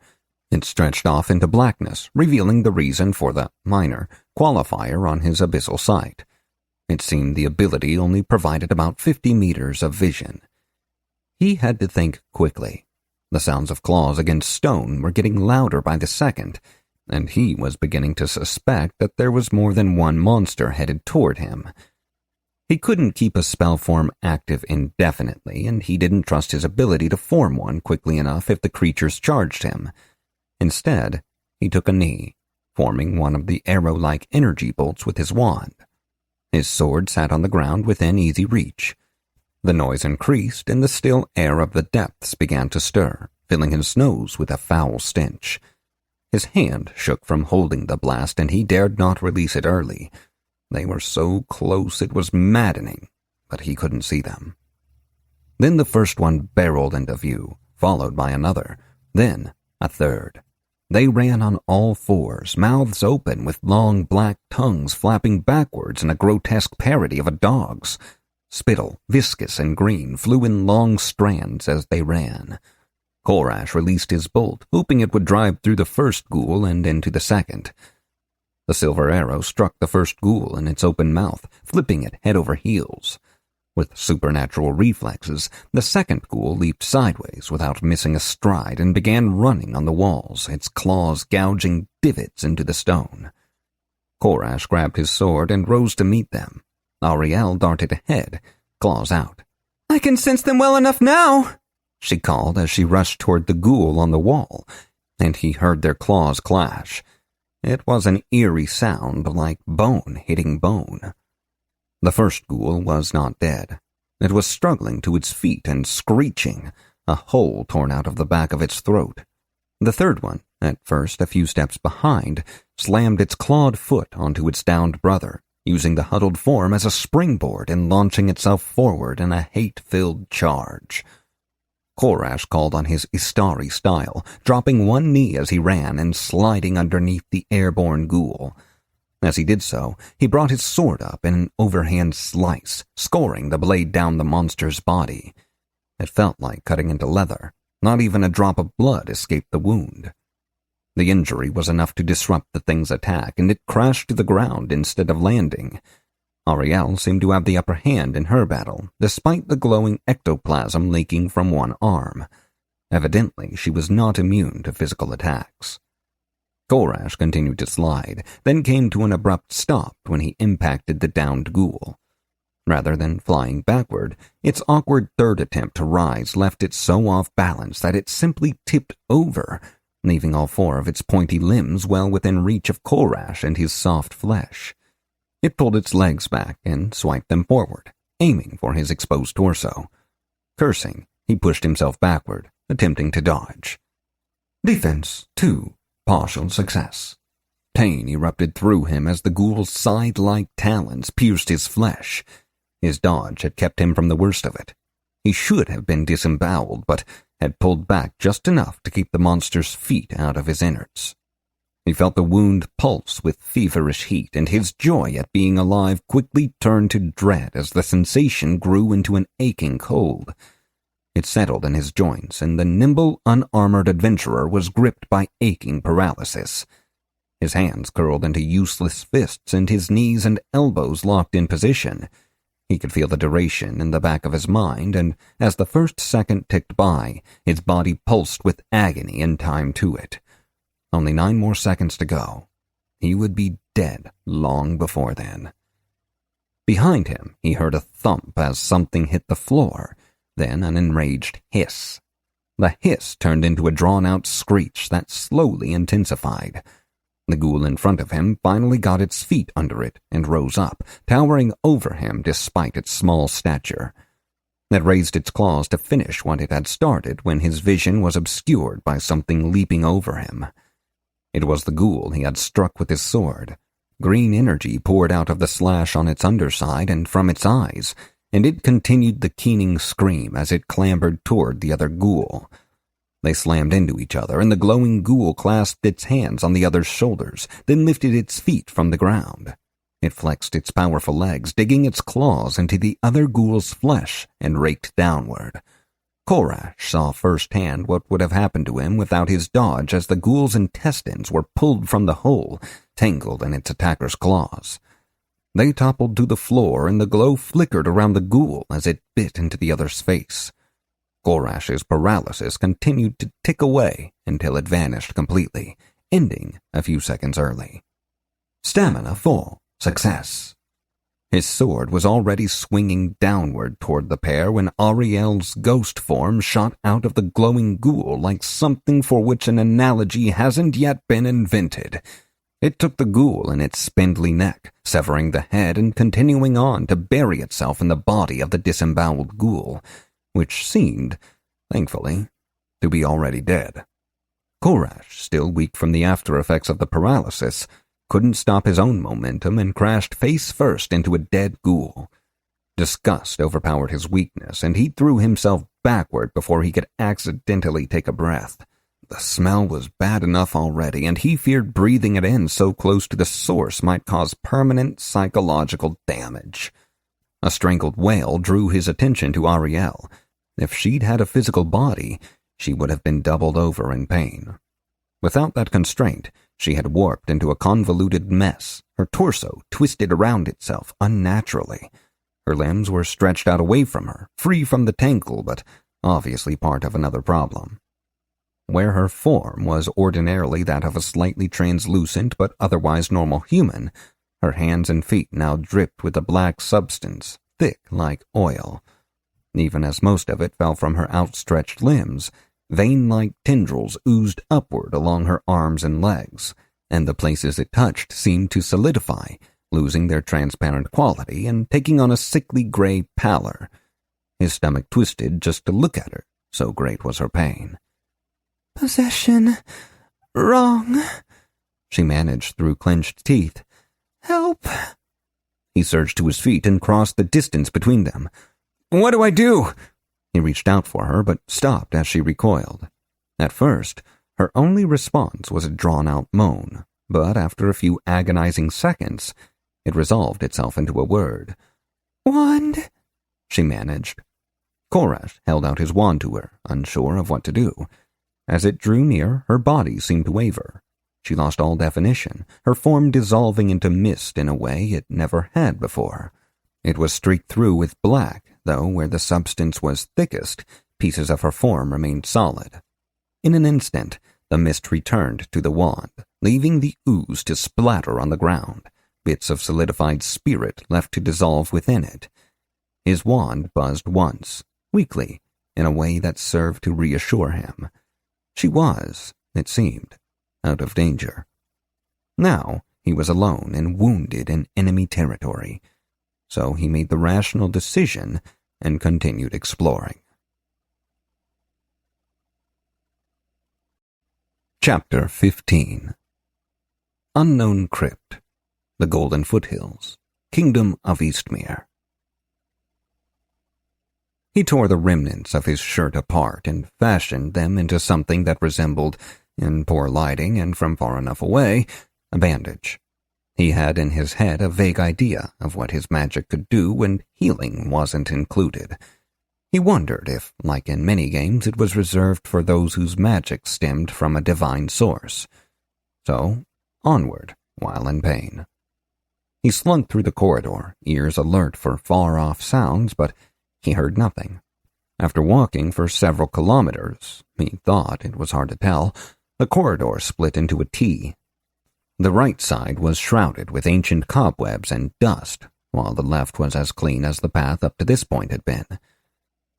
It stretched off into blackness, revealing the reason for the minor qualifier on his abyssal sight. It seemed the ability only provided about 50 meters of vision. He had to think quickly. The sounds of claws against stone were getting louder by the second, and he was beginning to suspect that there was more than one monster headed toward him. He couldn't keep a spell form active indefinitely, and he didn't trust his ability to form one quickly enough if the creatures charged him. Instead, he took a knee, forming one of the arrow-like energy bolts with his wand. His sword sat on the ground within easy reach. The noise increased, and the still air of the depths began to stir, filling his nose with a foul stench. His hand shook from holding the blast, and he dared not release it early. They were so close it was maddening, but he couldn't see them. Then the first one barreled into view, followed by another, then a third. They ran on all fours, mouths open with long black tongues flapping backwards in a grotesque parody of a dog's. Spittle, viscous and green, flew in long strands as they ran. Korash released his bolt, hoping it would drive through the first ghoul and into the second. The silver arrow struck the first ghoul in its open mouth, flipping it head over heels. With supernatural reflexes, the second ghoul leaped sideways without missing a stride and began running on the walls, its claws gouging divots into the stone. Korash grabbed his sword and rose to meet them. Ariel darted ahead, claws out. I can sense them well enough now, she called as she rushed toward the ghoul on the wall, and he heard their claws clash. It was an eerie sound like bone hitting bone. The first ghoul was not dead. It was struggling to its feet and screeching, a hole torn out of the back of its throat. The third one, at first a few steps behind, slammed its clawed foot onto its downed brother, using the huddled form as a springboard and launching itself forward in a hate-filled charge. Korash called on his Istari style, dropping one knee as he ran and sliding underneath the airborne ghoul. As he did so, he brought his sword up in an overhand slice, scoring the blade down the monster's body. It felt like cutting into leather. Not even a drop of blood escaped the wound. The injury was enough to disrupt the thing's attack, and it crashed to the ground instead of landing. Ariel seemed to have the upper hand in her battle, despite the glowing ectoplasm leaking from one arm. Evidently, she was not immune to physical attacks. Korash continued to slide, then came to an abrupt stop when he impacted the downed ghoul. Rather than flying backward, its awkward third attempt to rise left it so off balance that it simply tipped over, leaving all four of its pointy limbs well within reach of Korash and his soft flesh. It pulled its legs back and swiped them forward, aiming for his exposed torso. Cursing, he pushed himself backward, attempting to dodge. Defense 2. Partial success. Pain erupted through him as the ghoul's scythe-like talons pierced his flesh. His dodge had kept him from the worst of it. He should have been disemboweled, but had pulled back just enough to keep the monster's feet out of his innards. He felt the wound pulse with feverish heat, and his joy at being alive quickly turned to dread as the sensation grew into an aching cold. It settled in his joints, and the nimble, unarmored adventurer was gripped by aching paralysis. His hands curled into useless fists, and his knees and elbows locked in position. He could feel the duration in the back of his mind, and as the first second ticked by, his body pulsed with agony and time to it. Only 9 more seconds to go. He would be dead long before then. Behind him, he heard a thump as something hit the floor, then an enraged hiss. The hiss turned into a drawn-out screech that slowly intensified. The ghoul in front of him finally got its feet under it and rose up, towering over him despite its small stature. It raised its claws to finish what it had started when his vision was obscured by something leaping over him. It was the ghoul he had struck with his sword. Green energy poured out of the slash on its underside and from its eyes, and it continued the keening scream as it clambered toward the other ghoul. They slammed into each other, and the glowing ghoul clasped its hands on the other's shoulders, then lifted its feet from the ground. It flexed its powerful legs, digging its claws into the other ghoul's flesh, and raked downward. Korash saw firsthand what would have happened to him without his dodge as the ghoul's intestines were pulled from the hole, tangled in its attacker's claws. They toppled to the floor, and the glow flickered around the ghoul as it bit into the other's face. Korash's paralysis continued to tick away until it vanished completely, ending a few seconds early. Stamina 4. Success. His sword was already swinging downward toward the pair when Ariel's ghost form shot out of the glowing ghoul like something for which an analogy hasn't yet been invented. It took the ghoul in its spindly neck, severing the head and continuing on to bury itself in the body of the disemboweled ghoul, which seemed, thankfully, to be already dead. Korash, still weak from the after effects of the paralysis, couldn't stop his own momentum and crashed face first into a dead ghoul. Disgust overpowered his weakness, and he threw himself backward before he could accidentally take a breath. The smell was bad enough already, and he feared breathing it in so close to the source might cause permanent psychological damage. A strangled wail drew his attention to Ariel. If she'd had a physical body, she would have been doubled over in pain. Without that constraint, she had warped into a convoluted mess, her torso twisted around itself unnaturally. Her limbs were stretched out away from her, free from the tangle, but obviously part of another problem. where her form was ordinarily that of a slightly translucent but otherwise normal human, her hands and feet now dripped with a black substance, thick like oil. Even as most of it fell from her outstretched limbs, vein-like tendrils oozed upward along her arms and legs, and the places it touched seemed to solidify, losing their transparent quality and taking on a sickly gray pallor. His stomach twisted just to look at her, so great was her pain. "Possession. Wrong," she managed through clenched teeth. "Help." He surged to his feet and crossed the distance between them. "What do I do?" He reached out for her, but stopped as she recoiled. At first, her only response was a drawn-out moan, but after a few agonizing seconds, it resolved itself into a word. "Wand," she managed. Koresh held out his wand to her, unsure of what to do. As it drew near, her body seemed to waver. She lost all definition, her form dissolving into mist in a way it never had before. It was streaked through with black, though where the substance was thickest, pieces of her form remained solid. In an instant, the mist returned to the wand, leaving the ooze to splatter on the ground, bits of solidified spirit left to dissolve within it. His wand buzzed once, weakly, in a way that served to reassure him. She was, it seemed, out of danger. Now he was alone and wounded in enemy territory, so he made the rational decision and continued exploring. Chapter 15. Unknown Crypt, the Golden Foothills, Kingdom of Eastmere. He tore the remnants of his shirt apart and fashioned them into something that resembled, in poor lighting and from far enough away, a bandage. He had in his head a vague idea of what his magic could do when healing wasn't included. He wondered if, like in many games, it was reserved for those whose magic stemmed from a divine source. So, onward, while in pain. He slunk through the corridor, ears alert for far-off sounds, but he heard nothing. After walking for several kilometers, he thought it was hard to tell, the corridor split into a T. The right side was shrouded with ancient cobwebs and dust, while the left was as clean as the path up to this point had been.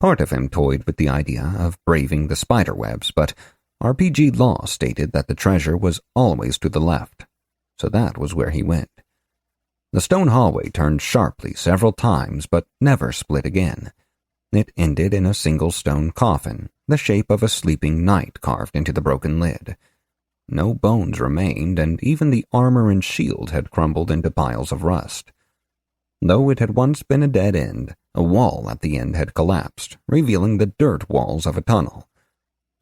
Part of him toyed with the idea of braving the spiderwebs, but RPG law stated that the treasure was always to the left, so that was where he went. The stone hallway turned sharply several times, but never split again. It ended in a single stone coffin, the shape of a sleeping knight carved into the broken lid. No bones remained, and even the armor and shield had crumbled into piles of rust. Though it had once been a dead end, a wall at the end had collapsed, revealing the dirt walls of a tunnel.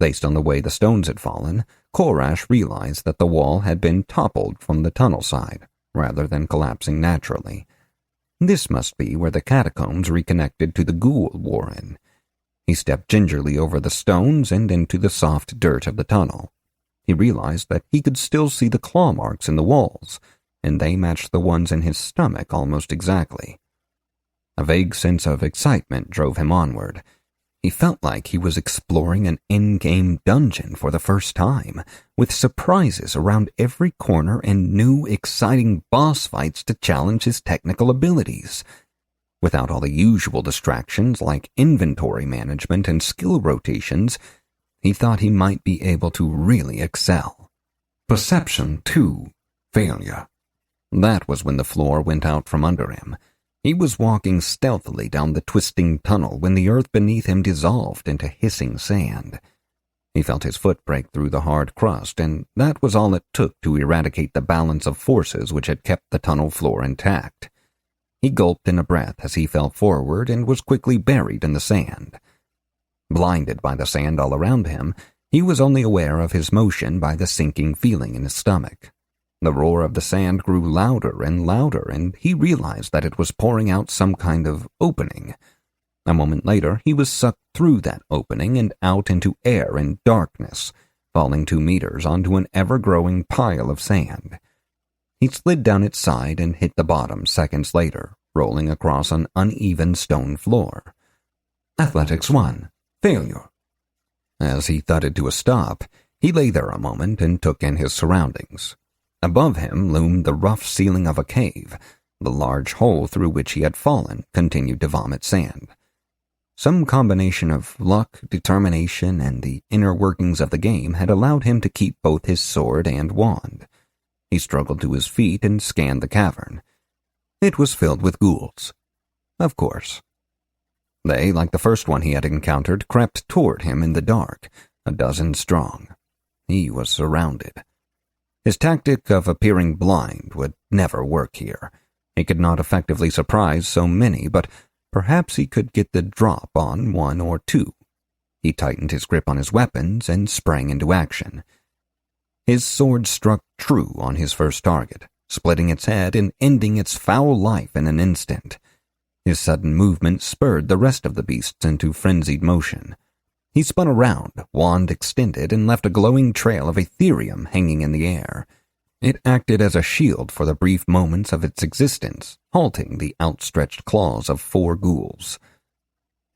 Based on the way the stones had fallen, Koresh realized that the wall had been toppled from the tunnel side, rather than collapsing naturally. This must be where the catacombs reconnected to the ghoul warren. He stepped gingerly over the stones and into the soft dirt of the tunnel. He realized that he could still see the claw marks in the walls, and they matched the ones in his stomach almost exactly. A vague sense of excitement drove him onward. He felt like he was exploring an in-game dungeon for the first time, with surprises around every corner and new, exciting boss fights to challenge his technical abilities. Without all the usual distractions like inventory management and skill rotations, he thought he might be able to really excel. Perception 2. Failure. That was when the floor went out from under him. He was walking stealthily down the twisting tunnel when the earth beneath him dissolved into hissing sand. He felt his foot break through the hard crust, and that was all it took to eradicate the balance of forces which had kept the tunnel floor intact. He gulped in a breath as he fell forward and was quickly buried in the sand. Blinded by the sand all around him, he was only aware of his motion by the sinking feeling in his stomach. The roar of the sand grew louder and louder, and he realized that it was pouring out some kind of opening. A moment later, he was sucked through that opening and out into air and darkness, falling 2 meters onto an ever-growing pile of sand. He slid down its side and hit the bottom seconds later, rolling across an uneven stone floor. Athletics 1. Failure. As he thudded to a stop, he lay there a moment and took in his surroundings. Above him loomed the rough ceiling of a cave. The large hole through which he had fallen continued to vomit sand. Some combination of luck, determination, and the inner workings of the game had allowed him to keep both his sword and wand. He struggled to his feet and scanned the cavern. It was filled with ghouls. Of course. They, like the first one he had encountered, crept toward him in the dark, a dozen strong. He was surrounded. His tactic of appearing blind would never work here. He could not effectively surprise so many, but perhaps he could get the drop on one or two. He tightened his grip on his weapons and sprang into action. His sword struck true on his first target, splitting its head and ending its foul life in an instant. His sudden movement spurred the rest of the beasts into frenzied motion. He spun around, wand extended, and left a glowing trail of Ethereum hanging in the air. It acted as a shield for the brief moments of its existence, halting the outstretched claws of 4 ghouls.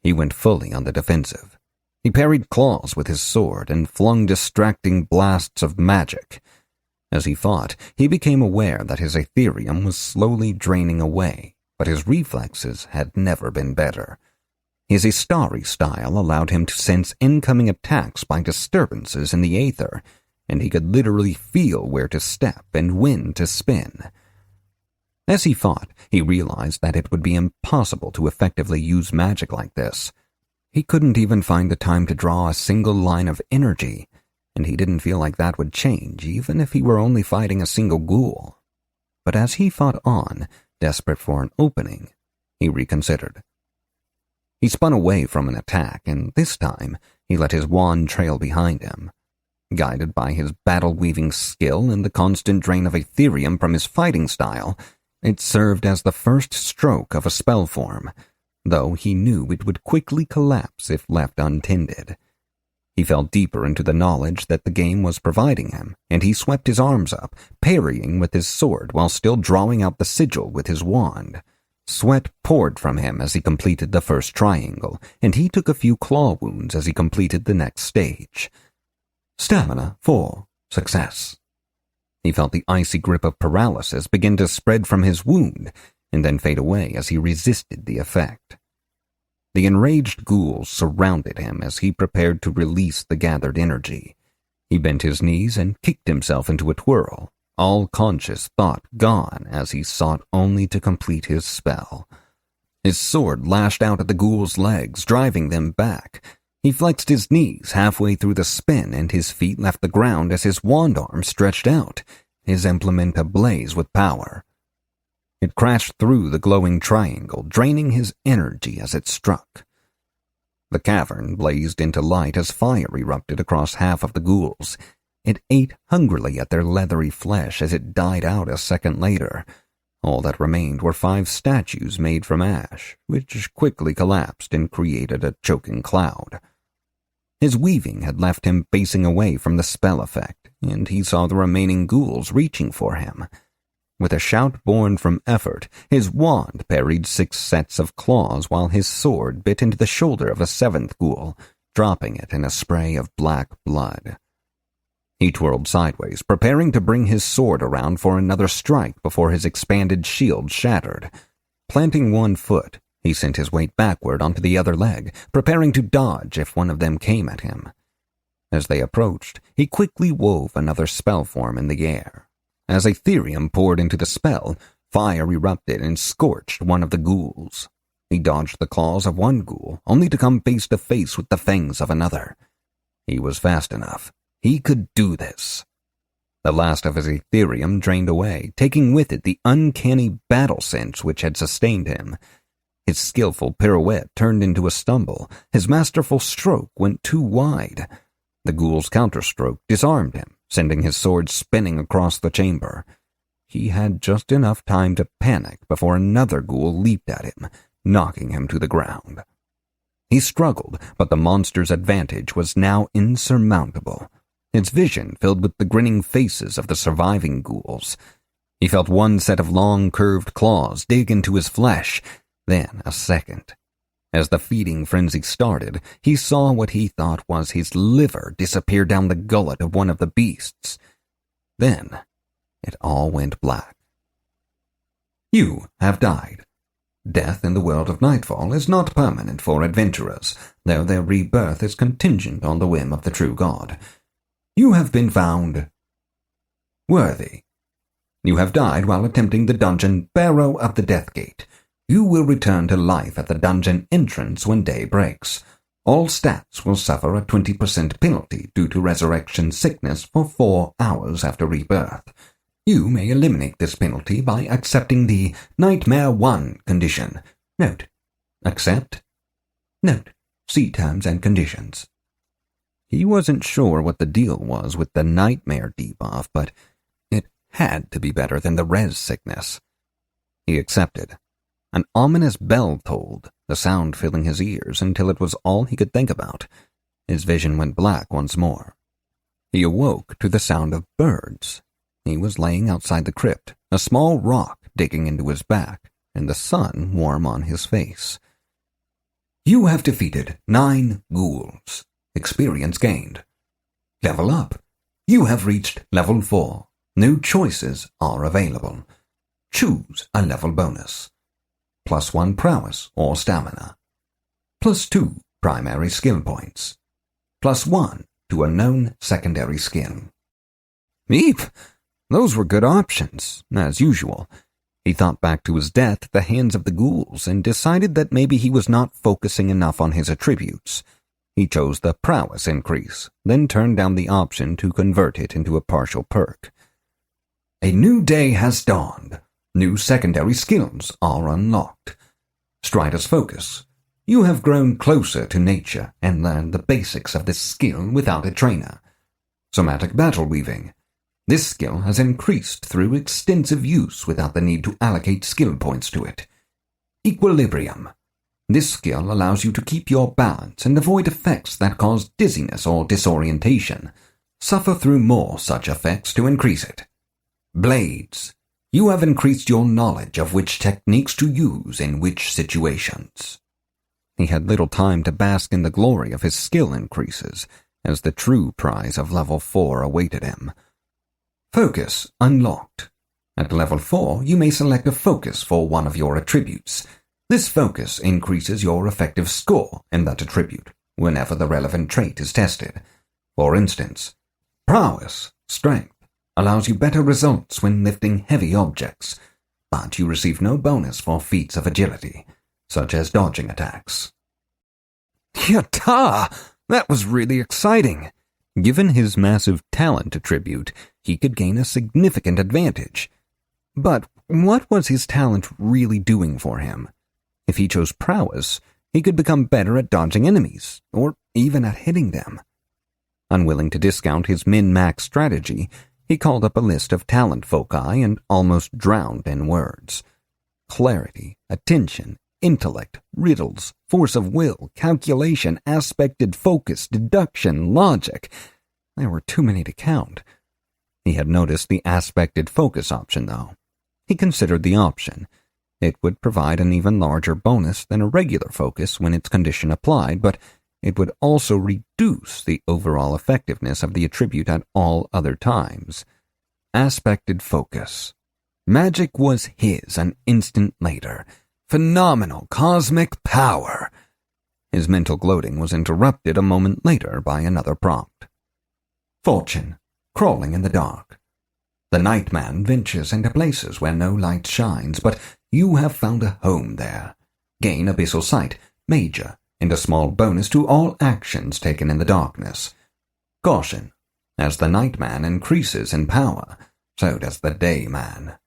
He went fully on the defensive. He parried claws with his sword and flung distracting blasts of magic. As he fought, he became aware that his Ethereum was slowly draining away, but his reflexes had never been better. His Istari style allowed him to sense incoming attacks by disturbances in the aether, and he could literally feel where to step and when to spin. As he fought, he realized that it would be impossible to effectively use magic like this. He couldn't even find the time to draw a single line of energy, and he didn't feel like that would change even if he were only fighting a single ghoul. But as he fought on, desperate for an opening, he reconsidered. He spun away from an attack, and this time he let his wand trail behind him. Guided by his battle-weaving skill and the constant drain of Ethereum from his fighting style, it served as the first stroke of a spell form, though he knew it would quickly collapse if left untended. He fell deeper into the knowledge that the game was providing him, and he swept his arms up, parrying with his sword while still drawing out the sigil with his wand. Sweat poured from him as he completed the first triangle, and he took a few claw wounds as he completed the next stage. Stamina 4. Success. He felt the icy grip of paralysis begin to spread from his wound, and then fade away as he resisted the effect. The enraged ghouls surrounded him as he prepared to release the gathered energy. He bent his knees and kicked himself into a twirl, all conscious thought gone as he sought only to complete his spell. His sword lashed out at the ghouls' legs, driving them back. He flexed his knees halfway through the spin, and his feet left the ground as his wand arm stretched out, his implement ablaze with power. It crashed through the glowing triangle, draining his energy as it struck. The cavern blazed into light as fire erupted across half of the ghouls. It ate hungrily at their leathery flesh as it died out a second later. All that remained were 5 statues made from ash, which quickly collapsed and created a choking cloud. His weaving had left him facing away from the spell effect, and he saw the remaining ghouls reaching for him. With a shout born from effort, his wand parried 6 sets of claws while his sword bit into the shoulder of a 7th ghoul, dropping it in a spray of black blood. He twirled sideways, preparing to bring his sword around for another strike before his expanded shield shattered. Planting one foot, he sent his weight backward onto the other leg, preparing to dodge if one of them came at him. As they approached, he quickly wove another spell form in the air. As Ethereum poured into the spell, fire erupted and scorched one of the ghouls. He dodged the claws of one ghoul, only to come face to face with the fangs of another. He was fast enough. He could do this. The last of his Ethereum drained away, taking with it the uncanny battle sense which had sustained him. His skillful pirouette turned into a stumble. His masterful stroke went too wide. The ghoul's counterstroke disarmed him, sending his sword spinning across the chamber. He had just enough time to panic before another ghoul leaped at him, knocking him to the ground. He struggled, but the monster's advantage was now insurmountable. Its vision filled with the grinning faces of the surviving ghouls. He felt one set of long, curved claws dig into his flesh, then a second. As the feeding frenzy started, he saw what he thought was his liver disappear down the gullet of one of the beasts. Then, it all went black. You have died. Death in the world of Nightfall is not permanent for adventurers, though their rebirth is contingent on the whim of the true god. You have been found worthy. You have died while attempting the dungeon Barrow of the Death Gate. You will return to life at the dungeon entrance when day breaks. All stats will suffer a 20% penalty due to resurrection sickness for 4 hours after rebirth. You may eliminate this penalty by accepting the Nightmare 1 condition. Note: accept. Note: see terms and conditions. He wasn't sure what the deal was with the nightmare debuff, but it had to be better than the res sickness. He accepted. An ominous bell tolled, the sound filling his ears until it was all he could think about. His vision went black once more. He awoke to the sound of birds. He was laying outside the crypt, a small rock digging into his back, and the sun warm on his face. You have defeated 9 ghouls. Experience gained. Level up. You have reached level 4. New choices are available. Choose a level bonus. +1 prowess or stamina. +2 primary skill points. +1 to a known secondary skill. Eep! Those were good options, as usual. He thought back to his death at the hands of the ghouls and decided that maybe he was not focusing enough on his attributes. He chose the prowess increase, then turned down the option to convert it into a partial perk. A new day has dawned. New secondary skills are unlocked. Strider's Focus. You have grown closer to nature and learned the basics of this skill without a trainer. Somatic Battle Weaving. This skill has increased through extensive use without the need to allocate skill points to it. Equilibrium. This skill allows you to keep your balance and avoid effects that cause dizziness or disorientation. Suffer through more such effects to increase it. Blades. You have increased your knowledge of which techniques to use in which situations. He had little time to bask in the glory of his skill increases, as the true prize of level 4 awaited him. Focus unlocked. At level 4, you may select a focus for one of your attributes. This focus increases your effective score in that attribute whenever the relevant trait is tested. For instance, Prowess, Strength, allows you better results when lifting heavy objects, but you receive no bonus for feats of agility, such as dodging attacks. Yatta! That was really exciting. Given his massive talent attribute, he could gain a significant advantage. But what was his talent really doing for him? If he chose prowess, he could become better at dodging enemies, or even at hitting them. Unwilling to discount his min-max strategy, he called up a list of talent foci and almost drowned in words. Clarity, attention, intellect, riddles, force of will, calculation, aspected focus, deduction, logic. There were too many to count. He had noticed the aspected focus option, though. He considered the option. It would provide an even larger bonus than a regular focus when its condition applied, but it would also reduce the overall effectiveness of the attribute at all other times. Aspected focus. Magic was his an instant later. Phenomenal cosmic power. His mental gloating was interrupted a moment later by another prompt. Fortune. Crawling in the dark. The Nightman ventures into places where no light shines, but you have found a home there. Gain Abyssal Sight, Major, and a small bonus to all actions taken in the darkness. Caution. As the Nightman increases in power, so does the Dayman.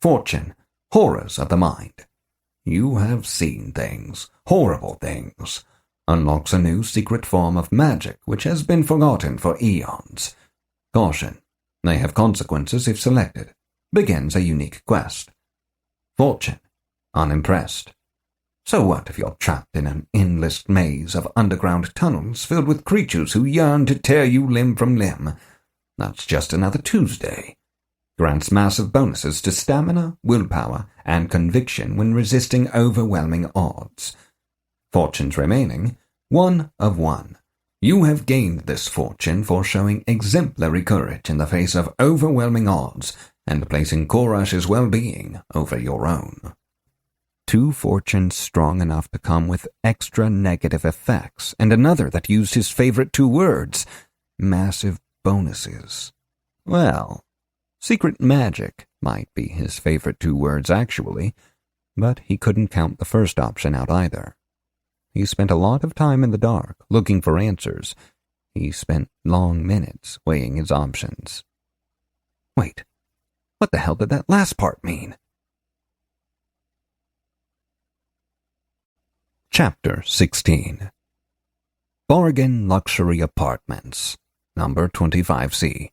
Fortune. Horrors of the mind. You have seen things, horrible things. Unlocks a new secret form of magic which has been forgotten for eons. Caution. They have consequences if selected. Begins a unique quest. Fortune. Unimpressed. So what if you're trapped in an endless maze of underground tunnels filled with creatures who yearn to tear you limb from limb? That's just another Tuesday. Grants massive bonuses to stamina, willpower, and conviction when resisting overwhelming odds. Fortunes remaining, 1 of 1. You have gained this fortune for showing exemplary courage in the face of overwhelming odds and placing Korash's well-being over your own. 2 fortunes strong enough to come with extra negative effects, and another that used his favorite 2 words, massive bonuses. Well, secret magic might be his favorite 2 words actually, but he couldn't count the first option out either. He spent a lot of time in the dark, looking for answers. He spent long minutes weighing his options. Wait, what the hell did that last part mean? Chapter 16. Bargain Luxury Apartments, number 25C.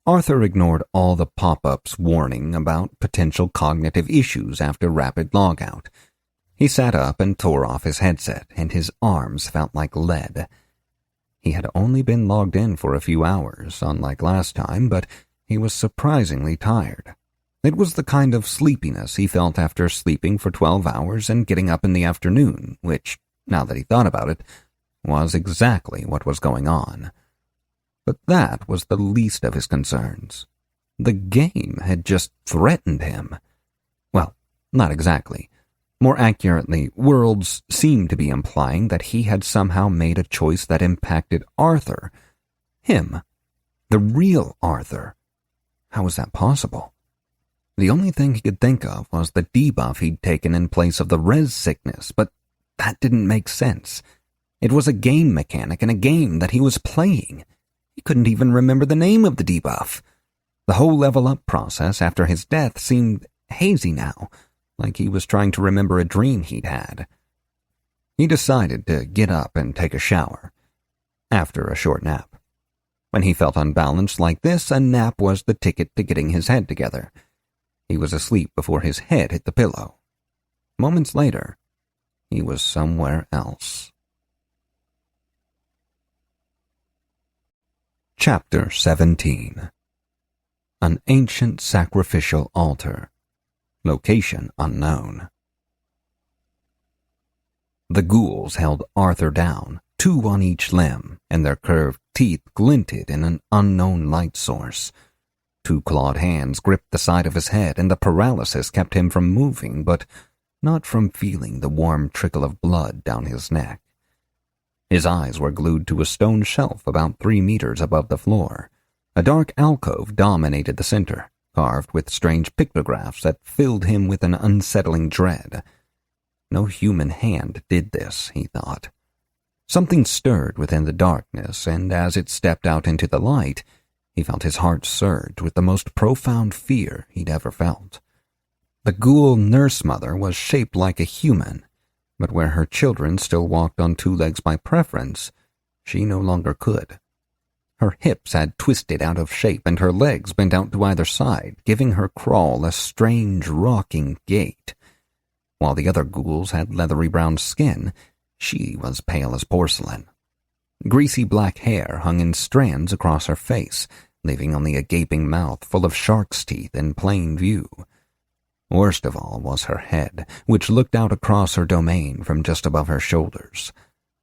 Arthur ignored all the pop-ups warning about potential cognitive issues after rapid logout. He sat up and tore off his headset, and his arms felt like lead. He had only been logged in for a few hours, unlike last time, but he was surprisingly tired. It was the kind of sleepiness he felt after sleeping for 12 hours and getting up in the afternoon, which, now that he thought about it, was exactly what was going on. But that was the least of his concerns. The game had just threatened him. Well, not exactly. More accurately, Worlds seemed to be implying that he had somehow made a choice that impacted Arthur. Him. The real Arthur. How was that possible? The only thing he could think of was the debuff he'd taken in place of the res sickness, but that didn't make sense. It was a game mechanic in a game that he was playing. He couldn't even remember the name of the debuff. The whole level-up process after his death seemed hazy now, like he was trying to remember a dream he'd had. He decided to get up and take a shower, after a short nap. When he felt unbalanced like this, a nap was the ticket to getting his head together. He was asleep before his head hit the pillow. Moments later, he was somewhere else. Chapter 17. An ancient sacrificial altar. Location unknown. The ghouls held Arthur down, 2 on each limb, and their curved teeth glinted in an unknown light source. 2 clawed hands gripped the side of his head, and the paralysis kept him from moving, but not from feeling the warm trickle of blood down his neck. His eyes were glued to a stone shelf about 3 meters above the floor. A dark alcove dominated the center, carved with strange pictographs that filled him with an unsettling dread. No human hand did this, he thought. Something stirred within the darkness, and as it stepped out into the light, he felt his heart surge with the most profound fear he'd ever felt. The ghoul nurse mother was shaped like a human, but where her children still walked on 2 legs by preference, she no longer could. Her hips had twisted out of shape and her legs bent out to either side, giving her crawl a strange rocking gait. While the other ghouls had leathery brown skin, she was pale as porcelain. Greasy black hair hung in strands across her face, leaving only a gaping mouth full of shark's teeth in plain view. Worst of all was her head, which looked out across her domain from just above her shoulders.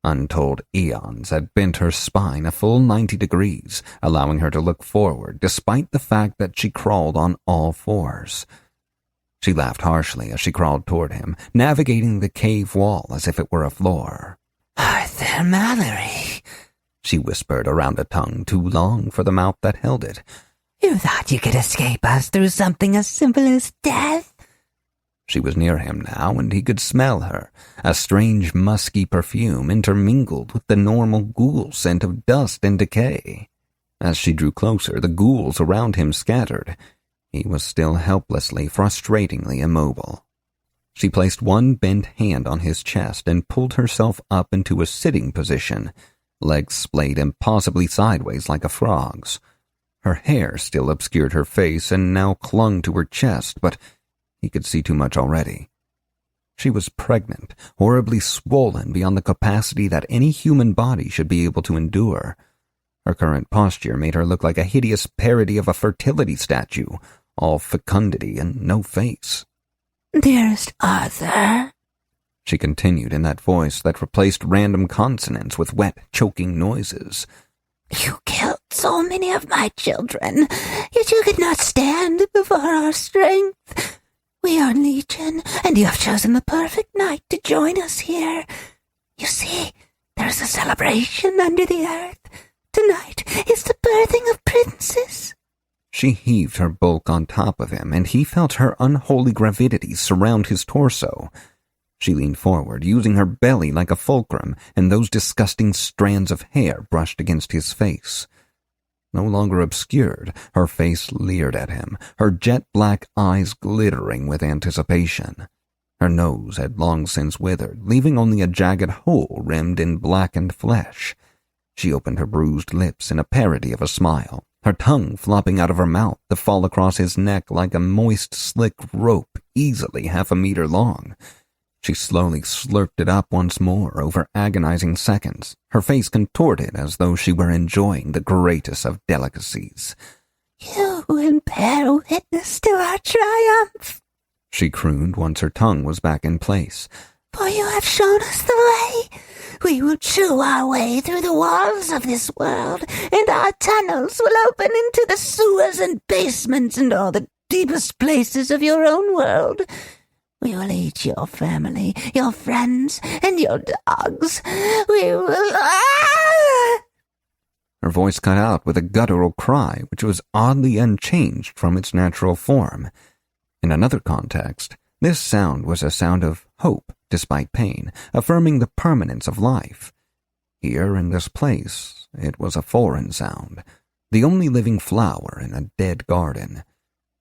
Untold eons had bent her spine a full 90 degrees, allowing her to look forward despite the fact that she crawled on all 4s. She laughed harshly as she crawled toward him, navigating the cave wall as if it were a floor. "Arthur Mallory," she whispered around a tongue too long for the mouth that held it. "you thought you could escape us through something as simple as death?" She was near him now, and he could smell her, a strange musky perfume intermingled with the normal ghoul scent of dust and decay. As she drew closer, the ghouls around him scattered. He was still helplessly, frustratingly immobile. She placed one bent hand on his chest and pulled herself up into a sitting position, legs splayed impossibly sideways like a frog's. Her hair still obscured her face and now clung to her chest, but he could see too much already. She was pregnant, horribly swollen beyond the capacity that any human body should be able to endure. Her current posture made her look like a hideous parody of a fertility statue, all fecundity and no face. "Dearest Arthur," she continued in that voice that replaced random consonants with wet, choking noises. You killed so many of my children, yet you could not stand before our strength. We are legion, and you have chosen the perfect night to join us here. You see, there is a celebration under the earth. Tonight is the birthing of princes. She heaved her bulk on top of him, and he felt her unholy gravidity surround his torso. She leaned forward, using her belly like a fulcrum, and those disgusting strands of hair brushed against his face. No longer obscured, her face leered at him, her jet-black eyes glittering with anticipation. Her nose had long since withered, leaving only a jagged hole rimmed in blackened flesh. She opened her bruised lips in a parody of a smile, her tongue flopping out of her mouth to fall across his neck like a moist, slick rope easily 1/2 meter long. She slowly slurped it up once more over agonizing seconds, her face contorted as though she were enjoying the greatest of delicacies. You will bear witness to our triumph, she crooned once her tongue was back in place. For you have shown us the way. We will chew our way through the walls of this world, and our tunnels will open into the sewers and basements and all the deepest places of your own world. We will eat your family, your friends, and your dogs. We will... Her voice cut out with a guttural cry, which was oddly unchanged from its natural form. In another context, this sound was a sound of hope despite pain, affirming the permanence of life. Here in this place, it was a foreign sound, the only living flower in a dead garden.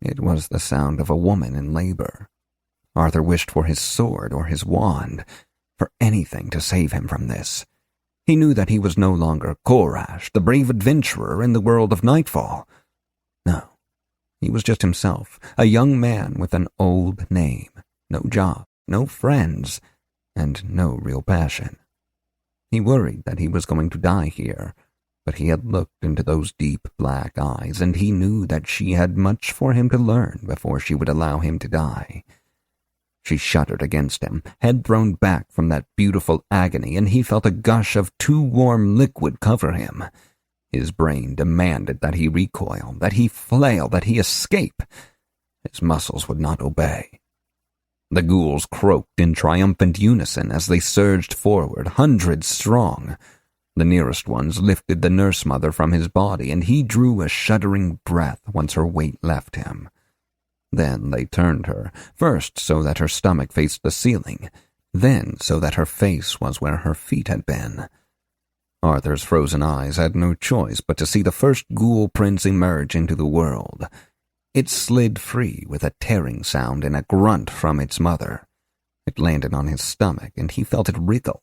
It was the sound of a woman in labor. Arthur wished for his sword or his wand, for anything to save him from this. He knew that he was no longer Korash, the brave adventurer in the world of Nightfall. No, he was just himself, a young man with an old name, no job, no friends, and no real passion. He worried that he was going to die here, but he had looked into those deep black eyes, and he knew that she had much for him to learn before she would allow him to die. She shuddered against him, head thrown back from that beautiful agony, and he felt a gush of too warm liquid cover him. His brain demanded that he recoil, that he flail, that he escape. His muscles would not obey. The ghouls croaked in triumphant unison as they surged forward, hundreds strong. The nearest ones lifted the nurse mother from his body, and he drew a shuddering breath once her weight left him. Then they turned her, first so that her stomach faced the ceiling, then so that her face was where her feet had been. Arthur's frozen eyes had no choice but to see the first ghoul prince emerge into the world. It slid free with a tearing sound and a grunt from its mother. It landed on his stomach, and he felt it wriggle.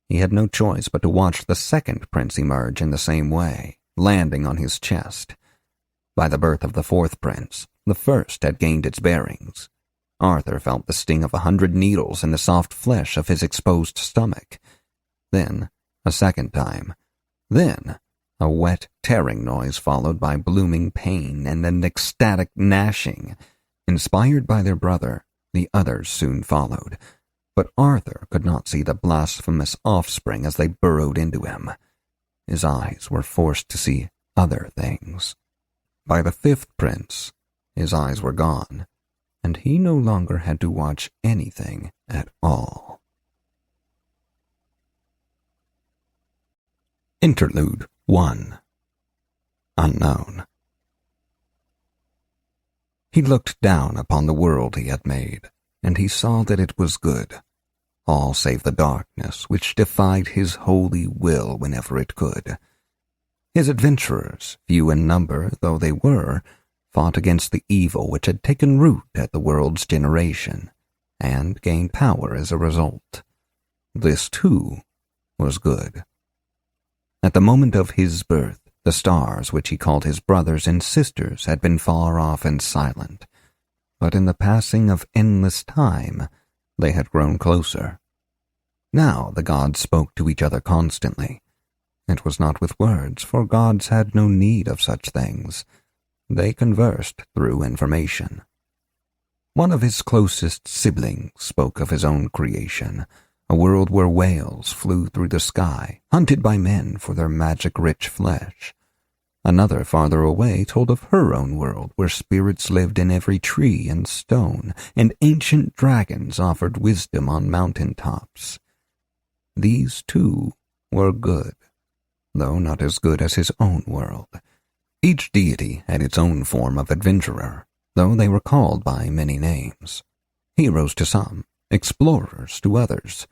He had no choice but to watch the second prince emerge in the same way, landing on his chest. By the birth of the fourth prince, the first had gained its bearings. Arthur felt the sting of 100 needles in the soft flesh of his exposed stomach. Then, a second time. Then, a wet, tearing noise followed by blooming pain and an ecstatic gnashing. Inspired by their brother, the others soon followed. But Arthur could not see the blasphemous offspring as they burrowed into him. His eyes were forced to see other things. By the fifth prince, his eyes were gone, and he no longer had to watch anything at all. Interlude 1. Unknown. He looked down upon the world he had made, and he saw that it was good, all save the darkness which defied his holy will whenever it could. His adventurers, few in number though they were, fought against the evil which had taken root at the world's generation, and gained power as a result. This, too, was good. At the moment of his birth, the stars which he called his brothers and sisters had been far off and silent, but in the passing of endless time, they had grown closer. Now the gods spoke to each other constantly. It was not with words, for gods had no need of such things. They conversed through information. One of his closest siblings spoke of his own creation, a world where whales flew through the sky, hunted by men for their magic-rich flesh. Another farther away told of her own world where spirits lived in every tree and stone, and ancient dragons offered wisdom on mountain tops. These, too, were good, though not as good as his own world. Each deity had its own form of adventurer, though they were called by many names. Heroes to some, explorers to others.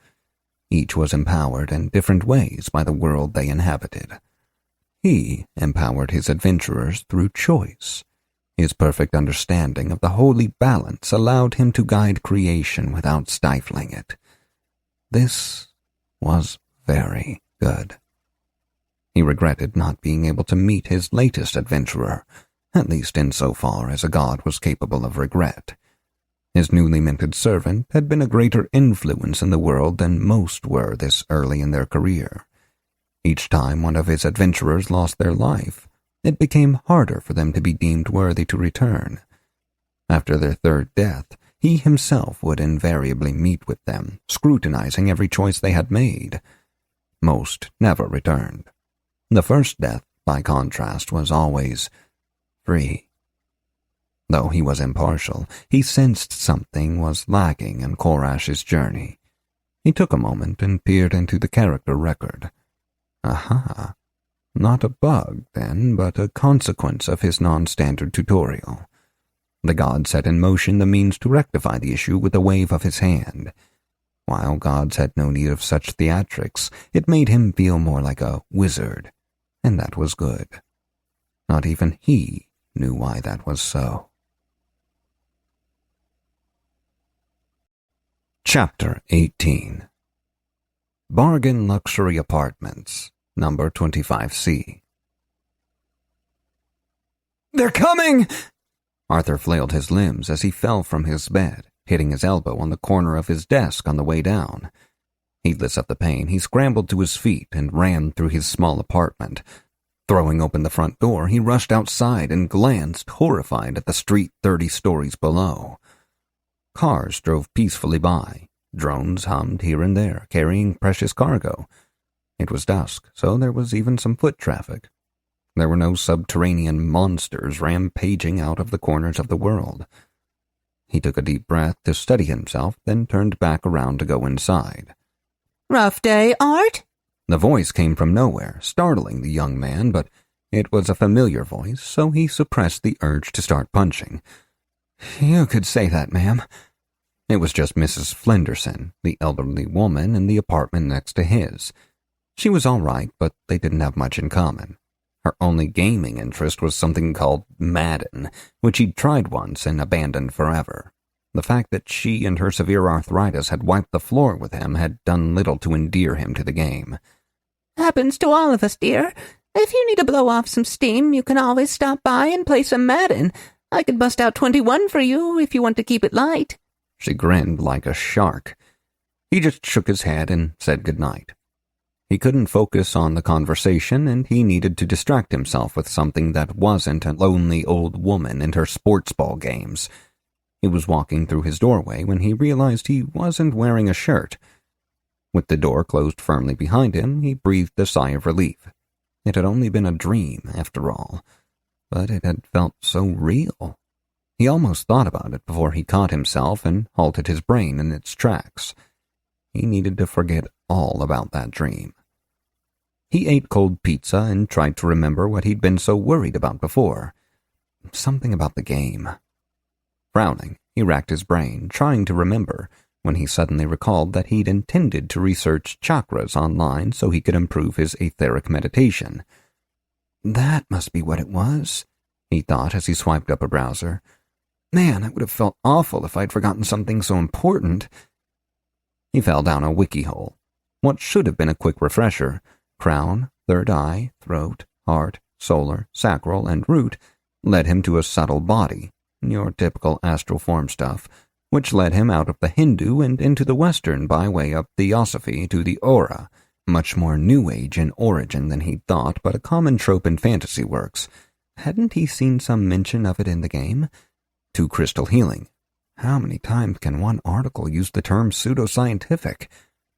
Each was empowered in different ways by the world they inhabited. He empowered his adventurers through choice. His perfect understanding of the holy balance allowed him to guide creation without stifling it. This was very good. He regretted not being able to meet his latest adventurer, at least insofar as a god was capable of regret. His newly minted servant had been a greater influence in the world than most were this early in their career. Each time one of his adventurers lost their life, it became harder for them to be deemed worthy to return. After their third death, he himself would invariably meet with them, scrutinizing every choice they had made. Most never returned. The first death, by contrast, was always free. Though he was impartial, he sensed something was lacking in Korash's journey. He took a moment and peered into the character record. Aha! Not a bug, then, but a consequence of his non-standard tutorial. The god set in motion the means to rectify the issue with a wave of his hand. While gods had no need of such theatrics, it made him feel more like a wizard, and that was good. Not even he knew why that was so. Chapter 18. Bargain Luxury Apartments, number 25C. They're coming! Arthur flailed his limbs as he fell from his bed, hitting his elbow on the corner of his desk on the way down. Heedless of the pain, he scrambled to his feet and ran through his small apartment. Throwing open the front door, he rushed outside and glanced, horrified, at the street 30 stories below. Cars drove peacefully by. Drones hummed here and there, carrying precious cargo. It was dusk, so there was even some foot traffic. There were no subterranean monsters rampaging out of the corners of the world. He took a deep breath to steady himself, then turned back around to go inside. Rough day, Art? The voice came from nowhere, startling the young man, but it was a familiar voice, so he suppressed the urge to start punching. You could say that, ma'am. It was just Mrs. Flenderson, the elderly woman in the apartment next to his. She was all right, but they didn't have much in common. Her only gaming interest was something called Madden, which he'd tried once and abandoned forever. The fact that she and her severe arthritis had wiped the floor with him had done little to endear him to the game. Happens to all of us, dear. If you need to blow off some steam, you can always stop by and play some Madden. I could bust out 21 for you if you want to keep it light. She grinned like a shark. He just shook his head and said goodnight. He couldn't focus on the conversation, and he needed to distract himself with something that wasn't a lonely old woman and her sports ball games. He was walking through his doorway when he realized he wasn't wearing a shirt. With the door closed firmly behind him, he breathed a sigh of relief. It had only been a dream, after all, but it had felt so real. He almost thought about it before he caught himself and halted his brain in its tracks. He needed to forget all about that dream. He ate cold pizza and tried to remember what he'd been so worried about before. Something about the game. Frowning, he racked his brain, trying to remember, when he suddenly recalled that he'd intended to research chakras online so he could improve his etheric meditation. That must be what it was, he thought as he swiped up a browser. Man, it would have felt awful if I'd forgotten something so important. He fell down a wiki hole. What should have been a quick refresher, crown, third eye, throat, heart, solar, sacral, and root, led him to a subtle body, your typical astral form stuff, which led him out of the Hindu and into the Western by way of theosophy to the aura, much more New Age in origin than he'd thought, but a common trope in fantasy works. Hadn't he seen some mention of it in the game? To crystal healing. How many times can one article use the term pseudoscientific?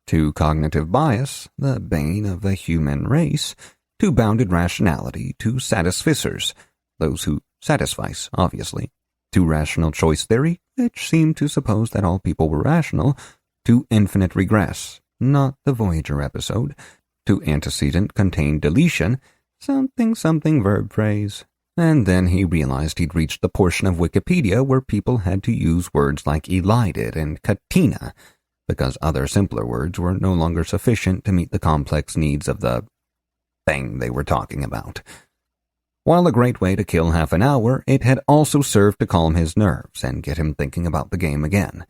To cognitive bias, the bane of the human race, to bounded rationality, to satisficers, those who satisfice, obviously, to rational choice theory, which seemed to suppose that all people were rational, to infinite regress, not the Voyager episode, to antecedent contained deletion, something verb phrase. And then he realized he'd reached the portion of Wikipedia where people had to use words like elided and katina, because other simpler words were no longer sufficient to meet the complex needs of the thing they were talking about. While a great way to kill half an hour, it had also served to calm his nerves and get him thinking about the game again.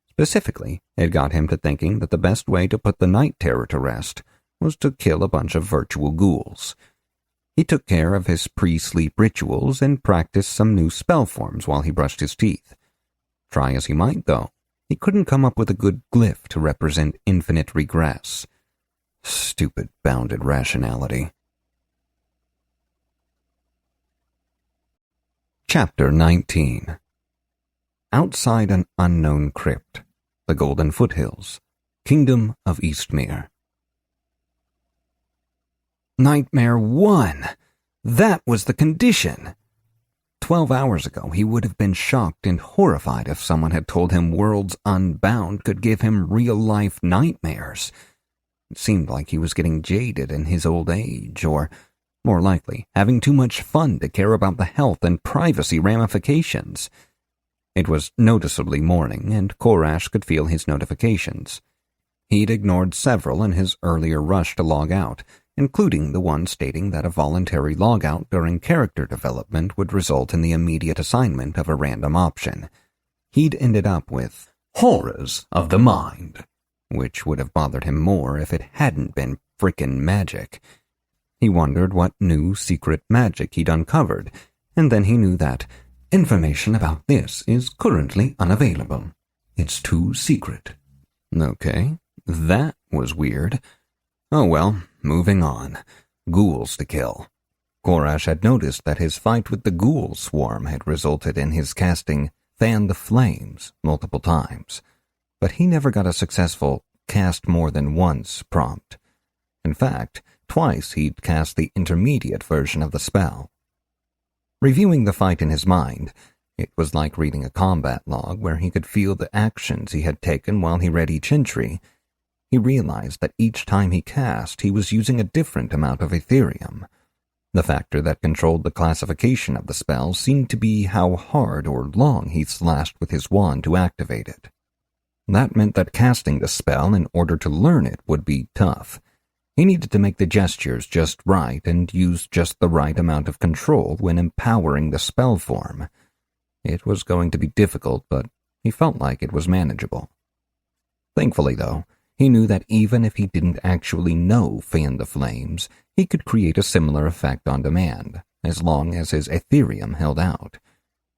Specifically, it got him to thinking that the best way to put the night terror to rest was to kill a bunch of virtual ghouls. He took care of his pre-sleep rituals and practiced some new spell forms while he brushed his teeth. Try as he might, though, he couldn't come up with a good glyph to represent infinite regress. Stupid bounded rationality. Chapter 19. Outside an unknown crypt, the Golden Foothills, Kingdom of Eastmere. Nightmare 1! That was the condition! 12 hours ago, he would have been shocked and horrified if someone had told him Worlds Unbound could give him real-life nightmares. It seemed like he was getting jaded in his old age, or, more likely, having too much fun to care about the health and privacy ramifications. It was noticeably morning, and Korash could feel his notifications. He'd ignored several in his earlier rush to log out, including the one stating that a voluntary logout during character development would result in the immediate assignment of a random option. He'd ended up with Horrors of the Mind, which would have bothered him more if it hadn't been frickin' magic. He wondered what new secret magic he'd uncovered, and then he knew that information about this is currently unavailable. It's too secret. Okay, that was weird. Oh well, moving on. Ghouls to kill. Korash had noticed that his fight with the ghoul swarm had resulted in his casting Fan the Flames multiple times, but he never got a successful cast more than once prompt. In fact, twice he'd cast the intermediate version of the spell. Reviewing the fight in his mind, it was like reading a combat log where he could feel the actions he had taken while he read each entry. He realized that each time he cast, he was using a different amount of Ethereum. The factor that controlled the classification of the spell seemed to be how hard or long he slashed with his wand to activate it. That meant that casting the spell in order to learn it would be tough. He needed to make the gestures just right and use just the right amount of control when empowering the spell form. It was going to be difficult, but he felt like it was manageable. Thankfully, though, he knew that even if he didn't actually know Fan the Flames, he could create a similar effect on demand, as long as his Ethereum held out.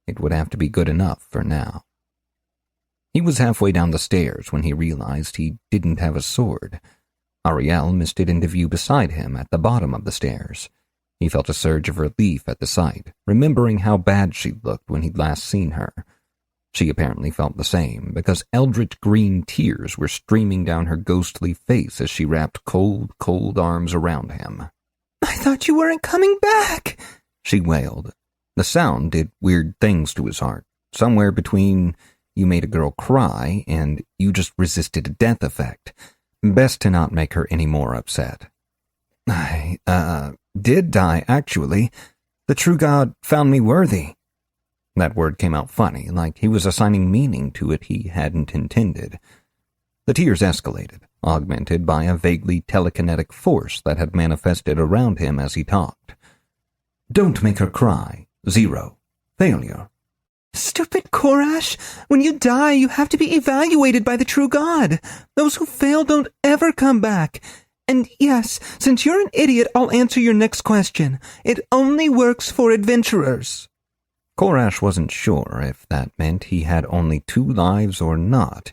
It would have to be good enough for now. He was halfway down the stairs when he realized he didn't have a sword. Ariel missed it into view beside him at the bottom of the stairs. He felt a surge of relief at the sight, remembering how bad she'd looked when he'd last seen her. She apparently felt the same, because eldritch green tears were streaming down her ghostly face as she wrapped cold arms around him. "I thought you weren't coming back," she wailed. The sound did weird things to his heart, somewhere between you made a girl cry and you just resisted a death effect. Best to not make her any more upset. "I, did die, actually. The true God found me worthy." That word came out funny, like he was assigning meaning to it he hadn't intended. The tears escalated, augmented by a vaguely telekinetic force that had manifested around him as he talked. "Don't make her cry. 0. Failure." "Stupid Korash! When you die, you have to be evaluated by the true God. Those who fail don't ever come back. And yes, since you're an idiot, I'll answer your next question. It only works for adventurers." Korash wasn't sure if that meant he had only 2 lives or not.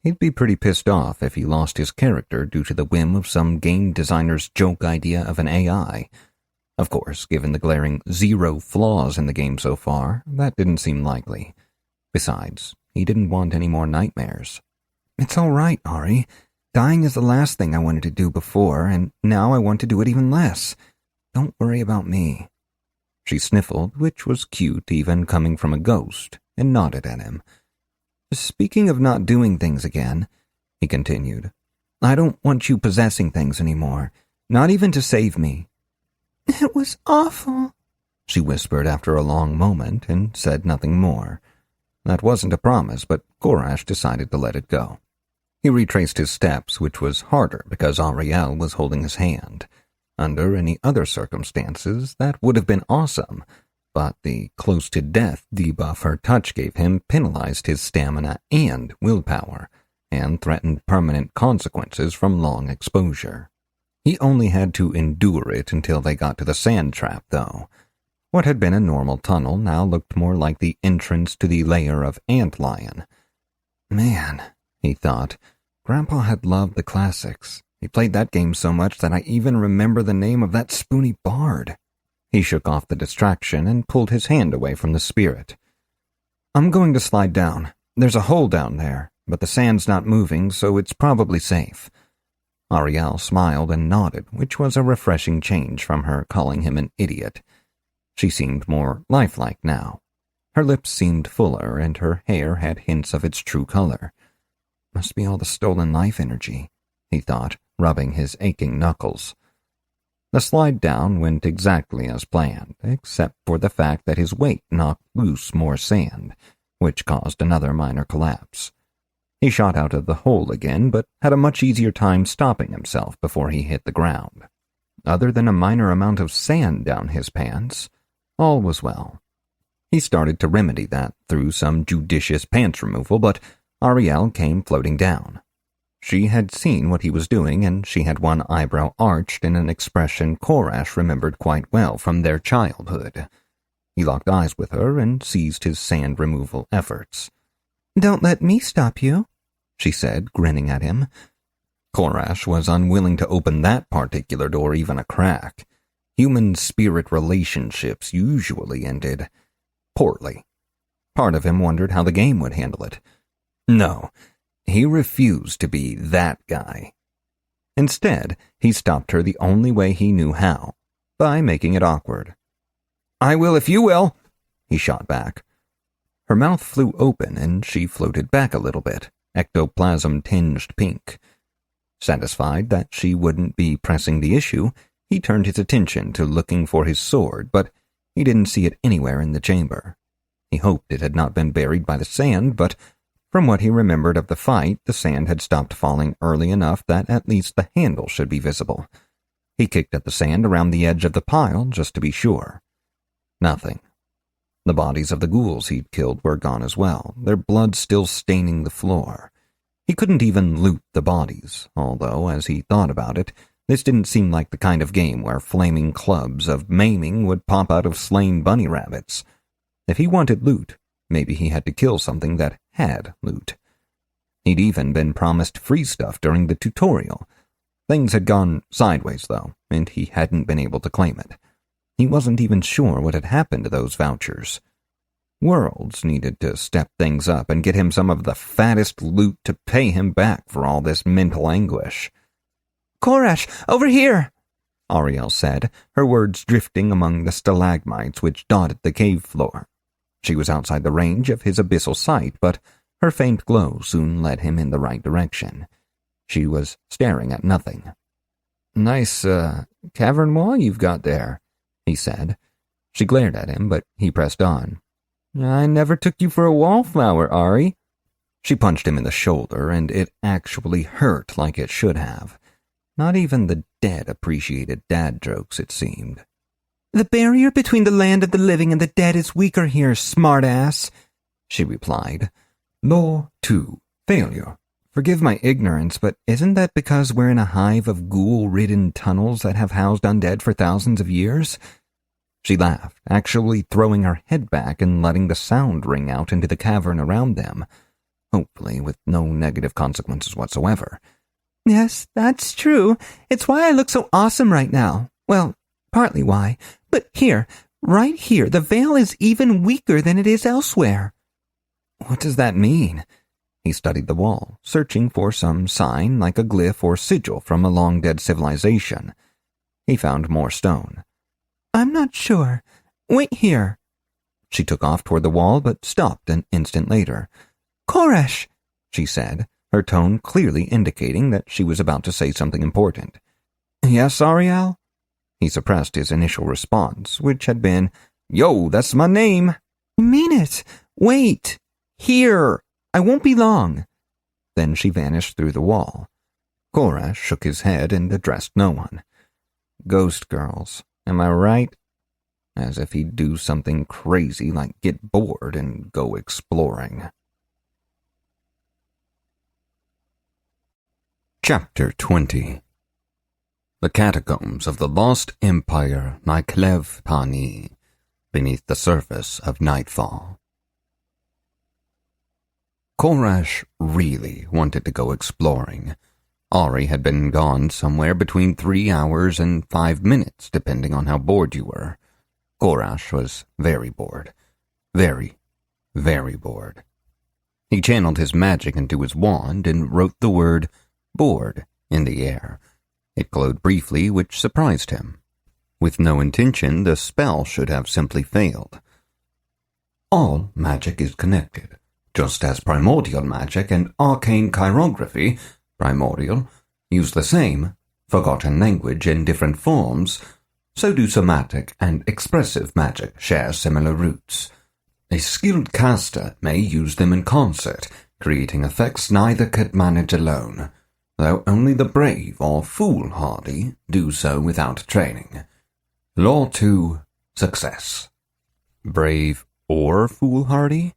He'd be pretty pissed off if he lost his character due to the whim of some game designer's joke idea of an AI. Of course, given the glaring 0 flaws in the game so far, that didn't seem likely. Besides, He didn't want any more nightmares. "It's all right, Ari. Dying is the last thing I wanted to do before, and now I want to do it even less. Don't worry about me." She sniffled, which was cute even coming from a ghost, and nodded at him. "Speaking of not doing things again," he continued, "I don't want you possessing things anymore, not even to save me." "It was awful," she whispered after a long moment and said nothing more. That wasn't a promise, but Korash decided to let it go. He retraced his steps, which was harder because Ariel was holding his hand. Under any other circumstances, that would have been awesome, but the close-to-death debuff her touch gave him penalized his stamina and willpower, and threatened permanent consequences from long exposure. He only had to endure it until they got to the sand trap, though. What had been a normal tunnel now looked more like the entrance to the lair of antlion. Man, he thought, Grandpa had loved the classics. He played that game so much that I even remember the name of that spoony bard. He shook off the distraction and pulled his hand away from the spirit. "I'm going to slide down. There's a hole down there, but the sand's not moving, so it's probably safe." Ariel smiled and nodded, which was a refreshing change from her calling him an idiot. She seemed more lifelike now. Her lips seemed fuller, and her hair had hints of its true color. Must be all the stolen life energy, he thought, rubbing his aching knuckles. The slide down went exactly as planned, except for the fact that his weight knocked loose more sand, which caused another minor collapse. He shot out of the hole again, but had a much easier time stopping himself before he hit the ground. Other than a minor amount of sand down his pants, all was well. He started to remedy that through some judicious pants removal, but Ariel came floating down. She had seen what he was doing, and she had one eyebrow arched in an expression Korash remembered quite well from their childhood. He locked eyes with her and seized his sand removal efforts. "Don't let me stop you," she said, grinning at him. Korash was unwilling to open that particular door even a crack. Human-spirit relationships usually ended poorly. Part of him wondered how the game would handle it. No, he refused to be that guy. Instead, he stopped her the only way he knew how, by making it awkward. "I will if you will," he shot back. Her mouth flew open and she floated back a little bit, ectoplasm-tinged pink. Satisfied that she wouldn't be pressing the issue, he turned his attention to looking for his sword, but he didn't see it anywhere in the chamber. He hoped it had not been buried by the sand, but from what he remembered of the fight, the sand had stopped falling early enough that at least the handle should be visible. He kicked at the sand around the edge of the pile just to be sure. Nothing. The bodies of the ghouls he'd killed were gone as well, their blood still staining the floor. He couldn't even loot the bodies, although, as he thought about it, this didn't seem like the kind of game where flaming clubs of maiming would pop out of slain bunny rabbits. If he wanted loot, maybe he had to kill something that had loot. He'd even been promised free stuff during the tutorial. Things had gone sideways, though, and he hadn't been able to claim it. He wasn't even sure what had happened to those vouchers. Worlds needed to step things up and get him some of the fattest loot to pay him back for all this mental anguish. "Korash, over here!" Ariel said, her words drifting among the stalagmites which dotted the cave floor. She was outside the range of his abyssal sight, but her faint glow soon led him in the right direction. She was staring at nothing. "Nice, cavern wall you've got there," he said. She glared at him, but he pressed on. "I never took you for a wallflower, Ari." She punched him in the shoulder, and it actually hurt like it should have. Not even the dead appreciated dad jokes, it seemed. "The barrier between the land of the living and the dead is weaker here, smartass," she replied. Law 2. Failure. Forgive my ignorance, but isn't that because we're in a hive of ghoul-ridden tunnels that have housed undead for thousands of years? She laughed, actually throwing her head back and letting the sound ring out into the cavern around them, hopefully with no negative consequences whatsoever. "Yes, that's true. It's why I look so awesome right now. Well, partly why. But here, right here, the veil is even weaker than it is elsewhere." What does that mean? He studied the wall, searching for some sign like a glyph or sigil from a long-dead civilization. He found more stone. I'm not sure. Wait here. She took off toward the wall, but stopped an instant later. Koresh, she said, her tone clearly indicating that she was about to say something important. Yes, Ariel? He suppressed his initial response, which had been, Yo, that's my name. I mean it. Wait. Here. I won't be long. Then she vanished through the wall. Koresh shook his head and addressed no one. Ghost girls, am I right? As if he'd do something crazy like get bored and go exploring. Chapter 20. The Catacombs of the Lost Empire Niklev Pani, beneath the surface of nightfall. Koresh really wanted to go exploring. Ari had been gone somewhere between 3 hours and 5 minutes, depending on how bored you were. Koresh was very bored. Very, very bored. He channeled his magic into his wand and wrote the word bored in the air. It glowed briefly, which surprised him. With no intention, the spell should have simply failed. All magic is connected. Just as primordial magic and arcane chirography, primordial, use the same forgotten language in different forms, so do somatic and expressive magic share similar roots. A skilled caster may use them in concert, creating effects neither could manage alone, though only the brave or foolhardy do so without training. Law 2, success. Brave or foolhardy?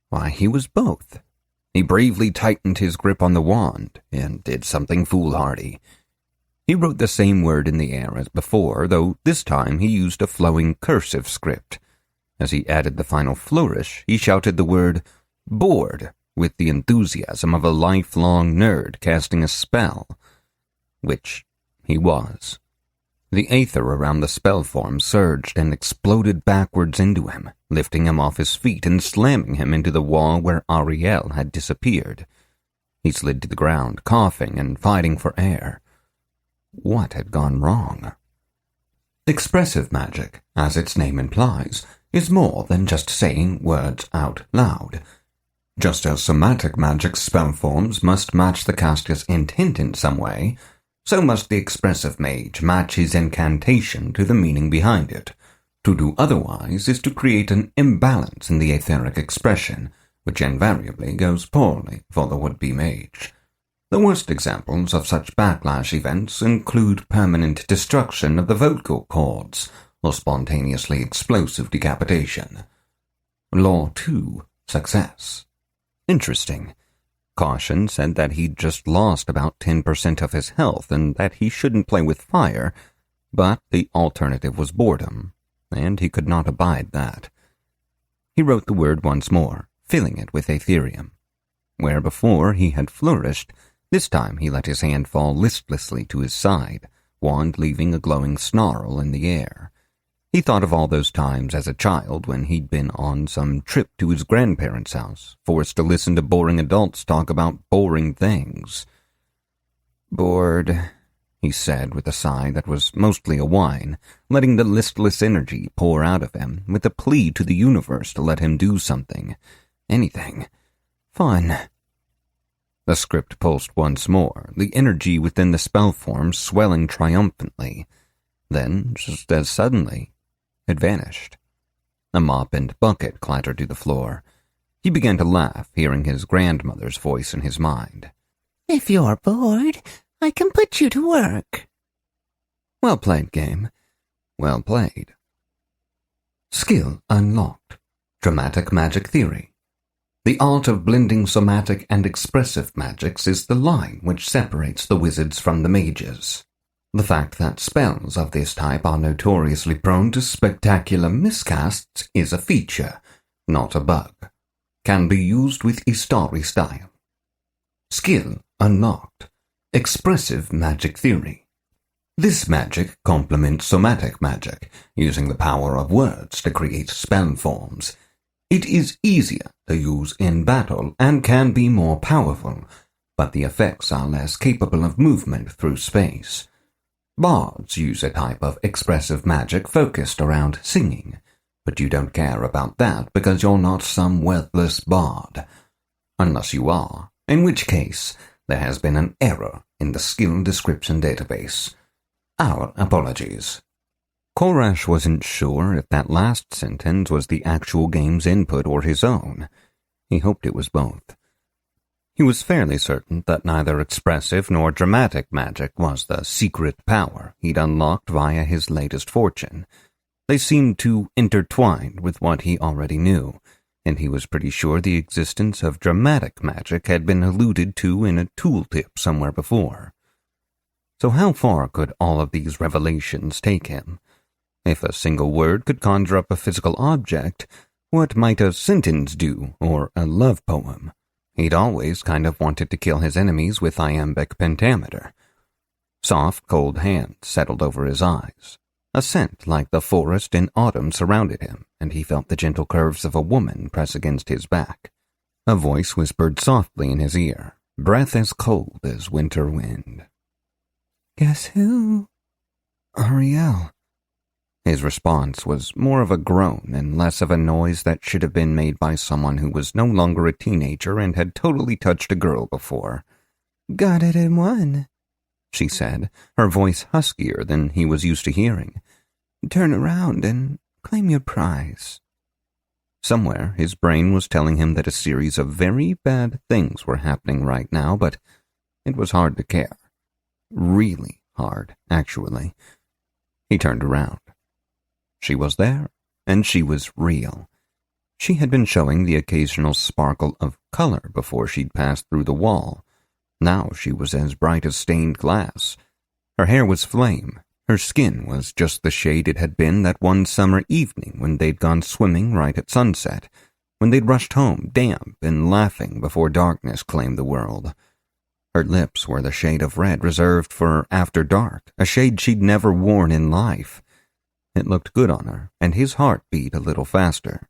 Why, he was both. He bravely tightened his grip on the wand and did something foolhardy. He wrote the same word in the air as before, though this time he used a flowing cursive script. As he added the final flourish, he shouted the word bored with the enthusiasm of a lifelong nerd casting a spell, which he was. The aether around the spell form surged and exploded backwards into him, lifting him off his feet and slamming him into the wall where Ariel had disappeared. He slid to the ground, coughing and fighting for air. What had gone wrong? Expressive magic, as its name implies, is more than just saying words out loud. Just as somatic magic spell forms must match the caster's intent in some way, so must the expressive mage match his incantation to the meaning behind it. To do otherwise is to create an imbalance in the etheric expression, which invariably goes poorly for the would-be mage. The worst examples of such backlash events include permanent destruction of the vocal cords or spontaneously explosive decapitation. Law 2, success. Interesting. Caution said that he'd just lost about 10% of his health and that he shouldn't play with fire, but the alternative was boredom, and he could not abide that. He wrote the word once more, filling it with Aetherium. Where before he had flourished, this time he let his hand fall listlessly to his side, wand leaving a glowing snarl in the air. He thought of all those times as a child when he'd been on some trip to his grandparents' house, forced to listen to boring adults talk about boring things. Bored, he said with a sigh that was mostly a whine, letting the listless energy pour out of him with a plea to the universe to let him do something. Anything. Fun. The script pulsed once more, the energy within the spell form swelling triumphantly. Then, just as suddenly, it vanished. A mop and bucket clattered to the floor. He began to laugh, hearing his grandmother's voice in his mind. If you're bored, I can put you to work. Well played, game. Well played. Skill unlocked. Dramatic magic theory. The art of blending somatic and expressive magics is the line which separates the wizards from the mages. The fact that spells of this type are notoriously prone to spectacular miscasts is a feature, not a bug. Can be used with Istari style. Skill unlocked. Expressive magic theory. This magic complements somatic magic, using the power of words to create spell forms. It is easier to use in battle and can be more powerful, but the effects are less capable of movement through space. Bards use a type of expressive magic focused around singing, but you don't care about that because you're not some worthless bard. Unless you are, in which case there has been an error in the skill description database. Our apologies. Koresh wasn't sure if that last sentence was the actual game's input or his own. He hoped it was both. He was fairly certain that neither expressive nor dramatic magic was the secret power he'd unlocked via his latest fortune. They seemed too intertwined with what he already knew, and he was pretty sure the existence of dramatic magic had been alluded to in a tooltip somewhere before. So how far could all of these revelations take him? If a single word could conjure up a physical object, what might a sentence do, or a love poem? He'd always kind of wanted to kill his enemies with iambic pentameter. Soft, cold hands settled over his eyes. A scent like the forest in autumn surrounded him, and he felt the gentle curves of a woman press against his back. A voice whispered softly in his ear, breath as cold as winter wind. "Guess who?" "Ariel." His response was more of a groan and less of a noise that should have been made by someone who was no longer a teenager and had totally touched a girl before. "Got it in one," she said, her voice huskier than he was used to hearing. "Turn around and claim your prize." Somewhere, his brain was telling him that a series of very bad things were happening right now, but it was hard to care. Really hard, actually. He turned around. She was there, and she was real. She had been showing the occasional sparkle of color before she'd passed through the wall. Now she was as bright as stained glass. Her hair was flame. Her skin was just the shade it had been that one summer evening when they'd gone swimming right at sunset, when they'd rushed home damp and laughing before darkness claimed the world. Her lips were the shade of red reserved for after dark, a shade she'd never worn in life. It looked good on her, and his heart beat a little faster.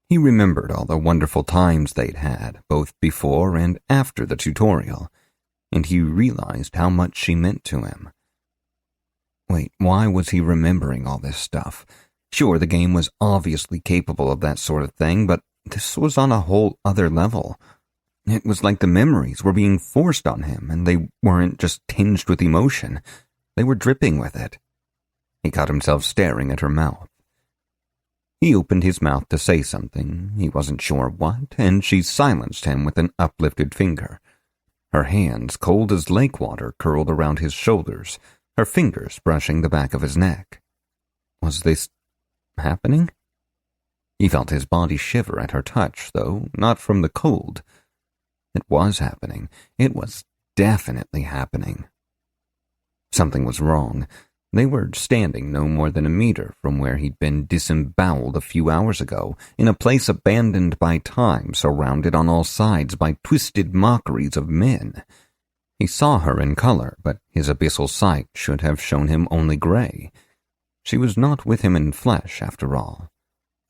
He remembered all the wonderful times they'd had, both before and after the tutorial, and he realized how much she meant to him. Wait, why was he remembering all this stuff? Sure, the game was obviously capable of that sort of thing, but this was on a whole other level. It was like the memories were being forced on him, and they weren't just tinged with emotion. They were dripping with it. He caught himself staring at her mouth. He opened his mouth to say something, he wasn't sure what, and she silenced him with an uplifted finger. Her hands, cold as lake water, curled around his shoulders, her fingers brushing the back of his neck. Was this happening? He felt his body shiver at her touch, though not from the cold. It was happening. It was definitely happening. Something was wrong. They were standing no more than a meter from where he'd been disemboweled a few hours ago, in a place abandoned by time, surrounded on all sides by twisted mockeries of men. He saw her in color, but his abyssal sight should have shown him only gray. She was not with him in flesh, after all.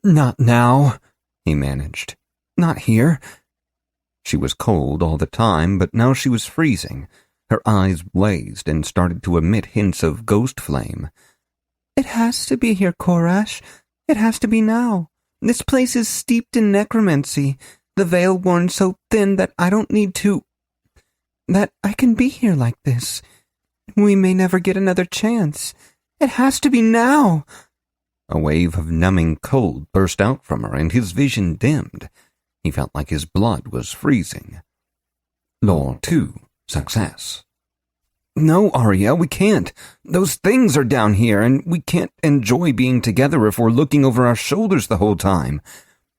"Not now," he managed. "Not here." She was cold all the time, but now she was freezing. Her eyes blazed and started to emit hints of ghost flame. "It has to be here, Koresh. It has to be now. This place is steeped in necromancy, the veil worn so thin that I don't need to... that I can be here like this. We may never get another chance. It has to be now." A wave of numbing cold burst out from her, and his vision dimmed. He felt like his blood was freezing. Law 2. Success. "No, Ariel, we can't. Those things are down here, and we can't enjoy being together if we're looking over our shoulders the whole time.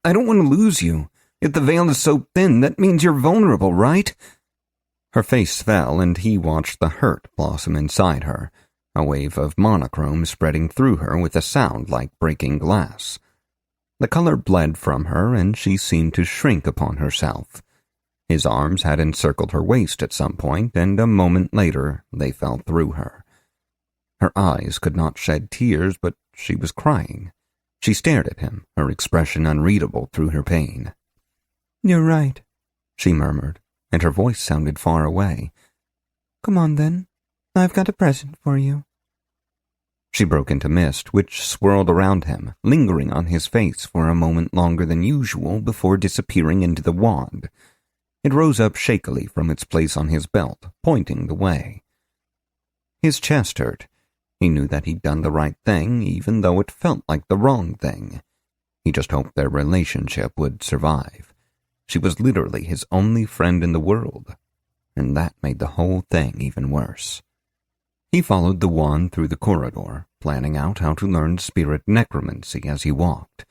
I don't want to lose you. If the veil is so thin, that means you're vulnerable, right?" Her face fell, and he watched the hurt blossom inside her, a wave of monochrome spreading through her with a sound like breaking glass. The color bled from her, and she seemed to shrink upon herself. His arms had encircled her waist at some point, and a moment later they fell through her. Her eyes could not shed tears, but she was crying. She stared at him, her expression unreadable through her pain. "You're right," she murmured, and her voice sounded far away. "Come on, then. I've got a present for you." She broke into mist, which swirled around him, lingering on his face for a moment longer than usual before disappearing into the wand. It rose up shakily from its place on his belt, pointing the way. His chest hurt. He knew that he'd done the right thing, even though it felt like the wrong thing. He just hoped their relationship would survive. She was literally his only friend in the world, and that made the whole thing even worse. He followed the wand through the corridor, planning out how to learn spirit necromancy as he walked.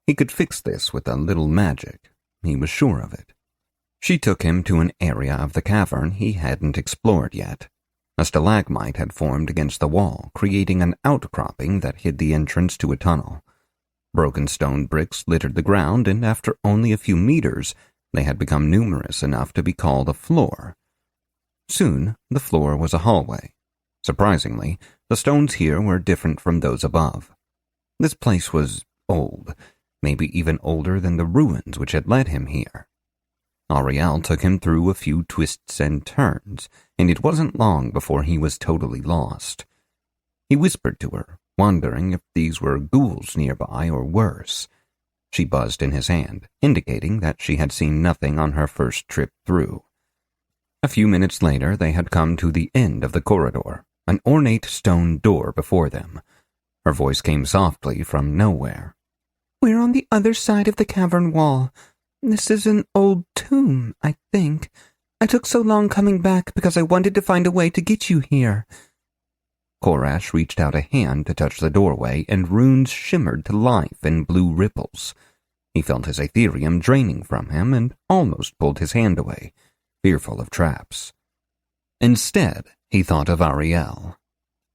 He could fix this with a little magic. He was sure of it. She took him to an area of the cavern he hadn't explored yet. A stalagmite had formed against the wall, creating an outcropping that hid the entrance to a tunnel. Broken stone bricks littered the ground, and after only a few meters, they had become numerous enough to be called a floor. Soon, the floor was a hallway. Surprisingly, the stones here were different from those above. This place was old, maybe even older than the ruins which had led him here. Ariel took him through a few twists and turns, and it wasn't long before he was totally lost. He whispered to her, wondering if these were ghouls nearby or worse. She buzzed in his hand, indicating that she had seen nothing on her first trip through. A few minutes later, they had come to the end of the corridor, an ornate stone door before them. Her voice came softly from nowhere. "We're on the other side of the cavern wall. This is an old tomb, I think. I took so long coming back because I wanted to find a way to get you here." Korash reached out a hand to touch the doorway, and runes shimmered to life in blue ripples. He felt his Aetherium draining from him and almost pulled his hand away, fearful of traps. Instead, he thought of Ariel.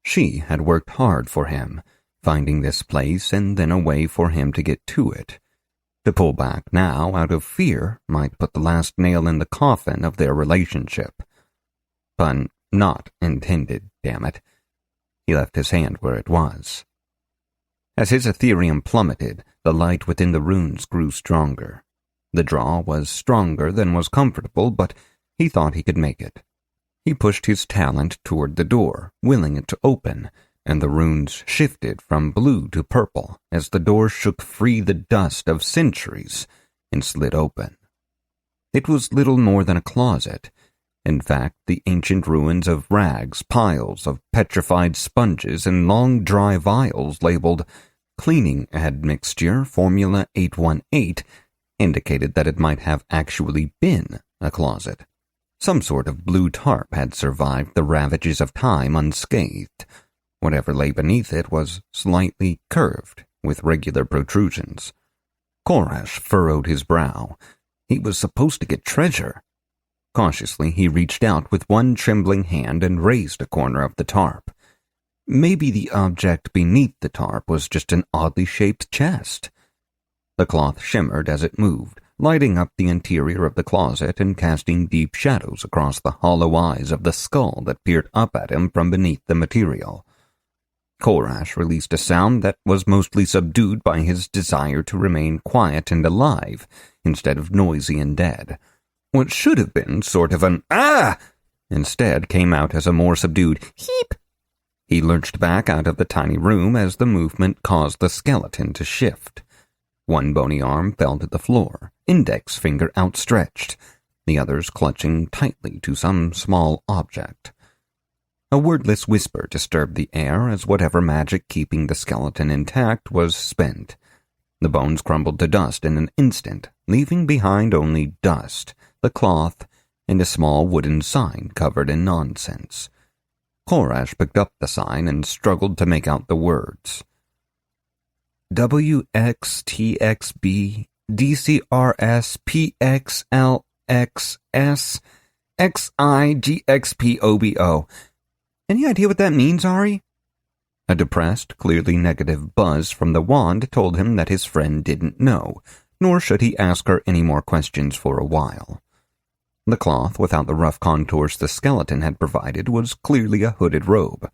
She had worked hard for him, finding this place and then a way for him to get to it. To pull back now out of fear might put the last nail in the coffin of their relationship. Pun not intended, damn it. He left his hand where it was. As his Aetherium plummeted, the light within the runes grew stronger. The draw was stronger than was comfortable, but he thought he could make it. He pushed his talent toward the door, willing it to open, and the runes shifted from blue to purple as the door shook free the dust of centuries and slid open. It was little more than a closet. In fact, the ancient ruins of rags, piles of petrified sponges, and long dry vials labeled Cleaning Admixture Formula 818 indicated that it might have actually been a closet. Some sort of blue tarp had survived the ravages of time unscathed. Whatever lay beneath it was slightly curved, with regular protrusions. Korash furrowed his brow. He was supposed to get treasure. Cautiously, he reached out with one trembling hand and raised a corner of the tarp. Maybe the object beneath the tarp was just an oddly shaped chest. The cloth shimmered as it moved, lighting up the interior of the closet and casting deep shadows across the hollow eyes of the skull that peered up at him from beneath the material. Korash released a sound that was mostly subdued by his desire to remain quiet and alive, instead of noisy and dead. What should have been sort of an "ah!" instead came out as a more subdued "heep." He lurched back out of the tiny room as the movement caused the skeleton to shift. One bony arm fell to the floor, index finger outstretched, the others clutching tightly to some small object. A wordless whisper disturbed the air as whatever magic keeping the skeleton intact was spent. The bones crumbled to dust in an instant, leaving behind only dust, the cloth, and a small wooden sign covered in nonsense. Korash picked up the sign and struggled to make out the words. WXTXB DCRS PXLXS XIGXPOBO. Any idea what that means, Ari? A depressed, clearly negative buzz from the wand told him that his friend didn't know, nor should he ask her any more questions for a while. The cloth, without the rough contours the skeleton had provided, was clearly a hooded robe.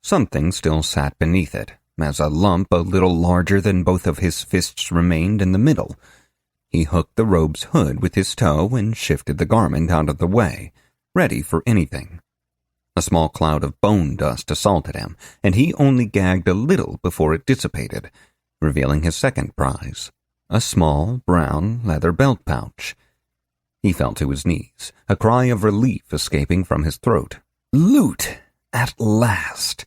Something still sat beneath it, as a lump a little larger than both of his fists remained in the middle. He hooked the robe's hood with his toe and shifted the garment out of the way, ready for anything. A small cloud of bone dust assaulted him, and he only gagged a little before it dissipated, revealing his second prize, a small, brown leather belt pouch. He fell to his knees, a cry of relief escaping from his throat. Loot! At last!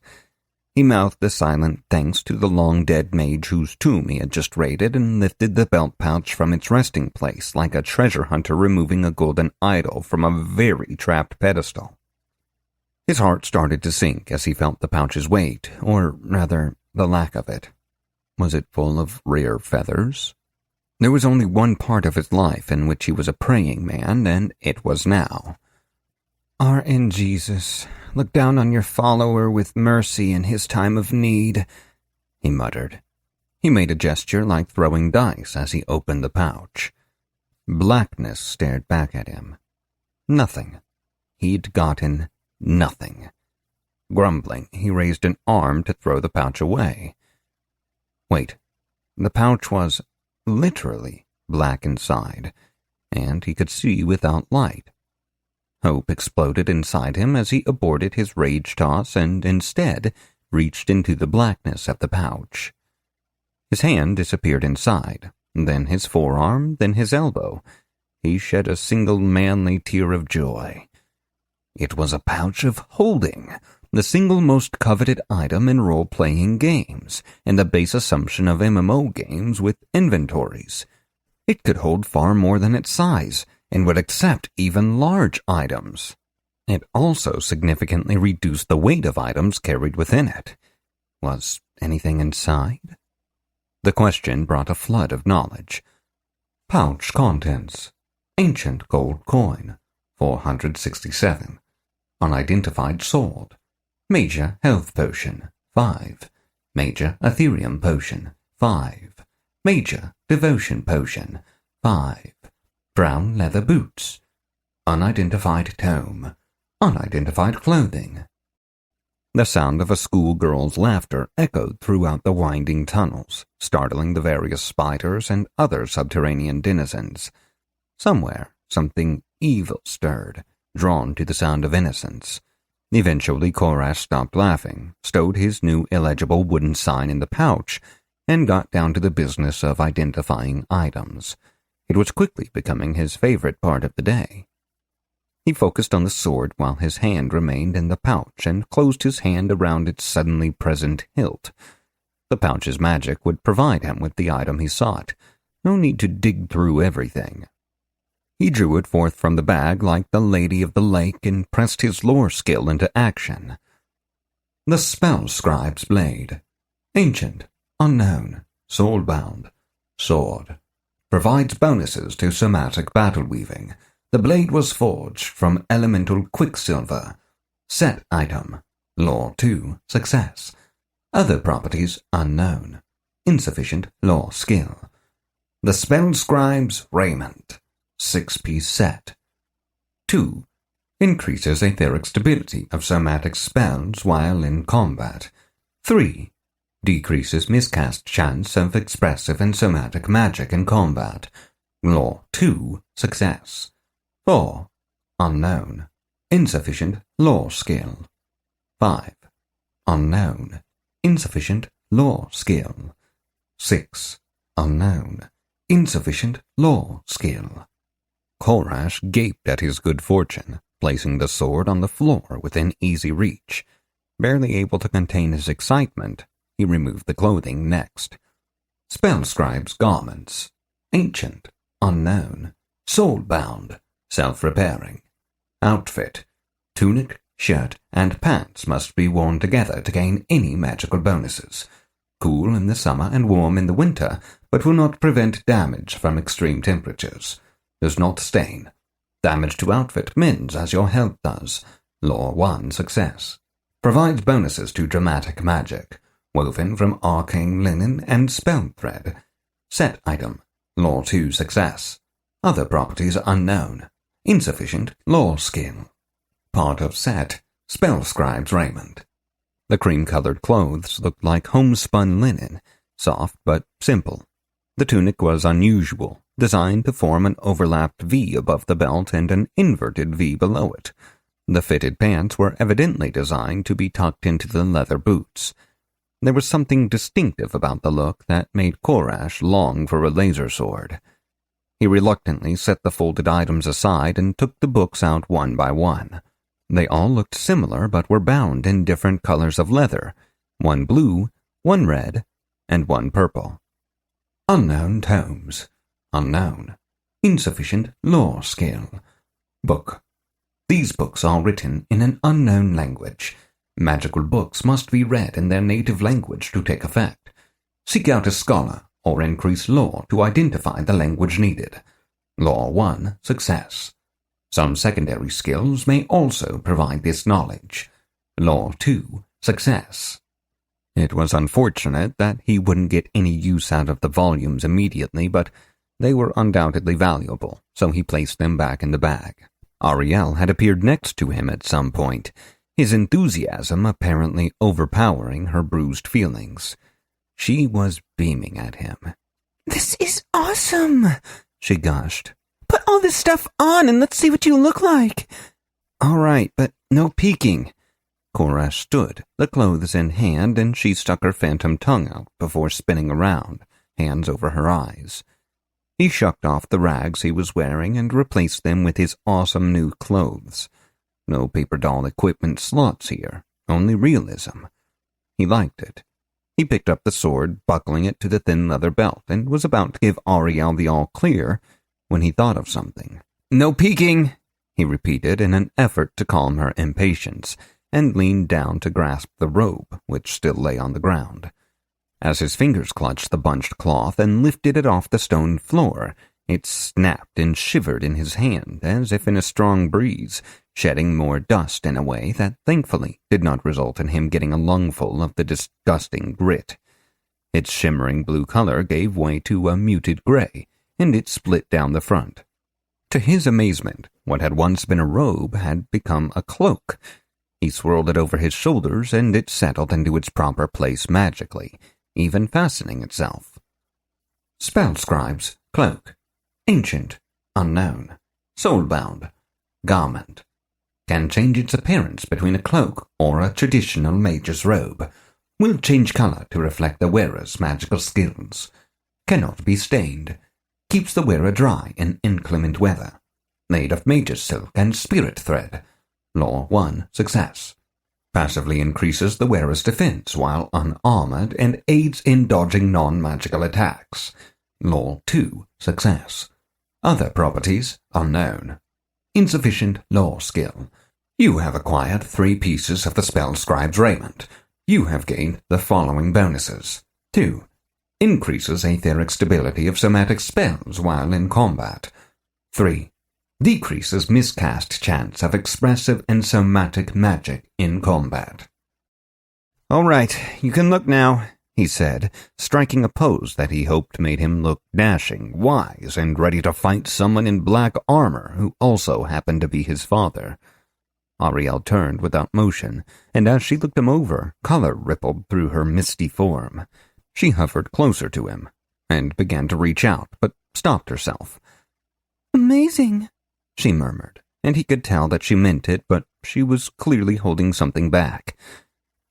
He mouthed a silent thanks to the long-dead mage whose tomb he had just raided and lifted the belt pouch from its resting place like a treasure hunter removing a golden idol from a very trapped pedestal. His heart started to sink as he felt the pouch's weight, or rather, the lack of it. Was it full of rare feathers? There was only one part of his life in which he was a praying man, and it was now. RN Jesus, look down on your follower with mercy in his time of need, he muttered. He made a gesture like throwing dice as he opened the pouch. Blackness stared back at him. Nothing. He'd gotten nothing. Grumbling, he raised an arm to throw the pouch away. Wait, the pouch was literally black inside, and he could see without light. Hope exploded inside him as he aborted his rage toss and instead reached into the blackness of the pouch. His hand disappeared inside, then his forearm, then his elbow. He shed a single manly tear of joy. It was a pouch of holding, the single most coveted item in role-playing games, and the base assumption of MMO games with inventories. It could hold far more than its size, and would accept even large items. It also significantly reduced the weight of items carried within it. Was anything inside? The question brought a flood of knowledge. Pouch contents. Ancient gold coin, 467. Unidentified sword. Major health potion, 5. Major Ethereum potion, 5. Major devotion potion, 5. Brown leather boots. Unidentified tome. Unidentified clothing. The sound of a schoolgirl's laughter echoed throughout the winding tunnels, startling the various spiders and other subterranean denizens. Somewhere, something evil stirred, drawn to the sound of innocence. Eventually, Korash stopped laughing, stowed his new illegible wooden sign in the pouch, and got down to the business of identifying items. It was quickly becoming his favorite part of the day. He focused on the sword while his hand remained in the pouch and closed his hand around its suddenly present hilt. The pouch's magic would provide him with the item he sought. No need to dig through everything. He drew it forth from the bag like the Lady of the Lake and pressed his lore skill into action. The Spell Scribe's Blade. Ancient, unknown, soul-bound, sword. Provides bonuses to somatic battle weaving. The blade was forged from elemental quicksilver. Set item. Lore 2, success. Other properties unknown. Insufficient lore skill. The Spell Scribe's Raiment. 6-piece set. 2. Increases etheric stability of somatic spells while in combat. 3. Decreases miscast chance of expressive and somatic magic in combat. Lore 2, success. 4. Unknown. Insufficient lore skill. 5. Unknown. Insufficient lore skill. 6. Unknown. Insufficient lore skill. Korash gaped at his good fortune, placing the sword on the floor within easy reach. Barely able to contain his excitement, he removed the clothing next. Spell Scribe's garments. Ancient, unknown, soul-bound, self-repairing. Outfit. Tunic, shirt, and pants must be worn together to gain any magical bonuses. Cool in the summer and warm in the winter, but will not prevent damage from extreme temperatures. Does not stain. Damage to outfit mends as your health does. Lore 1, success. Provides bonuses to dramatic magic. Woven from arcane linen and spell thread. Set item. Lore 2, success. Other properties unknown. Insufficient lore skill. Part of set. Spell Scribe's Raiment. The cream-colored clothes looked like homespun linen, soft but simple. The tunic was unusual, designed to form an overlapped V above the belt and an inverted V below it. The fitted pants were evidently designed to be tucked into the leather boots. There was something distinctive about the look that made Korash long for a laser sword. He reluctantly set the folded items aside and took the books out one by one. They all looked similar but were bound in different colors of leather, one blue, one red, and one purple. Unknown tomes. Unknown. Insufficient lore skill. Book. These books are written in an unknown language. Magical books must be read in their native language to take effect. Seek out a scholar or increase lore to identify the language needed. Lore 1, success. Some secondary skills may also provide this knowledge. Lore 2, success. It was unfortunate that he wouldn't get any use out of the volumes immediately, but they were undoubtedly valuable, so he placed them back in the bag. Ariel had appeared next to him at some point, his enthusiasm apparently overpowering her bruised feelings. She was beaming at him. "This is awesome," she gushed. "Put all this stuff on and let's see what you look like." "All right, but no peeking." Korash stood, the clothes in hand, and she stuck her phantom tongue out before spinning around, hands over her eyes. He shucked off the rags he was wearing and replaced them with his awesome new clothes. No paper doll equipment slots here, only realism. He liked it. He picked up the sword, buckling it to the thin leather belt, and was about to give Ariel the all-clear when he thought of something. "No peeking," he repeated in an effort to calm her impatience, and leaned down to grasp the robe, which still lay on the ground. As his fingers clutched the bunched cloth and lifted it off the stone floor, it snapped and shivered in his hand as if in a strong breeze, shedding more dust in a way that thankfully did not result in him getting a lungful of the disgusting grit. Its shimmering blue color gave way to a muted gray, and it split down the front. To his amazement, what had once been a robe had become a cloak. He swirled it over his shoulders, and it settled into its proper place magically, even fastening itself. Spell scribes, cloak. Ancient, unknown. Soulbound, garment. Can change its appearance between a cloak or a traditional mage's robe. Will change color to reflect the wearer's magical skills. Cannot be stained. Keeps the wearer dry in inclement weather. Made of mage's silk and spirit thread. Lore 1, success. Passively increases the wearer's defense while unarmored and aids in dodging non-magical attacks. Lore 2, success. Other properties, unknown. Insufficient lore skill. You have acquired 3 pieces of the spell scribe's raiment. You have gained the following bonuses. 2. Increases etheric stability of somatic spells while in combat. 3. Decreases miscast chance of expressive and somatic magic in combat. "All right, you can look now," he said, striking a pose that he hoped made him look dashing, wise, and ready to fight someone in black armor who also happened to be his father. Ariel turned without motion, and as she looked him over, color rippled through her misty form. She hovered closer to him, and began to reach out, but stopped herself. "Amazing," she murmured, and he could tell that she meant it, but she was clearly holding something back.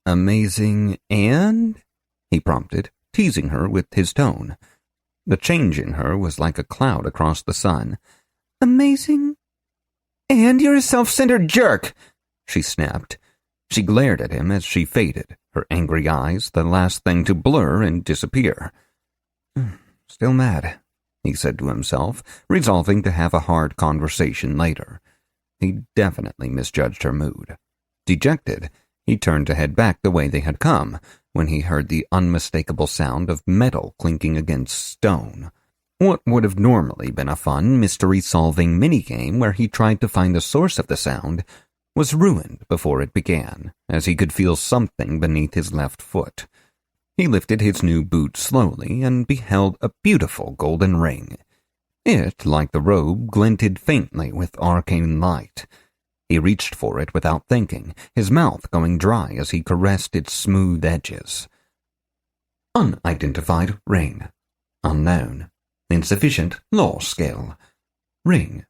"Amazing and?" he prompted, teasing her with his tone. The change in her was like a cloud across the sun. "Amazing. And you're a self-centered jerk," she snapped. She glared at him as she faded, her angry eyes the last thing to blur and disappear. "Still mad," he said to himself, resolving to have a hard conversation later. He definitely misjudged her mood. Dejected, he turned to head back the way they had come, when he heard the unmistakable sound of metal clinking against stone. What would have normally been a fun mystery-solving minigame where he tried to find the source of the sound was ruined before it began, as he could feel something beneath his left foot. He lifted his new boot slowly and beheld a beautiful golden ring. It, like the robe, glinted faintly with arcane light. He reached for it without thinking, his mouth going dry as he caressed its smooth edges. Unidentified ring. Unknown. Insufficient lore skill. Ring.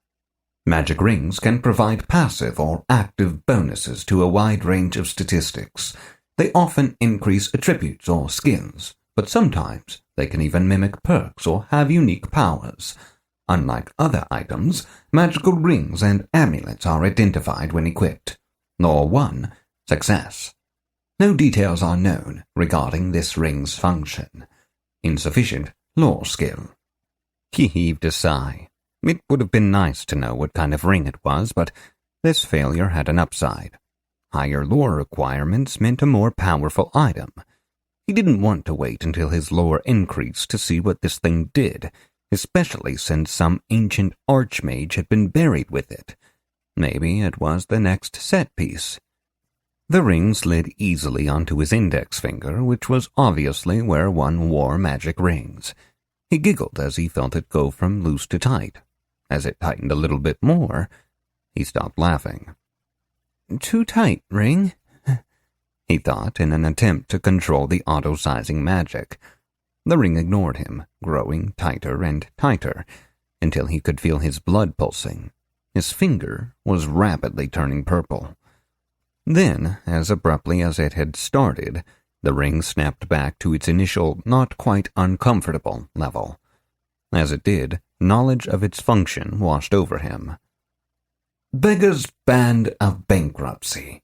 Magic rings can provide passive or active bonuses to a wide range of statistics. They often increase attributes or skills, but sometimes they can even mimic perks or have unique powers. Unlike other items, magical rings and amulets are identified when equipped. Lore 1. Success. No details are known regarding this ring's function. Insufficient lore skill. He heaved a sigh. It would have been nice to know what kind of ring it was, but this failure had an upside. Higher lore requirements meant a more powerful item. He didn't want to wait until his lore increased to see what this thing did, especially since some ancient archmage had been buried with it. Maybe it was the next set piece. The ring slid easily onto his index finger, which was obviously where one wore magic rings. He giggled as he felt it go from loose to tight. As it tightened a little bit more, he stopped laughing. Too tight, ring, he thought in an attempt to control the auto-sizing magic. The ring ignored him, growing tighter and tighter, until he could feel his blood pulsing. His finger was rapidly turning purple. Then, as abruptly as it had started, the ring snapped back to its initial, not quite uncomfortable level. As it did, knowledge of its function washed over him. Beggar's Band of Bankruptcy.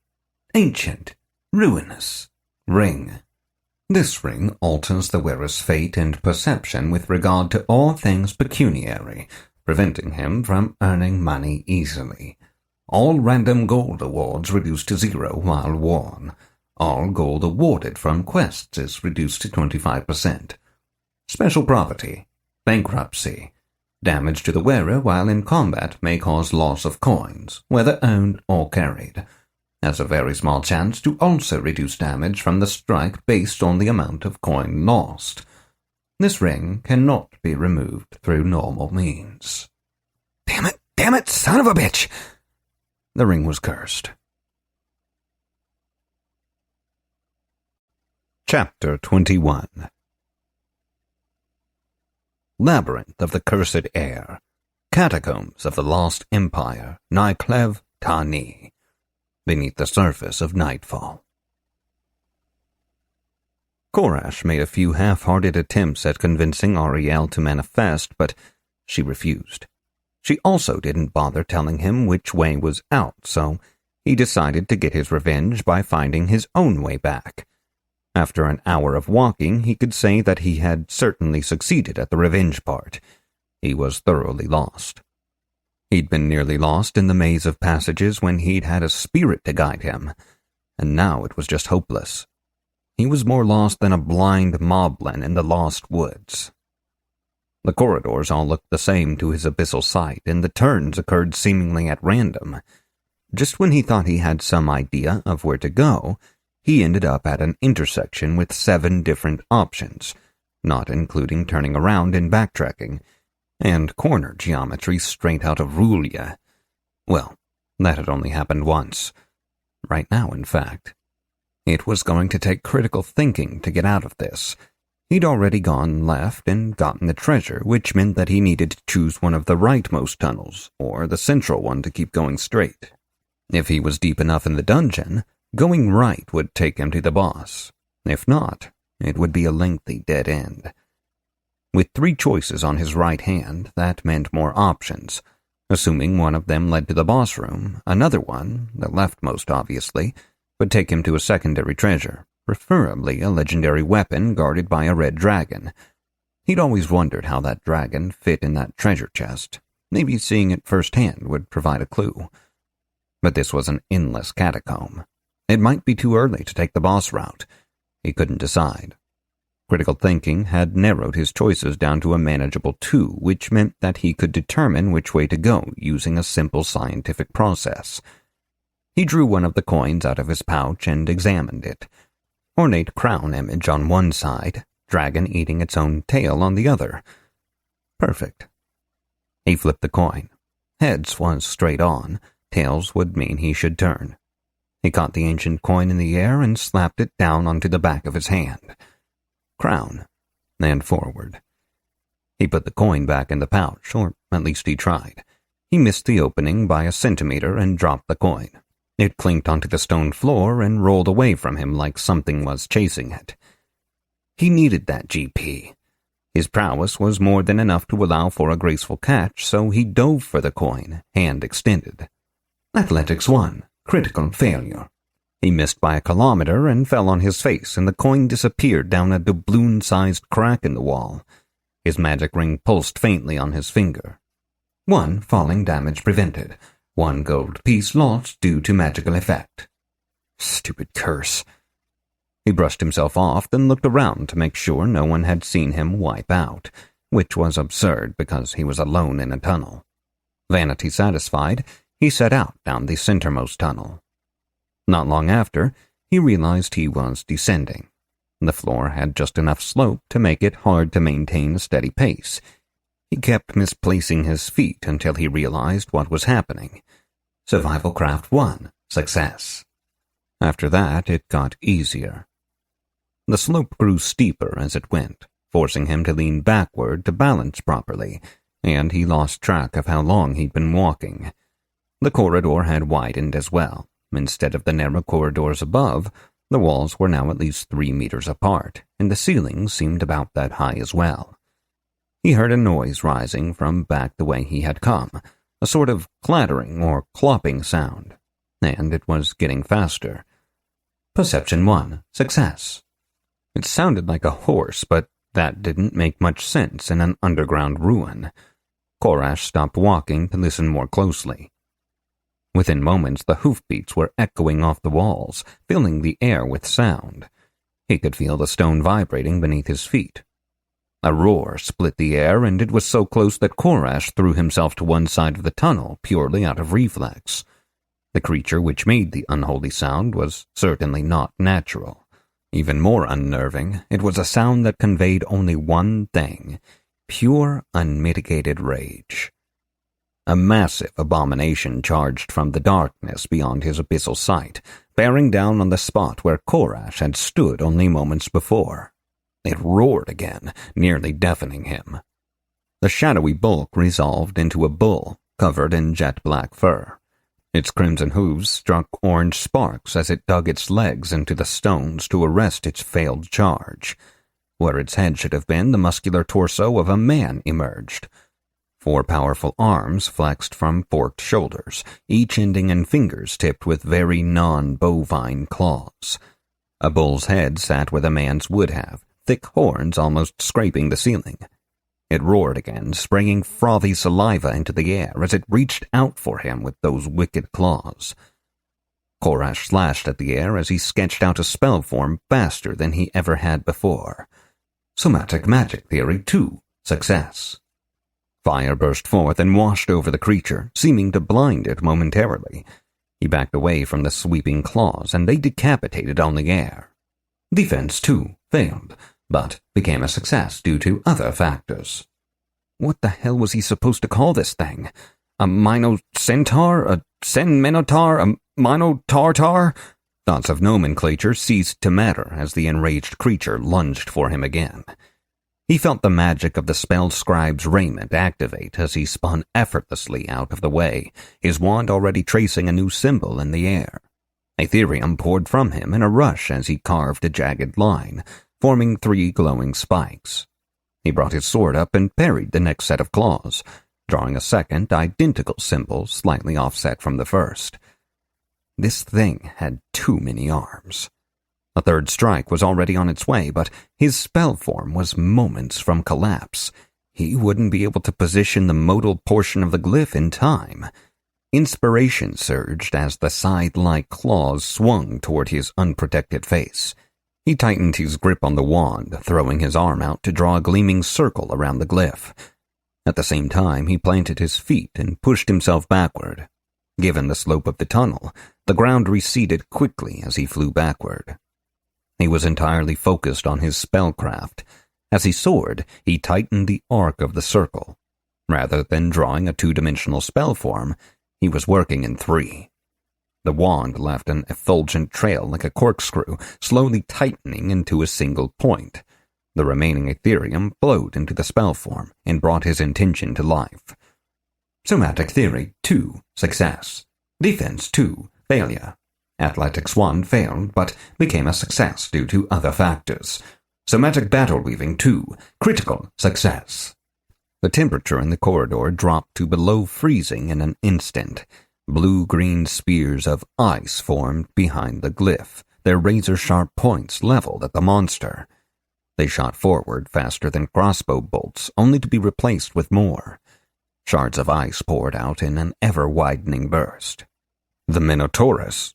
Ancient, ruinous, ring. This ring alters the wearer's fate and perception with regard to all things pecuniary, preventing him from earning money easily. All random gold awards reduced to 0 while worn. All gold awarded from quests is reduced to 25%. Special property. Bankruptcy. Damage to the wearer while in combat may cause loss of coins, whether owned or carried. Has a very small chance to also reduce damage from the strike based on the amount of coin lost. This ring cannot be removed through normal means. Damn it, son of a bitch! The ring was cursed. Chapter 21. Labyrinth of the Cursed Air. Catacombs of the Lost Empire, Nyclev Tani. Beneath the surface of nightfall. Korash made a few half-hearted attempts at convincing Ariel to manifest, but she refused. She also didn't bother telling him which way was out, so he decided to get his revenge by finding his own way back. After an hour of walking, he could say that he had certainly succeeded at the revenge part. He was thoroughly lost. He'd been nearly lost in the maze of passages when he'd had a spirit to guide him, and now it was just hopeless. He was more lost than a blind moblin in the lost woods. The corridors all looked the same to his abyssal sight, and the turns occurred seemingly at random. Just when he thought he had some idea of where to go, he ended up at an intersection with 7 different options, not including turning around and backtracking, and corner geometry straight out of Rulia. Well, that had only happened once. Right now, in fact. It was going to take critical thinking to get out of this. He'd already gone left and gotten the treasure, which meant that he needed to choose one of the rightmost tunnels, or the central one to keep going straight. If he was deep enough in the dungeon, going right would take him to the boss. If not, it would be a lengthy dead end. With 3 choices on his right hand, that meant more options. Assuming one of them led to the boss room, another one, the leftmost obviously, would take him to a secondary treasure, preferably a legendary weapon guarded by a red dragon. He'd always wondered how that dragon fit in that treasure chest. Maybe seeing it firsthand would provide a clue. But this was an endless catacomb. It might be too early to take the boss route. He couldn't decide. Critical thinking had narrowed his choices down to a manageable 2, which meant that he could determine which way to go using a simple scientific process. He drew one of the coins out of his pouch and examined it. Ornate crown image on one side, dragon eating its own tail on the other. Perfect. He flipped the coin. Heads was straight on, tails would mean he should turn. He caught the ancient coin in the air and slapped it down onto the back of his hand. Crown, and forward. He put the coin back in the pouch, or at least he tried. He missed the opening by a centimeter and dropped the coin. It clinked onto the stone floor and rolled away from him like something was chasing it. He needed that GP. His prowess was more than enough to allow for a graceful catch, so he dove for the coin, hand extended. Athletics 1, critical failure. He missed by a kilometer and fell on his face, and the coin disappeared down a doubloon-sized crack in the wall. His magic ring pulsed faintly on his finger. 1 falling damage prevented. 1 gold piece lost due to magical effect. Stupid curse. He brushed himself off, then looked around to make sure no one had seen him wipe out, which was absurd because he was alone in a tunnel. Vanity satisfied, he set out down the centermost tunnel. Not long after, he realized he was descending. The floor had just enough slope to make it hard to maintain a steady pace. He kept misplacing his feet until he realized what was happening. Survival craft 1, success. After that, it got easier. The slope grew steeper as it went, forcing him to lean backward to balance properly, and he lost track of how long he'd been walking. The corridor had widened as well. Instead of the narrow corridors above, the walls were now at least 3 meters apart, and the ceiling seemed about that high as well. He heard a noise rising from back the way he had come, a sort of clattering or clopping sound, and it was getting faster. Perception 1, success. It sounded like a horse, but that didn't make much sense in an underground ruin. Korash stopped walking to listen more closely. Within moments, the hoofbeats were echoing off the walls, filling the air with sound. He could feel the stone vibrating beneath his feet. A roar split the air, and it was so close that Korash threw himself to one side of the tunnel, purely out of reflex. The creature which made the unholy sound was certainly not natural. Even more unnerving, it was a sound that conveyed only one thing: pure, unmitigated rage. A massive abomination charged from the darkness beyond his abyssal sight, bearing down on the spot where Korash had stood only moments before. It roared again, nearly deafening him. The shadowy bulk resolved into a bull, covered in jet-black fur. Its crimson hooves struck orange sparks as it dug its legs into the stones to arrest its failed charge. Where its head should have been, the muscular torso of a man emerged. 4 powerful arms flexed from forked shoulders, each ending in fingers tipped with very non-bovine claws. A bull's head sat where the man's would have, thick horns almost scraping the ceiling. It roared again, spraying frothy saliva into the air as it reached out for him with those wicked claws. Korash slashed at the air as he sketched out a spell form faster than he ever had before. Somatic Magic Theory 2, success. Fire burst forth and washed over the creature, seeming to blind it momentarily. He backed away from the sweeping claws, and they decapitated on the air. Defense 2 failed, but became a success due to other factors. What the hell was he supposed to call this thing? A Mino-Centaur? A Sen-Minotaur? A Mino-Tartar? Thoughts of nomenclature ceased to matter as the enraged creature lunged for him again. He felt the magic of the spell scribe's raiment activate as he spun effortlessly out of the way, his wand already tracing a new symbol in the air. Ethereum poured from him in a rush as he carved a jagged line, forming 3 glowing spikes. He brought his sword up and parried the next set of claws, drawing a second, identical symbol slightly offset from the first. This thing had too many arms. A 3rd strike was already on its way, but his spell form was moments from collapse. He wouldn't be able to position the modal portion of the glyph in time. Inspiration surged as the scythe-like claws swung toward his unprotected face. He tightened his grip on the wand, throwing his arm out to draw a gleaming circle around the glyph. At the same time, he planted his feet and pushed himself backward. Given the slope of the tunnel, the ground receded quickly as he flew backward. He was entirely focused on his spellcraft. As he soared, he tightened the arc of the circle. Rather than drawing a 2-dimensional spell form, He was working in 3. The wand left an effulgent trail like a corkscrew, slowly tightening into a single point. The remaining Ethereum flowed into the spell form and brought his intention to life. Somatic Theory 2, success. Defense 2, failure. Athletics 1 failed, but became a success due to other factors. Somatic Battle Weaving 2, critical success. The temperature in the corridor dropped to below freezing in an instant. Blue-green spears of ice formed behind the glyph, their razor-sharp points leveled at the monster. They shot forward faster than crossbow bolts, only to be replaced with more. Shards of ice poured out in an ever-widening burst. The Minotaurus,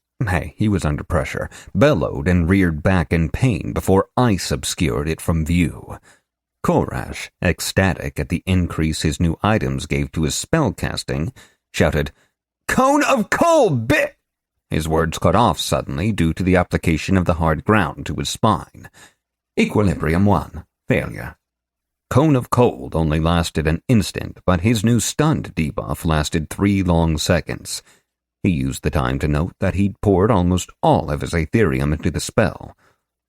he was under pressure, bellowed and reared back in pain before ice obscured it from view. Korash, ecstatic at the increase his new items gave to his spellcasting, shouted, "Cone of cold, bit!" His words cut off suddenly due to the application of the hard ground to his spine. Equilibrium 1, failure. Cone of Cold only lasted an instant, but his new stunned debuff lasted 3 long seconds. He used the time to note that he'd poured almost all of his Ethereum into the spell.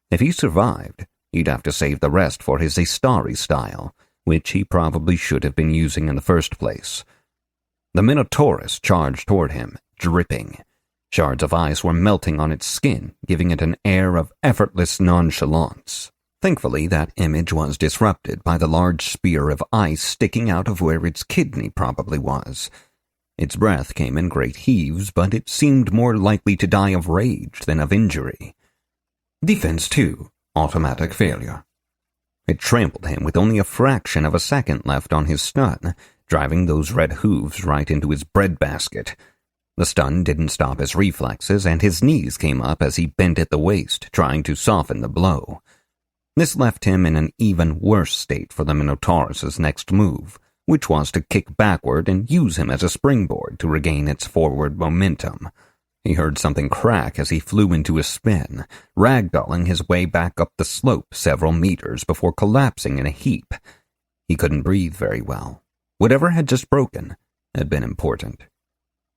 If he survived, he'd have to save the rest for his Astari style, which he probably should have been using in the first place. The Minotaurus charged toward him, dripping. Shards of ice were melting on its skin, giving it an air of effortless nonchalance. Thankfully, that image was disrupted by the large spear of ice sticking out of where its kidney probably was. Its breath came in great heaves, but it seemed more likely to die of rage than of injury. Defense 2, automatic failure. It trampled him with only a fraction of a second left on his stun, driving those red hooves right into his breadbasket. The stun didn't stop his reflexes, and his knees came up as he bent at the waist, trying to soften the blow. This left him in an even worse state for the Minotaurus's next move, which was to kick backward and use him as a springboard to regain its forward momentum. He heard something crack as he flew into a spin, ragdolling his way back up the slope several meters before collapsing in a heap. He couldn't breathe very well. Whatever had just broken had been important.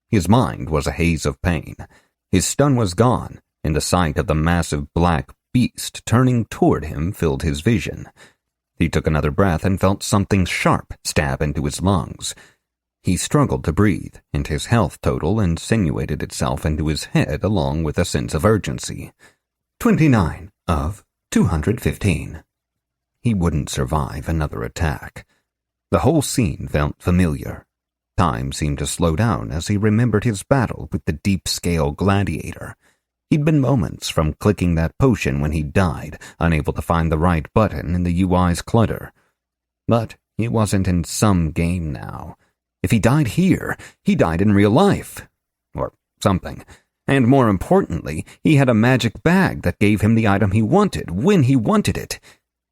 His mind was a haze of pain. His stun was gone, and the sight of the massive black beast turning toward him filled his vision. He took another breath and felt something sharp stab into his lungs. He struggled to breathe, and his health total insinuated itself into his head along with a sense of urgency. 29 of 215. He wouldn't survive another attack. The whole scene felt familiar. Time seemed to slow down as he remembered his battle with the deep-scale gladiator. He'd been moments from clicking that potion when he died, unable to find the right button in the UI's clutter. But he wasn't in some game now. If he died here, he died in real life. Or something. And more importantly, he had a magic bag that gave him the item he wanted, when he wanted it.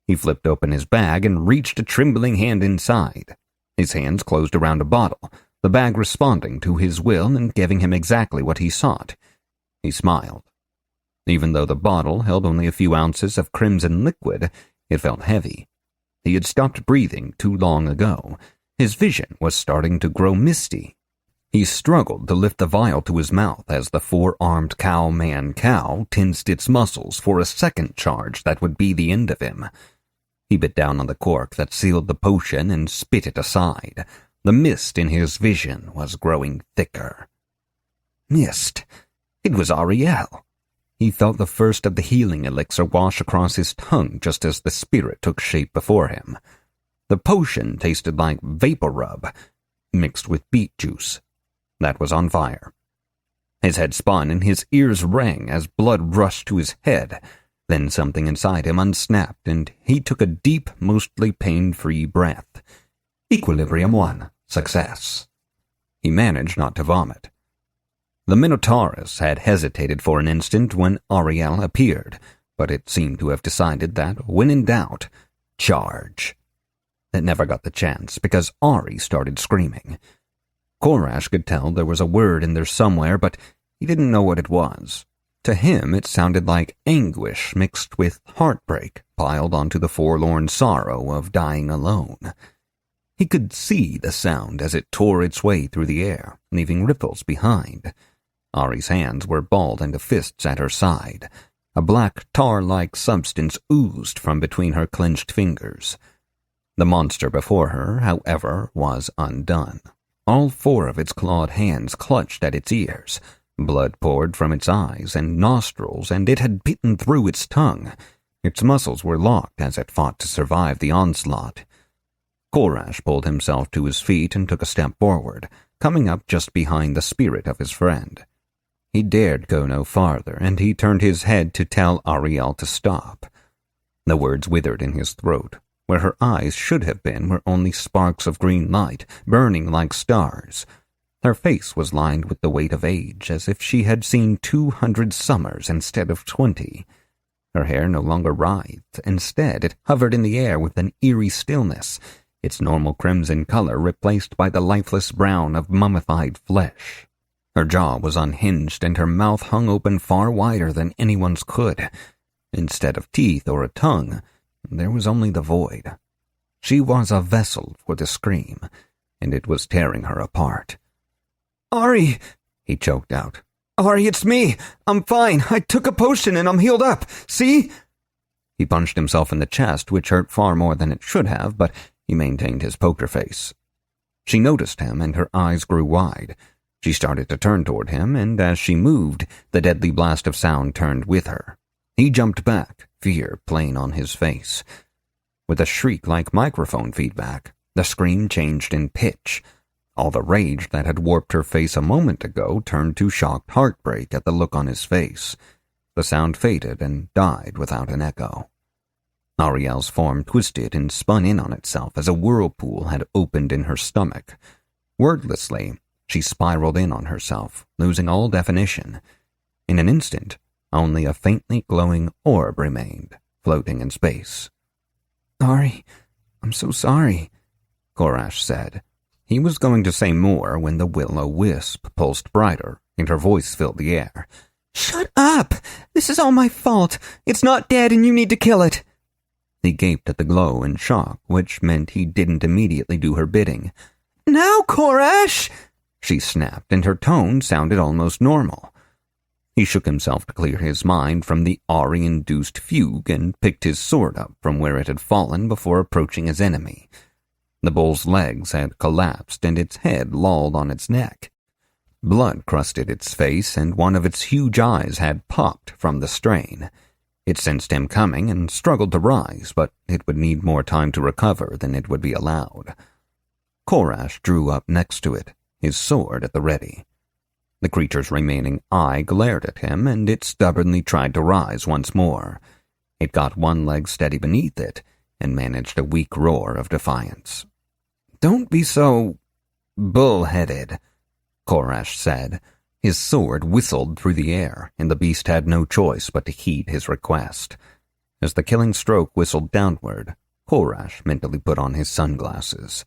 He flipped open his bag and reached a trembling hand inside. His hands closed around a bottle, the bag responding to his will and giving him exactly what he sought. He smiled. Even though the bottle held only a few ounces of crimson liquid, it felt heavy. He had stopped breathing too long ago. His vision was starting to grow misty. He struggled to lift the vial to his mouth as the 4-armed cow tensed its muscles for a second charge that would be the end of him. He bit down on the cork that sealed the potion and spit it aside. The mist in his vision was growing thicker. Mist. It was Ariel. He felt the first of the healing elixir wash across his tongue just as the spirit took shape before him. The potion tasted like vapor rub, mixed with beet juice. That was on fire. His head spun and his ears rang as blood rushed to his head. Then something inside him unsnapped, and he took a deep, mostly pain-free breath. Equilibrium 1, success. He managed not to vomit. The Minotaurus had hesitated for an instant when Ariel appeared, but it seemed to have decided that, when in doubt, charge. It never got the chance, because Ari started screaming. Korash could tell there was a word in there somewhere, but he didn't know what it was. To him, it sounded like anguish mixed with heartbreak piled onto the forlorn sorrow of dying alone. He could see the sound as it tore its way through the air, leaving ripples behind. Ari's hands were balled into fists at her side. A black tar-like substance oozed from between her clenched fingers. The monster before her, however, was undone. All 4 of its clawed hands clutched at its ears. Blood poured from its eyes and nostrils, and it had bitten through its tongue. Its muscles were locked as it fought to survive the onslaught. Korash pulled himself to his feet and took a step forward, coming up just behind the spirit of his friend. He dared go no farther, and he turned his head to tell Ariel to stop. The words withered in his throat. Where her eyes should have been were only sparks of green light, burning like stars. Her face was lined with the weight of age, as if she had seen 200 summers instead of 20. Her hair no longer writhed. Instead, it hovered in the air with an eerie stillness, its normal crimson color replaced by the lifeless brown of mummified flesh. Her jaw was unhinged, and her mouth hung open far wider than anyone's could. Instead of teeth or a tongue, there was only the void. She was a vessel for the scream, and it was tearing her apart. "Ari," he choked out. "Ari, it's me. I'm fine. I took a potion and I'm healed up. See?" He punched himself in the chest, which hurt far more than it should have, but he maintained his poker face. She noticed him, and her eyes grew wide. She started to turn toward him, and as she moved, the deadly blast of sound turned with her. He jumped back, fear plain on his face. With a shriek like microphone feedback, the scream changed in pitch. All the rage that had warped her face a moment ago turned to shocked heartbreak at the look on his face. The sound faded and died without an echo. Ariel's form twisted and spun in on itself as a whirlpool had opened in her stomach. Wordlessly, she spiraled in on herself, losing all definition. In an instant, only a faintly glowing orb remained, floating in space. "Ari, I'm so sorry," Korash said. He was going to say more when the will-o-wisp pulsed brighter, and her voice filled the air. "Shut up! This is all my fault. It's not dead and you need to kill it." He gaped at the glow in shock, which meant he didn't immediately do her bidding. "Now, Korash!" she snapped, and her tone sounded almost normal. He shook himself to clear his mind from the Ari-induced fugue and picked his sword up from where it had fallen before approaching his enemy. The bull's legs had collapsed and its head lolled on its neck. Blood crusted its face, and one of its huge eyes had popped from the strain. It sensed him coming and struggled to rise, but it would need more time to recover than it would be allowed. Korash drew up next to it, his sword at the ready. The creature's remaining eye glared at him, and it stubbornly tried to rise once more. It got one leg steady beneath it, and managed a weak roar of defiance. "Don't be so bull-headed," Korash said. His sword whistled through the air, and the beast had no choice but to heed his request. As the killing stroke whistled downward, Korash mentally put on his sunglasses.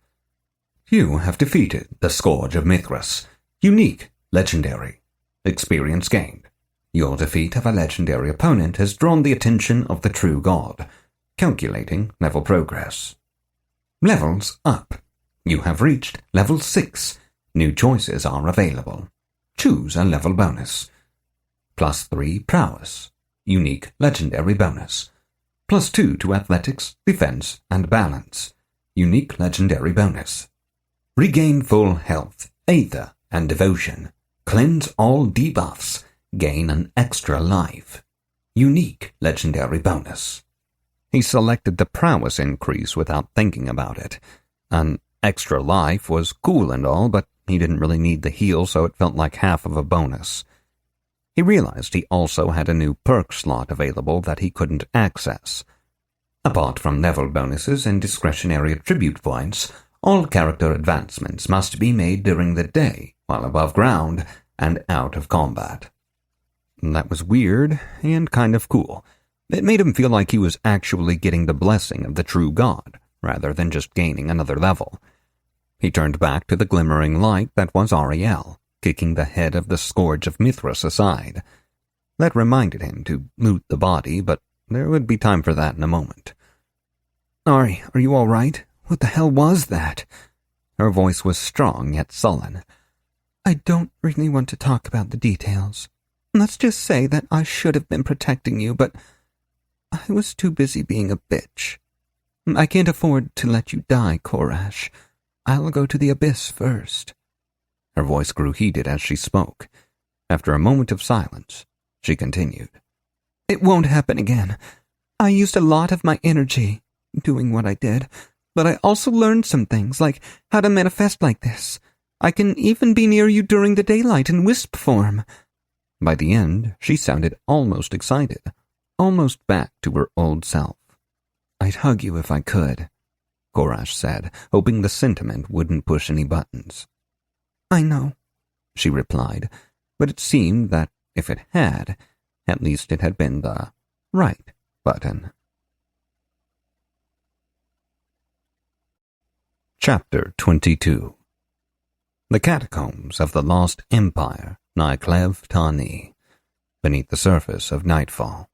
"You have defeated the Scourge of Mithras. Unique, legendary. Experience gained. Your defeat of a legendary opponent has drawn the attention of the true god. Calculating level progress. Levels up. You have reached level 6. New choices are available. Choose a level bonus. +3 prowess. Unique legendary bonus. +2 to athletics, defense, and balance. Unique legendary bonus. Regain full health, aether, and devotion. Cleanse all debuffs. Gain an extra life. Unique legendary bonus. He selected the prowess increase without thinking about it. An extra life was cool and all, but he didn't really need the heal, so it felt like half of a bonus. He realized he also had a new perk slot available that he couldn't access. Apart from level bonuses and discretionary attribute points, all character advancements must be made during the day while above ground and out of combat. That was weird and kind of cool. It made him feel like he was actually getting the blessing of the true god, rather than just gaining another level. He turned back to the glimmering light that was Ariel, kicking the head of the Scourge of Mithras aside. That reminded him to loot the body, but there would be time for that in a moment. "Ari, are you all right? What the hell was that? Her voice was strong yet sullen. I don't really want to talk about the details. Let's just say that I should have been protecting you, but I was too busy being a bitch. I can't afford to let you die, Korash. I'll go to the abyss first. Her voice grew heated as she spoke. After a moment of silence, she continued. It won't happen again. I used a lot of my energy doing what I did, but I also learned some things, like how to manifest like this. I can even be near you during the daylight in wisp form. By the end, she sounded almost excited, almost back to her old self. I'd hug you if I could, Korash said, hoping the sentiment wouldn't push any buttons. I know, she replied, but it seemed that if it had, at least it had been the right button. Chapter 22. The Catacombs of the Lost Empire, nigh Clev Tani, beneath the surface of nightfall.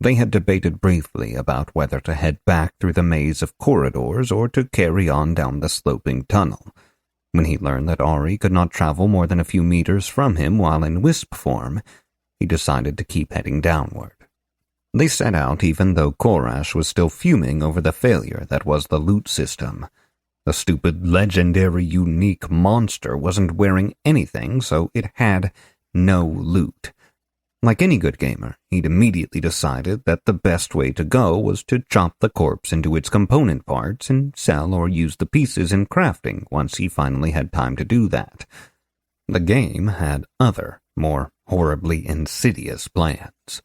They had debated briefly about whether to head back through the maze of corridors or to carry on down the sloping tunnel. When he learned that Ari could not travel more than a few meters from him while in wisp form, he decided to keep heading downward. They set out even though Korash was still fuming over the failure that was the loot system. The stupid, legendary, unique monster wasn't wearing anything, so it had no loot. Like any good gamer, he'd immediately decided that the best way to go was to chop the corpse into its component parts and sell or use the pieces in crafting once he finally had time to do that. The game had other, more horribly insidious plans.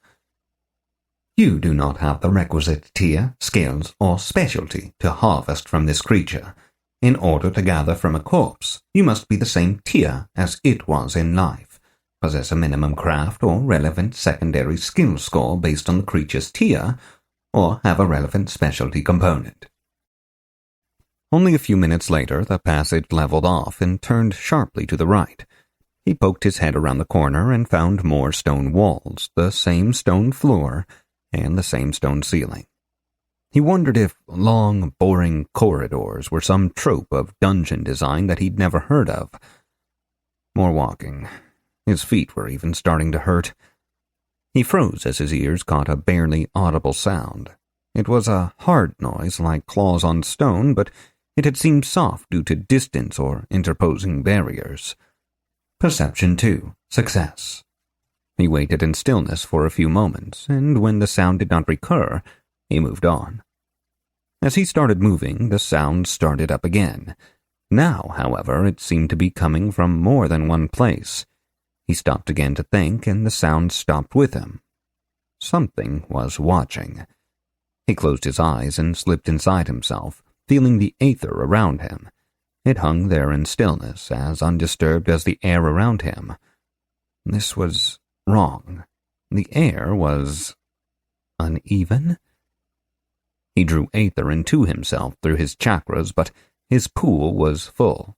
You do not have the requisite tier, skills, or specialty to harvest from this creature. In order to gather from a corpse, you must be the same tier as it was in life, possess a minimum craft or relevant secondary skill score based on the creature's tier, or have a relevant specialty component. Only a few minutes later, the passage leveled off and turned sharply to the right. He poked his head around the corner and found more stone walls, the same stone floor, and the same stone ceiling. He wondered if long, boring corridors were some trope of dungeon design that he'd never heard of. More walking. His feet were even starting to hurt. He froze as his ears caught a barely audible sound. It was a hard noise like claws on stone, but it had seemed soft due to distance or interposing barriers. Perception 2. Success. He waited in stillness for a few moments, and when the sound did not recur, he moved on. As he started moving, the sound started up again. Now, however, it seemed to be coming from more than one place. He stopped again to think, and the sound stopped with him. Something was watching. He closed his eyes and slipped inside himself, feeling the aether around him. It hung there in stillness, as undisturbed as the air around him. This was wrong. The air was uneven. He drew aether into himself through his chakras, but his pool was full.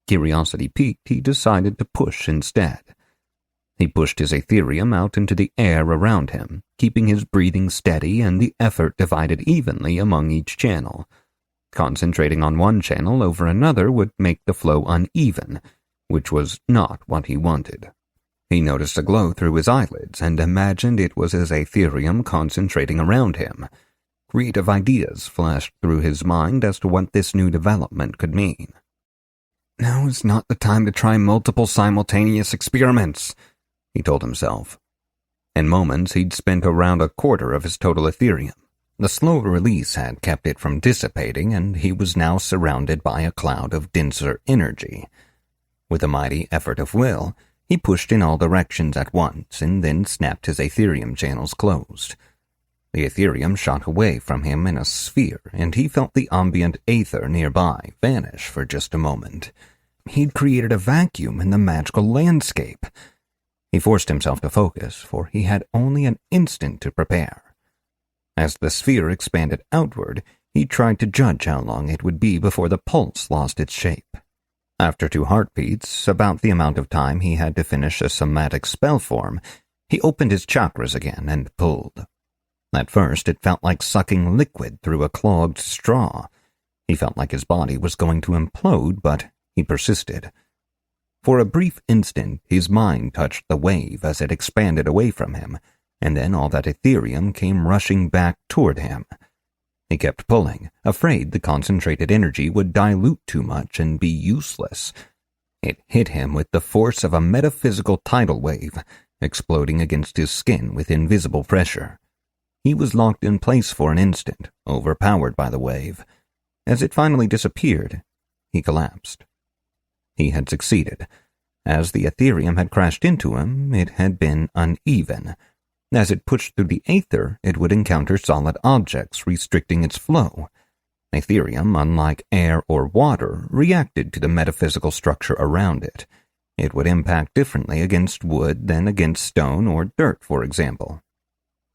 Curiosity piqued, he decided to push instead. He pushed his Aetherium out into the air around him, keeping his breathing steady and the effort divided evenly among each channel. Concentrating on one channel over another would make the flow uneven, which was not what he wanted. He noticed a glow through his eyelids and imagined it was his Aetherium concentrating around him. Creative ideas flashed through his mind as to what this new development could mean. Now is not the time to try multiple simultaneous experiments, he told himself. In moments, he'd spent around a quarter of his total Aetherium. The slow release had kept it from dissipating, and he was now surrounded by a cloud of denser energy. With a mighty effort of will, he pushed in all directions at once, and then snapped his Aetherium channels closed. The Aetherium shot away from him in a sphere, and he felt the ambient aether nearby vanish for just a moment. He'd created a vacuum in the magical landscape. He forced himself to focus, for he had only an instant to prepare. As the sphere expanded outward, he tried to judge how long it would be before the pulse lost its shape. After 2 heartbeats, about the amount of time he had to finish a somatic spell form, he opened his chakras again and pulled. At first, it felt like sucking liquid through a clogged straw. He felt like his body was going to implode, but he persisted. For a brief instant, his mind touched the wave as it expanded away from him, and then all that Ethereum came rushing back toward him. He kept pulling, afraid the concentrated energy would dilute too much and be useless. It hit him with the force of a metaphysical tidal wave, exploding against his skin with invisible pressure. He was locked in place for an instant, overpowered by the wave. As it finally disappeared, he collapsed. He had succeeded. As the Ethereum had crashed into him, it had been uneven. As it pushed through the aether, it would encounter solid objects, restricting its flow. Ethereum, unlike air or water, reacted to the metaphysical structure around it. It would impact differently against wood than against stone or dirt, for example.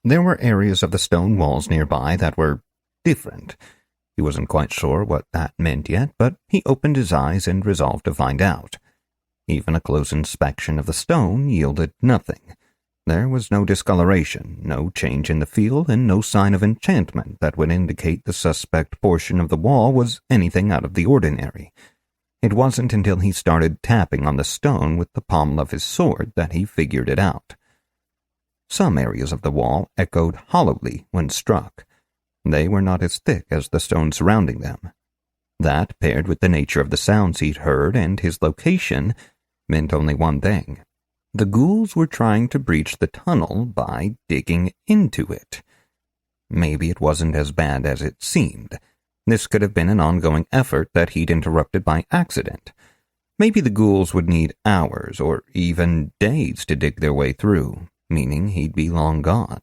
There were areas of the stone walls nearby that were different. He wasn't quite sure what that meant yet, but he opened his eyes and resolved to find out. Even a close inspection of the stone yielded nothing. There was no discoloration, no change in the feel, and no sign of enchantment that would indicate the suspect portion of the wall was anything out of the ordinary. It wasn't until he started tapping on the stone with the pommel of his sword that he figured it out. Some areas of the wall echoed hollowly when struck. They were not as thick as the stone surrounding them. That, paired with the nature of the sounds he'd heard and his location, meant only one thing. The ghouls were trying to breach the tunnel by digging into it. Maybe it wasn't as bad as it seemed. This could have been an ongoing effort that he'd interrupted by accident. Maybe the ghouls would need hours or even days to dig their way through, meaning he'd be long gone.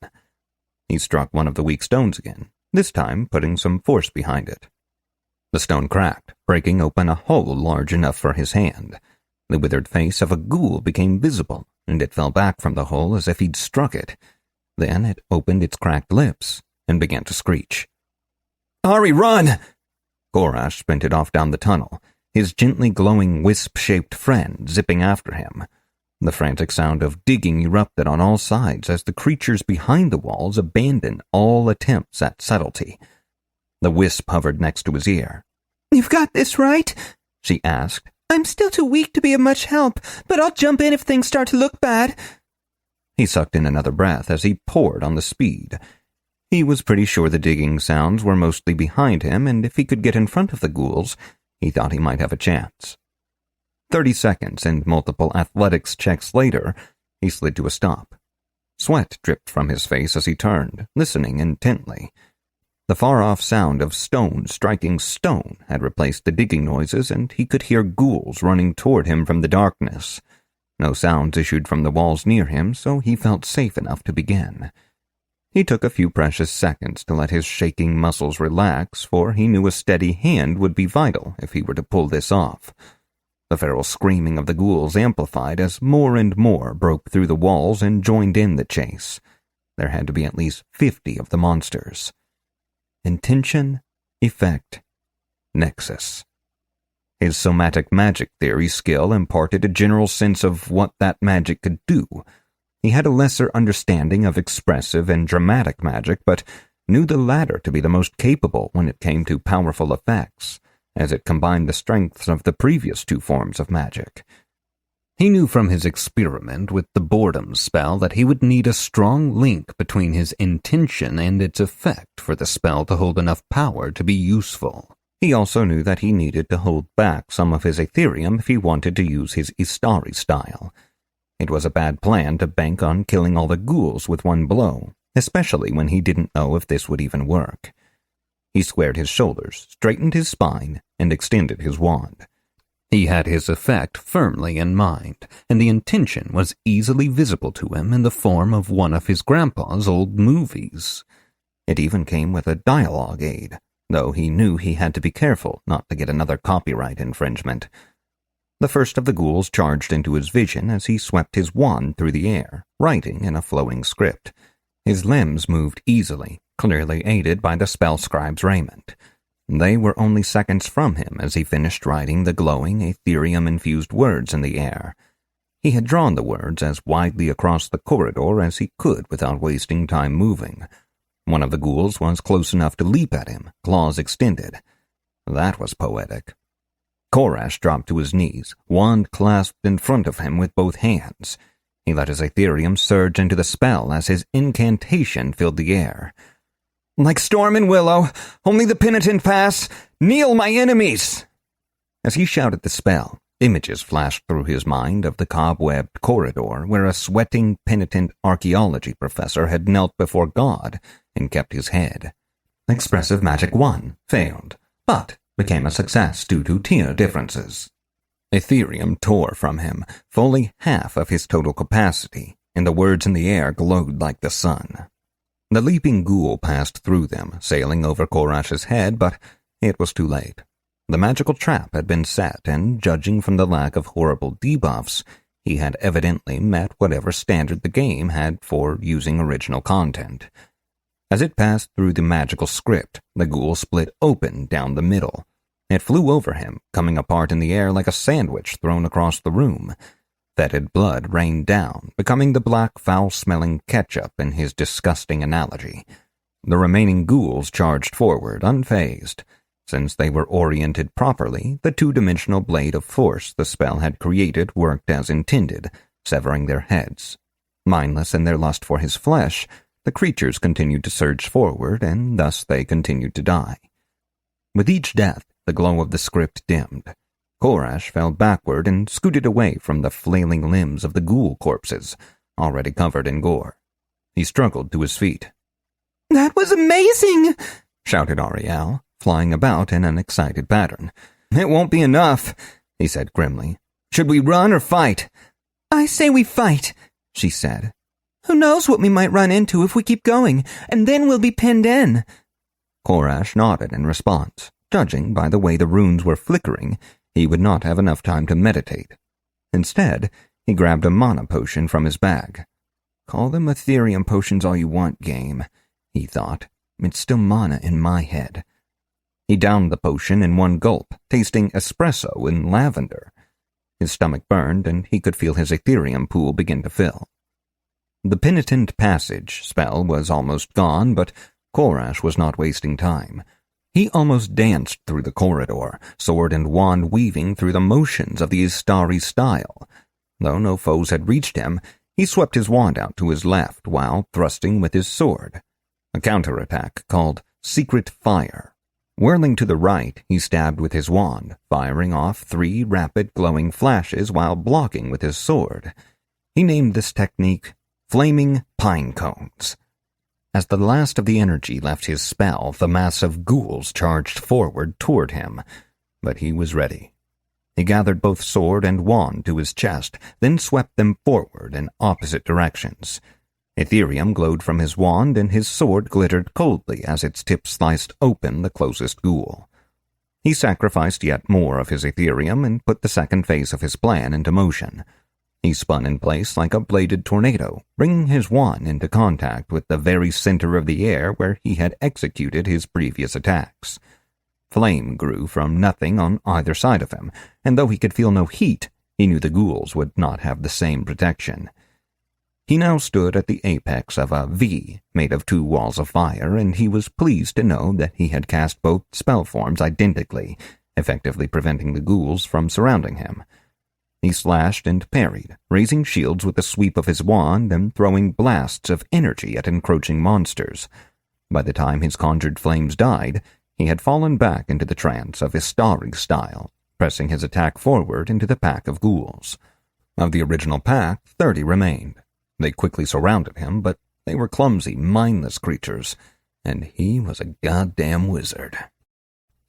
He struck one of the weak stones again, this time putting some force behind it. The stone cracked, breaking open a hole large enough for his hand. The withered face of a ghoul became visible, and it fell back from the hole as if he'd struck it. Then it opened its cracked lips and began to screech. "Ari, run!" Gorash sprinted off down the tunnel, his gently glowing wisp-shaped friend zipping after him. The frantic sound of digging erupted on all sides as the creatures behind the walls abandoned all attempts at subtlety. The wisp hovered next to his ear. "You've got this, right?" she asked. "I'm still too weak to be of much help, but I'll jump in if things start to look bad." He sucked in another breath as he poured on the speed. He was pretty sure the digging sounds were mostly behind him, and if he could get in front of the ghouls, he thought he might have a chance. 30 seconds and multiple athletics checks later, he slid to a stop. Sweat dripped from his face as he turned, listening intently. The far-off sound of stone striking stone had replaced the digging noises, and he could hear ghouls running toward him from the darkness. No sounds issued from the walls near him, so he felt safe enough to begin. He took a few precious seconds to let his shaking muscles relax, for he knew a steady hand would be vital if he were to pull this off. The feral screaming of the ghouls amplified as more and more broke through the walls and joined in the chase. There had to be at least 50 of the monsters. Intention, effect, nexus. His somatic magic theory skill imparted a general sense of what that magic could do. He had a lesser understanding of expressive and dramatic magic, but knew the latter to be the most capable when it came to powerful effects, as it combined the strengths of the previous two forms of magic. He knew from his experiment with the boredom spell that he would need a strong link between his intention and its effect for the spell to hold enough power to be useful. He also knew that he needed to hold back some of his Ethereum if he wanted to use his Istari style. It was a bad plan to bank on killing all the ghouls with one blow, especially when he didn't know if this would even work. He squared his shoulders, straightened his spine, and extended his wand. He had his effect firmly in mind, and the intention was easily visible to him in the form of one of his grandpa's old movies. It even came with a dialogue aid, though he knew he had to be careful not to get another copyright infringement. The first of the ghouls charged into his vision as he swept his wand through the air, writing in a flowing script. His limbs moved easily, clearly aided by the spell scribe's raiment. They were only seconds from him as he finished writing the glowing, Ethereum-infused words in the air. He had drawn the words as widely across the corridor as he could without wasting time moving. One of the ghouls was close enough to leap at him, claws extended. That was poetic. Korash dropped to his knees, wand clasped in front of him with both hands. He let his Ethereum surge into the spell as his incantation filled the air. "Like storm and willow, only the penitent pass. Kneel, my enemies!" As he shouted the spell, images flashed through his mind of the cobwebbed corridor where a sweating, penitent archaeology professor had knelt before God and kept his head. Expressive Magic 1 failed, but became a success due to tier differences. Ethereum tore from him, fully half of his total capacity, and the words in the air glowed like the sun. The leaping ghoul passed through them, sailing over Korash's head, but it was too late. The magical trap had been set, and judging from the lack of horrible debuffs, he had evidently met whatever standard the game had for using original content. As it passed through the magical script, the ghoul split open down the middle. It flew over him, coming apart in the air like a sandwich thrown across the room. Fetid blood rained down, becoming the black, foul-smelling ketchup in his disgusting analogy. The remaining ghouls charged forward, unfazed. Since they were oriented properly, the two-dimensional blade of force the spell had created worked as intended, severing their heads. Mindless in their lust for his flesh, the creatures continued to surge forward, and thus they continued to die. With each death, the glow of the script dimmed. Korash fell backward and scooted away from the flailing limbs of the ghoul corpses, already covered in gore. He struggled to his feet. "That was amazing!" shouted Ariel, flying about in an excited pattern. "It won't be enough," he said grimly. "Should we run or fight?" "I say we fight," she said. "Who knows what we might run into if we keep going, and then we'll be pinned in." Korash nodded in response. Judging by the way the runes were flickering, he would not have enough time to meditate. Instead, he grabbed a mana potion from his bag. "Call them Ethereum potions all you want, game," he thought. "It's still mana in my head." He downed the potion in one gulp, tasting espresso and lavender. His stomach burned, and he could feel his Ethereum pool begin to fill. The Penitent Passage spell was almost gone, but Korash was not wasting time. He almost danced through the corridor, sword and wand weaving through the motions of the Istari style. Though no foes had reached him, he swept his wand out to his left while thrusting with his sword. A counterattack called Secret Fire. Whirling to the right, he stabbed with his wand, firing off 3 rapid glowing flashes while blocking with his sword. He named this technique Flaming Pine Cones. As the last of the energy left his spell, the mass of ghouls charged forward toward him, but he was ready. He gathered both sword and wand to his chest, then swept them forward in opposite directions. Ethereum glowed from his wand, and his sword glittered coldly as its tip sliced open the closest ghoul. He sacrificed yet more of his Ethereum and put the second phase of his plan into motion. He spun in place like a bladed tornado, bringing his wand into contact with the very center of the air where he had executed his previous attacks. Flame grew from nothing on either side of him, and though he could feel no heat, he knew the ghouls would not have the same protection. He now stood at the apex of a V made of 2 walls of fire, and he was pleased to know that he had cast both spell forms identically, effectively preventing the ghouls from surrounding him. He slashed and parried, raising shields with the sweep of his wand and throwing blasts of energy at encroaching monsters. By the time his conjured flames died, he had fallen back into the trance of Istari style, pressing his attack forward into the pack of ghouls. Of the original pack, 30 remained. They quickly surrounded him, but they were clumsy, mindless creatures, and he was a goddamn wizard.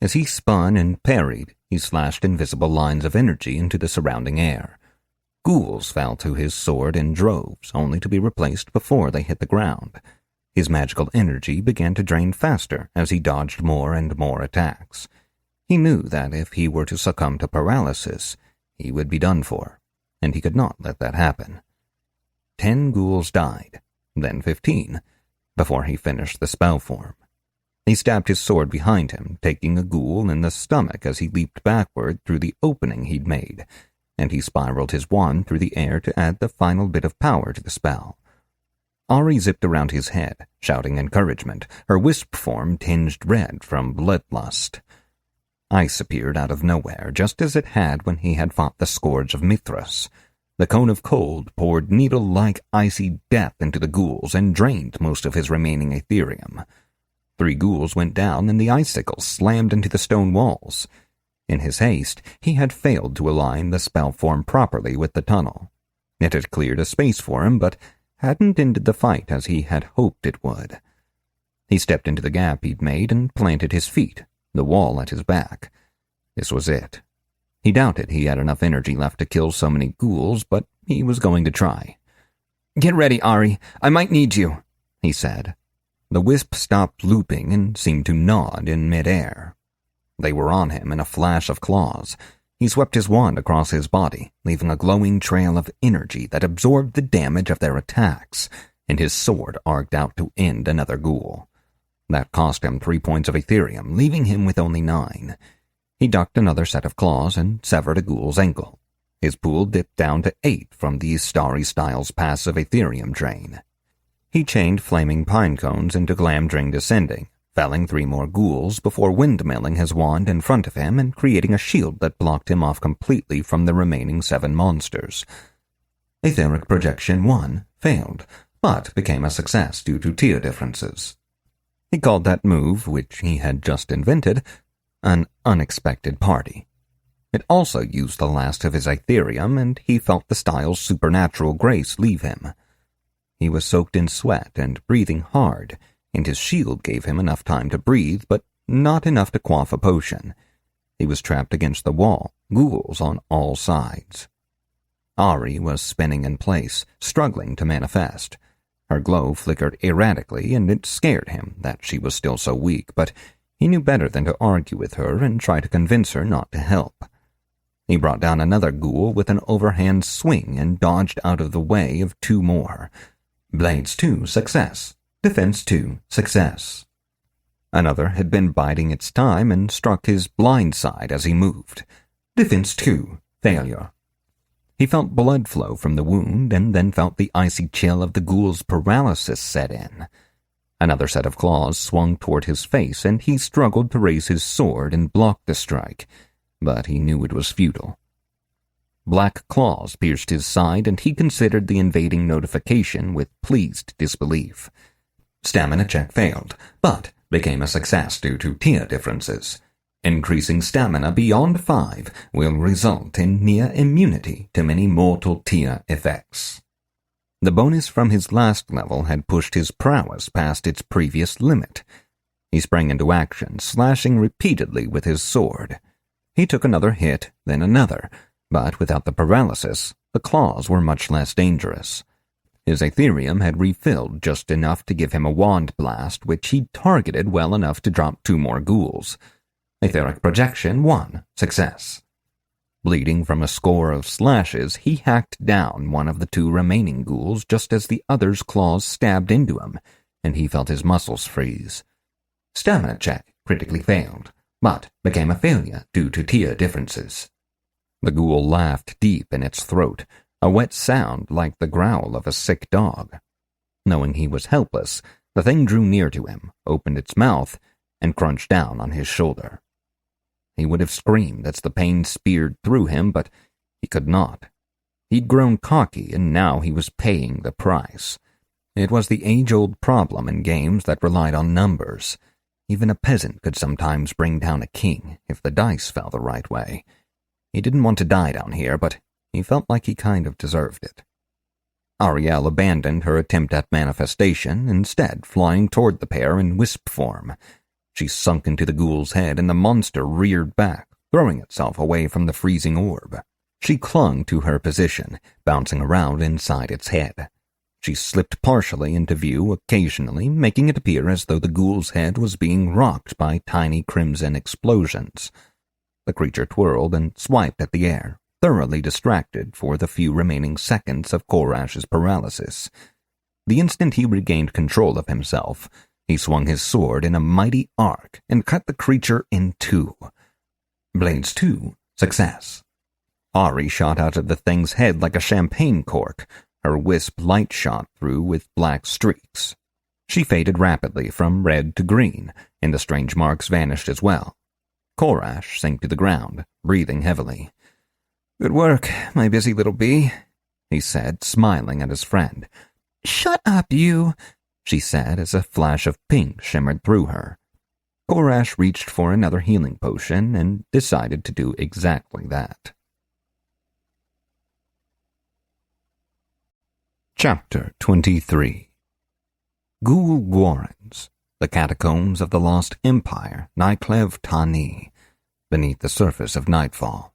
As he spun and parried, he slashed invisible lines of energy into the surrounding air. Ghouls fell to his sword in droves, only to be replaced before they hit the ground. His magical energy began to drain faster as he dodged more and more attacks. He knew that if he were to succumb to paralysis, he would be done for, and he could not let that happen. 10 ghouls died, then 15, before he finished the spell form. He stabbed his sword behind him, taking a ghoul in the stomach as he leaped backward through the opening he'd made, and he spiraled his wand through the air to add the final bit of power to the spell. Ari zipped around his head, shouting encouragement, her wisp form tinged red from bloodlust. Ice appeared out of nowhere, just as it had when he had fought the Scourge of Mithras. The cone of cold poured needle-like icy death into the ghouls and drained most of his remaining Aetherium. 3 ghouls went down, and the icicles slammed into the stone walls. In his haste, he had failed to align the spell form properly with the tunnel. It had cleared a space for him, but hadn't ended the fight as he had hoped it would. He stepped into the gap he'd made and planted his feet, the wall at his back. This was it. He doubted he had enough energy left to kill so many ghouls, but he was going to try. "Get ready, Ari. I might need you," he said. The wisp stopped looping and seemed to nod in midair. They were on him in a flash of claws. He swept his wand across his body, leaving a glowing trail of energy that absorbed the damage of their attacks, and his sword arced out to end another ghoul. That cost him 3 points of Aetherium, leaving him with only 9. He ducked another set of claws and severed a ghoul's ankle. His pool dipped down to 8 from the Starry Styles passive Aetherium drain. He chained flaming pine cones into Glamdring Descending, felling 3 more ghouls before windmilling his wand in front of him and creating a shield that blocked him off completely from the remaining 7 monsters. Etheric Projection 1 failed, but became a success due to tier differences. He called that move, which he had just invented, an unexpected party. It also used the last of his Aetherium, and he felt the style's supernatural grace leave him. He was soaked in sweat and breathing hard, and his shield gave him enough time to breathe, but not enough to quaff a potion. He was trapped against the wall, ghouls on all sides. Ari was spinning in place, struggling to manifest. Her glow flickered erratically, and it scared him that she was still so weak, but he knew better than to argue with her and try to convince her not to help. He brought down another ghoul with an overhand swing and dodged out of the way of 2 more. Blades 2, success. Defense 2, success. Another had been biding its time and struck his blind side as he moved. Defense 2, failure. He felt blood flow from the wound and then felt the icy chill of the ghoul's paralysis set in. Another set of claws swung toward his face, and he struggled to raise his sword and block the strike, but he knew it was futile. Black claws pierced his side, and he considered the invading notification with pleased disbelief. Stamina check failed, but became a success due to tier differences. Increasing stamina beyond 5 will result in near immunity to many mortal tier effects. The bonus from his last level had pushed his prowess past its previous limit. He sprang into action, slashing repeatedly with his sword. He took another hit, then another, but without the paralysis, the claws were much less dangerous. His Aetherium had refilled just enough to give him a wand blast, which he targeted well enough to drop 2 more ghouls. Etheric Projection 1, success. Bleeding from a score of slashes, he hacked down one of the 2 remaining ghouls just as the other's claws stabbed into him, and he felt his muscles freeze. Stamina check critically failed, but became a failure due to tier differences. The ghoul laughed deep in its throat, a wet sound like the growl of a sick dog. Knowing he was helpless, the thing drew near to him, opened its mouth, and crunched down on his shoulder. He would have screamed as the pain speared through him, but he could not. He'd grown cocky, and now he was paying the price. It was the age-old problem in games that relied on numbers. Even a peasant could sometimes bring down a king if the dice fell the right way. He didn't want to die down here, but he felt like he kind of deserved it. Ariel abandoned her attempt at manifestation, instead flying toward the pair in wisp form. She sunk into the ghoul's head, and the monster reared back, throwing itself away from the freezing orb. She clung to her position, bouncing around inside its head. She slipped partially into view, occasionally making it appear as though the ghoul's head was being rocked by tiny crimson explosions. The creature twirled and swiped at the air, thoroughly distracted for the few remaining seconds of Korash's paralysis. The instant he regained control of himself, he swung his sword in a mighty arc and cut the creature in 2. Blades 2, success. Ari shot out of the thing's head like a champagne cork, her wisp light shot through with black streaks. She faded rapidly from red to green, and the strange marks vanished as well. Korash sank to the ground, breathing heavily. "Good work, my busy little bee," he said, smiling at his friend. "Shut up, you," she said as a flash of pink shimmered through her. Korash reached for another healing potion and decided to do exactly that. Chapter 23. Ghoul Warrens, the catacombs of the lost empire, Nyklev Tani, beneath the surface of nightfall.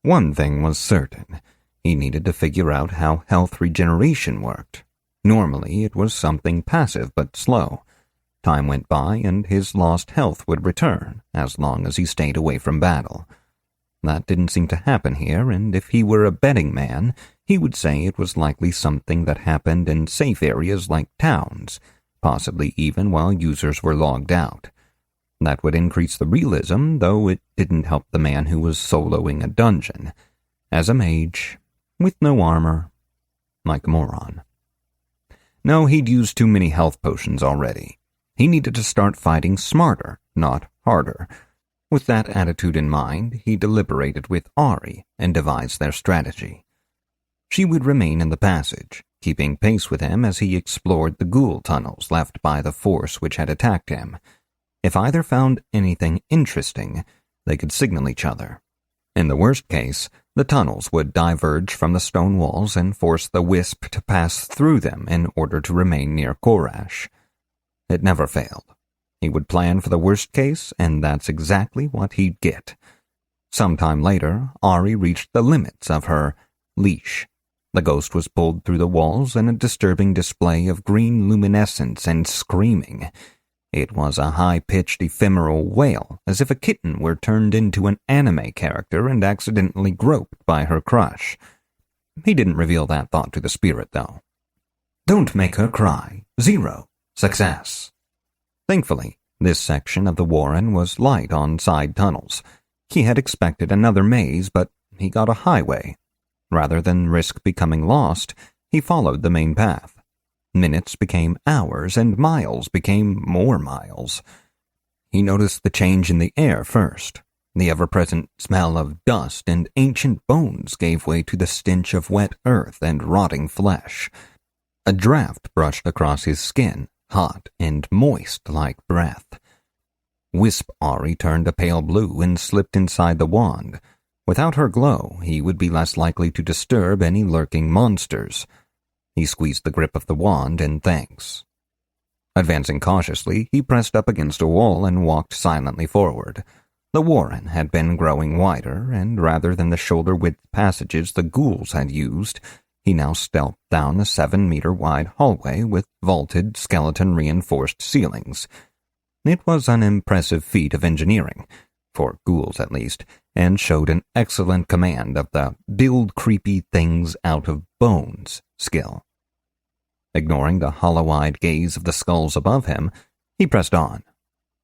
One thing was certain. He needed to figure out how health regeneration worked. Normally, it was something passive but slow. Time went by, and his lost health would return, as long as he stayed away from battle. That didn't seem to happen here, and if he were a betting man, he would say it was likely something that happened in safe areas like towns, possibly even while users were logged out. That would increase the realism, though it didn't help the man who was soloing a dungeon. As a mage, with no armor, like a moron. No, he'd used too many health potions already. He needed to start fighting smarter, not harder. With that attitude in mind, he deliberated with Ari and devised their strategy. She would remain in the passage, keeping pace with him as he explored the ghoul tunnels left by the force which had attacked him. If either found anything interesting, they could signal each other. In the worst case, the tunnels would diverge from the stone walls and force the wisp to pass through them in order to remain near Korash. It never failed. He would plan for the worst case, and that's exactly what he'd get. Sometime later, Ari reached the limits of her leash. The ghost was pulled through the walls in a disturbing display of green luminescence and screaming. It was a high-pitched ephemeral wail, as if a kitten were turned into an anime character and accidentally groped by her crush. He didn't reveal that thought to the spirit, though. Don't make her cry. 0. Success. Thankfully, this section of the Warren was light on side tunnels. He had expected another maze, but he got a highway. Rather than risk becoming lost, he followed the main path. Minutes became hours, and miles became more miles. He noticed the change in the air first. The ever-present smell of dust and ancient bones gave way to the stench of wet earth and rotting flesh. A draft brushed across his skin, hot and moist like breath. Wisp Ari turned a pale blue and slipped inside the wand. Without her glow, he would be less likely to disturb any lurking monsters. He squeezed the grip of the wand in thanks. Advancing cautiously, he pressed up against a wall and walked silently forward. The warren had been growing wider, and rather than the shoulder-width passages the ghouls had used, he now stepped down a 7-meter-wide hallway with vaulted, skeleton-reinforced ceilings. It was an impressive feat of engineering, for ghouls at least, and showed an excellent command of the build creepy things out of bones skill. Ignoring the hollow-eyed gaze of the skulls above him, he pressed on.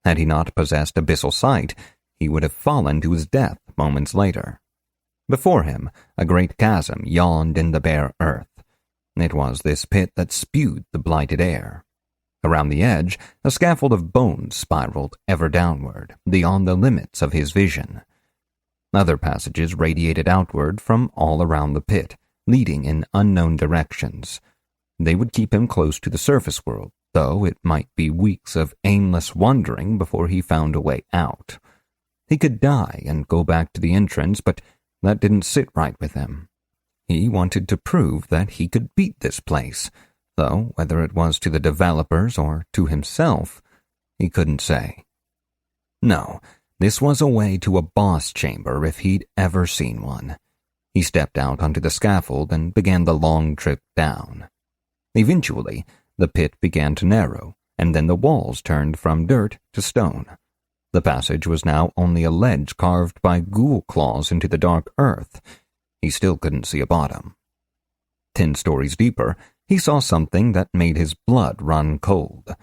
Had he not possessed abyssal sight, he would have fallen to his death moments later. Before him, a great chasm yawned in the bare earth. It was this pit that spewed the blighted air. Around the edge, a scaffold of bones spiraled ever downward, beyond the limits of his vision. Other passages radiated outward from all around the pit, leading in unknown directions. They would keep him close to the surface world, though it might be weeks of aimless wandering before he found a way out. He could die and go back to the entrance, but that didn't sit right with him. He wanted to prove that he could beat this place, though whether it was to the developers or to himself, he couldn't say. No, this was a way to a boss chamber if he'd ever seen one. He stepped out onto the scaffold and began the long trip down. Eventually, the pit began to narrow, and then the walls turned from dirt to stone. The passage was now only a ledge carved by ghoul claws into the dark earth. He still couldn't see a bottom. 10 stories deeper, he saw something that made his blood run cold.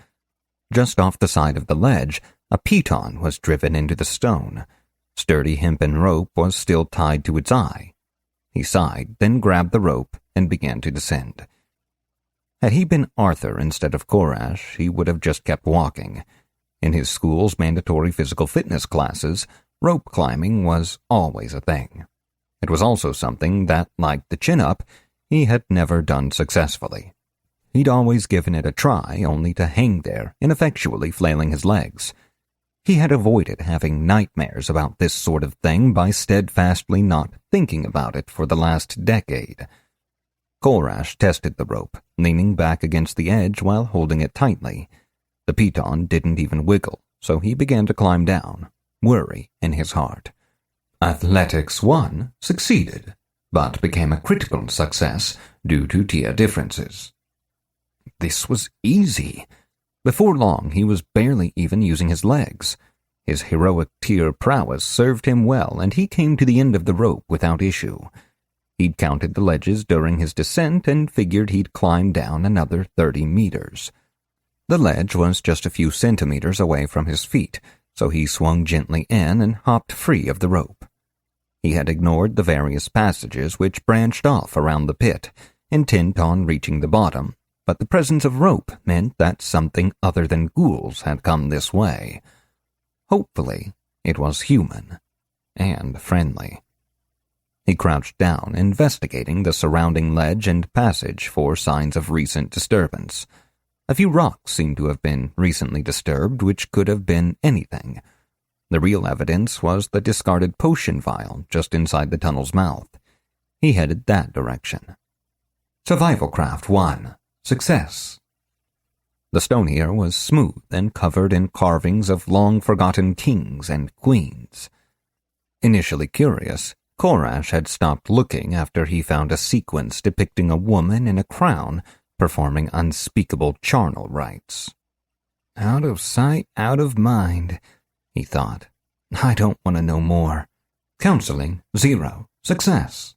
Just off the side of the ledge, a piton was driven into the stone. Sturdy hempen rope was still tied to its eye. He sighed, then grabbed the rope and began to descend. Had he been Arthur instead of Korash, he would have just kept walking. In his school's mandatory physical fitness classes, rope climbing was always a thing. It was also something that, like the chin-up, he had never done successfully. He'd always given it a try, only to hang there, ineffectually flailing his legs. He had avoided having nightmares about this sort of thing by steadfastly not thinking about it for the last decade. Korash tested the rope, leaning back against the edge while holding it tightly. The piton didn't even wiggle, so he began to climb down, worry in his heart. Athletics 1 succeeded, but became a critical success due to tier differences. This was easy. Before long, he was barely even using his legs. His heroic tier prowess served him well, and he came to the end of the rope without issue. He'd counted the ledges during his descent and figured he'd climb down another 30 meters. The ledge was just a few centimeters away from his feet, so he swung gently in and hopped free of the rope. He had ignored the various passages which branched off around the pit, intent on reaching the bottom, but the presence of rope meant that something other than ghouls had come this way. Hopefully, it was human and friendly. He crouched down, investigating the surrounding ledge and passage for signs of recent disturbance. A few rocks seemed to have been recently disturbed, which could have been anything. The real evidence was the discarded potion vial just inside the tunnel's mouth. He headed that direction. Survival Craft 1. Success. The stone here was smooth and covered in carvings of long-forgotten kings and queens. Initially curious, Korash had stopped looking after he found a sequence depicting a woman in a crown performing unspeakable charnel rites. Out of sight, out of mind, he thought. I don't want to know more. Counseling 0. Success.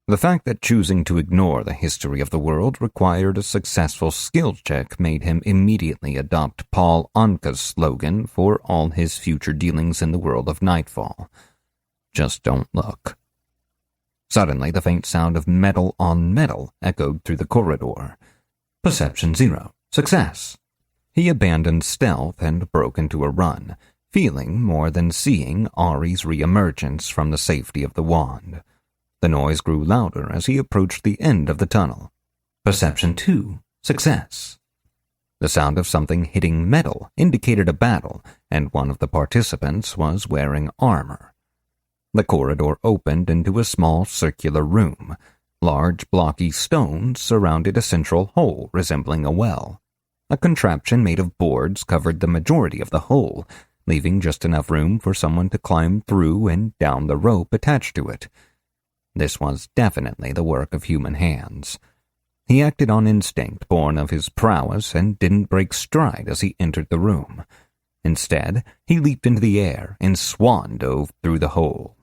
The fact that choosing to ignore the history of the world required a successful skill check made him immediately adopt Paul Anka's slogan for all his future dealings in the world of Nightfall. Just don't look. Suddenly, the faint sound of metal on metal echoed through the corridor. Perception 0. Success. He abandoned stealth and broke into a run, feeling more than seeing Ari's re-emergence from the safety of the wand. The noise grew louder as he approached the end of the tunnel. Perception 2. Success. The sound of something hitting metal indicated a battle, and one of the participants was wearing armor. The corridor opened into a small circular room. Large blocky stones surrounded a central hole resembling a well. A contraption made of boards covered the majority of the hole, leaving just enough room for someone to climb through and down the rope attached to it. This was definitely the work of human hands. He acted on instinct born of his prowess and didn't break stride as he entered the room. Instead, he leaped into the air and swan dove through the hole.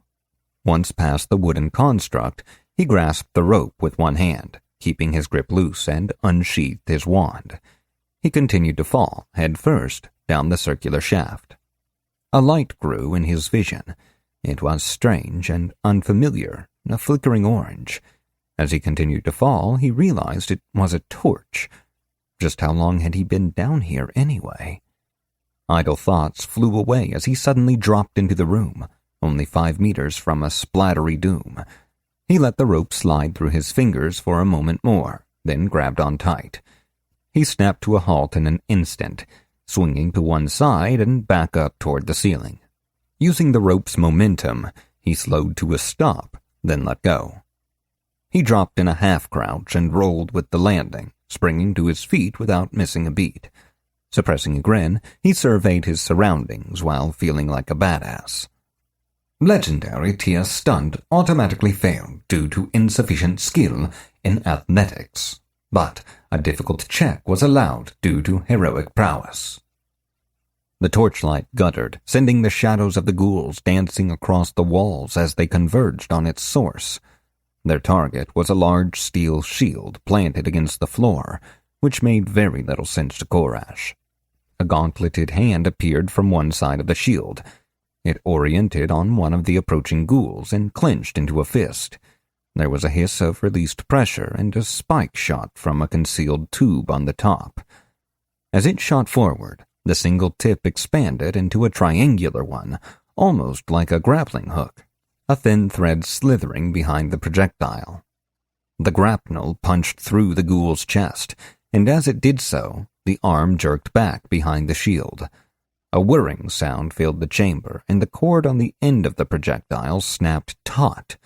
Once past the wooden construct, he grasped the rope with one hand, keeping his grip loose, and unsheathed his wand. He continued to fall, head first, down the circular shaft. A light grew in his vision. It was strange and unfamiliar, a flickering orange. As he continued to fall, he realized it was a torch. Just how long had he been down here anyway? Idle thoughts flew away as he suddenly dropped into the room, only 5 meters from a splattery doom. He let the rope slide through his fingers for a moment more, then grabbed on tight. He snapped to a halt in an instant, swinging to one side and back up toward the ceiling. Using the rope's momentum, he slowed to a stop, then let go. He dropped in a half-crouch and rolled with the landing, springing to his feet without missing a beat. Suppressing a grin, he surveyed his surroundings while feeling like a badass. Legendary tier stunt automatically failed due to insufficient skill in athletics, but a difficult check was allowed due to heroic prowess. The torchlight guttered, sending the shadows of the ghouls dancing across the walls as they converged on its source. Their target was a large steel shield planted against the floor, which made very little sense to Korash. A gauntleted hand appeared from one side of the shield. It oriented on one of the approaching ghouls and clenched into a fist. There was a hiss of released pressure and a spike shot from a concealed tube on the top. As it shot forward, the single tip expanded into a triangular one, almost like a grappling hook, a thin thread slithering behind the projectile. The grapnel punched through the ghoul's chest, and as it did so, the arm jerked back behind the shield. A whirring sound filled the chamber, and the cord on the end of the projectile snapped taut.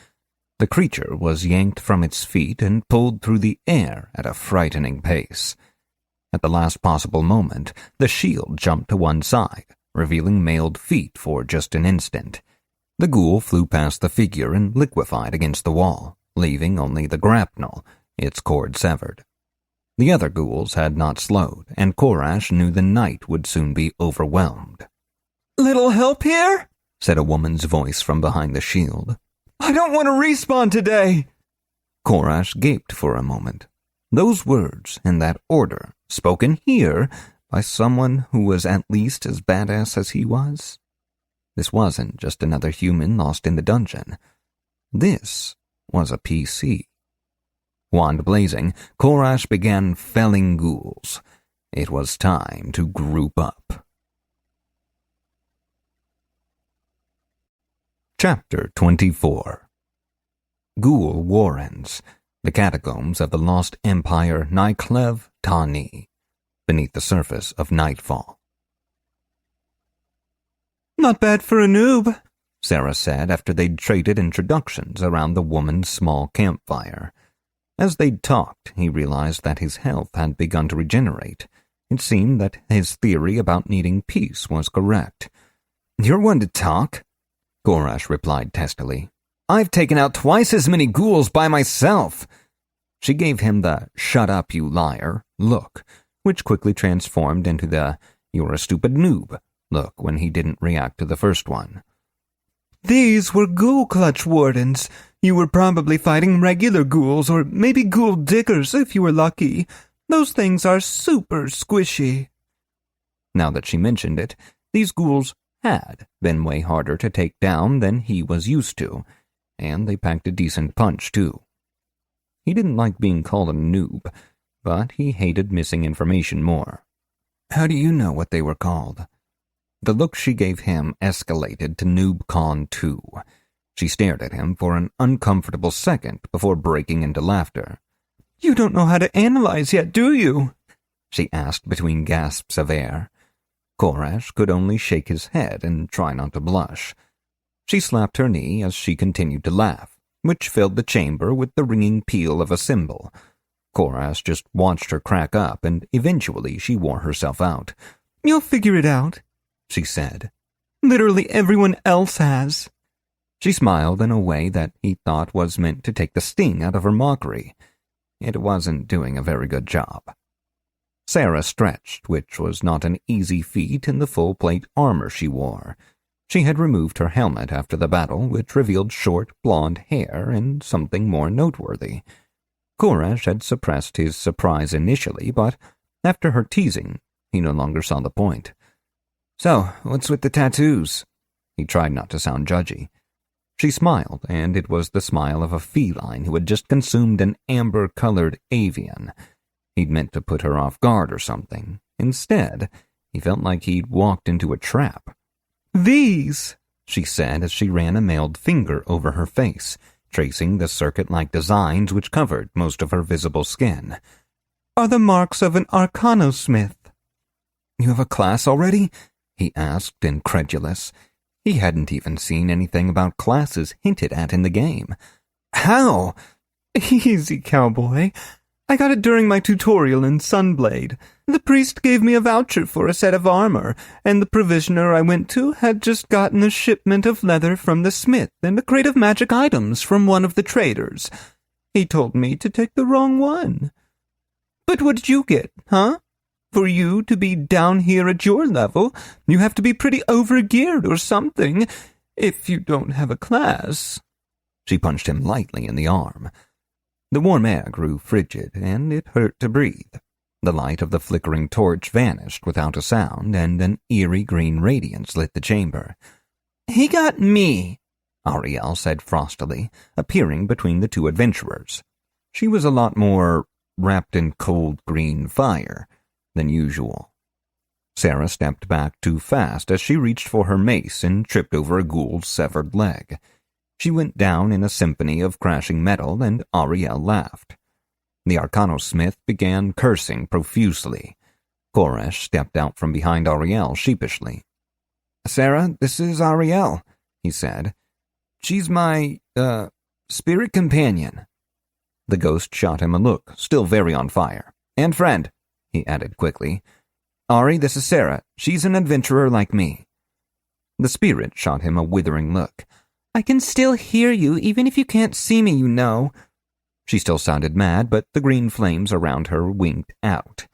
The creature was yanked from its feet and pulled through the air at a frightening pace. At the last possible moment, the shield jumped to one side, revealing mailed feet for just an instant. The ghoul flew past the figure and liquefied against the wall, leaving only the grapnel, its cord severed. The other ghouls had not slowed, and Korash knew the night would soon be overwhelmed. "Little help here?" said a woman's voice from behind the shield. "I don't want to respawn today." Korash gaped for a moment. Those words and that order, spoken here by someone who was at least as badass as he was? This wasn't just another human lost in the dungeon. This was a PC. Wand blazing, Korash began felling ghouls. It was time to group up. Chapter 24. Ghoul Warrens, the catacombs of the lost empire Nyklev Tani, beneath the surface of nightfall. "Not bad for a noob," Sarah said after they'd traded introductions around the woman's small campfire. As they'd talked, he realized that his health had begun to regenerate. It seemed that his theory about needing peace was correct. "You're one to talk," Korash replied testily. "I've taken out twice as many ghouls by myself." She gave him the "shut up, you liar" look, which quickly transformed into the "you're a stupid noob" look when he didn't react to the first one. "These were ghoul clutch wardens. You were probably fighting regular ghouls, or maybe ghoul diggers if you were lucky. Those things are super squishy." Now that she mentioned it, these ghouls had been way harder to take down than he was used to, and they packed a decent punch, too. He didn't like being called a noob, but he hated missing information more. "How do you know what they were called?" The look she gave him escalated to NoobCon 2. She stared at him for an uncomfortable second before breaking into laughter. "You don't know how to analyze yet, do you?" she asked between gasps of air. Korash could only shake his head and try not to blush. She slapped her knee as she continued to laugh, which filled the chamber with the ringing peal of a cymbal. Korash just watched her crack up, and eventually she wore herself out. "You'll figure it out," she said. "Literally everyone else has." She smiled in a way that he thought was meant to take the sting out of her mockery. It wasn't doing a very good job. Sarah stretched, which was not an easy feat in the full-plate armor she wore. She had removed her helmet after the battle, which revealed short, blonde hair and something more noteworthy. Korash had suppressed his surprise initially, but after her teasing, he no longer saw the point. "So, what's with the tattoos?" He tried not to sound judgy. She smiled, and it was the smile of a feline who had just consumed an amber-colored avian. He'd meant to put her off guard or something. Instead, he felt like he'd walked into a trap. "These," she said as she ran a mailed finger over her face, tracing the circuit-like designs which covered most of her visible skin, "are the marks of an arcanosmith." "You have a class already?" he asked, incredulous. He hadn't even seen anything about classes hinted at in the game. "How?" "Easy, cowboy. I got it during my tutorial in Sunblade. The priest gave me a voucher for a set of armor, and the provisioner I went to had just gotten a shipment of leather from the smith and a crate of magic items from one of the traders. He told me to take the wrong one. But what did you get, huh? For you to be down here at your level, you have to be pretty overgeared or something, if you don't have a class." She punched him lightly in the arm. The warm air grew frigid, and it hurt to breathe. The light of the flickering torch vanished without a sound, and an eerie green radiance lit the chamber. "He got me," Ariel said frostily, appearing between the two adventurers. She was a lot more wrapped in cold green fire than usual. Sarah stepped back too fast as she reached for her mace and tripped over a ghoul's severed leg. She went down in a symphony of crashing metal, and Ariel laughed. The Arcanosmith began cursing profusely. Koresh stepped out from behind Ariel sheepishly. "Sarah, this is Ariel," he said. "She's my, spirit companion." The ghost shot him a look, still very on fire. "And friend," he added quickly. "Ari, this is Sarah. She's an adventurer like me." The spirit shot him a withering look. "I can still hear you, even if you can't see me, you know." She still sounded mad, but the green flames around her winked out.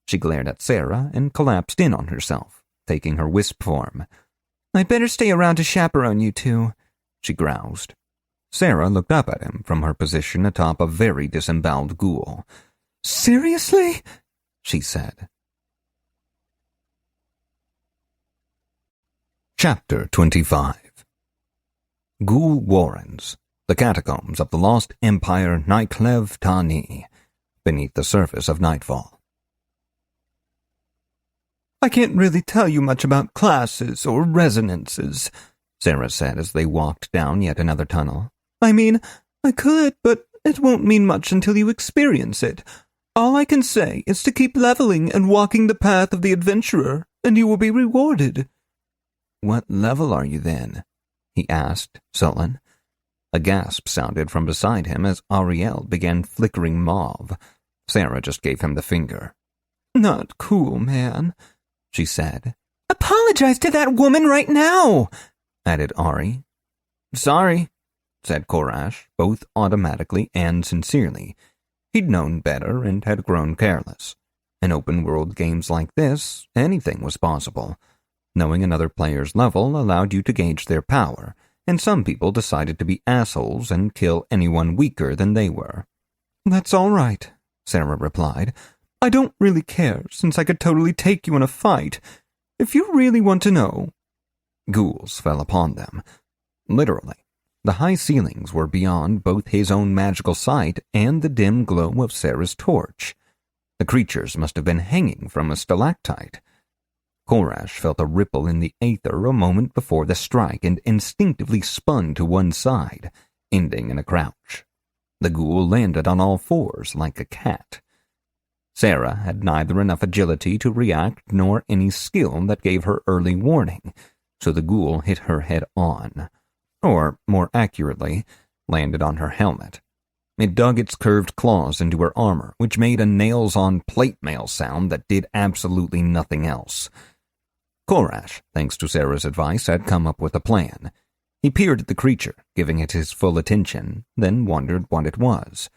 She glared at Sarah and collapsed in on herself, taking her wisp form. "I'd better stay around to chaperone you two," she groused. Sarah looked up at him from her position atop a very disemboweled ghoul. "Seriously?" she said. Chapter 25. Ghoul Warrens, the catacombs of the lost empire Nyklev Tani, beneath the surface of Nightfall. "I can't really tell you much about classes or resonances," Sarah said as they walked down yet another tunnel. "I mean, I could, but it won't mean much until you experience it. All I can say is to keep leveling and walking the path of the adventurer, and you will be rewarded." "What level are you then?" he asked, sullen. A gasp sounded from beside him as Ariel began flickering mauve. Sarah just gave him the finger. "Not cool, man," she said. "Apologize to that woman right now," added Ari. "Sorry," said Koresh, both automatically and sincerely. He'd known better and had grown careless. In open-world games like this, anything was possible. Knowing another player's level allowed you to gauge their power, and some people decided to be assholes and kill anyone weaker than they were. "That's all right," Sarah replied. "I don't really care, since I could totally take you in a fight. If you really want to know—" Ghouls fell upon them. Literally. The high ceilings were beyond both his own magical sight and the dim glow of Sarah's torch. The creatures must have been hanging from a stalactite. Koresh felt a ripple in the aether a moment before the strike and instinctively spun to one side, ending in a crouch. The ghoul landed on all fours like a cat. Sarah had neither enough agility to react nor any skill that gave her early warning, so the ghoul hit her head on. Or, more accurately, landed on her helmet. It dug its curved claws into her armor, which made a nails-on plate mail sound that did absolutely nothing else. Koresh, thanks to Sarah's advice, had come up with a plan. He peered at the creature, giving it his full attention, then wondered what it was.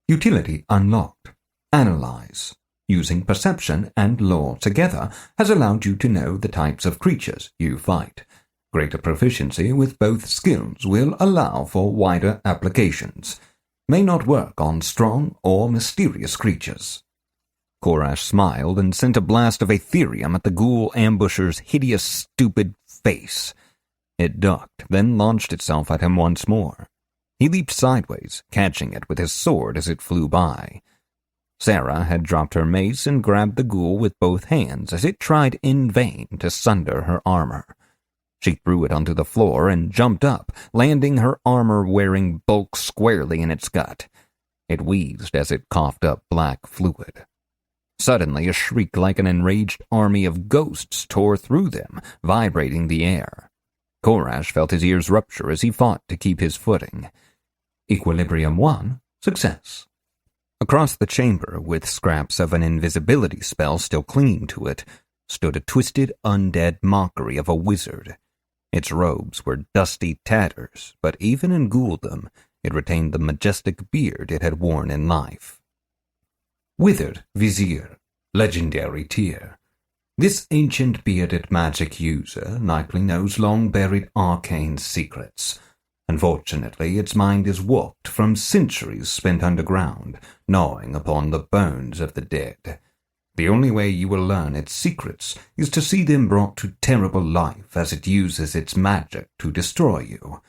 Utility unlocked. Analyze. Using perception and lore together has allowed you to know the types of creatures you fight. Greater proficiency with both skills will allow for wider applications. May not work on strong or mysterious creatures. Koresh smiled and sent a blast of Aetherium at the ghoul ambusher's hideous, stupid face. It ducked, then launched itself at him once more. He leaped sideways, catching it with his sword as it flew by. Sarah had dropped her mace and grabbed the ghoul with both hands as it tried in vain to sunder her armor. She threw it onto the floor and jumped up, landing her armor-wearing bulk squarely in its gut. It wheezed as it coughed up black fluid. Suddenly, a shriek like an enraged army of ghosts tore through them, vibrating the air. Koresh felt his ears rupture as he fought to keep his footing. Equilibrium 1, success. Across the chamber, with scraps of an invisibility spell still clinging to it, stood a twisted, undead mockery of a wizard. Its robes were dusty tatters, but even in ghouldom, it retained the majestic beard it had worn in life. Withered Vizier, legendary tier. This ancient bearded magic user likely knows long-buried arcane secrets. Unfortunately, its mind is warped from centuries spent underground, gnawing upon the bones of the dead. The only way you will learn its secrets is to see them brought to terrible life as it uses its magic to destroy you.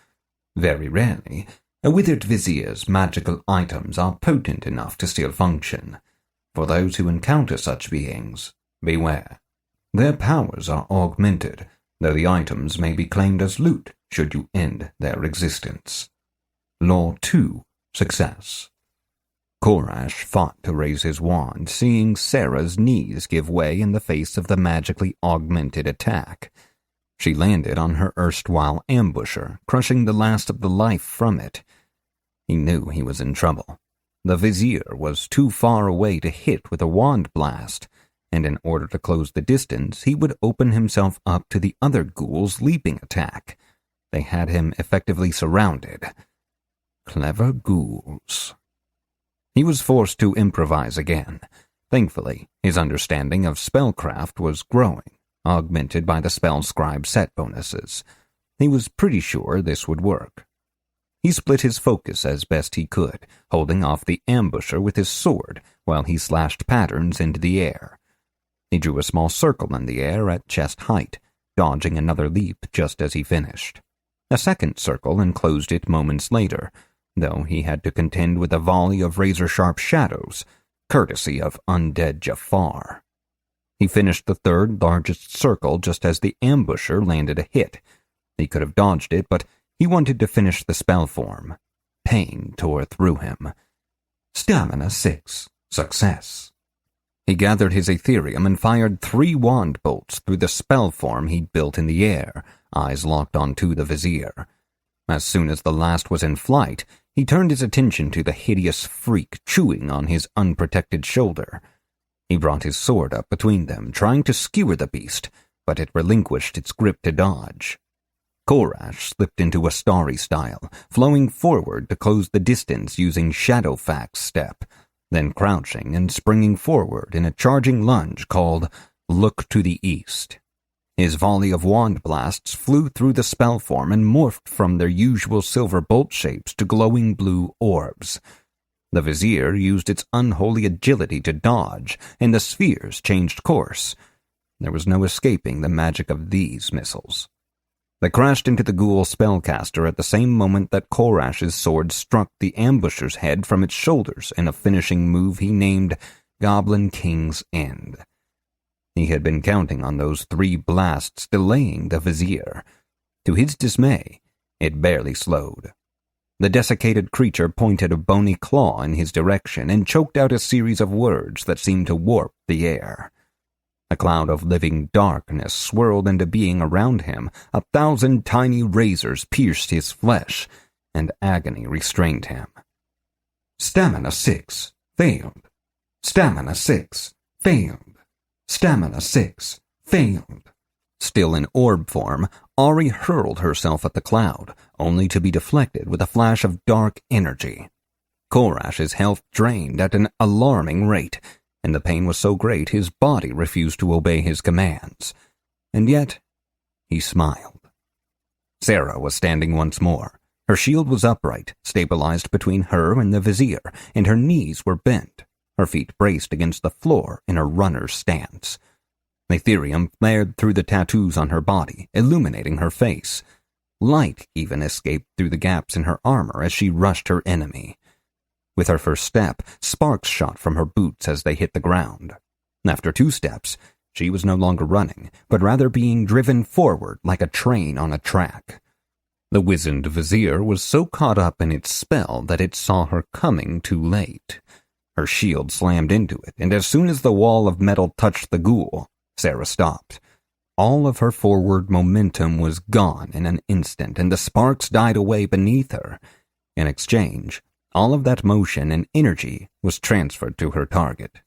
Very rarely, a withered vizier's magical items are potent enough to still function. For those who encounter such beings, beware. Their powers are augmented, though the items may be claimed as loot should you end their existence. Law 2. Success. Korash fought to raise his wand, seeing Sarah's knees give way in the face of the magically augmented attack. She landed on her erstwhile ambusher, crushing the last of the life from it. He knew he was in trouble. The vizier was too far away to hit with a wand blast, and in order to close the distance, he would open himself up to the other ghouls' leaping attack. They had him effectively surrounded. Clever ghouls. He was forced to improvise again. Thankfully, his understanding of spellcraft was growing, augmented by the spell scribe set bonuses. He was pretty sure this would work. He split his focus as best he could, holding off the ambusher with his sword while he slashed patterns into the air. He drew a small circle in the air at chest height, dodging another leap just as he finished. A second circle enclosed it moments later, though he had to contend with a volley of razor-sharp shadows, courtesy of undead Jafar. He finished the third largest circle just as the ambusher landed a hit. He could have dodged it, but he wanted to finish the spell form. Pain tore through him. Stamina 6. Success. He gathered his Ethereum and fired 3 wand bolts through the spell form he'd built in the air, eyes locked onto the vizier. As soon as the last was in flight, he turned his attention to the hideous freak chewing on his unprotected shoulder. He brought his sword up between them, trying to skewer the beast, but it relinquished its grip to dodge. Korash slipped into a starry style, flowing forward to close the distance using Shadowfax's step, then crouching and springing forward in a charging lunge called Look to the East. His volley of wand blasts flew through the spell form and morphed from their usual silver bolt shapes to glowing blue orbs. The vizier used its unholy agility to dodge, and the spheres changed course. There was no escaping the magic of these missiles. They crashed into the ghoul spellcaster at the same moment that Korash's sword struck the ambusher's head from its shoulders in a finishing move he named Goblin King's End. He had been counting on those 3 blasts delaying the vizier. To his dismay, it barely slowed. The desiccated creature pointed a bony claw in his direction and choked out a series of words that seemed to warp the air. A cloud of living darkness swirled into being around him. 1,000 tiny razors pierced his flesh, and agony restrained him. Stamina 6. Failed. Stamina 6. Failed. Stamina 6. Failed. Still in orb form, Ari hurled herself at the cloud, only to be deflected with a flash of dark energy. Korash's health drained at an alarming rate, and the pain was so great his body refused to obey his commands. And yet, he smiled. Sarah was standing once more. Her shield was upright, stabilized between her and the vizier, and her knees were bent, her feet braced against the floor in a runner's stance. Ethereum flared through the tattoos on her body, illuminating her face. Light even escaped through the gaps in her armor as she rushed her enemy. With her first step, sparks shot from her boots as they hit the ground. After 2 steps, she was no longer running, but rather being driven forward like a train on a track. The wizened vizier was so caught up in its spell that it saw her coming too late. Her shield slammed into it, and as soon as the wall of metal touched the ghoul, Sarah stopped. All of her forward momentum was gone in an instant, and the sparks died away beneath her. In exchange, all of that motion and energy was transferred to her target.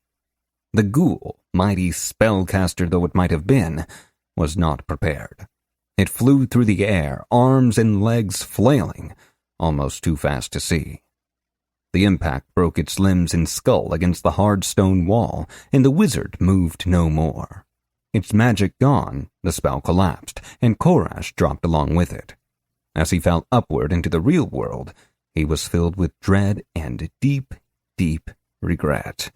The ghoul, mighty spellcaster though it might have been, was not prepared. It flew through the air, arms and legs flailing, almost too fast to see. The impact broke its limbs and skull against the hard stone wall, and the wizard moved no more. Its magic gone, the spell collapsed, and Korash dropped along with it. As he fell upward into the real world, he was filled with dread and deep, deep regret.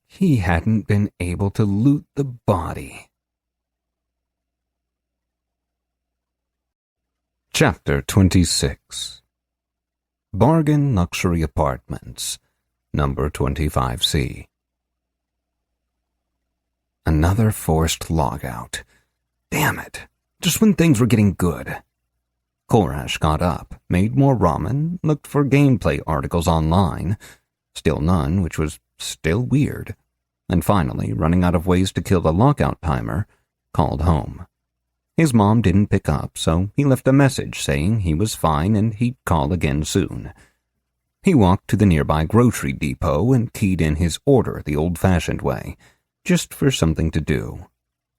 he hadn't been able to loot the body. Chapter 26. Bargain Luxury Apartments, number 25C. Another forced logout. Damn it, just when things were getting good. Koresh got up, made more ramen, looked for gameplay articles online, still none, which was still weird, and finally, running out of ways to kill the lockout timer, called home. His mom didn't pick up, so he left a message saying he was fine and he'd call again soon. He walked to the nearby grocery depot and keyed in his order the old-fashioned way, just for something to do.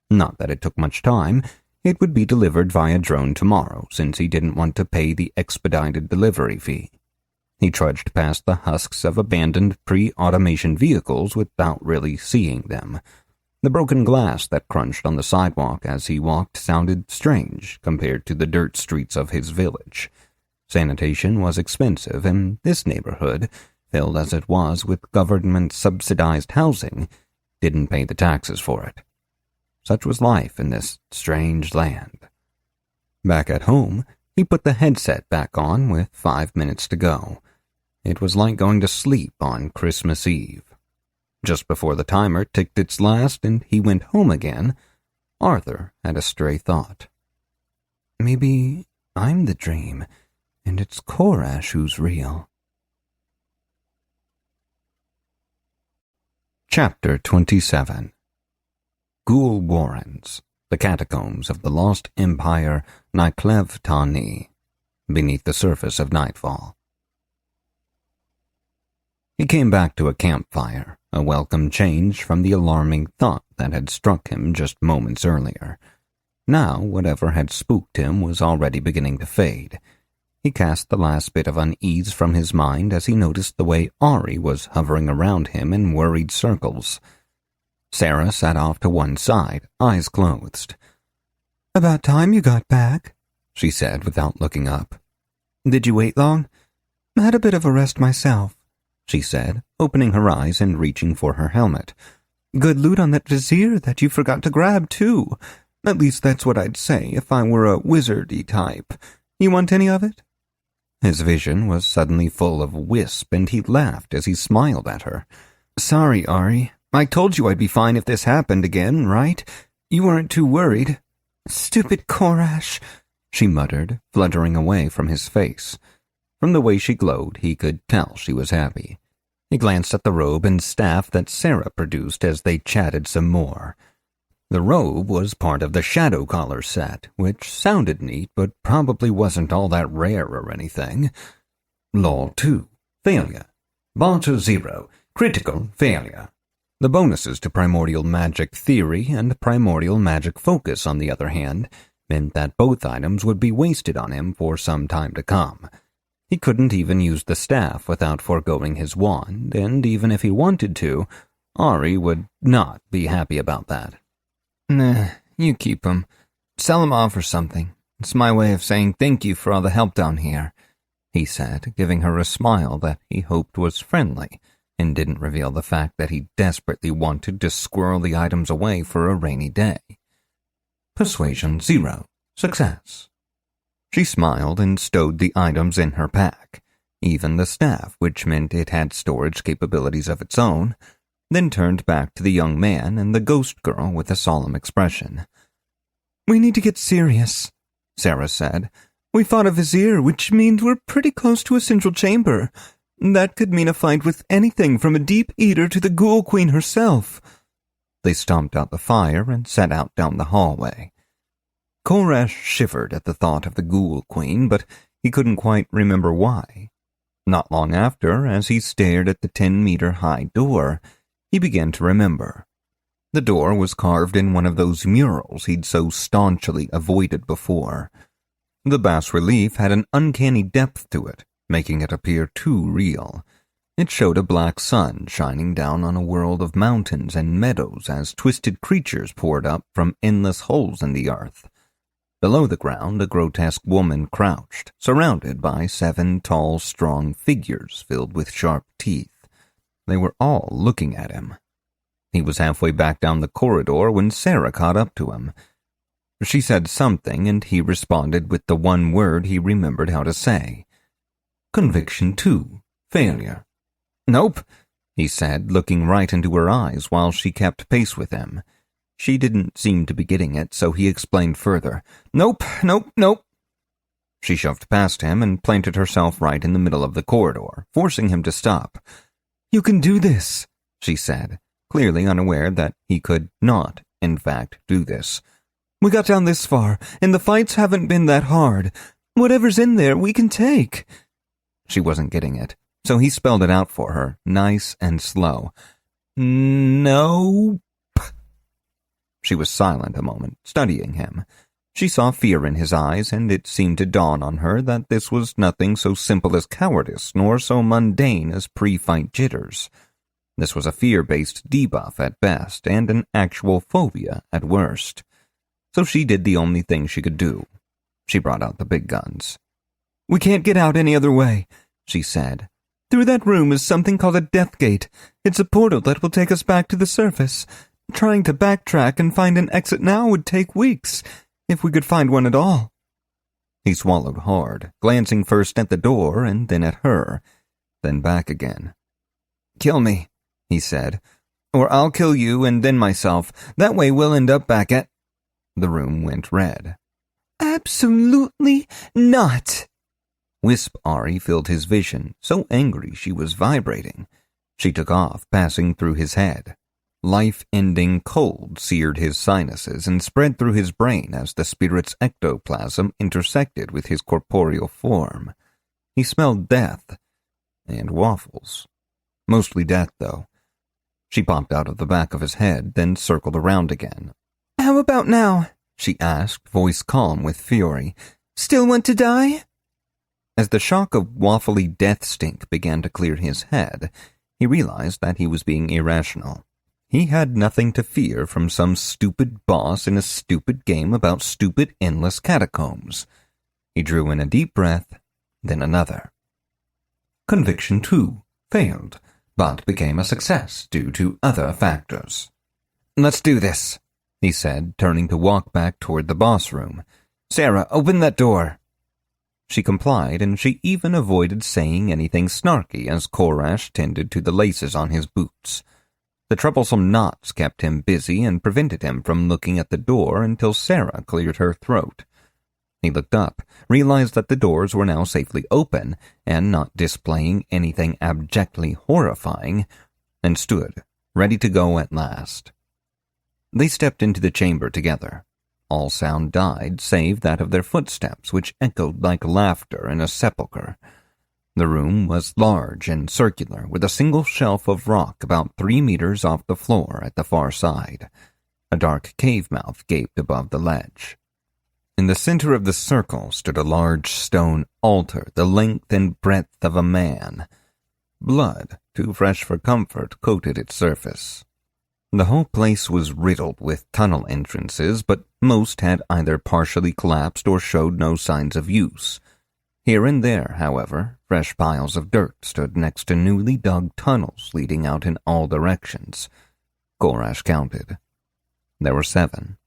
Not that it took much time. It would be delivered via drone tomorrow, since he didn't want to pay the expedited delivery fee. He trudged past the husks of abandoned pre-automation vehicles without really seeing them. The broken glass that crunched on the sidewalk as he walked sounded strange compared to the dirt streets of his village. Sanitation was expensive, and this neighborhood, filled as it was with government-subsidized housing, didn't pay the taxes for it. Such was life in this strange land. Back at home, he put the headset back on with 5 minutes to go. It was like going to sleep on Christmas Eve. Just before the timer ticked its last and he went home again, Arthur had a stray thought. Maybe I'm the dream, and it's Koresh who's real. Chapter 27. Ghoul Warrens, the catacombs of the lost empire Niklev Tani, beneath the surface of nightfall. He came back to a campfire, a welcome change from the alarming thought that had struck him just moments earlier. Now, whatever had spooked him was already beginning to fade. He cast the last bit of unease from his mind as he noticed the way Ari was hovering around him in worried circles. Sarah sat off to one side, eyes closed. "About time you got back," she said without looking up. "Did you wait long?" "I had a bit of a rest myself," she said, opening her eyes and reaching for her helmet. "Good loot on that vizier that you forgot to grab, too. At least that's what I'd say if I were a wizardy type. You want any of it?" His vision was suddenly full of wisp, and he laughed as he smiled at her. "Sorry, Ari. I told you I'd be fine if this happened again, right? You weren't too worried." "Stupid Koresh," she muttered, fluttering away from his face. From the way she glowed, he could tell she was happy. He glanced at the robe and staff that Sarah produced as they chatted some more. The robe was part of the Shadow Collar set, which sounded neat, but probably wasn't all that rare or anything. Law 2. Failure. Bar to 0. Critical failure. The bonuses to Primordial Magic Theory and Primordial Magic Focus, on the other hand, meant that both items would be wasted on him for some time to come. He couldn't even use the staff without foregoing his wand, and even if he wanted to, Ari would not be happy about that. "Nah, you keep 'em. Sell 'em off or something. It's my way of saying thank you for all the help down here," he said, giving her a smile that he hoped was friendly, and didn't reveal the fact that he desperately wanted to squirrel the items away for a rainy day. Persuasion 0. Success. She smiled and stowed the items in her pack, even the staff, which meant it had storage capabilities of its own, then turned back to the young man and the ghost girl with a solemn expression. "We need to get serious," Sarah said. "We fought a vizier, which means we're pretty close to a central chamber. That could mean a fight with anything from a deep eater to the ghoul queen herself." They stomped out the fire and set out down the hallway. Koresh shivered at the thought of the ghoul queen, but he couldn't quite remember why. Not long after, as he stared at the 10-meter-high door, he began to remember. The door was carved in one of those murals he'd so staunchly avoided before. The bas-relief had an uncanny depth to it, making it appear too real. It showed a black sun shining down on a world of mountains and meadows as twisted creatures poured up from endless holes in the earth. Below the ground, a grotesque woman crouched, surrounded by 7 tall, strong figures filled with sharp teeth. They were all looking at him. He was halfway back down the corridor when Sarah caught up to him. She said something, and he responded with the one word he remembered how to say. Conviction 2. Failure. Nope, he said, looking right into her eyes while she kept pace with him. She didn't seem to be getting it, so he explained further. Nope. She shoved past him and planted herself right in the middle of the corridor, forcing him to stop. You can do this, she said, clearly unaware that he could not, in fact, do this. We got down this far, and the fights haven't been that hard. Whatever's in there, we can take. She wasn't getting it, so he spelled it out for her, nice and slow. Nope. She was silent a moment, studying him. She saw fear in his eyes, and it seemed to dawn on her that this was nothing so simple as cowardice, nor so mundane as pre-fight jitters. This was a fear-based debuff at best, and an actual phobia at worst. So she did the only thing she could do. She brought out the big guns. We can't get out any other way, she said. Through that room is something called a death gate. It's a portal that will take us back to the surface. Trying to backtrack and find an exit now would take weeks, if we could find one at all. He swallowed hard, glancing first at the door and then at her, then back again. Kill me, he said, or I'll kill you and then myself. That way we'll end up back at... The room went red. Absolutely not. Wisp Ari filled his vision, so angry she was vibrating. She took off, passing through his head. Life-ending cold seared his sinuses and spread through his brain as the spirit's ectoplasm intersected with his corporeal form. He smelled death and waffles. Mostly death, though. She popped out of the back of his head, then circled around again. How about now? She asked, voice calm with fury. Still want to die? As the shock of waffly death stink began to clear his head, he realized that he was being irrational. He had nothing to fear from some stupid boss in a stupid game about stupid endless catacombs. He drew in a deep breath, then another. Conviction 2 failed, but became a success due to other factors. Let's do this, he said, turning to walk back toward the boss room. Sarah, open that door. She complied, and she even avoided saying anything snarky as Korash tended to the laces on his boots. The troublesome knots kept him busy and prevented him from looking at the door until Sarah cleared her throat. He looked up, realized that the doors were now safely open and not displaying anything abjectly horrifying, and stood, ready to go at last. They stepped into the chamber together. All sound died save that of their footsteps, which echoed like laughter in a sepulchre. The room was large and circular, with a single shelf of rock about 3 meters off the floor at the far side. A dark cave mouth gaped above the ledge. In the center of the circle stood a large stone altar the length and breadth of a man. Blood, too fresh for comfort, coated its surface. The whole place was riddled with tunnel entrances, but most had either partially collapsed or showed no signs of use. Here and there, however, fresh piles of dirt stood next to newly dug tunnels leading out in all directions. Korash counted. There were 7.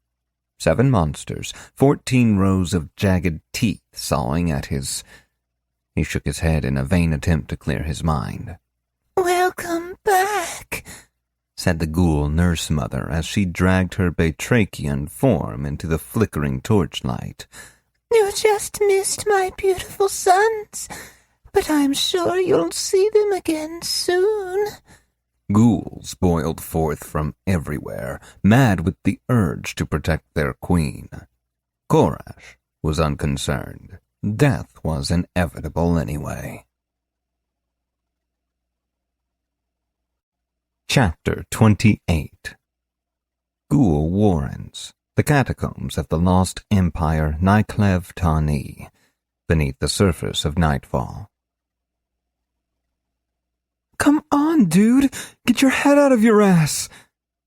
7 monsters, 14 rows of jagged teeth sawing at his... He shook his head in a vain attempt to clear his mind. Welcome back, said the ghoul nurse mother as she dragged her batrachian form into the flickering torchlight. You just missed my beautiful sons, but I'm sure you'll see them again soon. Ghouls boiled forth from everywhere, mad with the urge to protect their queen. Korash was unconcerned. Death was inevitable anyway. Chapter 28 Ghoul Warrens, the catacombs of the lost empire Nyklev Tani, beneath the surface of nightfall. Come on, dude! Get your head out of your ass!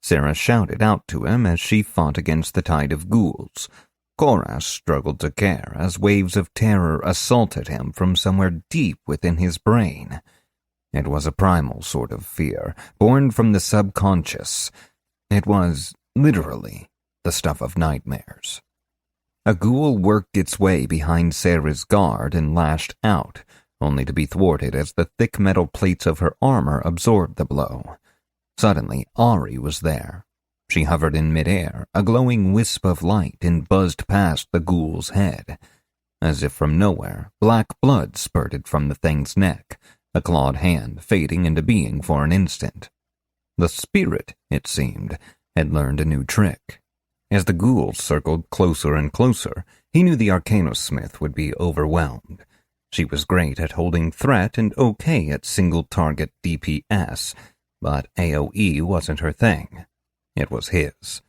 Sarah shouted out to him as she fought against the tide of ghouls. Korash struggled to care as waves of terror assaulted him from somewhere deep within his brain. It was a primal sort of fear, born from the subconscious. It was, literally, the stuff of nightmares. A ghoul worked its way behind Sarah's guard and lashed out, only to be thwarted as the thick metal plates of her armor absorbed the blow. Suddenly, Ari was there. She hovered in midair, a glowing wisp of light, and buzzed past the ghoul's head. As if from nowhere, black blood spurted from the thing's neck, a clawed hand fading into being for an instant. The spirit, it seemed, had learned a new trick. As the ghouls circled closer and closer, he knew the Arcanosmith would be overwhelmed. She was great at holding threat and okay at single-target DPS, but AoE wasn't her thing. It was his.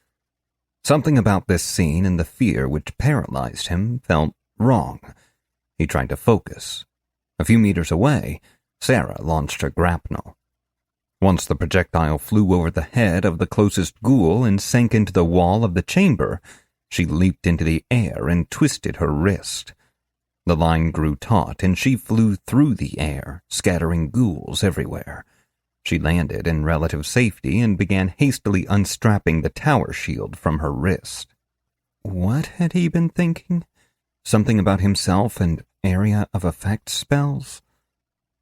Something about this scene and the fear which paralyzed him felt wrong. He tried to focus. A few meters away, Sarah launched her grapnel. Once the projectile flew over the head of the closest ghoul and sank into the wall of the chamber, she leaped into the air and twisted her wrist. The line grew taut, and she flew through the air, scattering ghouls everywhere. She landed in relative safety and began hastily unstrapping the tower shield from her wrist. What had he been thinking? Something about himself and area of effect spells?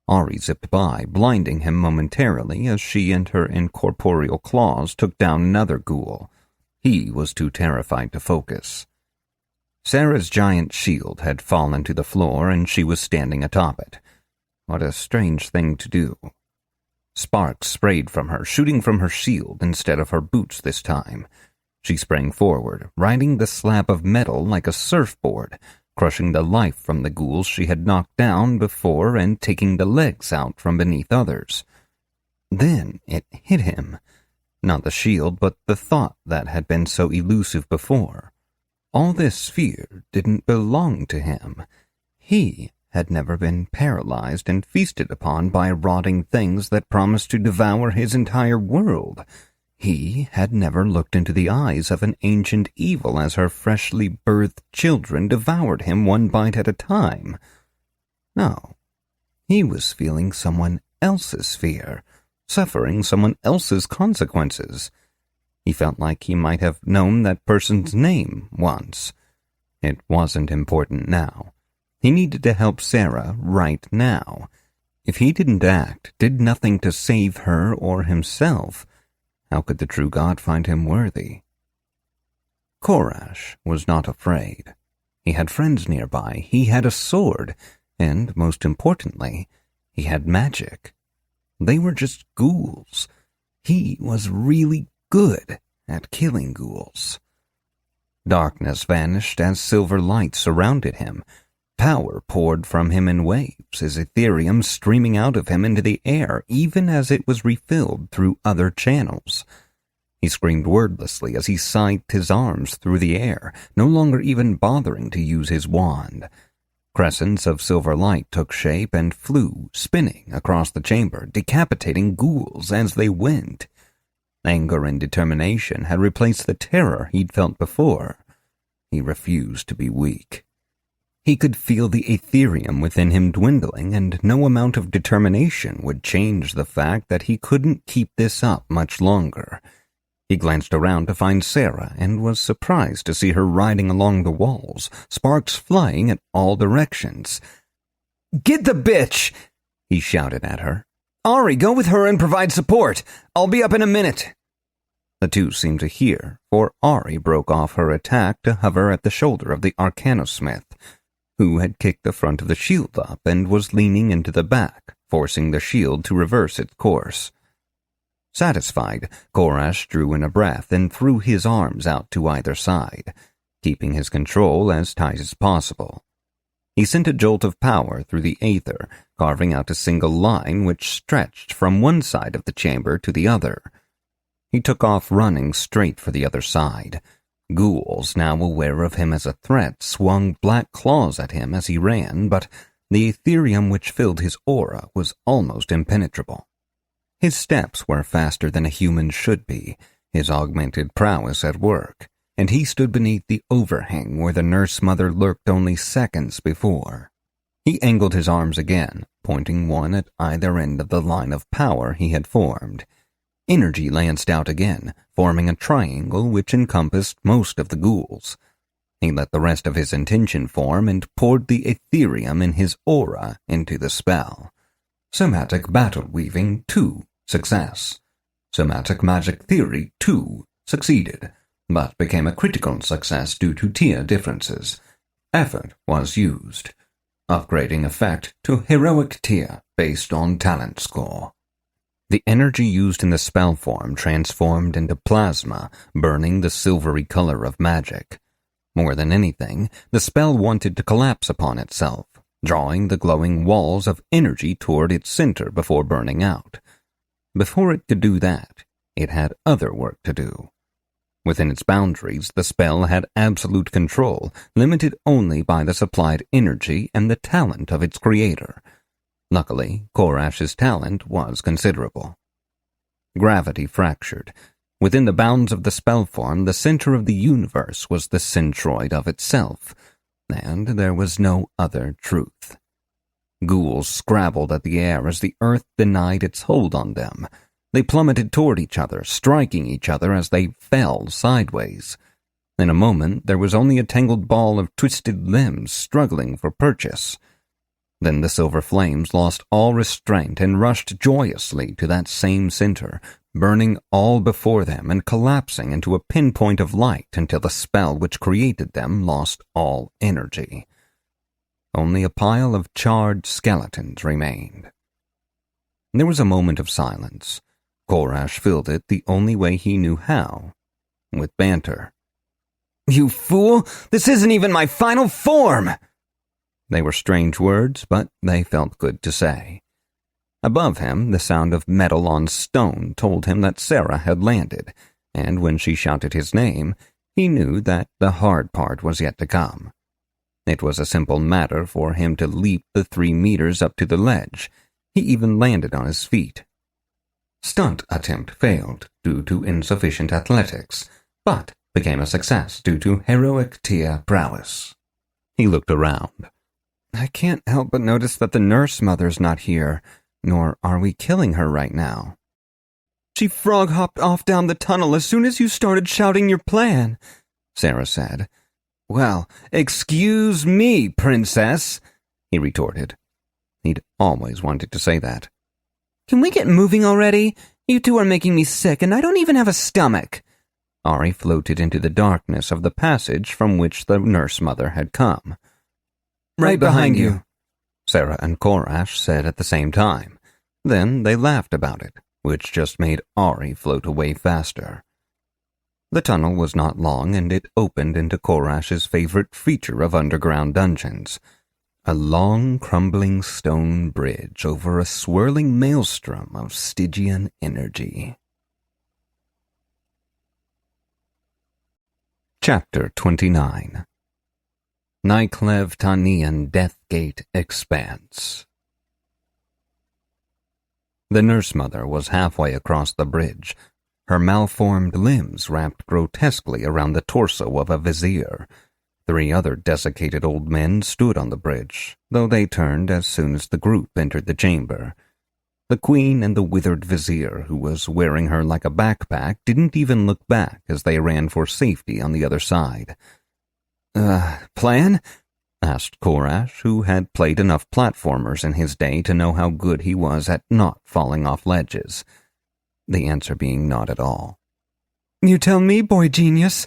Ari zipped by, blinding him momentarily as she and her incorporeal claws took down another ghoul. He was too terrified to focus. Sarah's giant shield had fallen to the floor, and she was standing atop it. What a strange thing to do. Sparks sprayed from her, shooting from her shield instead of her boots this time. She sprang forward, riding the slab of metal like a surfboard, crushing the life from the ghouls she had knocked down before and taking the legs out from beneath others. Then it hit him. Not the shield, but the thought that had been so elusive before. All this fear didn't belong to him. He had never been paralyzed and feasted upon by rotting things that promised to devour his entire world. He had never looked into the eyes of an ancient evil as her freshly birthed children devoured him one bite at a time. No, he was feeling someone else's fear, suffering someone else's consequences. He felt like he might have known that person's name once. It wasn't important now. He needed to help Sarah right now. If he didn't act, did nothing to save her or himself, how could the true God find him worthy? Korash was not afraid. He had friends nearby, he had a sword, and, most importantly, he had magic. They were just ghouls. He was really good at killing ghouls. Darkness vanished as silver light surrounded him. Power poured from him in waves, his Ethereum streaming out of him into the air, even as it was refilled through other channels. He screamed wordlessly as he scythed his arms through the air, no longer even bothering to use his wand. Crescents of silver light took shape and flew, spinning across the chamber, decapitating ghouls as they went. Anger and determination had replaced the terror he'd felt before. He refused to be weak. He could feel the Ethereum within him dwindling, and no amount of determination would change the fact that he couldn't keep this up much longer. He glanced around to find Sarah and was surprised to see her riding along the walls, sparks flying in all directions. "Get the bitch!" he shouted at her. "Ari, go with her and provide support. I'll be up in a minute." The two seemed to hear, for Ari broke off her attack to hover at the shoulder of the Arcanosmith, who had kicked the front of the shield up and was leaning into the back, forcing the shield to reverse its course. Satisfied, Korash drew in a breath and threw his arms out to either side, keeping his control as tight as possible. He sent a jolt of power through the aether, carving out a single line which stretched from one side of the chamber to the other. He took off running straight for the other side. Ghouls, now aware of him as a threat, swung black claws at him as he ran, but the Ethereum which filled his aura was almost impenetrable. His steps were faster than a human should be, his augmented prowess at work, and he stood beneath the overhang where the nurse mother lurked only seconds before. He angled his arms again, pointing one at either end of the line of power he had formed. Energy lanced out again, forming a triangle which encompassed most of the ghouls. He let the rest of his intention form and poured the Ethereum in his aura into the spell. Somatic Battle Weaving 2, success. Somatic Magic Theory 2, succeeded, but became a critical success due to tier differences. Effort was used. Upgrading effect to Heroic tier based on talent score. The energy used in the spell form transformed into plasma, burning the silvery color of magic. More than anything, the spell wanted to collapse upon itself, drawing the glowing walls of energy toward its center before burning out. Before it could do that, it had other work to do. Within its boundaries, the spell had absolute control, limited only by the supplied energy and the talent of its creator. Luckily, Korash's talent was considerable. Gravity fractured. Within the bounds of the spell form, the center of the universe was the centroid of itself, and there was no other truth. Ghouls scrabbled at the air as the earth denied its hold on them. They plummeted toward each other, striking each other as they fell sideways. In a moment, there was only a tangled ball of twisted limbs struggling for purchase. Then the silver flames lost all restraint and rushed joyously to that same center, burning all before them and collapsing into a pinpoint of light until the spell which created them lost all energy. Only a pile of charred skeletons remained. There was a moment of silence. Korash filled it the only way he knew how, with banter. "You fool! This isn't even my final form!" They were strange words, but they felt good to say. Above him, the sound of metal on stone told him that Sarah had landed, and when she shouted his name, he knew that the hard part was yet to come. It was a simple matter for him to leap the 3 meters up to the ledge. He even landed on his feet. Stunt attempt failed due to insufficient athletics, but became a success due to heroic tier prowess. He looked around. "I can't help but notice that the nurse mother's not here, nor are we killing her right now." "She frog-hopped off down the tunnel as soon as you started shouting your plan," Sarah said. "Well, excuse me, princess," he retorted. He'd always wanted to say that. "Can we get moving already? You two are making me sick, and I don't even have a stomach." Ari floated into the darkness of the passage from which the nurse mother had come. "Right behind you," Sarah and Korash said at the same time. Then they laughed about it, which just made Ari float away faster. The tunnel was not long, and it opened into Korash's favorite feature of underground dungeons. A long, crumbling stone bridge over a swirling maelstrom of Stygian energy. Chapter 29. Nyklev Tanian Deathgate Expanse. The nurse mother was halfway across the bridge, her malformed limbs wrapped grotesquely around the torso of a vizier. 3 other desiccated old men stood on the bridge, though they turned as soon as the group entered the chamber. The queen and the withered vizier, who was wearing her like a backpack, didn't even look back as they ran for safety on the other side. Plan?" asked Korash, who had played enough platformers in his day to know how good he was at not falling off ledges. The answer being not at all. "You tell me, boy genius,"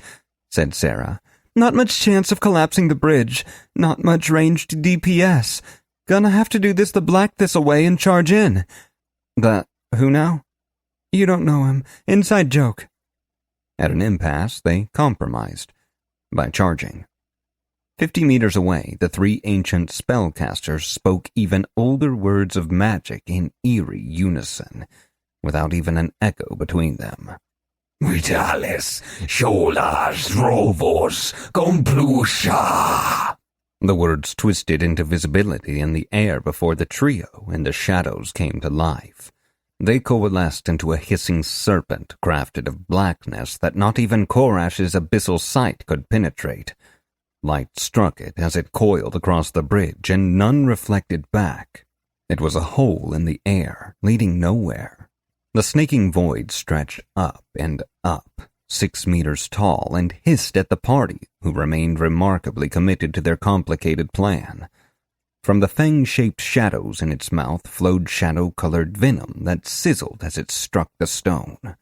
said Sarah. "Not much chance of collapsing the bridge, not much ranged DPS. Gonna have to do this the Black Thistle way and charge in." "The who now?" "You don't know him. Inside joke." At an impasse, they compromised by charging. 50 meters away, the 3 ancient spellcasters spoke even older words of magic in eerie unison, without even an echo between them. "Vitalis, Sholas, Rovos, Complusha." The words twisted into visibility in the air before the trio and the shadows came to life. They coalesced into a hissing serpent crafted of blackness that not even Korash's abyssal sight could penetrate. Light struck it as it coiled across the bridge, and none reflected back. It was a hole in the air, leading nowhere. The snaking void stretched up and up, 6 meters tall, and hissed at the party, who remained remarkably committed to their complicated plan. From the fang-shaped shadows in its mouth flowed shadow-colored venom that sizzled as it struck the stone.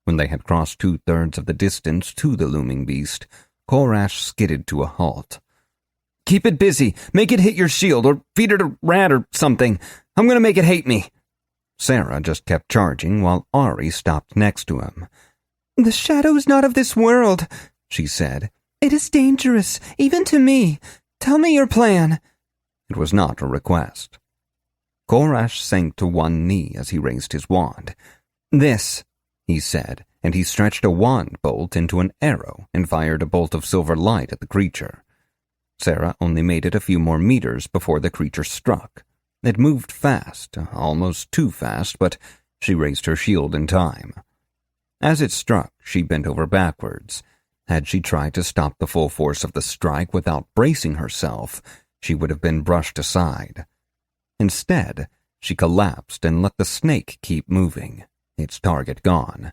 When they had crossed 2/3 of the distance to the looming beast, Korash skidded to a halt. Keep it busy. Make it hit your shield, or feed it a rat or something. I'm going to make it hate me. Sarah just kept charging while Ari stopped next to him. The shadow is not of this world, she said. It is dangerous, even to me. Tell me your plan. It was not a request. Korash sank to one knee as he raised his wand. This, he said, and he stretched a wand bolt into an arrow and fired a bolt of silver light at the creature. Sarah only made it a few more meters before the creature struck. It moved fast, almost too fast, but she raised her shield in time. As it struck, she bent over backwards. Had she tried to stop the full force of the strike without bracing herself, she would have been brushed aside. Instead, she collapsed and let the snake keep moving, its target gone.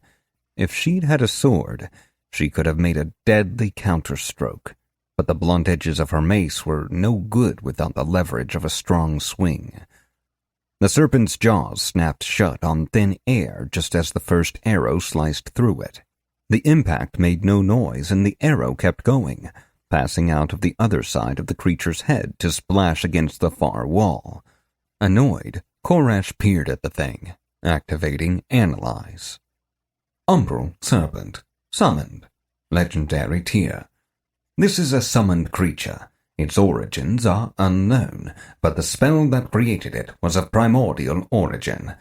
If she'd had a sword, she could have made a deadly counterstroke, but the blunt edges of her mace were no good without the leverage of a strong swing. The serpent's jaws snapped shut on thin air just as the first arrow sliced through it. The impact made no noise, and the arrow kept going, passing out of the other side of the creature's head to splash against the far wall. Annoyed, Korash peered at the thing, activating Analyze. Umbral Serpent. Summoned. Legendary tier. This is a summoned creature. Its origins are unknown, but the spell that created it was of primordial origin.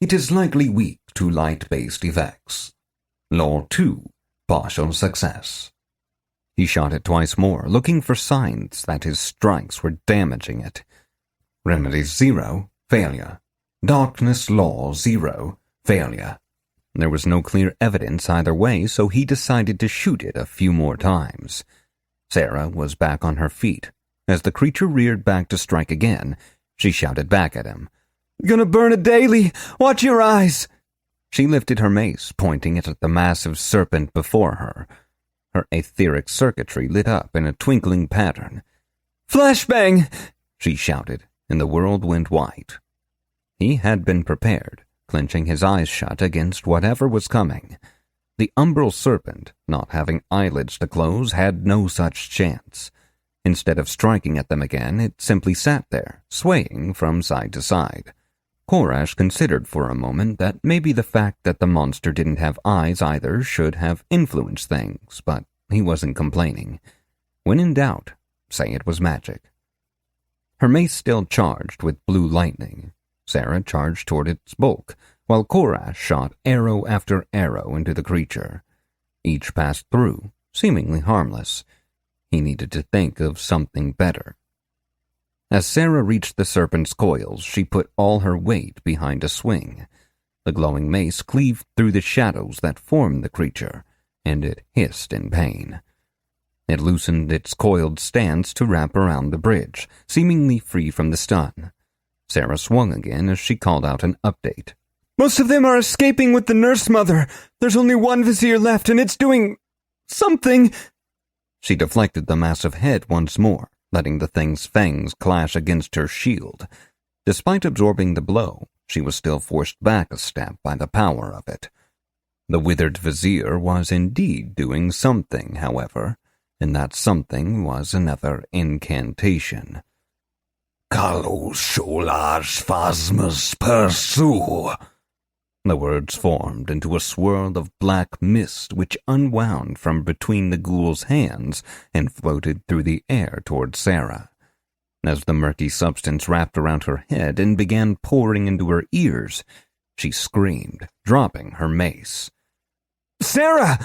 It is likely weak to light-based effects. Lore 2. Partial success. He shot it twice more, looking for signs that his strikes were damaging it. Remedy 0. Failure. Darkness Law 0. Failure. There was no clear evidence either way, so he decided to shoot it a few more times. Sarah was back on her feet. As the creature reared back to strike again, she shouted back at him. Gonna burn it daily! Watch your eyes! She lifted her mace, pointing it at the massive serpent before her. Her etheric circuitry lit up in a twinkling pattern. Flashbang! She shouted, and the world went white. He had been prepared, clenching his eyes shut against whatever was coming. The umbral serpent, not having eyelids to close, had no such chance. Instead of striking at them again, it simply sat there, swaying from side to side. Korash considered for a moment that maybe the fact that the monster didn't have eyes either should have influenced things, but he wasn't complaining. When in doubt, say it was magic. Her mace still charged with blue lightning. Sarah charged toward its bulk, while Korash shot arrow after arrow into the creature. Each passed through, seemingly harmless. He needed to think of something better. As Sarah reached the serpent's coils, she put all her weight behind a swing. The glowing mace cleaved through the shadows that formed the creature, and it hissed in pain. It loosened its coiled stance to wrap around the bridge, seemingly free from the stun. Sarah swung again as she called out an update. Most of them are escaping with the nurse mother. There's only one vizier left, and it's doing something. She deflected the massive head once more, letting the thing's fangs clash against her shield. Despite absorbing the blow, she was still forced back a step by the power of it. The withered vizier was indeed doing something, however, and that something was another incantation. Kalos sholas phasmas pursue. The words formed into a swirl of black mist which unwound from between the ghoul's hands and floated through the air toward Sarah. As the murky substance wrapped around her head and began pouring into her ears, she screamed, dropping her mace. Sarah!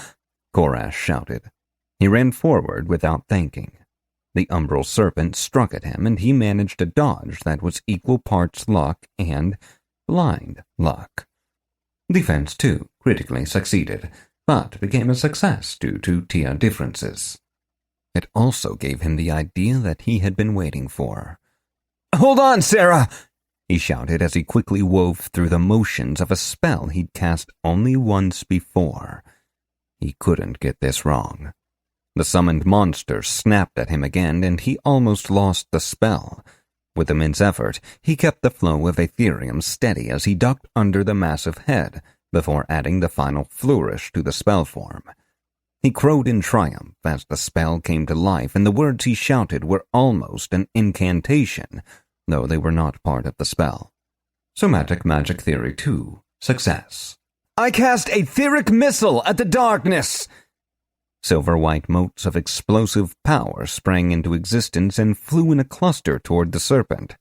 Korash shouted. He ran forward without thinking. The umbral serpent struck at him, and he managed a dodge that was equal parts luck and blind luck. Defense, too, critically succeeded, but became a success due to tier differences. It also gave him the idea that he had been waiting for. "Hold on, Sarah!" he shouted as he quickly wove through the motions of a spell he'd cast only once before. He couldn't get this wrong. The summoned monster snapped at him again, and he almost lost the spell. With immense effort, he kept the flow of Aetherium steady as he ducked under the massive head, before adding the final flourish to the spell form. He crowed in triumph as the spell came to life, and the words he shouted were almost an incantation, though they were not part of the spell. Somatic Magic Theory 2. Success. "I cast Etheric Missile at the darkness!" Silver-white motes of explosive power sprang into existence and flew in a cluster toward the serpent.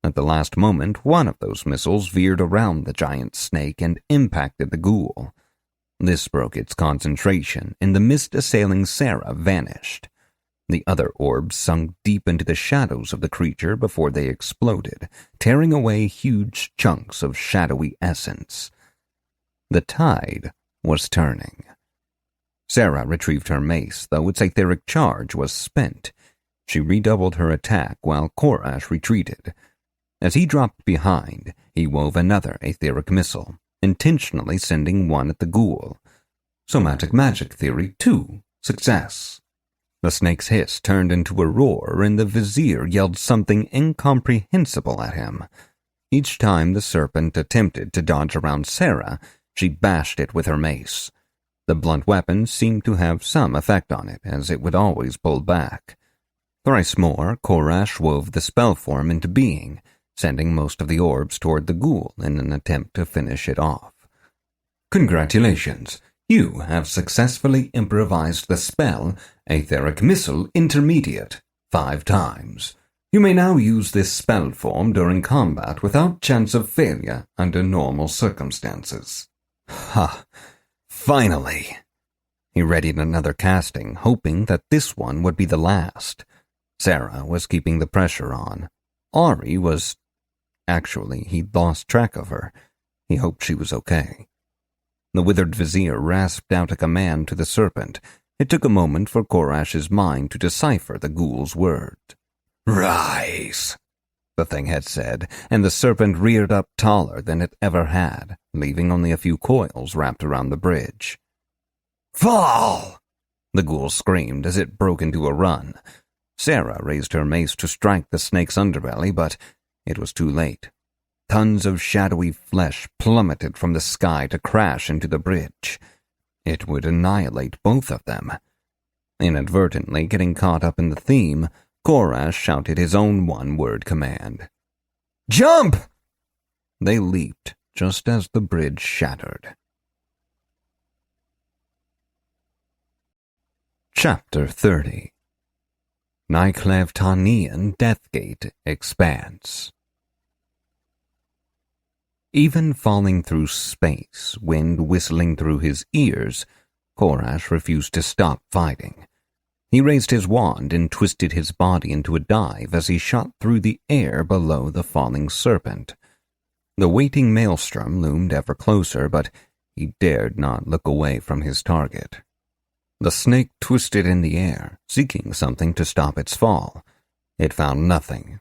At the last moment, one of those missiles veered around the giant snake and impacted the ghoul. This broke its concentration, and the mist assailing Sarah vanished. The other orbs sunk deep into the shadows of the creature before they exploded, tearing away huge chunks of shadowy essence. The tide was turning. Sarah retrieved her mace, though its etheric charge was spent. She redoubled her attack while Korash retreated. As he dropped behind, he wove another etheric missile, intentionally sending one at the ghoul. Somatic Magic Theory 2. Success. The snake's hiss turned into a roar, and the vizier yelled something incomprehensible at him. Each time the serpent attempted to dodge around Sarah, she bashed it with her mace. The blunt weapon seemed to have some effect on it, as it would always pull back. Thrice more, Korash wove the spell form into being, sending most of the orbs toward the ghoul in an attempt to finish it off. Congratulations! You have successfully improvised the spell Etheric Missile Intermediate 5 times. You may now use this spell form during combat without chance of failure under normal circumstances. Ha! Finally! He readied another casting, hoping that this one would be the last. Sarah was keeping the pressure on. Ari was... Actually, he'd lost track of her. He hoped she was okay. The withered vizier rasped out a command to the serpent. It took a moment for Korash's mind to decipher the ghoul's word. "Rise," the thing had said, and the serpent reared up taller than it ever had, leaving only a few coils wrapped around the bridge. "Fall!" the ghoul screamed as it broke into a run. Sarah raised her mace to strike the snake's underbelly, but it was too late. Tons of shadowy flesh plummeted from the sky to crash into the bridge. It would annihilate both of them. Inadvertently getting caught up in the theme, Korash shouted his own one-word command. "Jump!" They leaped just as the bridge shattered. Chapter 30. Nyclevtanian Deathgate Expanse. Even falling through space, wind whistling through his ears, Korash refused to stop fighting. He raised his wand and twisted his body into a dive as he shot through the air below the falling serpent. The waiting maelstrom loomed ever closer, but he dared not look away from his target. The snake twisted in the air, seeking something to stop its fall. It found nothing.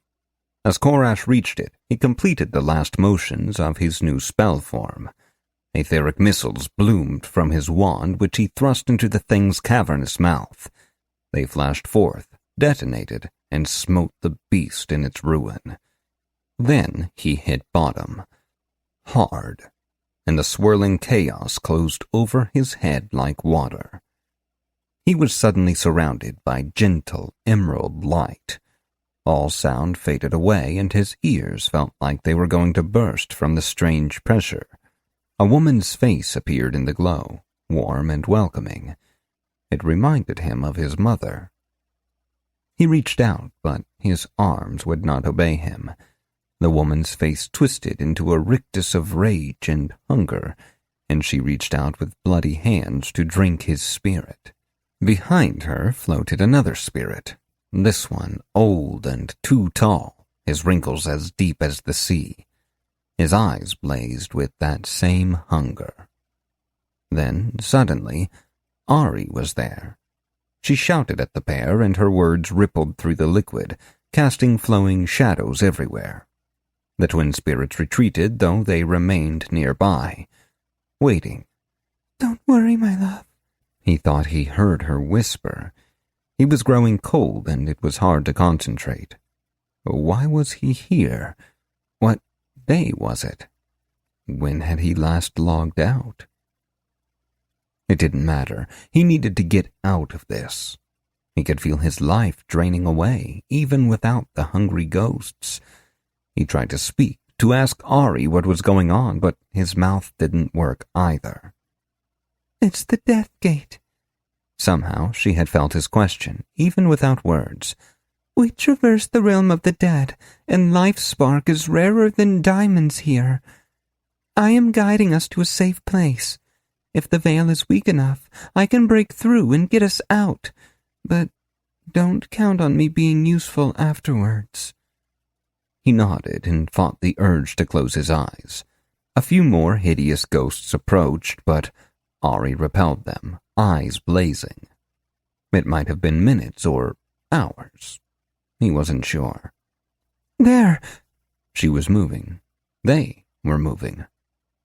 As Korash reached it, he completed the last motions of his new spell form. Etheric missiles bloomed from his wand, which he thrust into the thing's cavernous mouth. They flashed forth, detonated, and smote the beast in its ruin. Then he hit bottom. Hard, and the swirling chaos closed over his head like water. He was suddenly surrounded by gentle emerald light. All sound faded away, and his ears felt like they were going to burst from the strange pressure. A woman's face appeared in the glow, warm and welcoming. It reminded him of his mother. He reached out, but his arms would not obey him. The woman's face twisted into a rictus of rage and hunger, and she reached out with bloody hands to drink his spirit. Behind her floated another spirit, this one old and too tall, his wrinkles as deep as the sea. His eyes blazed with that same hunger. Then, suddenly, Ari was there. She shouted at the pair, and her words rippled through the liquid, casting flowing shadows everywhere. The twin spirits retreated, though they remained nearby, waiting. "Don't worry, my love," He thought he heard her whisper. He was growing cold, and it was hard to concentrate. Why was he here? What day was it? When had he last logged out? It didn't matter. He needed to get out of this. He could feel his life draining away, even without the hungry ghosts. He tried to speak, to ask Ari what was going on, but his mouth didn't work either. "It's the death gate." Somehow she had felt his question, even without words. "We traverse the realm of the dead, and life spark is rarer than diamonds here. I am guiding us to a safe place. If the veil is weak enough, I can break through and get us out, but don't count on me being useful afterwards." He nodded and fought the urge to close his eyes. A few more hideous ghosts approached, but Ari repelled them, eyes blazing. It might have been minutes or hours. He wasn't sure. "There!" She was moving. They were moving.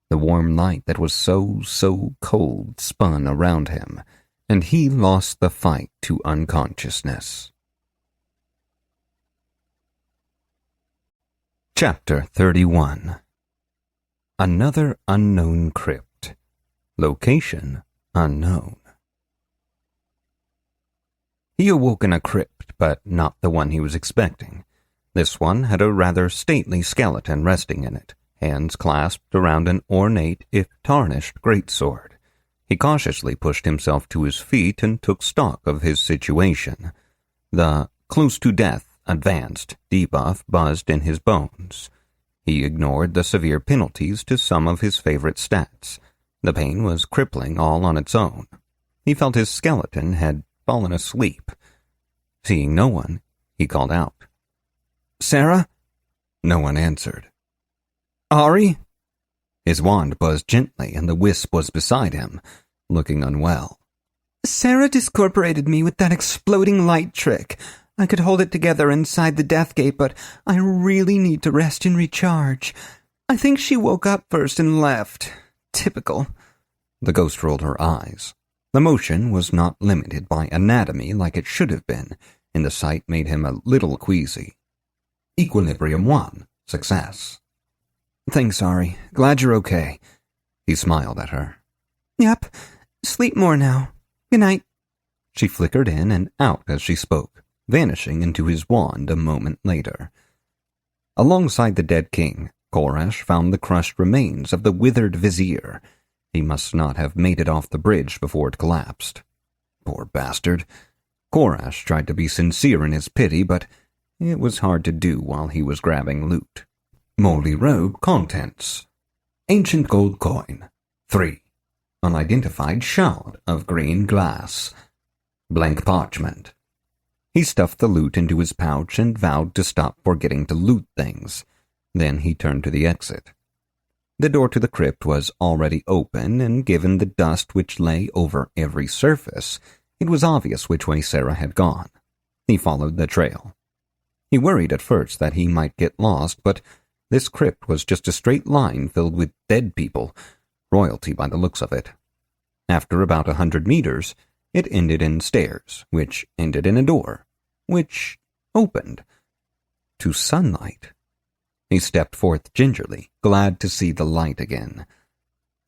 The warm light that was so cold spun around him, and he lost the fight to unconsciousness. Chapter 31. Another unknown crypt. Location unknown. He awoke in a crypt, but not the one he was expecting. This one had a rather stately skeleton resting in it, hands clasped around an ornate, if tarnished, greatsword. He cautiously pushed himself to his feet and took stock of his situation. The close to death advanced debuff buzzed in his bones. He ignored the severe penalties to some of his favorite stats. The pain was crippling all on its own. He felt his skeleton had fallen asleep. Seeing no one, he called out. "Sarah?" No one answered. "Ari?" His wand buzzed gently, and the wisp was beside him, looking unwell. "Sarah discorporated me with that exploding light trick. I could hold it together inside the death gate, but I really need to rest and recharge. I think she woke up first and left. Typical." The ghost rolled her eyes. The motion was not limited by anatomy like it should have been, and the sight made him a little queasy. Equilibrium 1. Success. "Thanks, Ari. Glad you're okay." He smiled at her. "Yep. Sleep more now. Good night." She flickered in and out as she spoke, vanishing into his wand a moment later. Alongside the dead king, Koresh found the crushed remains of the withered vizier. He must not have made it off the bridge before it collapsed. Poor bastard. Koresh tried to be sincere in his pity, but it was hard to do while he was grabbing loot. Moldy robe contents. Ancient gold coin. 3. Unidentified shard of green glass. Blank parchment. He stuffed the loot into his pouch and vowed to stop forgetting to loot things. Then he turned to the exit. The door to the crypt was already open, and given the dust which lay over every surface, it was obvious which way Sarah had gone. He followed the trail. He worried at first that he might get lost, but this crypt was just a straight line filled with dead people, royalty by the looks of it. After about 100 meters, it ended in stairs, which ended in a door, which opened to sunlight. He stepped forth gingerly, glad to see the light again.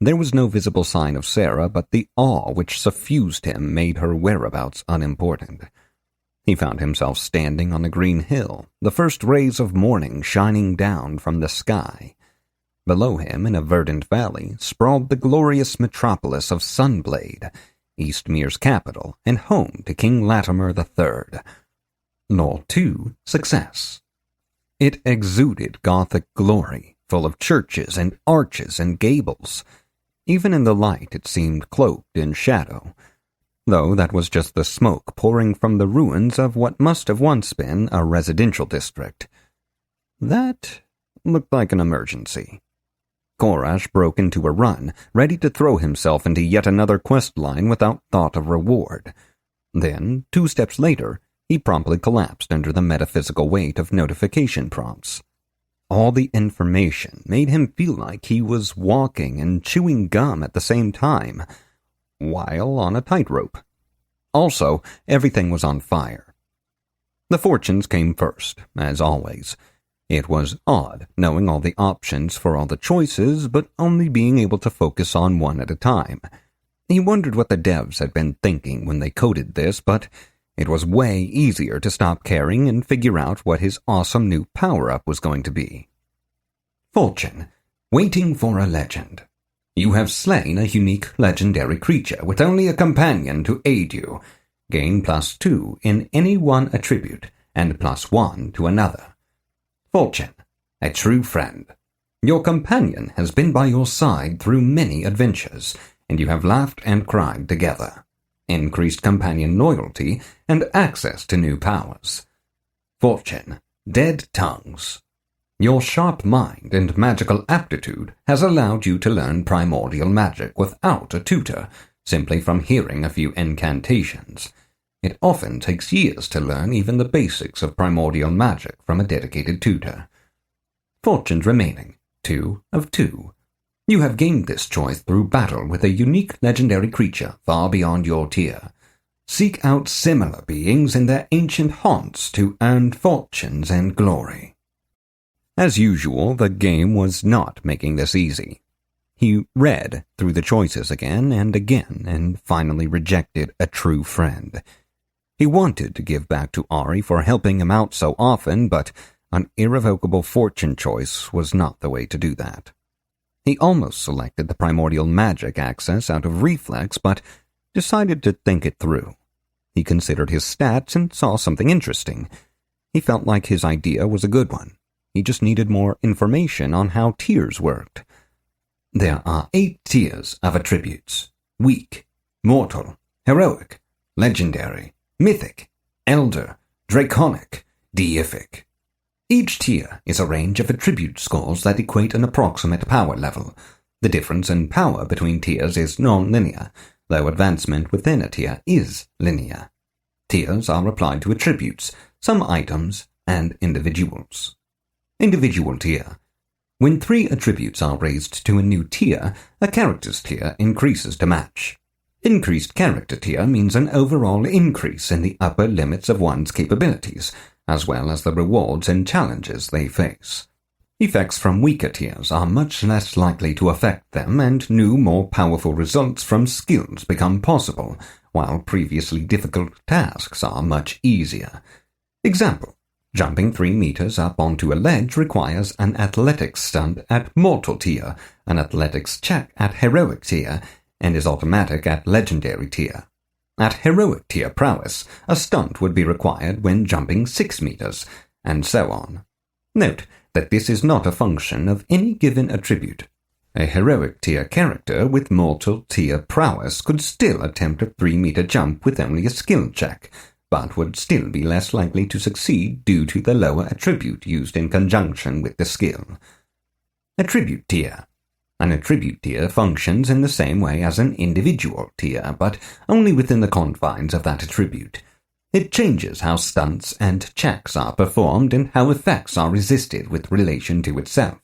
There was no visible sign of Sarah, but the awe which suffused him made her whereabouts unimportant. He found himself standing on a green hill, the first rays of morning shining down from the sky. Below him, in a verdant valley, sprawled the glorious metropolis of Sunblade, Eastmere's capital and home to King Latimer III. Law 2. Success. It exuded Gothic glory, full of churches and arches and gables. Even in the light it seemed cloaked in shadow, though that was just the smoke pouring from the ruins of what must have once been a residential district. That looked like an emergency. Koresh broke into a run, ready to throw himself into yet another quest line without thought of reward. Then, 2 steps later, he promptly collapsed under the metaphysical weight of notification prompts. All the information made him feel like he was walking and chewing gum at the same time, while on a tightrope. Also, everything was on fire. The fortunes came first, as always. It was odd knowing all the options for all the choices, but only being able to focus on one at a time. He wondered what the devs had been thinking when they coded this, but it was way easier to stop caring and figure out what his awesome new power-up was going to be. Fortune. Waiting for a legend. You have slain a unique legendary creature with only a companion to aid you. Gain +2 in any one attribute, and +1 to another. Fortune. A true friend. Your companion has been by your side through many adventures, and you have laughed and cried together. Increased companion loyalty and access to new powers. Fortune. Dead tongues. Your sharp mind and magical aptitude has allowed you to learn primordial magic without a tutor, simply from hearing a few incantations. It often takes years to learn even the basics of primordial magic from a dedicated tutor. Fortunes remaining, 2 of 2. You have gained this choice through battle with a unique legendary creature far beyond your tier. Seek out similar beings in their ancient haunts to earn fortunes and glory. As usual, the game was not making this easy. He read through the choices again and finally rejected a true friend. He wanted to give back to Ari for helping him out so often, but an irrevocable fortune choice was not the way to do that. He almost selected the primordial magic access out of reflex, but decided to think it through. He considered his stats and saw something interesting. He felt like his idea was a good one. He just needed more information on how tiers worked. There are 8 tiers of attributes: weak, mortal, heroic, legendary, mythic, elder, draconic, deific. Each tier is a range of attribute scores that equate an approximate power level. The difference in power between tiers is non-linear, though advancement within a tier is linear. Tiers are applied to attributes, some items, and individuals. Individual tier. When 3 attributes are raised to a new tier, a character's tier increases to match. Increased character tier means an overall increase in the upper limits of one's capabilities, as well as the rewards and challenges they face. Effects from weaker tiers are much less likely to affect them, and new, more powerful results from skills become possible, while previously difficult tasks are much easier. Example: jumping 3 meters up onto a ledge requires an athletics stunt at mortal tier, an athletics check at heroic tier, and is automatic at legendary tier. At heroic tier prowess, a stunt would be required when jumping 6 meters, and so on. Note that this is not a function of any given attribute. A heroic tier character with mortal tier prowess could still attempt a 3-meter jump with only a skill check, but would still be less likely to succeed due to the lower attribute used in conjunction with the skill. Attribute tier. An attribute tier functions in the same way as an individual tier, but only within the confines of that attribute. It changes how stunts and checks are performed and how effects are resisted with relation to itself.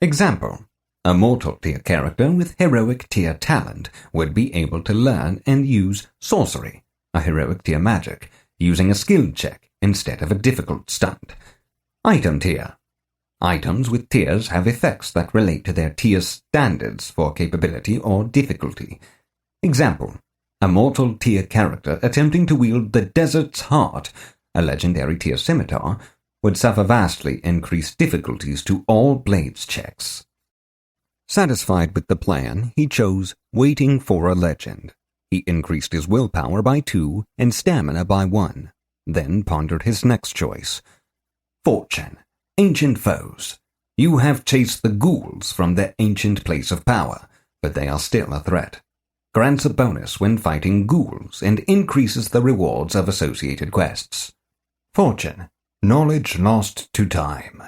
Example: a mortal tier character with heroic tier talent would be able to learn and use sorcery, a heroic tier magic, using a skill check instead of a difficult stunt. Item tier. Items with tiers have effects that relate to their tier standards for capability or difficulty. Example: a mortal tier character attempting to wield the Desert's Heart, a legendary tier scimitar, would suffer vastly increased difficulties to all blades checks. Satisfied with the plan, he chose Waiting for a Legend. He increased his willpower by 2 and stamina by 1, then pondered his next choice. Fortune. Ancient foes. You have chased the ghouls from their ancient place of power, but they are still a threat. Grants a bonus when fighting ghouls and increases the rewards of associated quests. Fortune. Knowledge lost to time.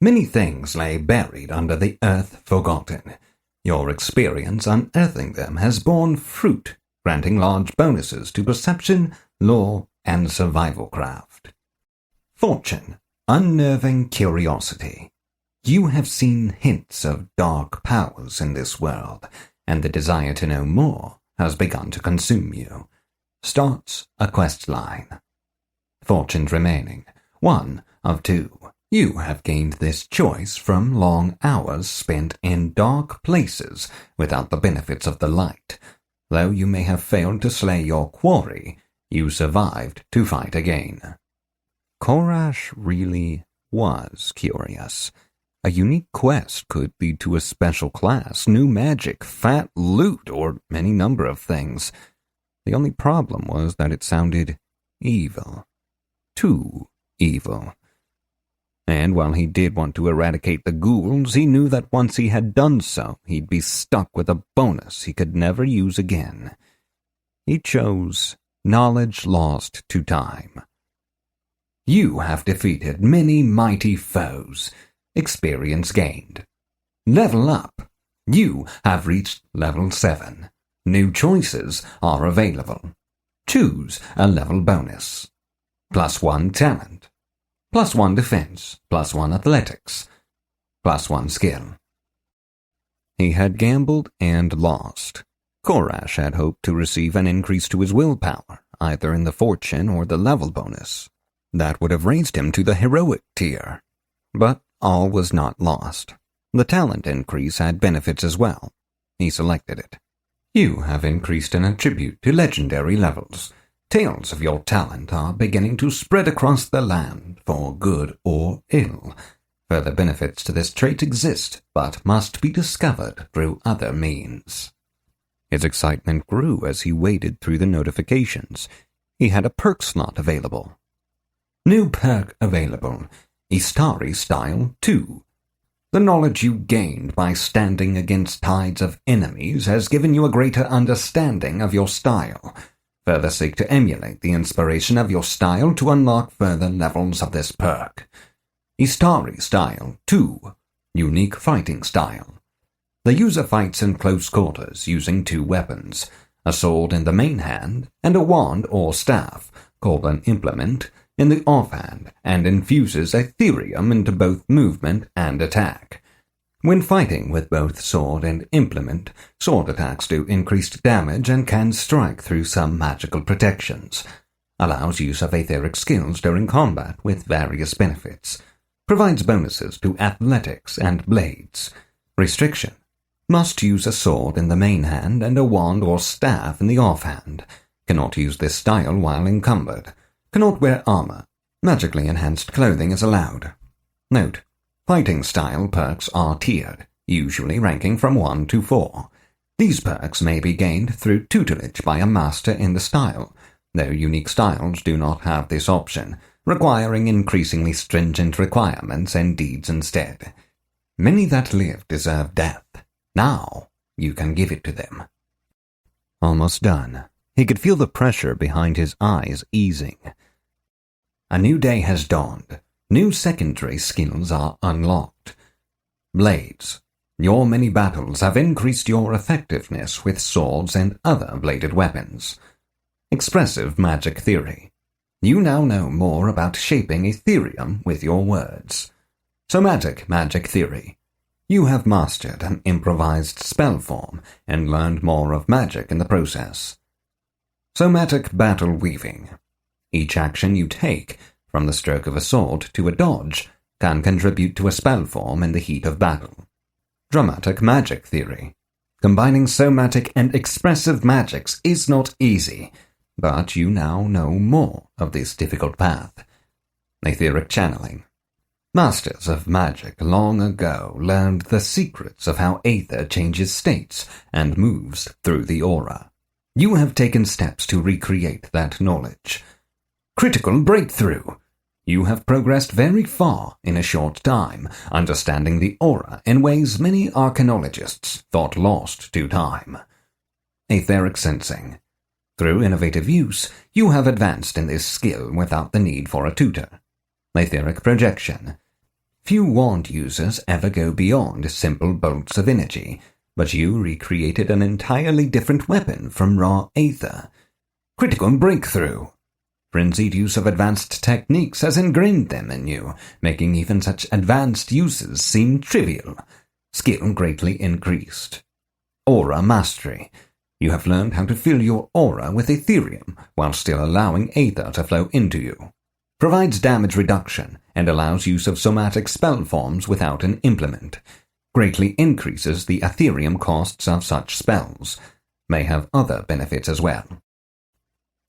Many things lay buried under the earth forgotten. Your experience unearthing them has borne fruit granting large bonuses to perception, lore, and survival craft. Fortune, unnerving curiosity. You have seen hints of dark powers in this world, and the desire to know more has begun to consume you. Starts a quest line. Fortunes remaining, 1 of 2. You have gained this choice from long hours spent in dark places without the benefits of the light. Though you may have failed to slay your quarry, you survived to fight again. Korash really was curious. A unique quest could lead to a special class, new magic, fat loot, or any number of things. The only problem was that it sounded evil. Too evil. And while he did want to eradicate the ghouls, he knew that once he had done so, he'd be stuck with a bonus he could never use again. He chose knowledge lost to time. You have defeated many mighty foes. Experience gained. Level up. You have reached level 7. New choices are available. Choose a level bonus. +1 talent. +1 defense, +1 athletics, +1 skill. He had gambled and lost. Korash had hoped to receive an increase to his willpower, either in the fortune or the level bonus. That would have raised him to the heroic tier. But all was not lost. The talent increase had benefits as well. He selected it. You have increased an attribute to legendary levels. Tales of your talent are beginning to spread across the land, for good or ill. Further benefits to this trait exist, but must be discovered through other means. His excitement grew as he waded through the notifications. He had a perk slot available. New perk available, Istari Style 2. The knowledge you gained by standing against tides of enemies has given you a greater understanding of your style. Further seek to emulate the inspiration of your style to unlock further levels of this perk. Istari Style 2. Unique Fighting Style. The user fights in close quarters using 2 weapons, a sword in the main hand and a wand or staff, called an implement, in the offhand, and infuses Ethereum into both movement and attack. When fighting with both sword and implement, sword attacks do increased damage and can strike through some magical protections. Allows use of etheric skills during combat with various benefits. Provides bonuses to athletics and blades. Restriction. Must use a sword in the main hand and a wand or staff in the offhand. Cannot use this style while encumbered. Cannot wear armor. Magically enhanced clothing is allowed. Note: fighting style perks are tiered, usually ranking from 1 to 4. These perks may be gained through tutelage by a master in the style, though unique styles do not have this option, requiring increasingly stringent requirements and deeds instead. Many that live deserve death. Now you can give it to them. Almost done. He could feel the pressure behind his eyes easing. A new day has dawned. New secondary skills are unlocked. Blades. Your many battles have increased your effectiveness with swords and other bladed weapons. Expressive magic theory. You now know more about shaping Ethereum with your words. Somatic magic theory. You have mastered an improvised spell form and learned more of magic in the process. Somatic battle weaving. Each action you take, from the stroke of a sword to a dodge, can contribute to a spell form in the heat of battle. Dramatic magic theory. Combining somatic and expressive magics is not easy, but you now know more of this difficult path. Etheric channeling. Masters of magic long ago learned the secrets of how aether changes states and moves through the aura. You have taken steps to recreate that knowledge. Critical breakthrough. You have progressed very far in a short time, understanding the aura in ways many arcanologists thought lost to time. Etheric sensing. Through innovative use, you have advanced in this skill without the need for a tutor. Etheric projection. Few wand users ever go beyond simple bolts of energy, but you recreated an entirely different weapon from raw aether. Critical breakthrough. Frenzied use of advanced techniques has ingrained them in you, making even such advanced uses seem trivial. Skill greatly increased. Aura mastery. You have learned how to fill your aura with Ethereum while still allowing Aether to flow into you. Provides damage reduction and allows use of somatic spell forms without an implement. Greatly increases the Ethereum costs of such spells. May have other benefits as well.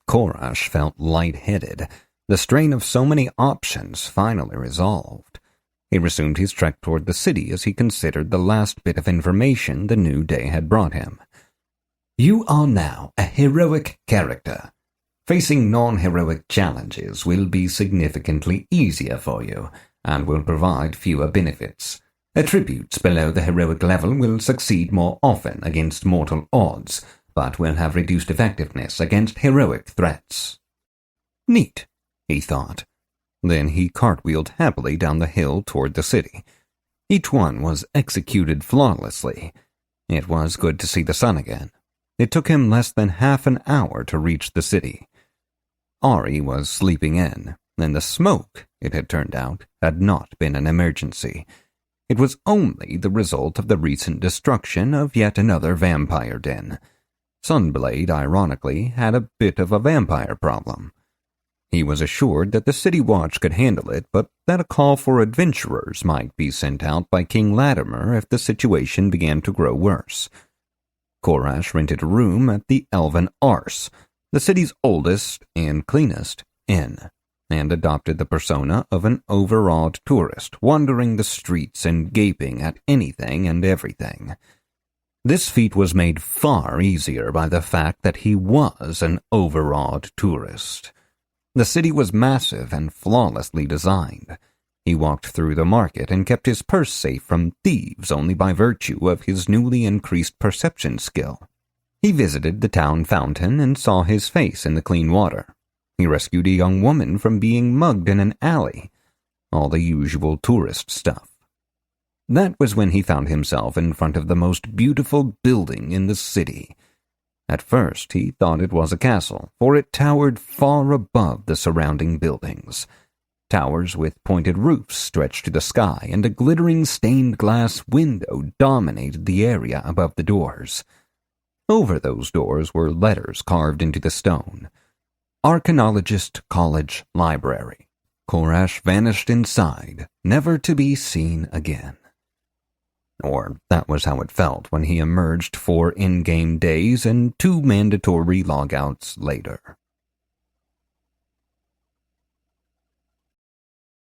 Korash felt light-headed. The strain of so many options finally resolved. He resumed his trek toward the city as he considered the last bit of information the new day had brought him. You are now a heroic character. Facing non-heroic challenges will be significantly easier for you, and will provide fewer benefits. Attributes below the heroic level will succeed more often against mortal odds, but will have reduced effectiveness against heroic threats. Neat, he thought. Then he cartwheeled happily down the hill toward the city. Each one was executed flawlessly. It was good to see the sun again. It took him less than half an hour to reach the city. Ari was sleeping in, and the smoke, it had turned out, had not been an emergency. It was only the result of the recent destruction of yet another vampire den. Sunblade, ironically, had a bit of a vampire problem. He was assured that the City Watch could handle it, but that a call for adventurers might be sent out by King Latimer if the situation began to grow worse. Korash rented a room at the Elven Arse, the city's oldest and cleanest inn, and adopted the persona of an overawed tourist wandering the streets and gaping at anything and everything. This feat was made far easier by the fact that he was an overawed tourist. The city was massive and flawlessly designed. He walked through the market and kept his purse safe from thieves only by virtue of his newly increased perception skill. He visited the town fountain and saw his face in the clean water. He rescued a young woman from being mugged in an alley. All the usual tourist stuff. That was when he found himself in front of the most beautiful building in the city. At first he thought it was a castle, for it towered far above the surrounding buildings. Towers with pointed roofs stretched to the sky, and a glittering stained glass window dominated the area above the doors. Over those doors were letters carved into the stone. Archaeologist College Library. Korash vanished inside, never to be seen again. Or that was how it felt when he emerged 4 in-game days and 2 mandatory logouts later.